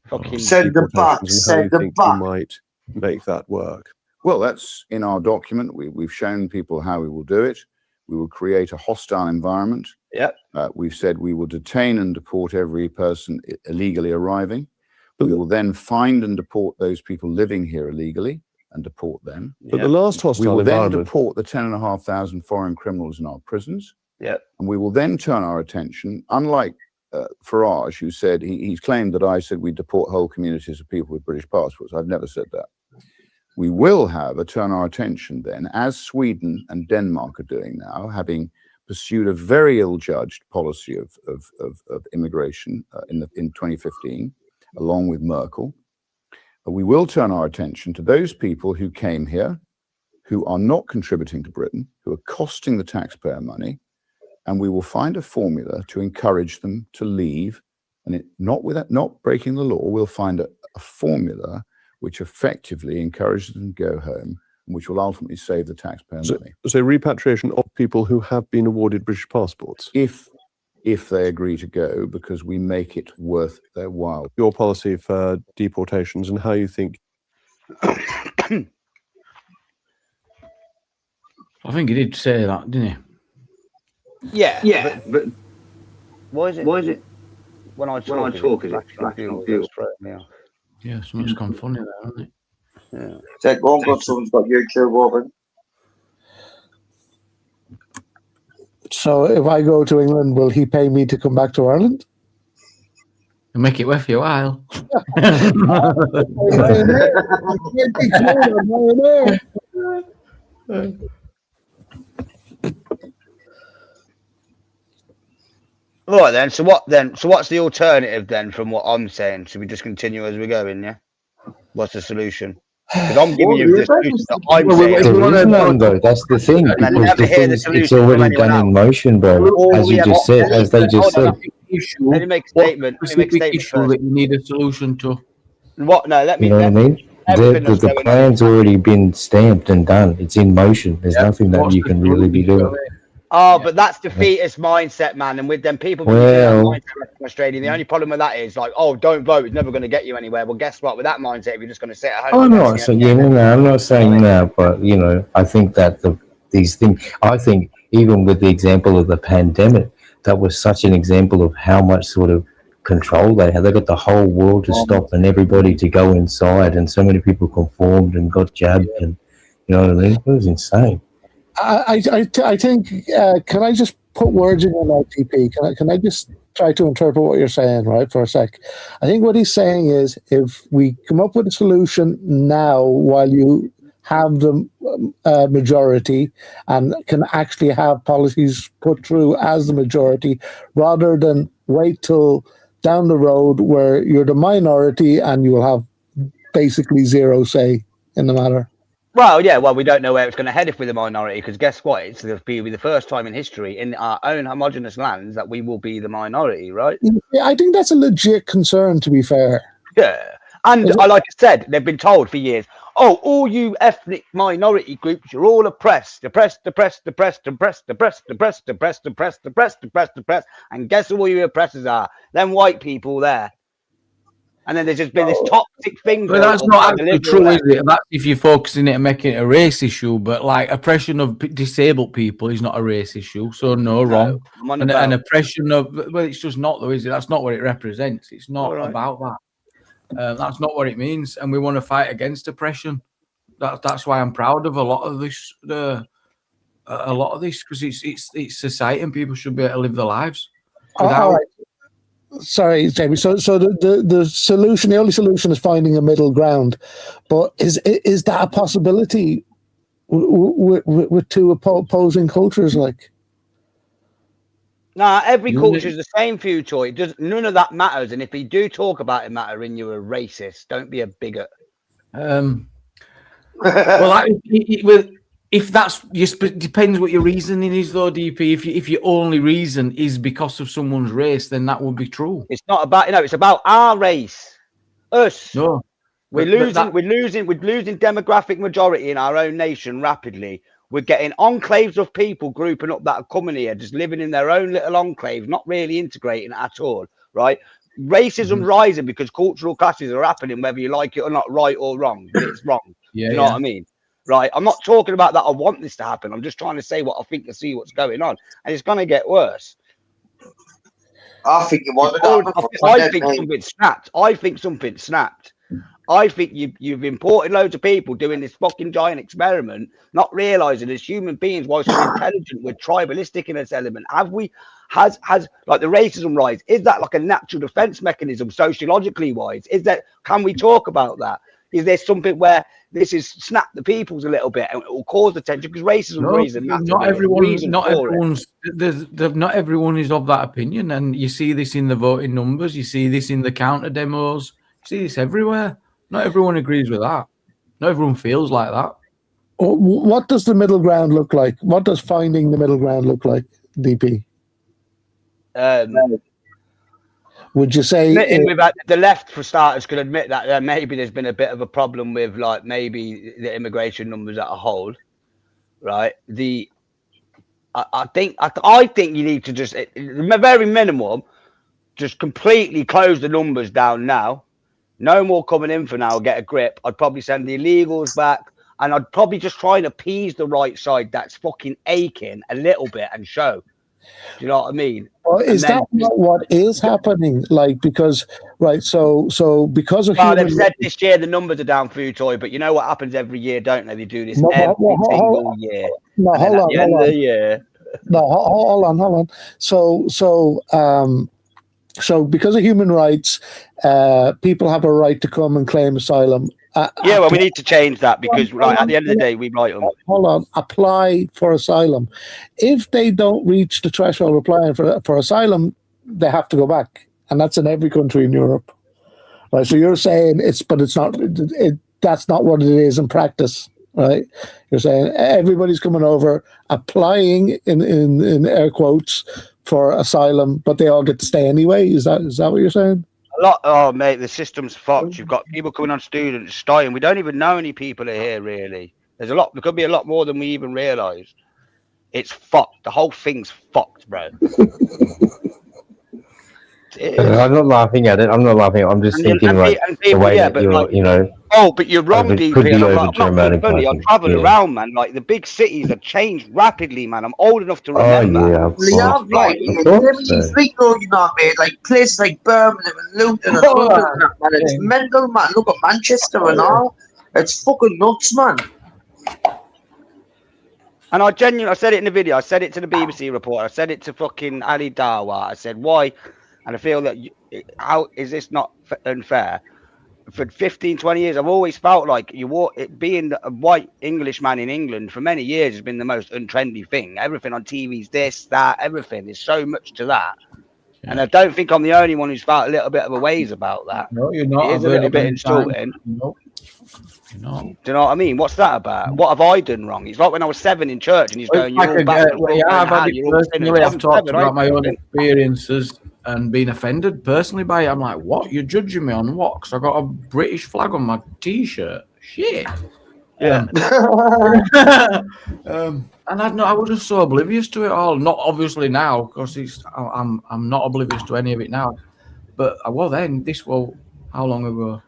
Fucking send them back. Send them back. Might make that work. Well, that's in our document. We've shown people how we will do it. We will create a hostile environment. Yeah. We've said we will detain and deport every person illegally arriving. We will then find and deport those people living here illegally. and deport them. But the last we hostile will then environment. deport the 10,500 foreign criminals in our prisons. Yep. And we will then turn our attention, unlike Farage, who said, he's claimed that I said we deport whole communities of people with British passports. I've never said that. We will turn our attention then, as Sweden and Denmark are doing now, having pursued a very ill-judged policy of immigration in 2015, along with Merkel. We will turn our attention to those people who came here, who are not contributing to Britain, who are costing the taxpayer money, and we will find a formula to encourage them to leave, and not breaking the law. We'll find a formula which effectively encourages them to go home, and which will ultimately save the taxpayer money. So repatriation of people who have been awarded British passports? If they agree to go, because we make it worth their while. Your policy for deportations and how you think... I think he did say that, didn't he? Yeah. But why is it? When I talk, is it flashing on fuel? Yeah, something's gone funny there, hasn't it? Yeah. Take one, got someone's got YouTube open. So if I go to England, will he pay me to come back to Ireland? And make it worth your while. Right then. So what then? So what's the alternative then from what I'm saying? Should we just continue as we're going? Yeah. What's the solution? Because I'm giving you the solution that I'm saying. There is none, though. That's the thing. Because the thing is, it's already done in motion, bro. As you just said, as they just said. Let me make a statement. Let me make a statement issue that you need a solution to. What? No, let me. You know what I mean? The plan's already been stamped and done. It's in motion. There's nothing that you can really be doing. Oh, but that's defeatist mindset, man. And with them people that mindset in Australia, the only problem with that is like, oh, don't vote. It's never going to get you anywhere. Well, guess what? With that mindset, you're just going to sit at home. Oh no, so I'm not saying that, but you know, I think that these things. I think even with the example of the pandemic, that was such an example of how much sort of control they had. They got the whole world to stop and everybody to go inside, and so many people conformed and got jabbed, and you know what I mean? It was insane. I think, can I just put words in your mouth, TP? Can I just try to interpret what you're saying, right, for a sec? I think what he's saying is, if we come up with a solution now while you have the majority and can actually have policies put through as the majority, rather than wait till down the road where you're the minority and you will have basically zero say in the matter. Well, yeah, well, we don't know where it's going to head if we're the minority, because guess what? It's going to be the first time in history in our own homogenous lands that we will be the minority, right? Yeah, I think that's a legit concern, to be fair. Yeah. And like I said, they've been told for years, oh, all you ethnic minority groups, you're all oppressed. Oppressed. And guess who all your oppressors are? Them white people there. And then there's just been this toxic thing. But that's not actually true, is it? That's if you're focusing it and making it a race issue. But like oppression of disabled people is not a race issue. So no, wrong. And oppression of, well, it's just not though, is it? That's not what it represents. It's not about that. That's not what it means. And we want to fight against oppression. That's why I'm proud of a lot of this. Because it's society and people should be able to live their lives without. Sorry, Jamie. So the solution, the only solution is finding a middle ground. But is that a possibility with two opposing cultures? Like, nah, every culture is the same for you, Troy. None of that matters. And if you do talk about it mattering, you're a racist. Don't be a bigot. If that's depends what your reasoning is, though, DP. If your only reason is because of someone's race, then that would be true. It's not about it's about our race, us. No, we're losing demographic majority in our own nation rapidly. We're getting enclaves of people grouping up that are coming here, just living in their own little enclaves, not really integrating at all. Right? Racism rising because cultural clashes are happening, whether you like it or not, right or wrong. But it's wrong. You know what I mean? Right, I'm not talking about that. I want this to happen. I'm just trying to say what I think to see what's going on, and it's going to get worse. I think it was. I think something snapped. I think something snapped, I think you've imported loads of people doing this fucking giant experiment, not realizing as human beings, whilst we're intelligent, we're tribalistic in this element. Has like the racism rise? Is that like a natural defense mechanism sociologically wise? Can we talk about that? Is there something where this is snap the peoples a little bit and it will cause the tension? Because racism reason not everyone is of that opinion, and you see this in the voting numbers, you see this in the counter demos, you see this everywhere. Not everyone agrees with that. Not everyone feels like that. What does the middle ground look like? What does finding the middle ground look like, DP? Would you say the left, for starters, could admit that maybe there's been a bit of a problem with like maybe the immigration numbers as a whole, right? I think you need to just, at the very minimum, just completely close the numbers down now. No more coming in for now. Get a grip. I'd probably send the illegals back, and I'd probably just try and appease the right side that's fucking aching a little bit and show. Do you know what I mean? Well, is that not what is happening? Like, because so because of they've said this year the numbers are down food toy, but you know what happens every year, don't they? They do this every single year. No, hold on. End of the year. No, hold on. So because of human rights, people have a right to come and claim asylum. We need to change that because at the end of the day, we write them. Hold on, apply for asylum. If they don't reach the threshold of applying for asylum, they have to go back, and that's in every country in Europe. Right. So you're saying it's not. That's not what it is in practice, right? You're saying everybody's coming over, applying in air quotes for asylum, but they all get to stay anyway. Is that what you're saying? Oh mate, the system's fucked. You've got people coming on students studying. We don't even know any people are here really. There could be a lot more than we even realised. It's fucked. The whole thing's fucked, bro. I'm not laughing at it. I'm not laughing. I'm just thinking the way that you're, Oh, but you're wrong, DP. Could be I'm over not being funny. I'm traveling around, man. Like the big cities have changed rapidly, man. I'm old enough to remember. Like places like Birmingham and Luton and London, man. It's mental, man. Look at Manchester and all. It's fucking nuts, man. And I said it in the video. I said it to the BBC reporter. I said it to fucking Ali Dawa. I said, why? And I feel that, how is this not unfair? For 15, 20 years, I've always felt like being a white Englishman in England for many years has been the most untrendy thing. Everything on TV is this, that, everything. There's so much to that. Yeah. And I don't think I'm the only one who's felt a little bit of a ways about that. No, you're not. It is a little bit insulting. No. No. Do you know what I mean? What's that about? What have I done wrong? It's like when I was 7 in church and he's going, I've talked about my own experiences and been offended personally by it. I'm like, what? You're judging me on what? Because I got a British flag on my t-shirt. Shit. Yeah. And I was just so oblivious to it all. Not obviously now, because I'm not oblivious to any of it now. But how long ago?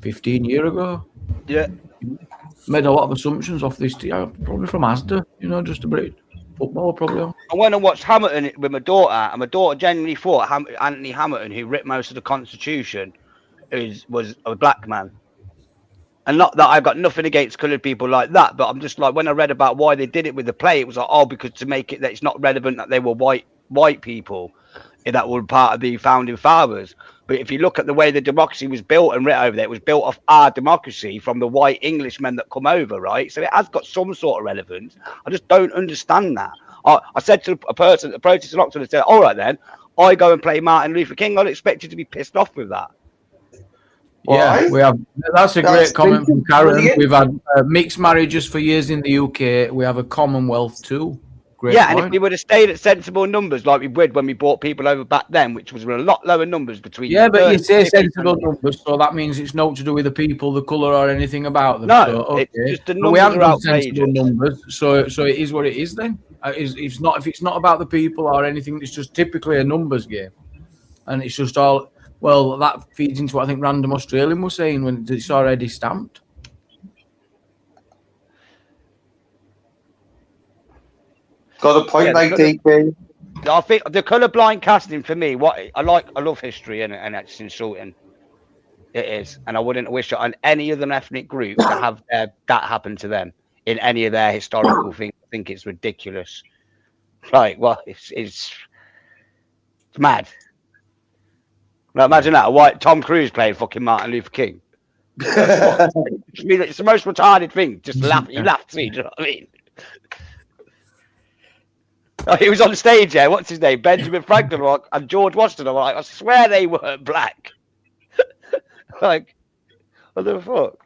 15 years ago. Yeah. Made a lot of assumptions off this, probably from Asda, just a British football, probably. I went and watched Hamilton with my daughter, and my daughter genuinely thought Anthony Hamilton, who wrote most of the Constitution, was a black man. And not that I've got nothing against coloured people like that, but I'm just like, when I read about why they did it with the play, it was like, because to make it that it's not relevant that they were white people that were part of the founding fathers. But if you look at the way the democracy was built and written over there, it was built off our democracy from the white Englishmen that come over, right? So it has got some sort of relevance. I just don't understand that. I said to a person, a protest in Oxford, and said, all right then, I go and play Martin Luther King. I'd expect you to be pissed off with that. Yeah, we have. That's a great comment from Karen. We've had mixed marriages for years in the UK. We have a Commonwealth too. Great point. And if we would have stayed at sensible numbers like we would when we brought people over back then, which was a lot lower numbers between. Yeah, but you say sensible numbers, so that means it's not to do with the people, the colour, or anything about them. No, so, okay. It's just the numbers. We haven't done sensible numbers, so it is what it is. Then it's not if it's not about the people or anything. It's just typically a numbers game, and it's just all. Well, that feeds into what I think Random Australian was saying when it's already stamped. Got a point, like DP. I think the colourblind casting for me, I love history and it's insulting. It is, and I wouldn't wish it on any other ethnic group to have that happen to them in any of their historical things. I think it's ridiculous. Like, well, it's mad. Now imagine that, a white Tom Cruise playing fucking Martin Luther King. I mean, it's the most retarded thing. Just laugh. You laugh to me. Do you know what I mean? Oh, he was on stage. Yeah, what's his name? Benjamin Franklin and George Washington. I'm like, I swear they weren't black. Like, what the fuck?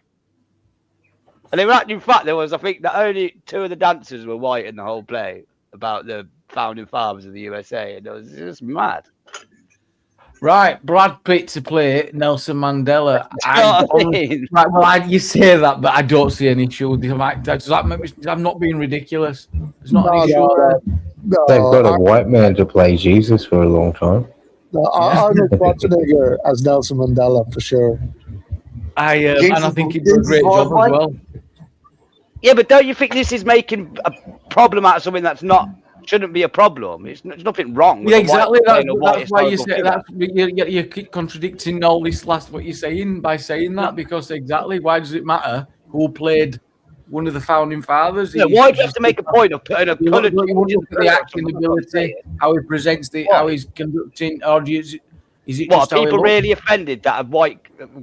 And in fact, there was, I think, that only 2 of the dancers were white in the whole play about the founding fathers of the USA, and it was just mad. Right, Brad Pitt to play Nelson Mandela. mean? Right, well, you say that, but I don't see an issue. Does that make me, I'm not being ridiculous. It's not an issue. They've got a white man to play Jesus for a long time. Arnold Schwarzenegger as Nelson Mandela for sure. And I think he did a great job as well. Yeah, but don't you think this is making a problem out of something that's shouldn't be a problem? It's nothing wrong. With Yeah, exactly. That's why you say that. You keep contradicting all this what you're saying by saying that, because exactly why does it matter who played one of the founding fathers? Yeah, why do you have to make a point of putting a colour? You want to look at the acting ability, how he presents how he's conducting, or is it what, just are how people really offended that a white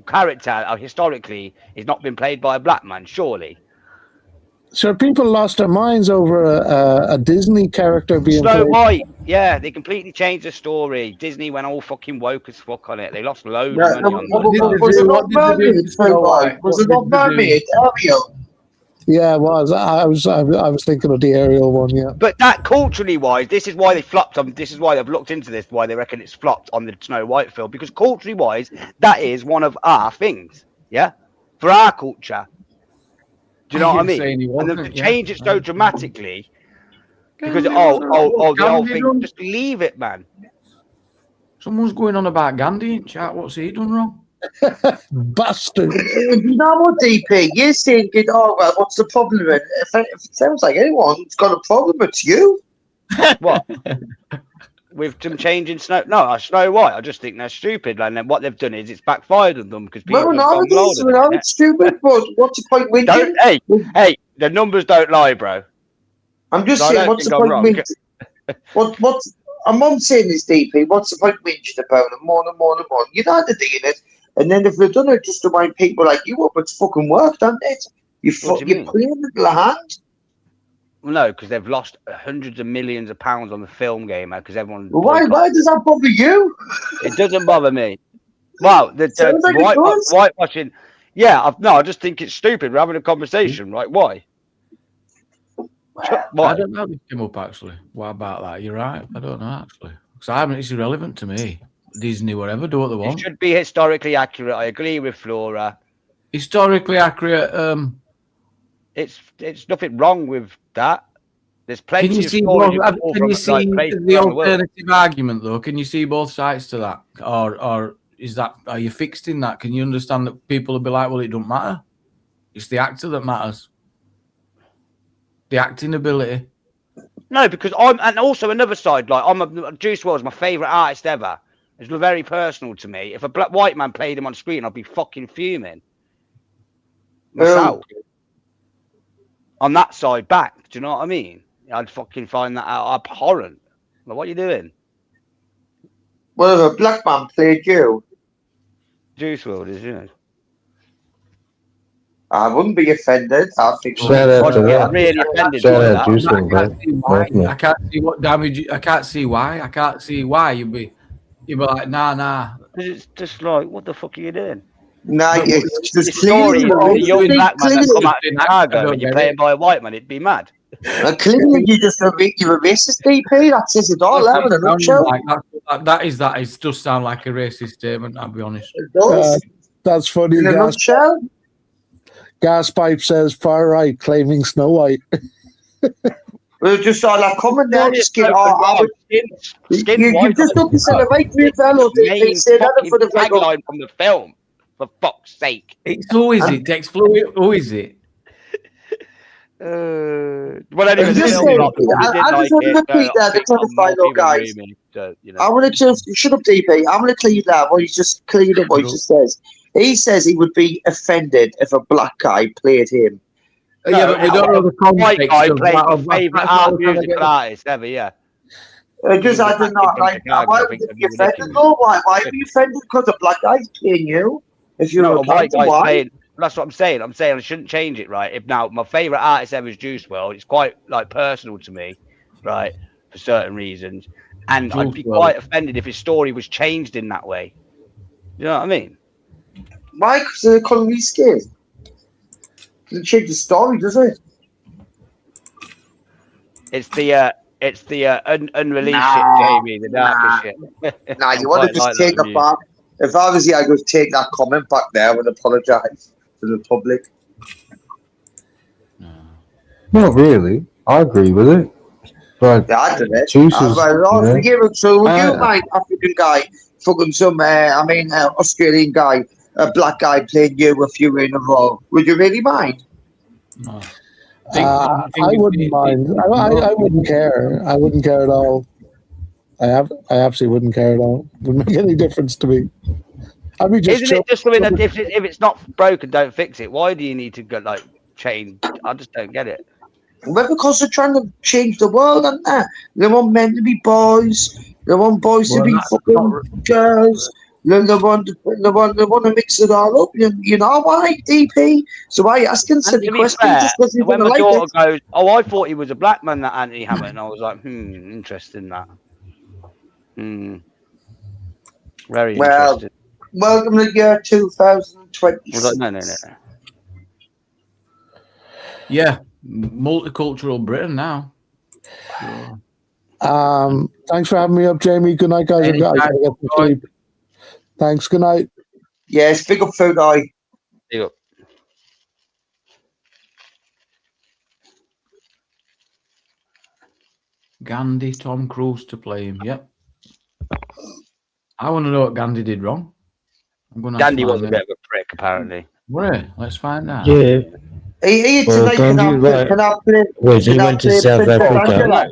character historically has not been played by a black man? Surely. So people lost their minds over a Disney character being Snow played. White. Yeah, they completely changed the story. Disney went all fucking woke as fuck on it. They lost loads of money on that. Was it not mermaid? Was it not mermaid? Ariel. Yeah, it was. I was thinking of the Ariel one. Yeah, but that culturally wise, this is why they flopped on. This is why they've looked into this. Why they reckon it's flopped on the Snow White film, because culturally wise, that is one of our things. Yeah, for our culture. Do you know what I mean? And to change it so dramatically because the whole thing. Just leave it, man. Someone's going on about Gandhi in chat. What's he done wrong? Bastard. You know what, DP? You're saying, oh, well, what's the problem with it? If it sounds like anyone's got a problem, it's you. What? With them changing Snow White. I just think they're stupid. And then what they've done is it's backfired on them because people. No, it's stupid, but what's the point winning? Hey, the numbers don't lie, bro. I'm just saying, what's the point winning? I'm not saying this, DP. What's the point whinging about it more and more and more? You'd have to do it. And then if they've done it just to wind people like you up, it's fucking worked, hasn't it? You're playing the little hand. Well, no, because they've lost hundreds of millions of pounds on the film game, because everyone. Why does that bother you? It doesn't bother me. Well, the whitewashing. Yeah, I just think it's stupid. We're having a conversation, right? Why? I don't know how this came up actually. What about that? You're right. I don't know actually. Because it's irrelevant to me. Disney, whatever, do what they want. It should be historically accurate. I agree with Flora. Historically accurate. It's nothing wrong with that. There's plenty. Can you see the alternative argument though? Can you see both sides to that, or is that, are you fixed in that? Can you understand that people will be like, well, it don't matter. It's the actor that matters. The acting ability. No, because and also another side, like Juice WRLD's my favourite artist ever. It's very personal to me. If a white man played him on screen, I'd be fucking fuming. Myself. On that side back, do you know what I mean? I'd fucking find that out abhorrent. Like, what are you doing? Well, if a black man played you. Juice WRLD is, you know. I wouldn't be offended. I think I'm really offended. I can't see what damage. I can't see why. I can't see why you'd be like, nah. It's just like, what the fuck are you doing? Nah, it's just clearly a young black man that come out of Chicago and you're playing by a white man, it'd be mad. Clearly, you're a racist, DP. That says it all out in a nutshell. That does sound like a racist statement. I'll be honest. It does. That's funny. In a nutshell. Gaspipe says far right claiming Snow White. Well, just all that comment there, skin. You just don't say the right to fellow. They say that for the tagline from the film. For fuck's sake! Who is it? Dex Fluid. Who is it? Well, anyway, I just want to repeat that the telephone guys. I want to just shut up, DP. I'm going to clean that. What he just cleaned up. What he just says. He says he would be offended if a black guy played him. Yeah, but we don't know the White context guy of played that. my Of, favourite that's what I was trying to musical get. artist ever, yeah. Just I don't know, like, why would you be offended though? Why are you offended because a black guy's playing you? If you're No, a a white counter, guy's why? playing. That's what I'm saying. I'm saying I shouldn't change it, right? If now my favourite artist ever is Juice WRLD, it's quite like personal to me, right? For certain reasons. And I'd be quite offended if his story was changed in that way. You know what I mean? Why? Because the economy's scared. Doesn't change the story, does it? It's the unreleased shit, Jamie, the darker shit. Nah, you want to just take it back. If I was you, I'd just take that comment back there and apologise to the public. Not really. I agree with it. But yeah, I did it. Juice is, so would you mind African guy, fucking some, Australian guy, a black guy playing you a few in a row? Would you really mind? No. I wouldn't mind. I wouldn't care. I wouldn't care at all. I absolutely wouldn't care at all. Wouldn't make any difference to me. I'd be just. Isn't it just something that if it's not broken, don't fix it? Why do you need to go like change? I just don't get it. Well, because they're trying to change the world, aren't they? They want men to be boys. They want boys to be fucking girls. They want to mix it all up. You know why, DP? So why are you asking silly questions? Just because you when don't my like daughter it? goes, "Oh, I thought he was a black man, that Anthony Hammett," and I was like, interesting that. Very interesting. Welcome to the year 2020. I was like, no. Yeah, multicultural Britain now. Sure. Thanks for having me up, Jamie. Good night, guys. I gotta get some sleep. Thanks. Good night. Yes, big up food eye. Big up. Gandhi, Tom Cruise to play him. Yep. I want to know what Gandhi did wrong. Gandhi was a bit of a prick, apparently. Where? Let's find out. Yeah. Well, he went to South Africa.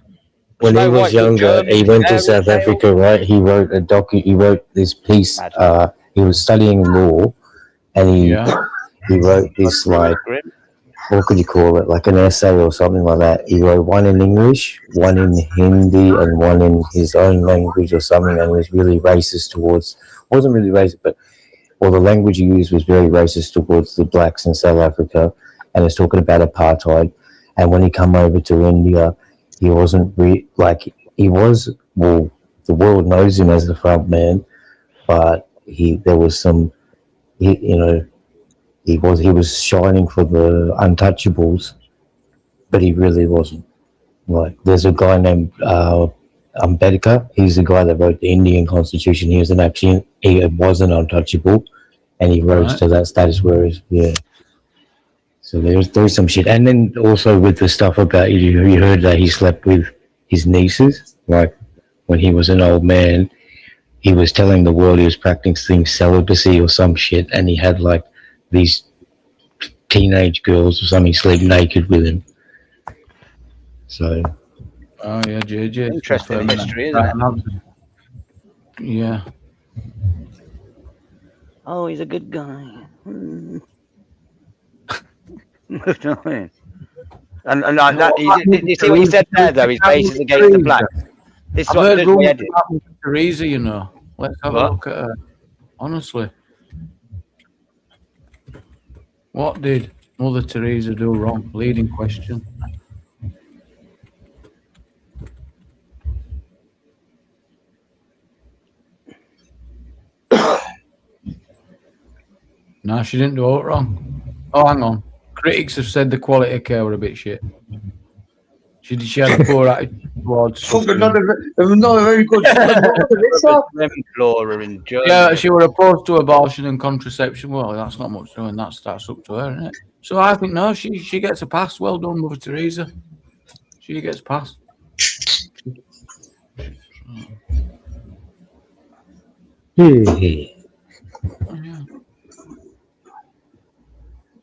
When he was younger, he went to South Africa, right? He wrote he wrote this piece. He was studying law, and he wrote this, like, what could you call it? Like an essay or something like that. He wrote one in English, one in Hindi, and one in his own language or something, and was really racist towards, wasn't really racist, but, well, the language he used was very racist towards the blacks in South Africa, and was talking about apartheid. And when he come over to India, he wasn't he was, well, the world knows him as the front man, but there was some, he was shining for the untouchables, but he really wasn't. Like, there's a guy named Ambedkar. He's the guy that wrote the Indian Constitution. He was he wasn't untouchable, and he rose to that status where he's, So there's some shit. And then also with the stuff about, you heard that he slept with his nieces, like when he was an old man, he was telling the world he was practicing celibacy or some shit, and he had like these teenage girls or something sleep naked with him. So. Oh yeah, JJ. Interesting history, isn't it? Yeah. Oh, he's a good guy. And like that, you see what he said there, though? His base is against the black. This is I've what heard does rumours weird. about Theresa, you know. Let's have a look at her. Honestly. What did Mother Teresa do wrong? Leading question. No, she didn't do it wrong. Oh, hang on. Critics have said the quality of care were a bit shit. She had a poor attitude towards. Not a very good. Yeah, she were opposed to abortion and contraception. Well, that's not much doing. That's up to her, isn't it? So I think no, she gets a pass. Well done, Mother Teresa. She gets a pass.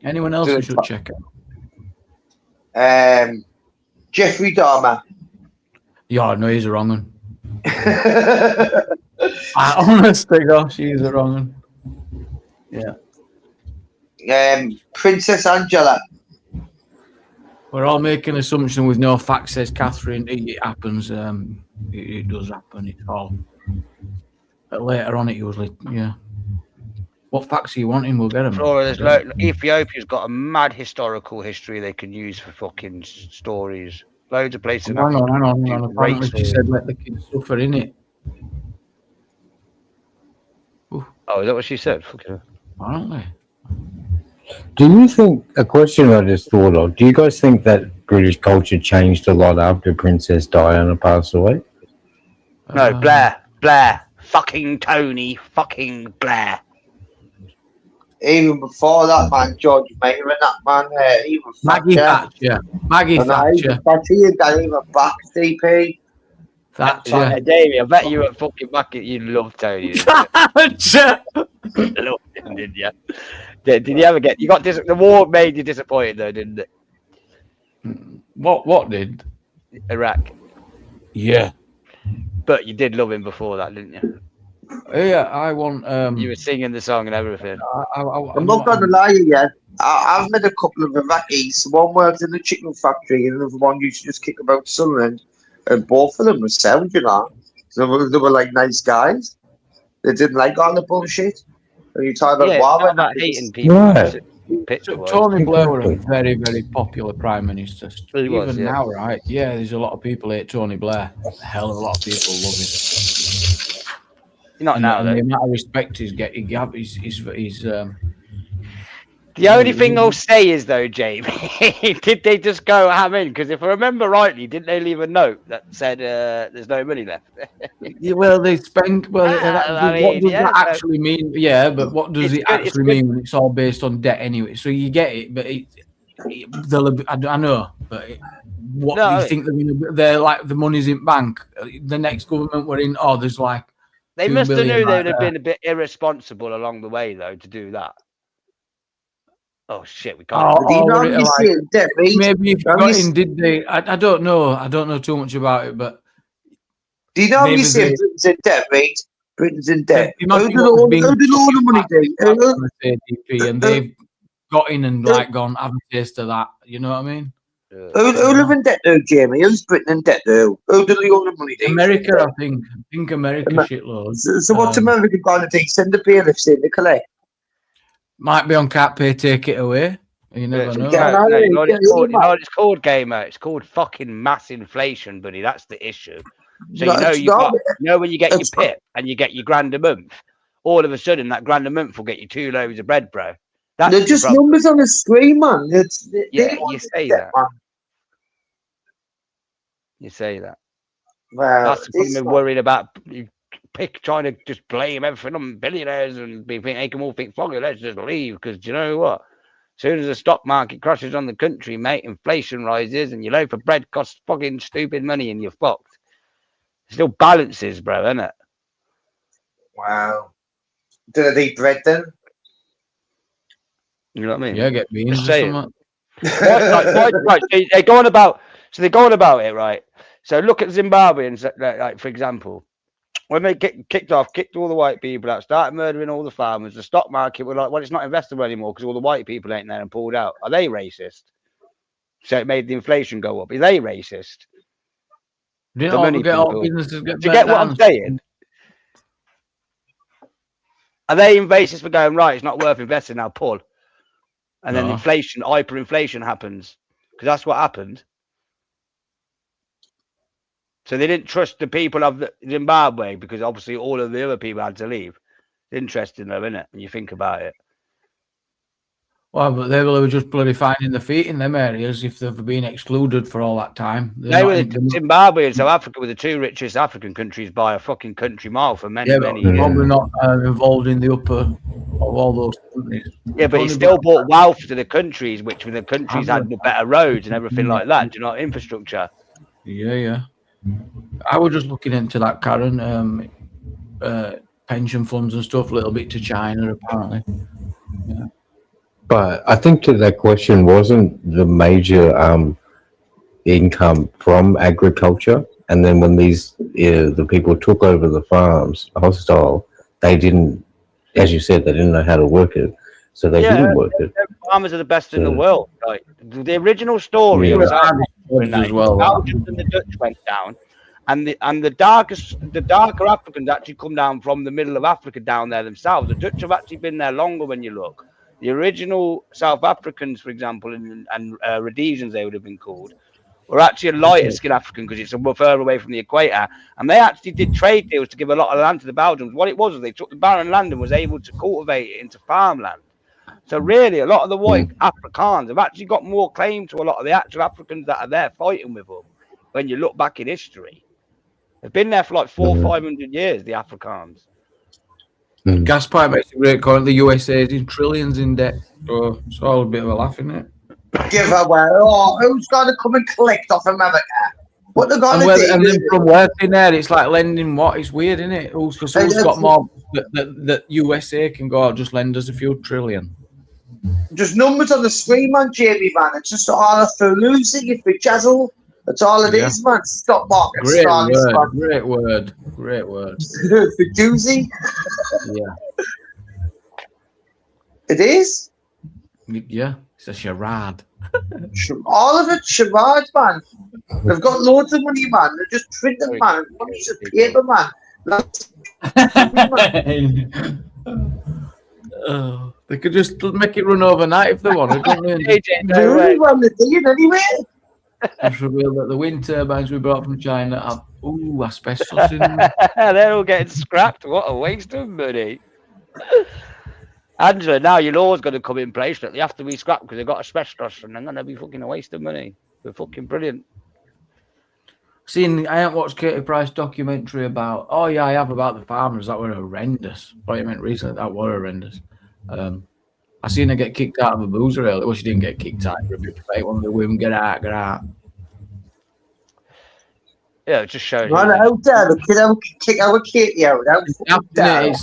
Anyone else we should check out? Jeffrey Dahmer. Yeah, no, he's a wrong one. Honestly, gosh, he's a wrong one. Yeah. Princess Angela. We're all making assumption with no facts, says Catherine. It happens. It does happen. It's all. But later on, it usually, yeah. What facts are you wanting? We'll get them. Flora, Ethiopia's got a mad historical history they can use for fucking stories. Loads of places. Hang on. Apparently, she said let the kids suffer, innit? Oh, is that what she said? Fucking. Apparently. Do you think, a question I just thought of, do you guys think that British culture changed a lot after Princess Diana passed away? No, Blair. Fucking Tony. Fucking Blair. Even before that, man, George Mayer and that man, even Maggie Thatcher. Maggie Thatcher. Thatcher, you got even back, DP. Thatcher. Davey, I bet you were fucking back at you love Tony. Thatcher. Loved him, didn't you? Did you ever get? You got the war made you disappointed though, didn't it? What did? Iraq. Yeah. But you did love him before that, didn't you? Yeah, I want. You were singing the song and everything. I'm not going to lie to you. I've met a couple of Iraqis. One worked in the chicken factory, and another one used to just kick about Sunderland. And both of them were sound, you know. They were like nice guys. They didn't like all the bullshit. And you talk about war and hating people. Right. Tony Blair was a very, very popular prime minister. He was, Even yeah. now, right? Yeah, there's a lot of people hate Tony Blair. A hell of a lot of people love him. Not now, and though. the amount of respect he's getting, he's The only thing I'll say is, though, Jamie, did they just go ham in? Because if I remember rightly, didn't they leave a note that said there's no money left? Yeah, well, they spend. Well, what does that actually mean? Yeah, but what does it actually mean when it's all based on debt anyway? So you get it, but I know, but what do you think they're going to? They're like the money's in bank. The next government we're in, there's like. They must have knew they would have been a bit irresponsible along the way, though, to do that. Oh shit, we can't. Maybe if you got in, did they? I don't know. I don't know too much about it, but do you know how you say Britain's in debt, mate? Britain's in debt. How did all the money do? And they've got in and like gone, have a taste of that. You know what I mean? Who live in debt now, Jamie? Who's Britain in debt now? Who did all the money do? America, I think. I think America shitloads. So what's America going to do? Send the bailiffs in to collect? Might be on Cat Pay, take it away. You never know. It's called gamer. It's called fucking mass inflation, buddy. That's the issue. So when you get your PIP and you get your grand a month, all of a sudden that grand a month will get you 2 loaves of bread, bro. They're just numbers on the screen, man. You say that. You say that. Well, that's the problem. Worried about trying to just blame everything on billionaires and they can all think, fuck it, let's just leave. Because do you know what? As soon as the stock market crashes on the country, mate, inflation rises and your loaf of bread costs fucking stupid money and you're fucked. It still balances, bro, isn't it? Wow. Do they eat bread then? You know what I mean? Yeah, get beans or something. Right. They're going about it, right? So look at Zimbabweans, like for example. When they kicked all the white people out, started murdering all the farmers, the stock market were like, well, it's not investable anymore because all the white people ain't there and pulled out. Are they racist? So it made the inflation go up. Are they racist? Do you get what I'm saying? Are they racist for going, right, it's not worth investing now, pull? And then hyperinflation happens. Because that's what happened. So they didn't trust the people of Zimbabwe because obviously all of the other people had to leave. It's interesting though, isn't it? When you think about it. Well, but they were just bloody finding their feet in them areas if they've been excluded for all that time. Zimbabwe and South Africa were the 2 richest African countries by a fucking country mile for many years. Probably not involved in the upper of all those countries. Yeah, but he still brought wealth to the countries, which the countries had the better roads and everything like that. Do you know, infrastructure? Yeah. I was just looking into that, Karen, pension funds and stuff, a little bit to China, apparently. Yeah. But I think to that question, wasn't the major income from agriculture? And then when the people took over the farms hostile, they didn't, as you said, they didn't know how to work it. so they didn't work it. Farmers are the best in the So- world. Like the original story Yeah. of South Africa as well. Belgians and the Dutch went down, and the darker Africans actually come down from the middle of Africa down there themselves. The Dutch have actually been there longer when you look. The original South Africans, for example, and Rhodesians, they would have been called, were actually a lighter skin African because it's further away from the equator, and they actually did trade deals to give a lot of land to the Belgians. What it was they took the barren land and was able to cultivate it into farmland. So really, a lot of the white Afrikaans have actually got more claim to a lot of the actual Africans that are there fighting with them. When you look back in history, they've been there for like 400 or 500 years. The Afrikaans. Gaspar makes a great comment. The USA is in trillions in debt, so it's all a bit of a laugh, isn't it? Give away. Oh, who's going to come and collect off America? What they're going to do? And then from working there, it's like lending what? It's weird, isn't it? Who's got more that USA can go out, just lend us a few trillion. Just numbers on the screen, man, Jamie, man. It's just all a falloozy, you jazzle. That's all it is, man. Stock market. Great word, great word, great word. Fadoozy? Yeah. It is? Yeah, it's a charade. All of it, charades, man. They've got loads of money, man. They're just printing, man. Money's just paper, man. They could just make it run overnight if they wanted. Really, well, they're doing anyway. Just reveal that the wind turbines we brought from China have asbestos in them. They're all getting scrapped. What a waste of money. Angela, now your law's going to come in place that they have to be scrapped because they've got asbestos and they're going to be fucking a waste of money. They're fucking brilliant. I haven't watched Katie Price documentary about. Oh yeah, I have, about the farmers that were horrendous. What you meant recently, that were horrendous. I seen her get kicked out of a boozer earlier. Well, she didn't get kicked out. A bit fake. One of the women, get out, get out. Yeah, it just shows. Man, how dare the kid kick our Katie out? It's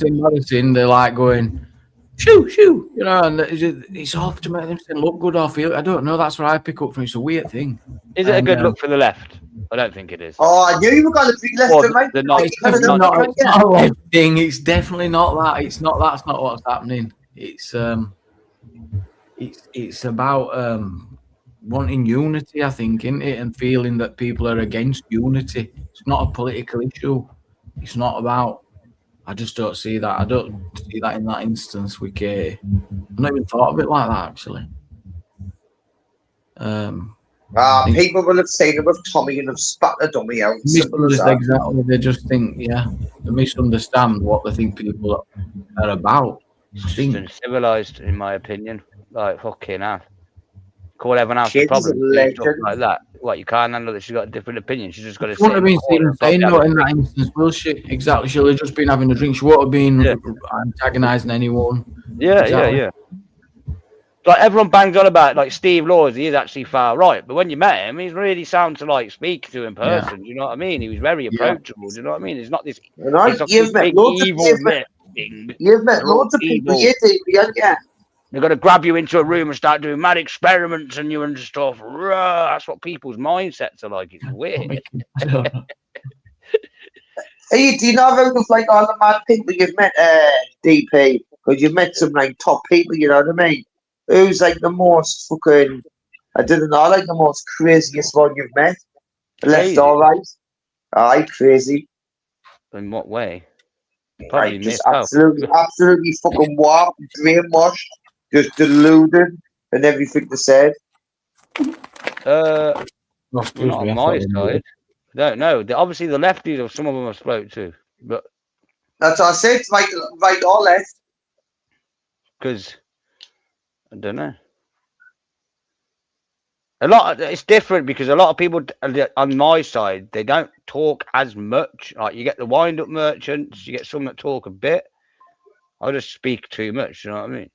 embarrassing. They're like going, shoo, shoo, you know, and it's off to make them look good or feel. I don't know. That's what I pick up from. It's a weird thing. Is it a good look for the left? I don't think it is. Oh, I knew you were going to pick left and right. It's not a left thing. It's definitely not that. It's not. That's not what's happening. It's about wanting unity, I think, isn't it? And feeling that people are against unity. It's not a political issue. It's not about. I just don't see that. I don't see that in that instance with Katie. I've not even thought of it like that, actually. People will have seen it with Tommy and have spat the dummy out. Exactly. They just think, they misunderstand what they think people are about. It's civilized, in my opinion. Like, fucking hell. Call everyone else a problem. Stuff like that. What, you can't handle that she's got a different opinion. She's just got to say. She wouldn't have been saying no in that instance, will she? Exactly. She'll have just been having a drink. She won't have been antagonising anyone. Yeah. Like, everyone bangs on about, like, Steve Laws, he is actually far right. But when you met him, he's really sound to, like, speak to in person. Do you know what I mean? He was very approachable. Do you know what I mean? It's not this. You've met loads of people here, Davey, haven't you? They're going to grab you into a room and start doing mad experiments and you and stuff. That's what people's mindsets are like. It's weird. Hey, do you know about like all the mad people you've met, DP? Because you've met some like top people, you know what I mean? Who's like the most fucking, I don't know, like the most craziest one you've met? Left or right? Aye, crazy. In what way? Probably just absolutely fucking warped, brainwashed, just deluded, and everything they said. Not on my side. I don't know. Obviously, the lefties, or some of them I've spoke to, but that's what I said. Right or left? Because I don't know. It's different because a lot of people on my side, they don't talk as much. Like, you get the wind-up merchants, you get some that talk a bit. I just speak too much. You know what I mean?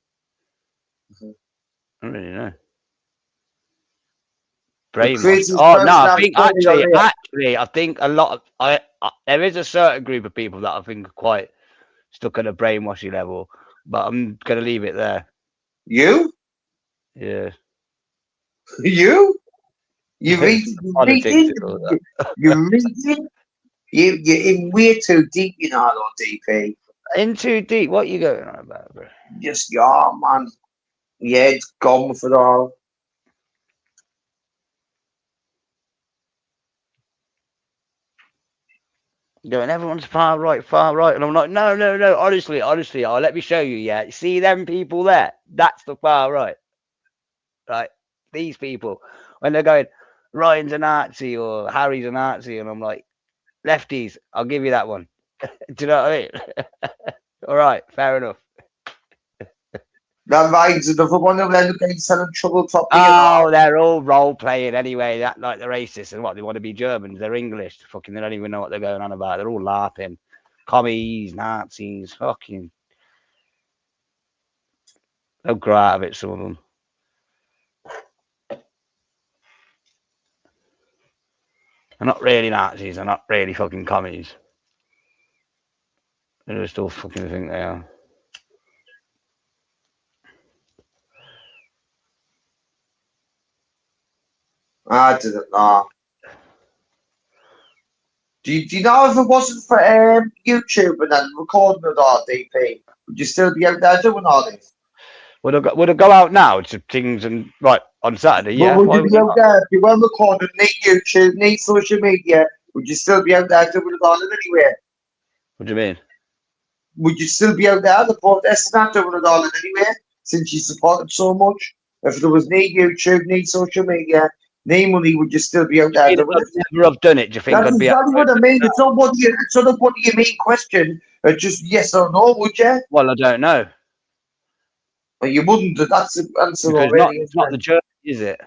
I don't really know. I think a lot of there is a certain group of people that I think are quite stuck at a brainwashy level, but I'm gonna leave it there. You? Yeah. You're reading? You're in way too deep, you know, DP. In too deep? What are you going on about, bro? Just, yeah, man. Yeah, it's gone for all. Going, everyone's far right, and I'm like, no. Honestly, let me show you. Yeah, see them people there? That's the far right. Right, these people when they're going, Ryan's a Nazi or Harry's a Nazi, and I'm like, lefties, I'll give you that one. Do you know what I mean? All right, fair enough. That Ryan's another one of them guys having trouble properly. Oh, they're all role playing anyway. That like they're racist and what they want to be Germans. They're English. Fucking, they don't even know what they're going on about. They're all laughing. Commies, Nazis, fucking. They'll grow out of it. Some of them. They're not really Nazis. They're not really fucking commies. They just all fucking think they are. I didn't know. Do you know if it wasn't for YouTube and then recording it all, DP, would you still be out there doing all this? Would I go out now to things and right on Saturday? Yeah. Well, would you be out there if you weren't recording, need YouTube, need social media? Would you still be out there doing it all anyway? What do you mean? Would you still be out there the protesting and doing it all anyway? Since you supported so much, if there was need YouTube, need social media, need money, would you still be out there doing it? Never have done it. Do you think That's I'd be? exactly what I mean. It's not what you mean question. It's just yes or no, would you? Well, I don't know. Well, you wouldn't. That's the answer Because already. it's not the Germans, is it?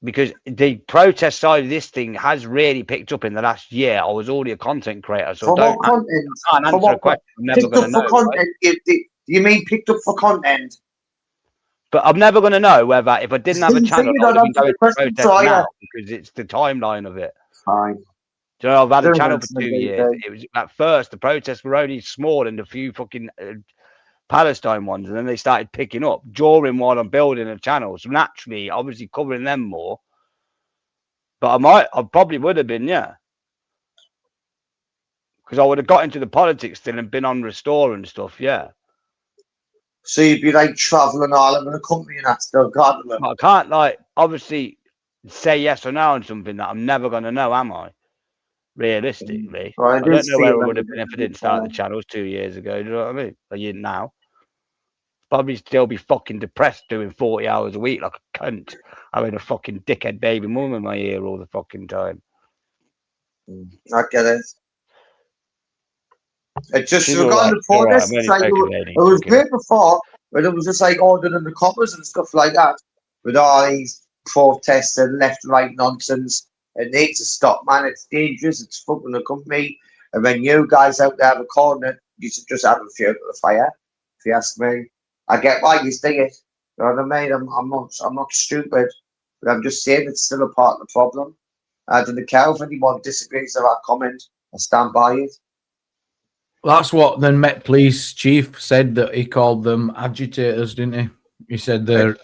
Because the protest side of this thing has really picked up in the last year. I was already a content creator, so For don't what content? I can't answer a question. I'm never Picked going up to for know. content. Right? Do you mean picked up for content? But I'm never going to know whether if I didn't have a channel, I would have been going to question, protest now because it's the timeline of it. Fine. Do you know, I've had a Don't channel answer for 2 me, years. Dave. It was at first the protests were only small and a few fucking Palestine ones, and then they started picking up during while I'm building a channel. So naturally, obviously covering them more. But I probably would have been, yeah. Because I would have got into the politics still and been on Restore and stuff, yeah. So you'd be like traveling all over the country and that still, can't you? I can't like obviously say yes or no on something that I'm never going to know, am I? Realistically, Well, I don't know where I I would have been if I didn't start the channels 2 years ago. Do you know what I mean? Like you now, probably still be fucking depressed doing 40 hours a week like a cunt, having a fucking dickhead baby mum in my ear all the fucking time. I get it. It just She's got all right, the protest. I'm It's only like, joking, lady. it was Okay. great before, but it was just like ordering the coppers and stuff like that. With all these protests and left and right nonsense. It needs to stop, man. It's dangerous. It's fucking the company. And when you guys out there recording it, you should just have a fuel to the fire. If you ask me, I get why you say it. You know what I mean? I'm not stupid, but I'm just saying it's still a part of the problem. I don't care if anyone disagrees with that comment. I stand by it. That's what the Met Police chief said, that he called them agitators, didn't he? He said they're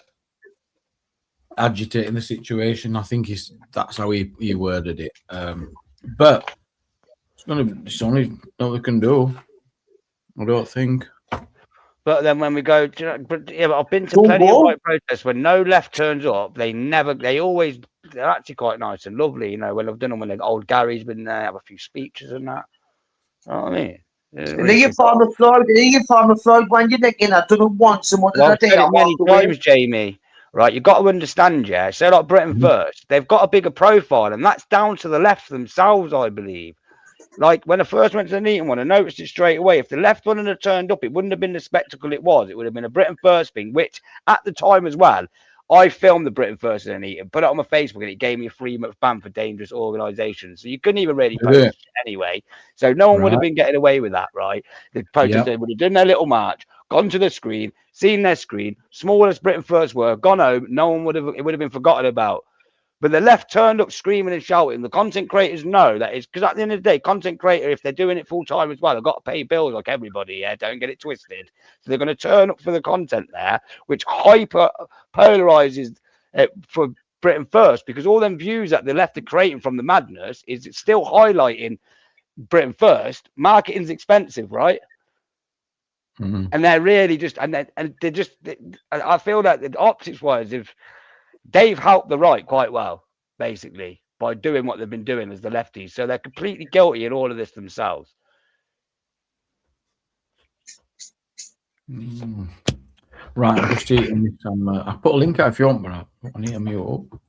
agitating the situation. I think that's how he worded it. But it's only what they can do. I don't think. But then when we go, but I've been to plenty of white protests when no left turns up. They're actually quite nice and lovely. You know, when I've done them when the old Gary's been there, have a few speeches and that. You know what I mean? And then you Farmer Floyd, when you're thinking, I don't want someone to I've said it many times, Jamie. Right, you've got to understand, yeah. Say like Britain First, they've got a bigger profile, and that's down to the left themselves, I believe. Like when I first went to the Neaton one, I noticed it straight away. If the left one had turned up, it wouldn't have been the spectacle it was. It would have been a Britain First thing, which at the time as well, I filmed the Britain First in the Neaton, put it on my Facebook, and it gave me a 3-month ban for dangerous organisations. So you couldn't even really post it anyway. So no one would have been getting away with that, right? The protesters would have done their little march, gone to the screen, seen their screen, small as Britain First were, gone home. No one it would have been forgotten about. But the left turned up screaming and shouting. The content creators know that is because at the end of the day, content creator, if they're doing it full time as well, they've got to pay bills like everybody. Yeah, don't get it twisted. So they're going to turn up for the content there, which hyper polarizes for Britain First, because all them views that the left are creating from the madness is it's still highlighting Britain First. Marketing's expensive, right? And they're really just, and they're just, I feel that the optics wise, they've helped the right quite well, basically, by doing what they've been doing as the lefties. So they're completely guilty in all of this themselves. Right, I'm just eating some. I put a link out if you want, but I need a mute up.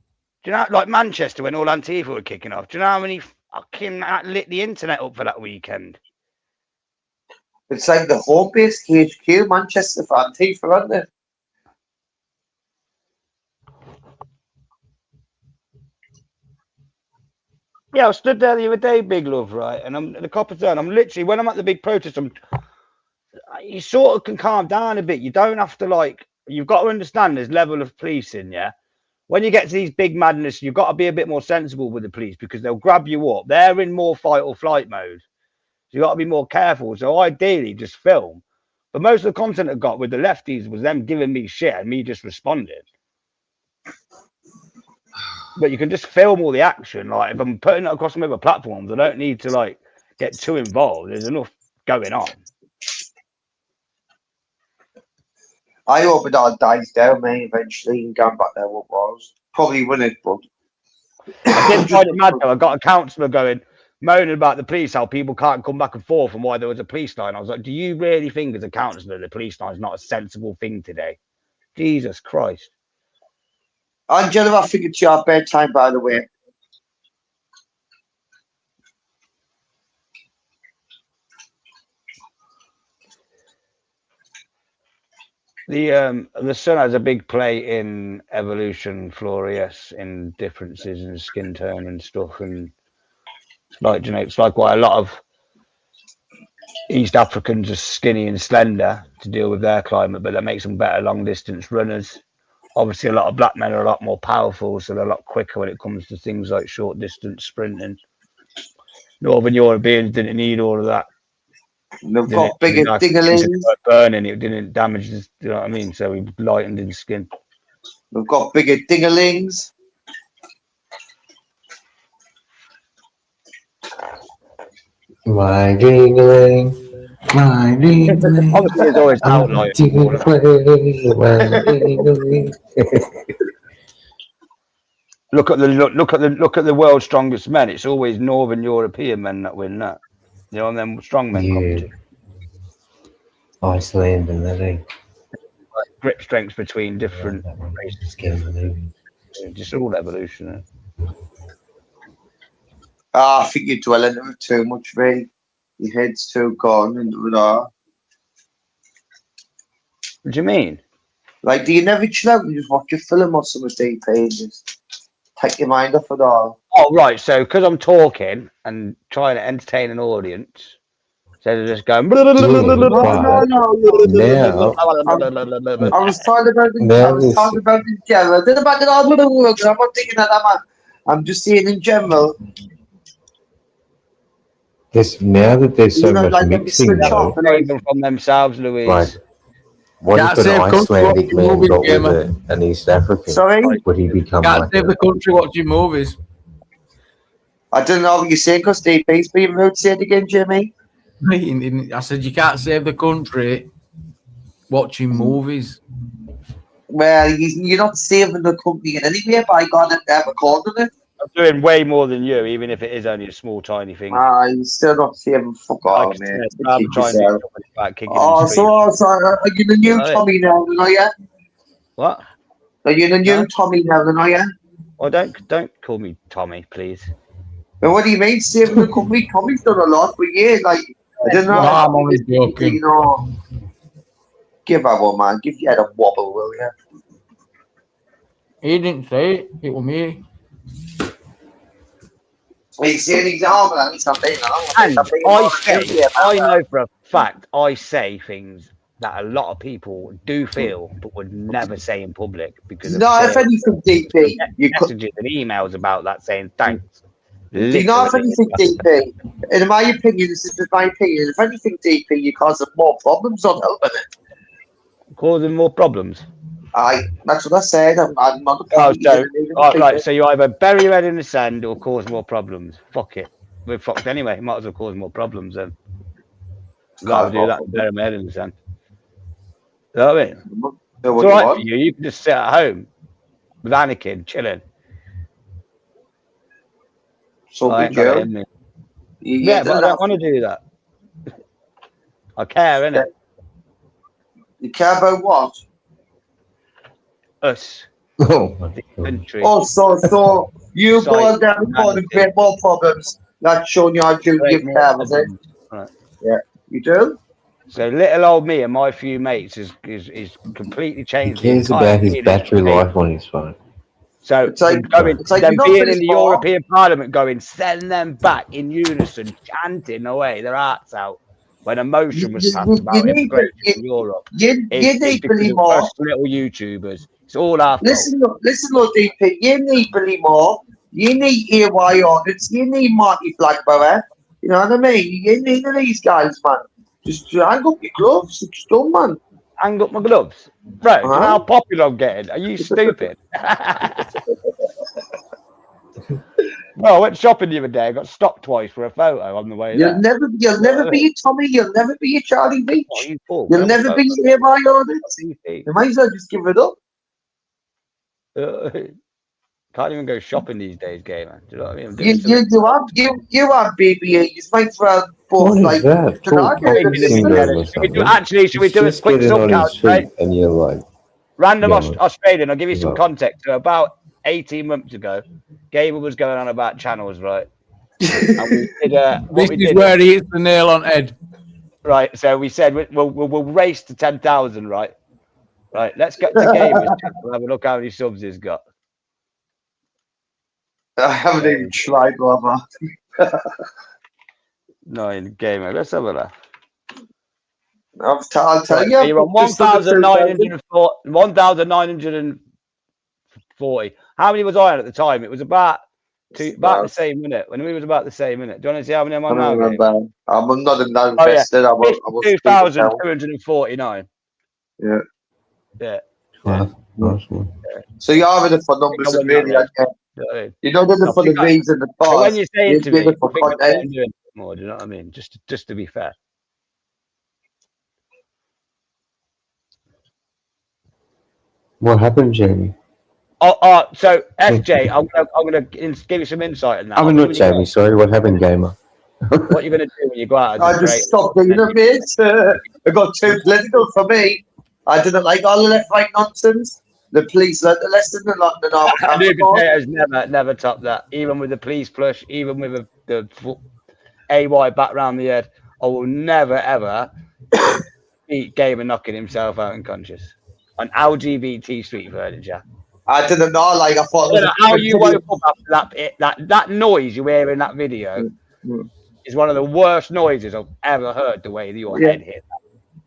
Do you know, like Manchester, when all Antifa were kicking off, do you know how many fucking lit the internet up for that weekend? It's like the home base HQ, Manchester for Antifa, aren't they? Yeah, I stood there the other day, big love, right? And I'm the copper turn. I'm literally, when I'm at the big protest, you sort of can calm down a bit. You don't have to, like, you've got to understand there's level of policing, yeah? When you get to these big madness, you've got to be a bit more sensible with the police because they'll grab you up. They're in more fight or flight mode. So you got to be more careful. So ideally, just film. But most of the content I got with the lefties was them giving me shit and me just responding. But you can just film all the action. Like, if I'm putting it across some other platforms, I don't need to, like, get too involved. There's enough going on. I hope it all dies down, mate, eventually, and going back there what was. Probably wouldn't, but... I did find it mad, though. I got a counsellor moaning about the police, how people can't come back and forth and why there was a police line. I was like, do you really think as a counsellor the police line is not a sensible thing today? Jesus Christ. Angela, I think it's your bedtime, by the way. The sun has a big play in evolution, Florius, in differences in skin tone and stuff, and it's like, you know, it's like why a lot of East Africans are skinny and slender to deal with their climate, but that makes them better long distance runners. Obviously, a lot of black men are a lot more powerful, so they're a lot quicker when it comes to things like short distance sprinting. Northern Europeans didn't need all of that. They've got bigger dinglings. Burning, it didn't damage, you know what I mean? So we lightened in skin. We've got bigger dinglings. My dingling, my dingling. Obviously, there's always outliers. Look at the world's strongest men. It's always Northern European men that win that. You know, and then strong men come to. Iceland and that, like grip strengths between different races. Just all evolution. I think you're dwelling on it too much, Ray. Your head's too gone into it all. What do you mean? Like, do you never chill out and just watch a film or some deep pages? Take your mind off it all. Oh, right. So, because I'm talking and trying to entertain an audience, instead of just going. No. I was talking about the general. Then about all the work. I'm not thinking that I'm just saying in general. Now that there's so much mixing though, from themselves, Louise. Right. What if an Icelandic man got with an East African? Sorry? Would he become Can't like save the country watching movies. I don't know what you're saying because DP's being rude. Say it again, Jimmy. I said you can't save the country watching movies. Well, you're not saving the company in any way by God they're recording it. I'm doing way more than you, even if it is only a small, tiny thing. You're still not saving fuck all, man. I'm trying to back kicking. So are you the new Tommy now, are you? What? Are you the new Tommy now, are you? Well, don't call me Tommy, please. Well, what do you mean saving the company? Tommy's done a lot for years. Like, I don't know. No, I'm only joking. You know, give her one, man. Give your head a wobble, will you? He didn't say it. It was me. Well, you see an example, and something. I know for a fact I say things that a lot of people do feel but would never say in public because no, if anything, DP, you messages and emails about that saying thanks. Do you know if anything, DP? In my opinion, this is just my opinion. If anything, DP, you cause more problems on helping it. Causing more problems. That's what I said. I'm not So you either bury your head in the sand or cause more problems. Fuck it. We're fucked anyway. Might as well cause more problems then. Gotta do that. Bury my head in the sand. You know what I mean? It's all right for you. You can just sit at home with Anakin chilling. So I be ain't got it Joe. in me. Yeah, but I don't want to do that. I care, innit? You care about what? Us. Oh, the country. Oh, so you go down the corner and create more problems. That's showing you how to give care, is it? Right. Yeah, you do. So little old me and my few mates is completely He changed. cares the entire about his feeling battery of me. life on his phone. So it's like going, you're them not being finished in the for. European Parliament, going, send them back in unison, chanting away their hearts out when a motion was passed about immigration in Europe. You It's need because believe of more. us little YouTubers. It's all our fault. Listen, DP. You need believe more. You need EY audits. You need Marty Blackborough. You know what I mean? You need these guys, man. Just hang up your gloves. It's done, man. Hang up my gloves, bro. Do you know how popular I'm getting? Are you stupid? No, I went shopping the other day. I got stopped twice for a photo on the way there. You'll never be a Tommy. You'll never be a Charlie Beach. You'll never be EY audits. You might as well just give it up. Can't even go shopping these days, gamer. Do you know what I mean? I'm doing You have BBE. You might as well both What is that? Full pocket syndrome or something. Actually, should we do a Just quick getting sub on count, his right? feet, and you're like, Random yeah, man. Australian. I'll give you some Right. context. So about 18 months ago, Gamer was going on about channels, right? And we did, This is where he hits the nail on head. Right. So we said we'll race to 10,000, right? Right. Let's get to Gamer's channel. We'll have a look how many subs he's got. I haven't even tried, brother. No, in Gamer. Let's have a look. I'll tell you. You're on 1,940. How many was I on at the time? It was about the same minute. When we was about the same minute. Do you want to see how many I'm on now? I'm not invested. Oh, yeah. 52,249. Yeah. Yeah. So you're having it for numbers and really, you know, they're for the reads and the So bars. when you say it to me, it for I think I'm content. doing more. Do you know what I mean? Just to be fair. what happened, Jamie? So SJ, I'm gonna give you some insight on that. I mean, not Jamie. Sorry, what happened, Gamer? What you're gonna do when you go out? I just stopped doing it, mate. It got too political for me. I didn't like all the left-right nonsense. The police learned the lesson in London. New Potatoes never topped that. Even with the police plush, even with the AY back round the head, I will never ever beat Gamer knocking himself out unconscious on LGBT street furniture. I didn't know. Like I thought. How you woke up after that noise you hear in that video is one of the worst noises I've ever heard. The way that your head hit.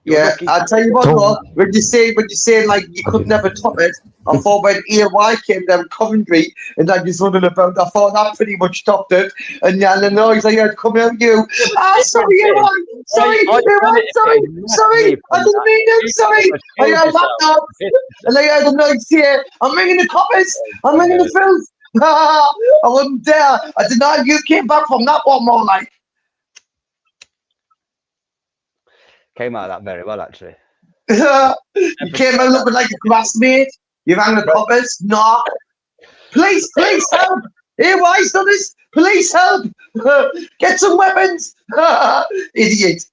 Yeah, I'll tell you what, though, when you say like you could never top it, I thought when EY came down Coventry and I just running about, I thought that pretty much topped it. And yeah, the noise I heard coming out of you. Sorry, EY, sorry, I didn't mean it, sorry. I heard laptops and I heard the noise here. I'm ringing the coppers, I'm ringing the filth. I wouldn't dare. I did not. You came back from that one more like. Came out of that very well, actually. You came out looking like a classmate. You rang the coppers. No. Police help. Here, why is this? Police help. Get some weapons. Idiot.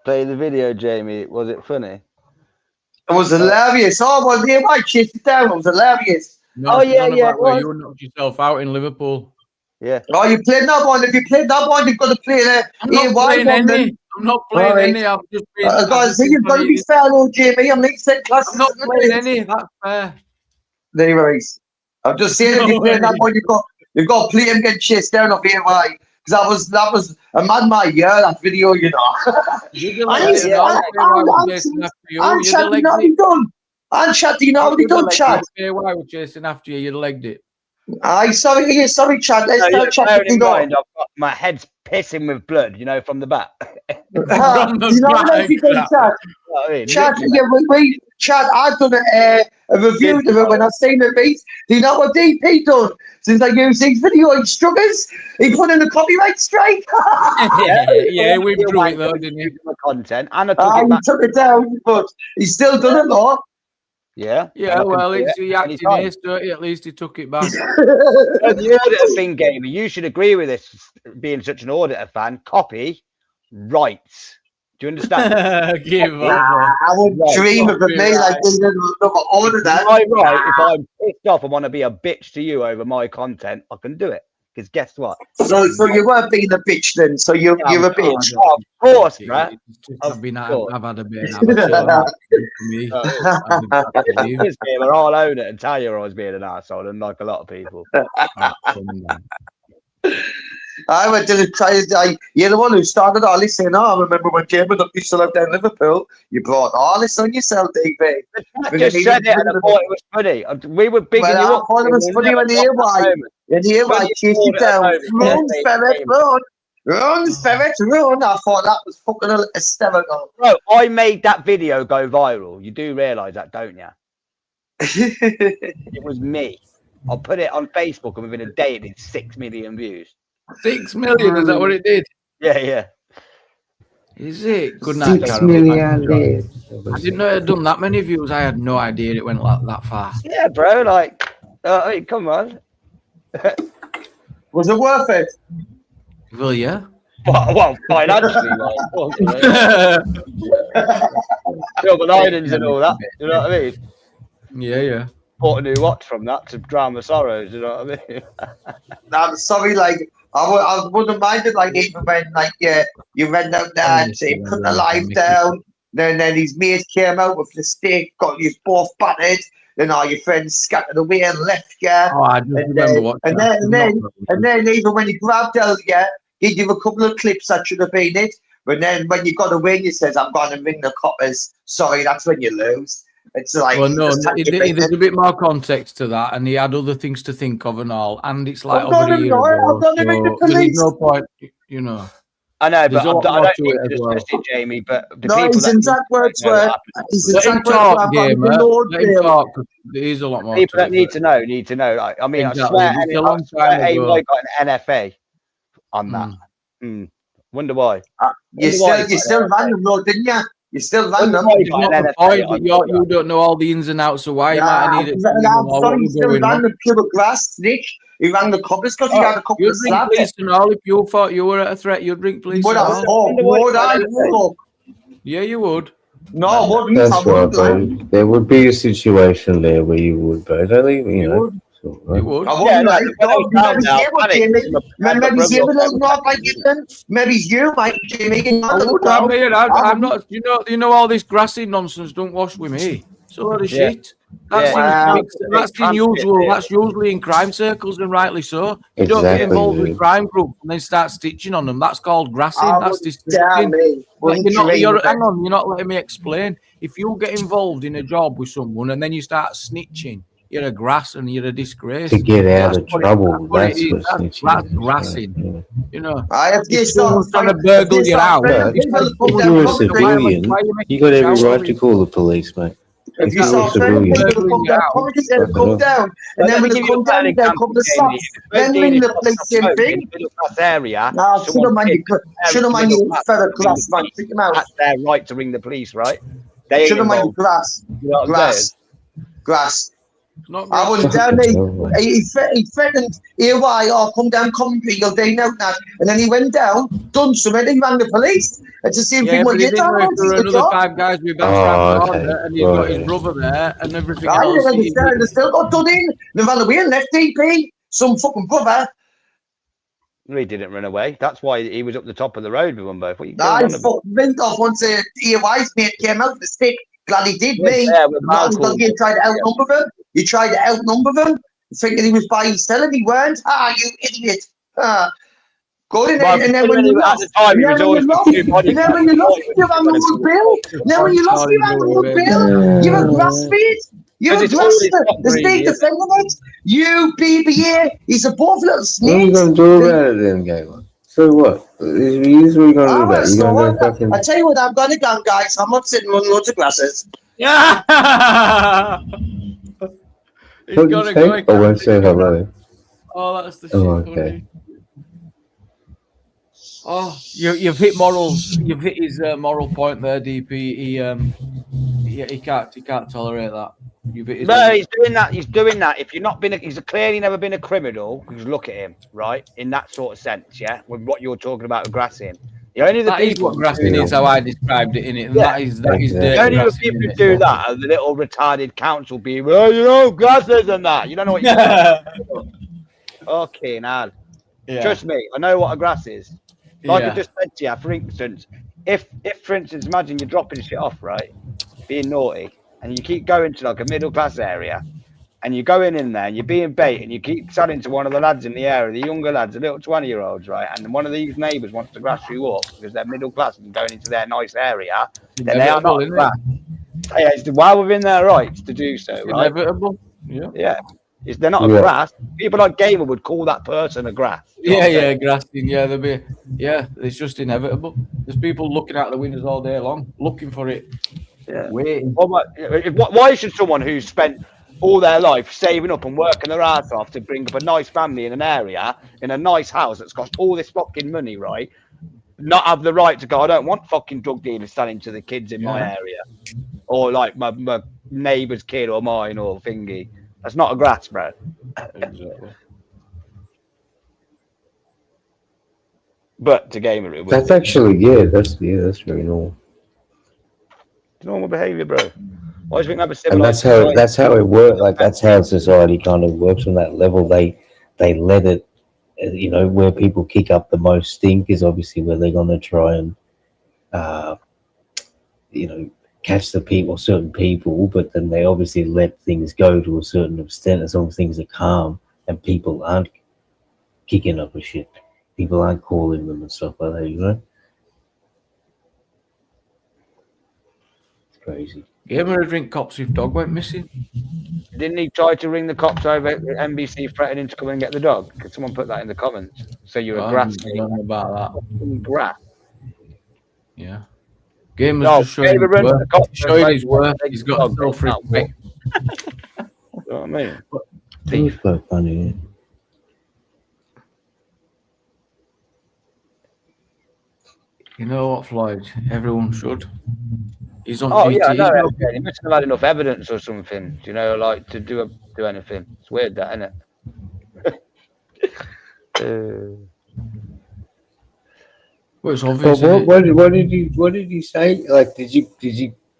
Play the video, Jamie. Was it funny? It was hilarious. Oh, well, here, why chased it down? It was hilarious. No, where you knocked yourself out in Liverpool. Yeah. Oh, you played that one. If you played that one, you've got to play that. I'm not playing any. I'm not playing any. I'm just being. Guys, you've got to be fair, though, Jamie. I'm mixed classes. I'm not playing any. That's fair. Anyways, I'm just saying, if you play that one, you've got to play him get chased down off here. Why? Because that was a mad my year. That video, you know. And Chad, already done. And Chad, already done, Chad. Why we're chasing after you? You'd legged it. Aye, sorry, Chad. Let's not chat. I've got my head's pissing with blood, you know, from the back. Chad, Chad, I've done a review of it when I seen it, mate. Do you know what DP done? Since I used his video instructors, he put in a copyright strike. Yeah, we drew it though, didn't he? Content, and I took it He back. took it down, but he's still done it, though. Yeah. Yeah, well, it's the acting ace, don't he? At least he took it back. The auditor thing, Gamer, you should agree with this, being such an auditor fan. Copy, rights. Do you understand? Give up. I wouldn't dream of it, mate. Like, there's another auditor. Am I right? If I'm pissed off and want to be a bitch to you over my content, I can do it. Because guess what? So you weren't being a bitch then. So you're a bitch. Of course, bruh. I've had a bit of an This gamer, I'll own it and tell you I was being an arsehole, and like a lot of people. I went to the you're the one who started all this saying, I remember when Gamer used to live down Liverpool. You brought all this on yourself, DB. I just said it and I thought it was funny. We were bigging you up. I thought it was funny when you hear why. And you hear why chased you down. Run, ferret, run. Run, ferret, run. I thought that was fucking hysterical. Bro, I made that video go viral. You do realise that, don't you? It was me. I put it on Facebook and within a day it did 6 million views. 6 million, is that what it did? Yeah. Is it? Good night, 6 million. I didn't know it had done that many views. I had no idea it went that far. Yeah, bro, like, hey, come on. Was it worth it? Well, yeah. Well, financially, like, silver linings and all that. You know what I mean? Yeah. Bought a new watch from that to drown my sorrows. You know what I mean? I'm sorry, like I wouldn't mind it, like even when like you went out there and say put the life down. Then his mate came out with the stick, got you both battered. Then all your friends scattered away and left you. Oh, I just remember what. And then even when he grabbed Elga, he gave a couple of clips that should have been it. But then when you got away, he says, "I'm going to ring the coppers." Sorry, that's when you lose. It's like, well, no, there's a bit more context to that, and he had other things to think of and all, and it's like I'm not the police. There's no point, you know. I know, but I don't to need it to as well. discuss it, Jamie. But the No, people his exact words were. Let him talk, Gamer. Let him talk. There's a lot more. People that need to know need to know. Like, I mean, Exactly. I swear, AY got an NFA on that. Wonder why. You still ran them, though, didn't you? You still ran them. You don't know all the ins and outs of why you might have needed. I'm sorry, you still ran the pure grass, Nick. He rang the coppers because he had a couple of slaps. Police and all. If you thought you were at a threat, you'd ring police. Would I? Yeah, you would. No, I wouldn't. That's right, bro. There would be a situation there where you would, but I don't think, you know. You would. I wouldn't, maybe you don't know like you done. Maybe you might, Jimmy. I'm not. You know all this grassy nonsense don't wash with me. It's a lot of shit. That's unusual. That's usually in crime circles, and rightly so. You don't get involved with crime groups and then start stitching on them. That's called grassing. That's disgusting. Hang on, you're not letting me explain. If you get involved in a job with someone and then you start snitching, you're a grass and you're a disgrace. To get out of trouble, that's grassing. Yeah. You know, if someone's trying to burgle you out, you're a civilian. You got every right to call the police, mate. If you saw friends, people come down, and then when you come down, they'll come to slaps. Then ring the police, same thing. Area. Should have mind you feather glass, man. Pick him out. That's their right to ring the police, right? Should have mind grass. Grass. I wouldn't down there. He threatened, come down, you'll day out now. And then he went down, done something, he rang the police. It's the same thing what you done. There were another 5 guys with and he's got his brother there and everything else. They still got done in. They ran away and left DP. Some fucking brother. He didn't run away. That's why he was up the top of the road with them both. He fucking went off once EY's mate came out with the stick. Glad he did, me. Because he tried to outnumber him. You tried to outnumber him, thinking he was by himself, and he weren't. You idiot. Go in there, and then when you lost, you ran the whole bill. Then when you lost, you ran the whole bill. You're a grass feed. You're a grass the state defending it. You, BBA, he's a both little snake. What are you going to do about it then, Gamer? So what? Here's what you're going to do about it. I tell you what, I'm going to go, guys. I'm not sitting on loads of glasses. Yeah. He's What gonna did go. you say? I won't say hello. Oh, that's the shit. Oh, Funny. okay. Oh, you've hit morals. You've hit his moral point there, DP. He can't tolerate that. You've hit his. No, he's doing that. He's doing that. If you're not been, he's clearly never been a criminal. Because look at him, right? In that sort of sense, yeah. With what you're talking about with grassing, the only the That is people what grassing is. How I described it in it, and that is dirty the only the grassing, people who innit? do that are the little retarded council people. Well, you know, grasses and that. You don't know what you're talking about. Okay, now. Yeah. Trust me, I know what a grass is. Like Yeah. I just said to you, for instance, if for instance, imagine you're dropping shit off, right? Being naughty, and you keep going to like a middle class area, and you're going in there and you're being bait, and you keep selling to one of the lads in the area, the younger lads, the little 20-year-olds, right? And one of these neighbours wants to grass you up because they're middle class and going into their nice area, then they are not grass. Yeah, it's well within their rights to do so, right? Inevitable. Yeah. Yeah. They're not a Yeah. grass. People like Gamer would call that person a grass. Yeah, grassing. Yeah, there'll be. Yeah, it's just inevitable. There's people looking out the windows all day long, looking for it. Yeah. Waiting. Why should someone who's spent all their life saving up and working their ass off to bring up a nice family in an area, in a nice house that's cost all this fucking money, right, not have the right to go, I don't want fucking drug dealers selling to the kids in my area, or like my neighbour's kid or mine or thingy. That's not a grass, bro. Exactly. But to Gamer, it was That's actually that's very normal. normal behaviour, bro. Why do you think that was And that's how it works. Like that's how society kind of works on that level. They let it, you know, where people kick up the most stink is obviously where they're going to try and, you know, catch the people, certain people. But then they obviously let things go to a certain extent as long as things are calm and people aren't kicking up a shit. People aren't calling them and stuff like that. You know, it's crazy. Gamer would ring cops if dog went missing. Didn't he try to ring the cops over at NBC threatening to come and get the dog? Could someone put that in the comments? So you're a grass. I don't know about that. Grass. Yeah. Gamer's just showing his work. Showing his work. He's got a self-respect. You know what I mean? It's so funny. You know what, Floyd? Everyone should. He's on. Oh yeah, I know. He must have had enough evidence or something, you know, like to do anything. It's weird, that, isn't it? Well, it's obvious. But what did he say? Like, did you?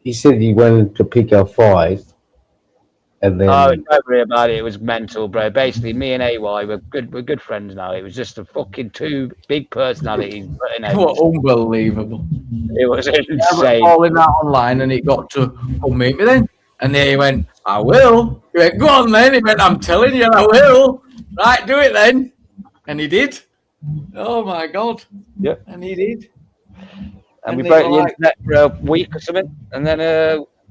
He said he wanted to pick a fight, and then. Oh, don't worry about it. It was mental, bro. Basically, me and AY we're good friends now. It was just a fucking two big personalities. What unbelievable! It was insane. Calling that online, and it got to come meet me then. And then he went, "I will." He went, "Go on then." He went, "I'm telling you, I will." Right, do it then. And he did. Oh my god! Yeah, and he did. And we broke the internet for a week or something, and then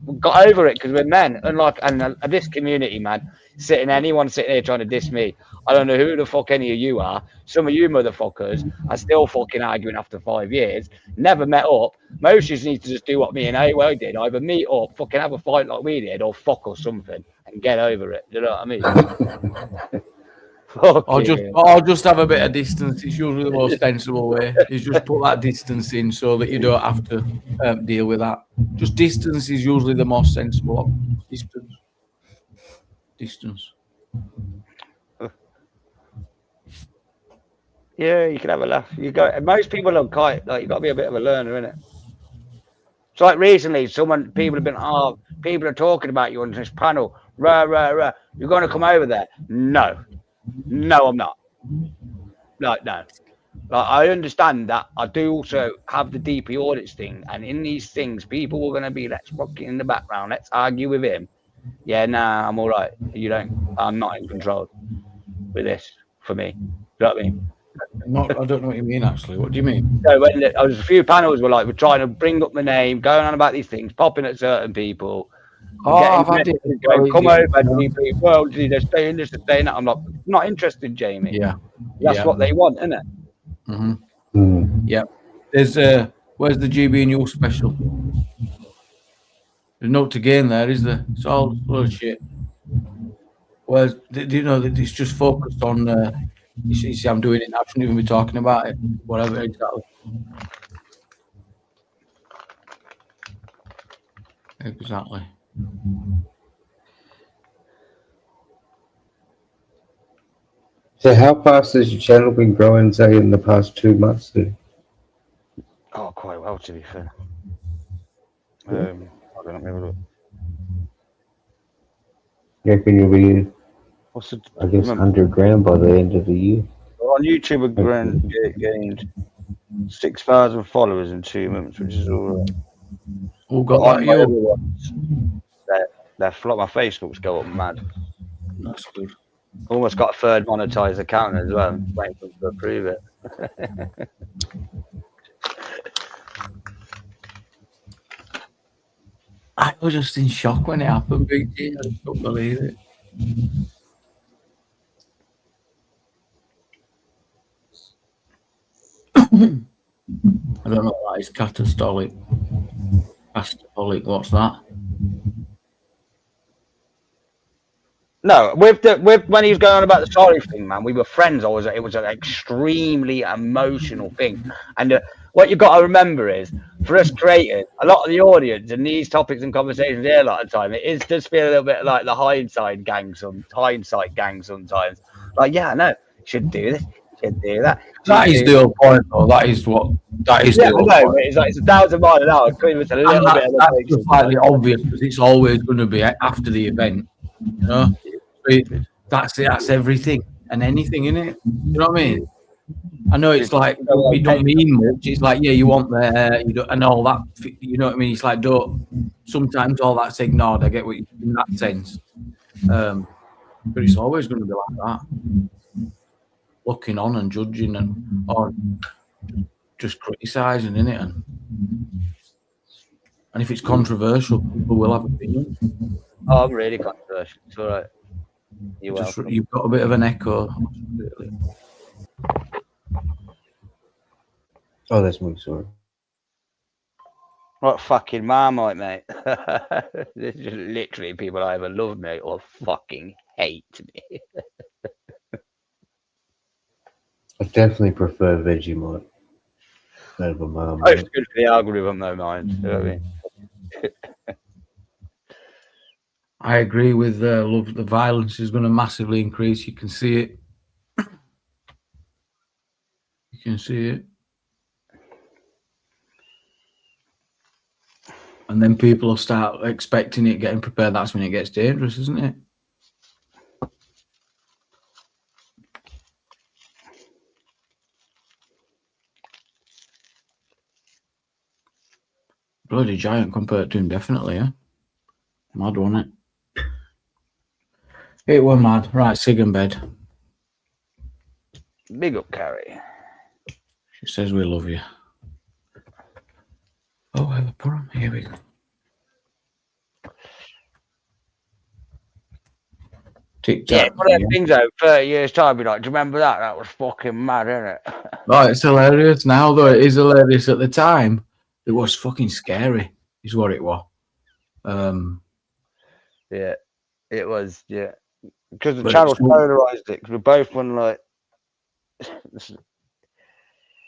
we got over it because we're men. And this community, man, anyone sitting here trying to diss me, I don't know who the fuck any of you are. Some of you motherfuckers are still fucking arguing after 5 years. Never met up. Most of you need to just do what me and AWO did. Either meet up, fucking have a fight like we did, or fuck or something and get over it. You know what I mean? Or just have a bit of distance. It's usually the most sensible way. Is just put that distance in so that you don't have to deal with that. Just distance is usually the most sensible distance. Yeah, you can have a laugh. Most people are quite like, you got to be a bit of a learner, innit? It's like recently, people have been, people are talking about you on this panel. Rah. You're going to come over there? No, I'm not. No. Like, I understand that. I do also have the DP audits thing, and in these things, people are going to be, let's fucking in the background, let's argue with him. Yeah, nah, I'm all right. I'm not in control with this for me. You know what I mean? I don't know what you mean, actually. What do you mean? So when there was a few panels were like, we're trying to bring up my name, going on about these things, popping at certain people. I've had it. Come over, DP. Well, they're staying this, they're staying that. I'm not interested, Jamie. Yeah. That's what they want, isn't it? Mm-hmm. Yeah. There's where's the GB and you special? There's no to gain there, is there? It's all full of shit. Whereas, do you know that it's just focused on? You see, I'm doing it now. I shouldn't even be talking about it. Whatever, exactly. Exactly. So how fast has your channel been growing, say, in the past 2 months then? Oh, quite well, to be fair. I don't know. You reckon you'll be, What's the, I guess, 100 grand by the end of the year? on YouTube, I gained 6,000 followers in 2 months, which is all right. Who got that? My other You? ones, they're flop. My Facebook's go up mad. That's good. Almost got a third monetized account as well. I'm waiting for them to approve it. I was just in shock when it happened, Big G. I just couldn't believe it. I don't know what that is. Catastolic. Catastolic. What's that? No, with when he was going on about the sorry thing, man, we were friends. It was an extremely emotional thing, and what you got to remember is, for us creators, a lot of the audience and these topics and conversations here a lot of the time, it does feel a little bit like the hindsight gang sometimes. Like, yeah, I know, should do this, should do that. That is the whole point, though. That is the whole point. It's like it's 1,000 miles an hour. It's a little bit of that's just like the obvious, because it's always going to be after the event. You know, that's it. That's everything and anything in it. You know what I mean? I know it's like it don't mean much. It's like, yeah, you want there, you don't, and all that. You know what I mean? It's like, don't. Sometimes all that's ignored. I get what you in that sense, but it's always going to be like that. Looking on and judging or just criticising, innit? And if it's controversial, people will have opinions. Oh, I'm really controversial. It's all right. You've got a bit of an echo. Oh, that's my sorry. What fucking Marmite, mate. This is literally people either love me or fucking hate me. I definitely prefer Vegemite over Marmite. Oh, it's good for the algorithm, though, mind. You know what I mean? I agree with love. The violence is going to massively increase. You can see it. You can see it. And then people will start expecting it, getting prepared. That's when it gets dangerous, isn't it? Bloody giant compared to him, definitely, yeah. Mad, wasn't it? It was mad. Right, sig in bed. Big up, Carrie. She says we love you. Oh, I have a problem. Here we go. Yeah, one of them things out 30 years' time, be like, do you remember that? That was fucking mad, isn't it? Oh, it's hilarious now, though. It is hilarious at the time. It was fucking scary, is what it was. Yeah, it was, yeah. Because the channels polarized it, because we both won, like...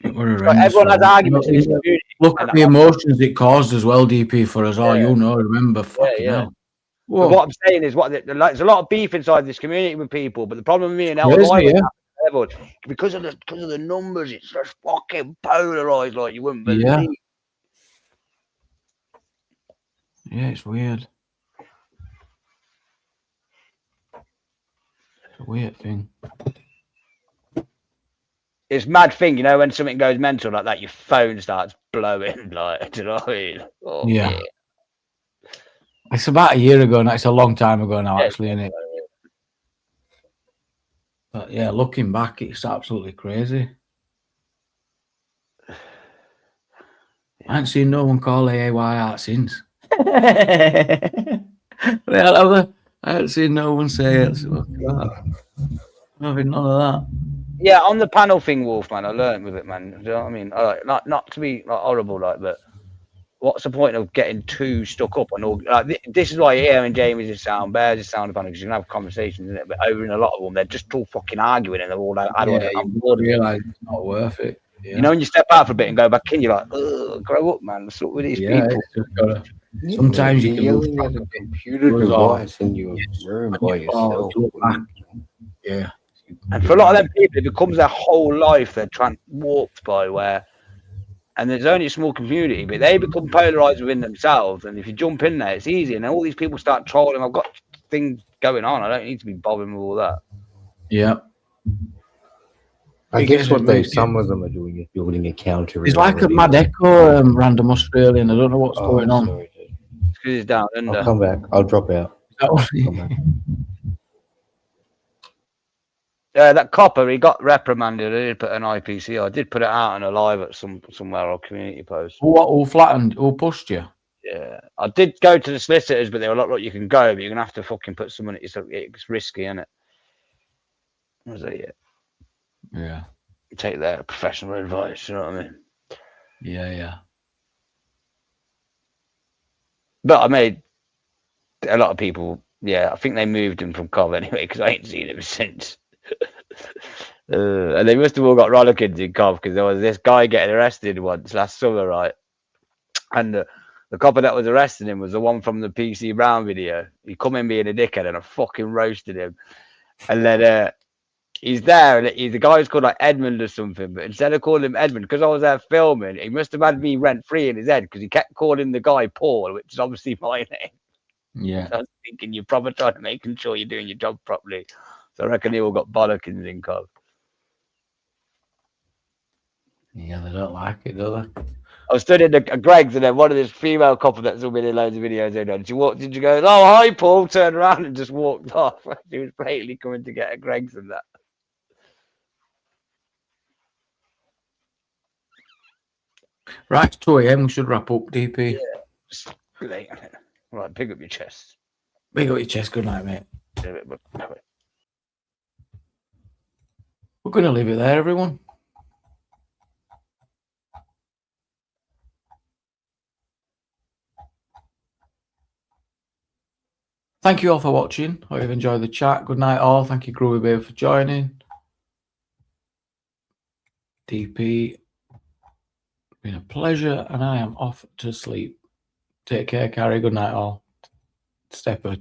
everyone has arguments in this community. Look at the emotions it caused as well, DP, for us all. You know, remember, fucking hell. But what I'm saying is, there's a lot of beef inside this community with people, but the problem with me and because of the numbers, it's just fucking polarized like you wouldn't believe. Yeah, it's weird. It's a weird thing. It's mad thing, you know, when something goes mental like that, your phone starts blowing, like, do you know what I mean? Oh, yeah. It's about a year ago now. It's a long time ago now, actually, isn't it? But yeah, looking back, it's absolutely crazy. I ain't seen no one call AAY art since. I ain't seen no one say it. So, nothing, none of that. Yeah, on the panel thing, Wolf, man, I learned with it, man. Do you know what I mean? Not to be like, horrible, like, but what's the point of getting too stuck up on all? Like, this is why Ian and Jamie's just sound bears, just sound funny, because you can have conversations in it. But over in a lot of them, they're just all fucking arguing, and they're all like, "I don't Yeah, want you to." realise it's not worth it. Yeah. You know, when you step out for a bit and go back in, you're like, "Ugh, grow up, man. What's up with these Yeah, people?" it's just gotta, sometimes you You're can lose yelling track at a of it. computer Goes on. device in your room by When you fall, yourself. you look back. Yeah. And for a lot of them people, it becomes their whole life they're warped by where, and there's only a small community, but they become polarized within themselves. And if you jump in there, it's easy. And then all these people start trolling. I've got things going on. I don't need to be bothering with all that. Yeah. I guess what some of them are doing is building a counter. It's like a mad echo, random Australian. I don't know what's going on. Sorry, It's because it's down under. I'll come back. I'll drop out. That copper, he got reprimanded. I did put an IPC. I did put it out on a live at somewhere or community post. What? Who flattened? Who pushed you? Yeah, I did go to the solicitors, but they were like, "Look, you can go, but you're gonna have to fucking put someone. It's risky, isn't it?" I was like, "Yeah, yeah." Take their professional advice. You know what I mean? Yeah, yeah. But I made a lot of people. Yeah, I think they moved him from Cov anyway because I ain't seen him since. And they must have all got rollickins in Cov because there was this guy getting arrested once last summer, right? And the copper that was arresting him was the one from the PC Brown video. He come in being a dickhead and I fucking roasted him. And then he's there and the guy's called like Edmund or something. But instead of calling him Edmund, because I was there filming, he must have had me rent free in his head because he kept calling the guy Paul, which is obviously my name. Yeah. So I was thinking you're probably trying to making sure you're doing your job properly. So I reckon they all got bollockins in Cov. Yeah, they don't like it, do they? I was stood in Greg's and then one of this female couple that's been in loads of videos in and she walked in, she goes, "Oh, hi, Paul," turned around and just walked off. She was blatantly coming to get a Greg's and that. Right, 2 a.m. We should wrap up, DP. Yeah. Late. Right, pick up your chest. Big up your chest. Good night, mate. We're going to leave it there, everyone. Thank you all for watching. Hope you've enjoyed the chat. Good night, all. Thank you, Groovy Babe, for joining. DP, been a pleasure, and I am off to sleep. Take care, Carrie. Good night, all. Stepper.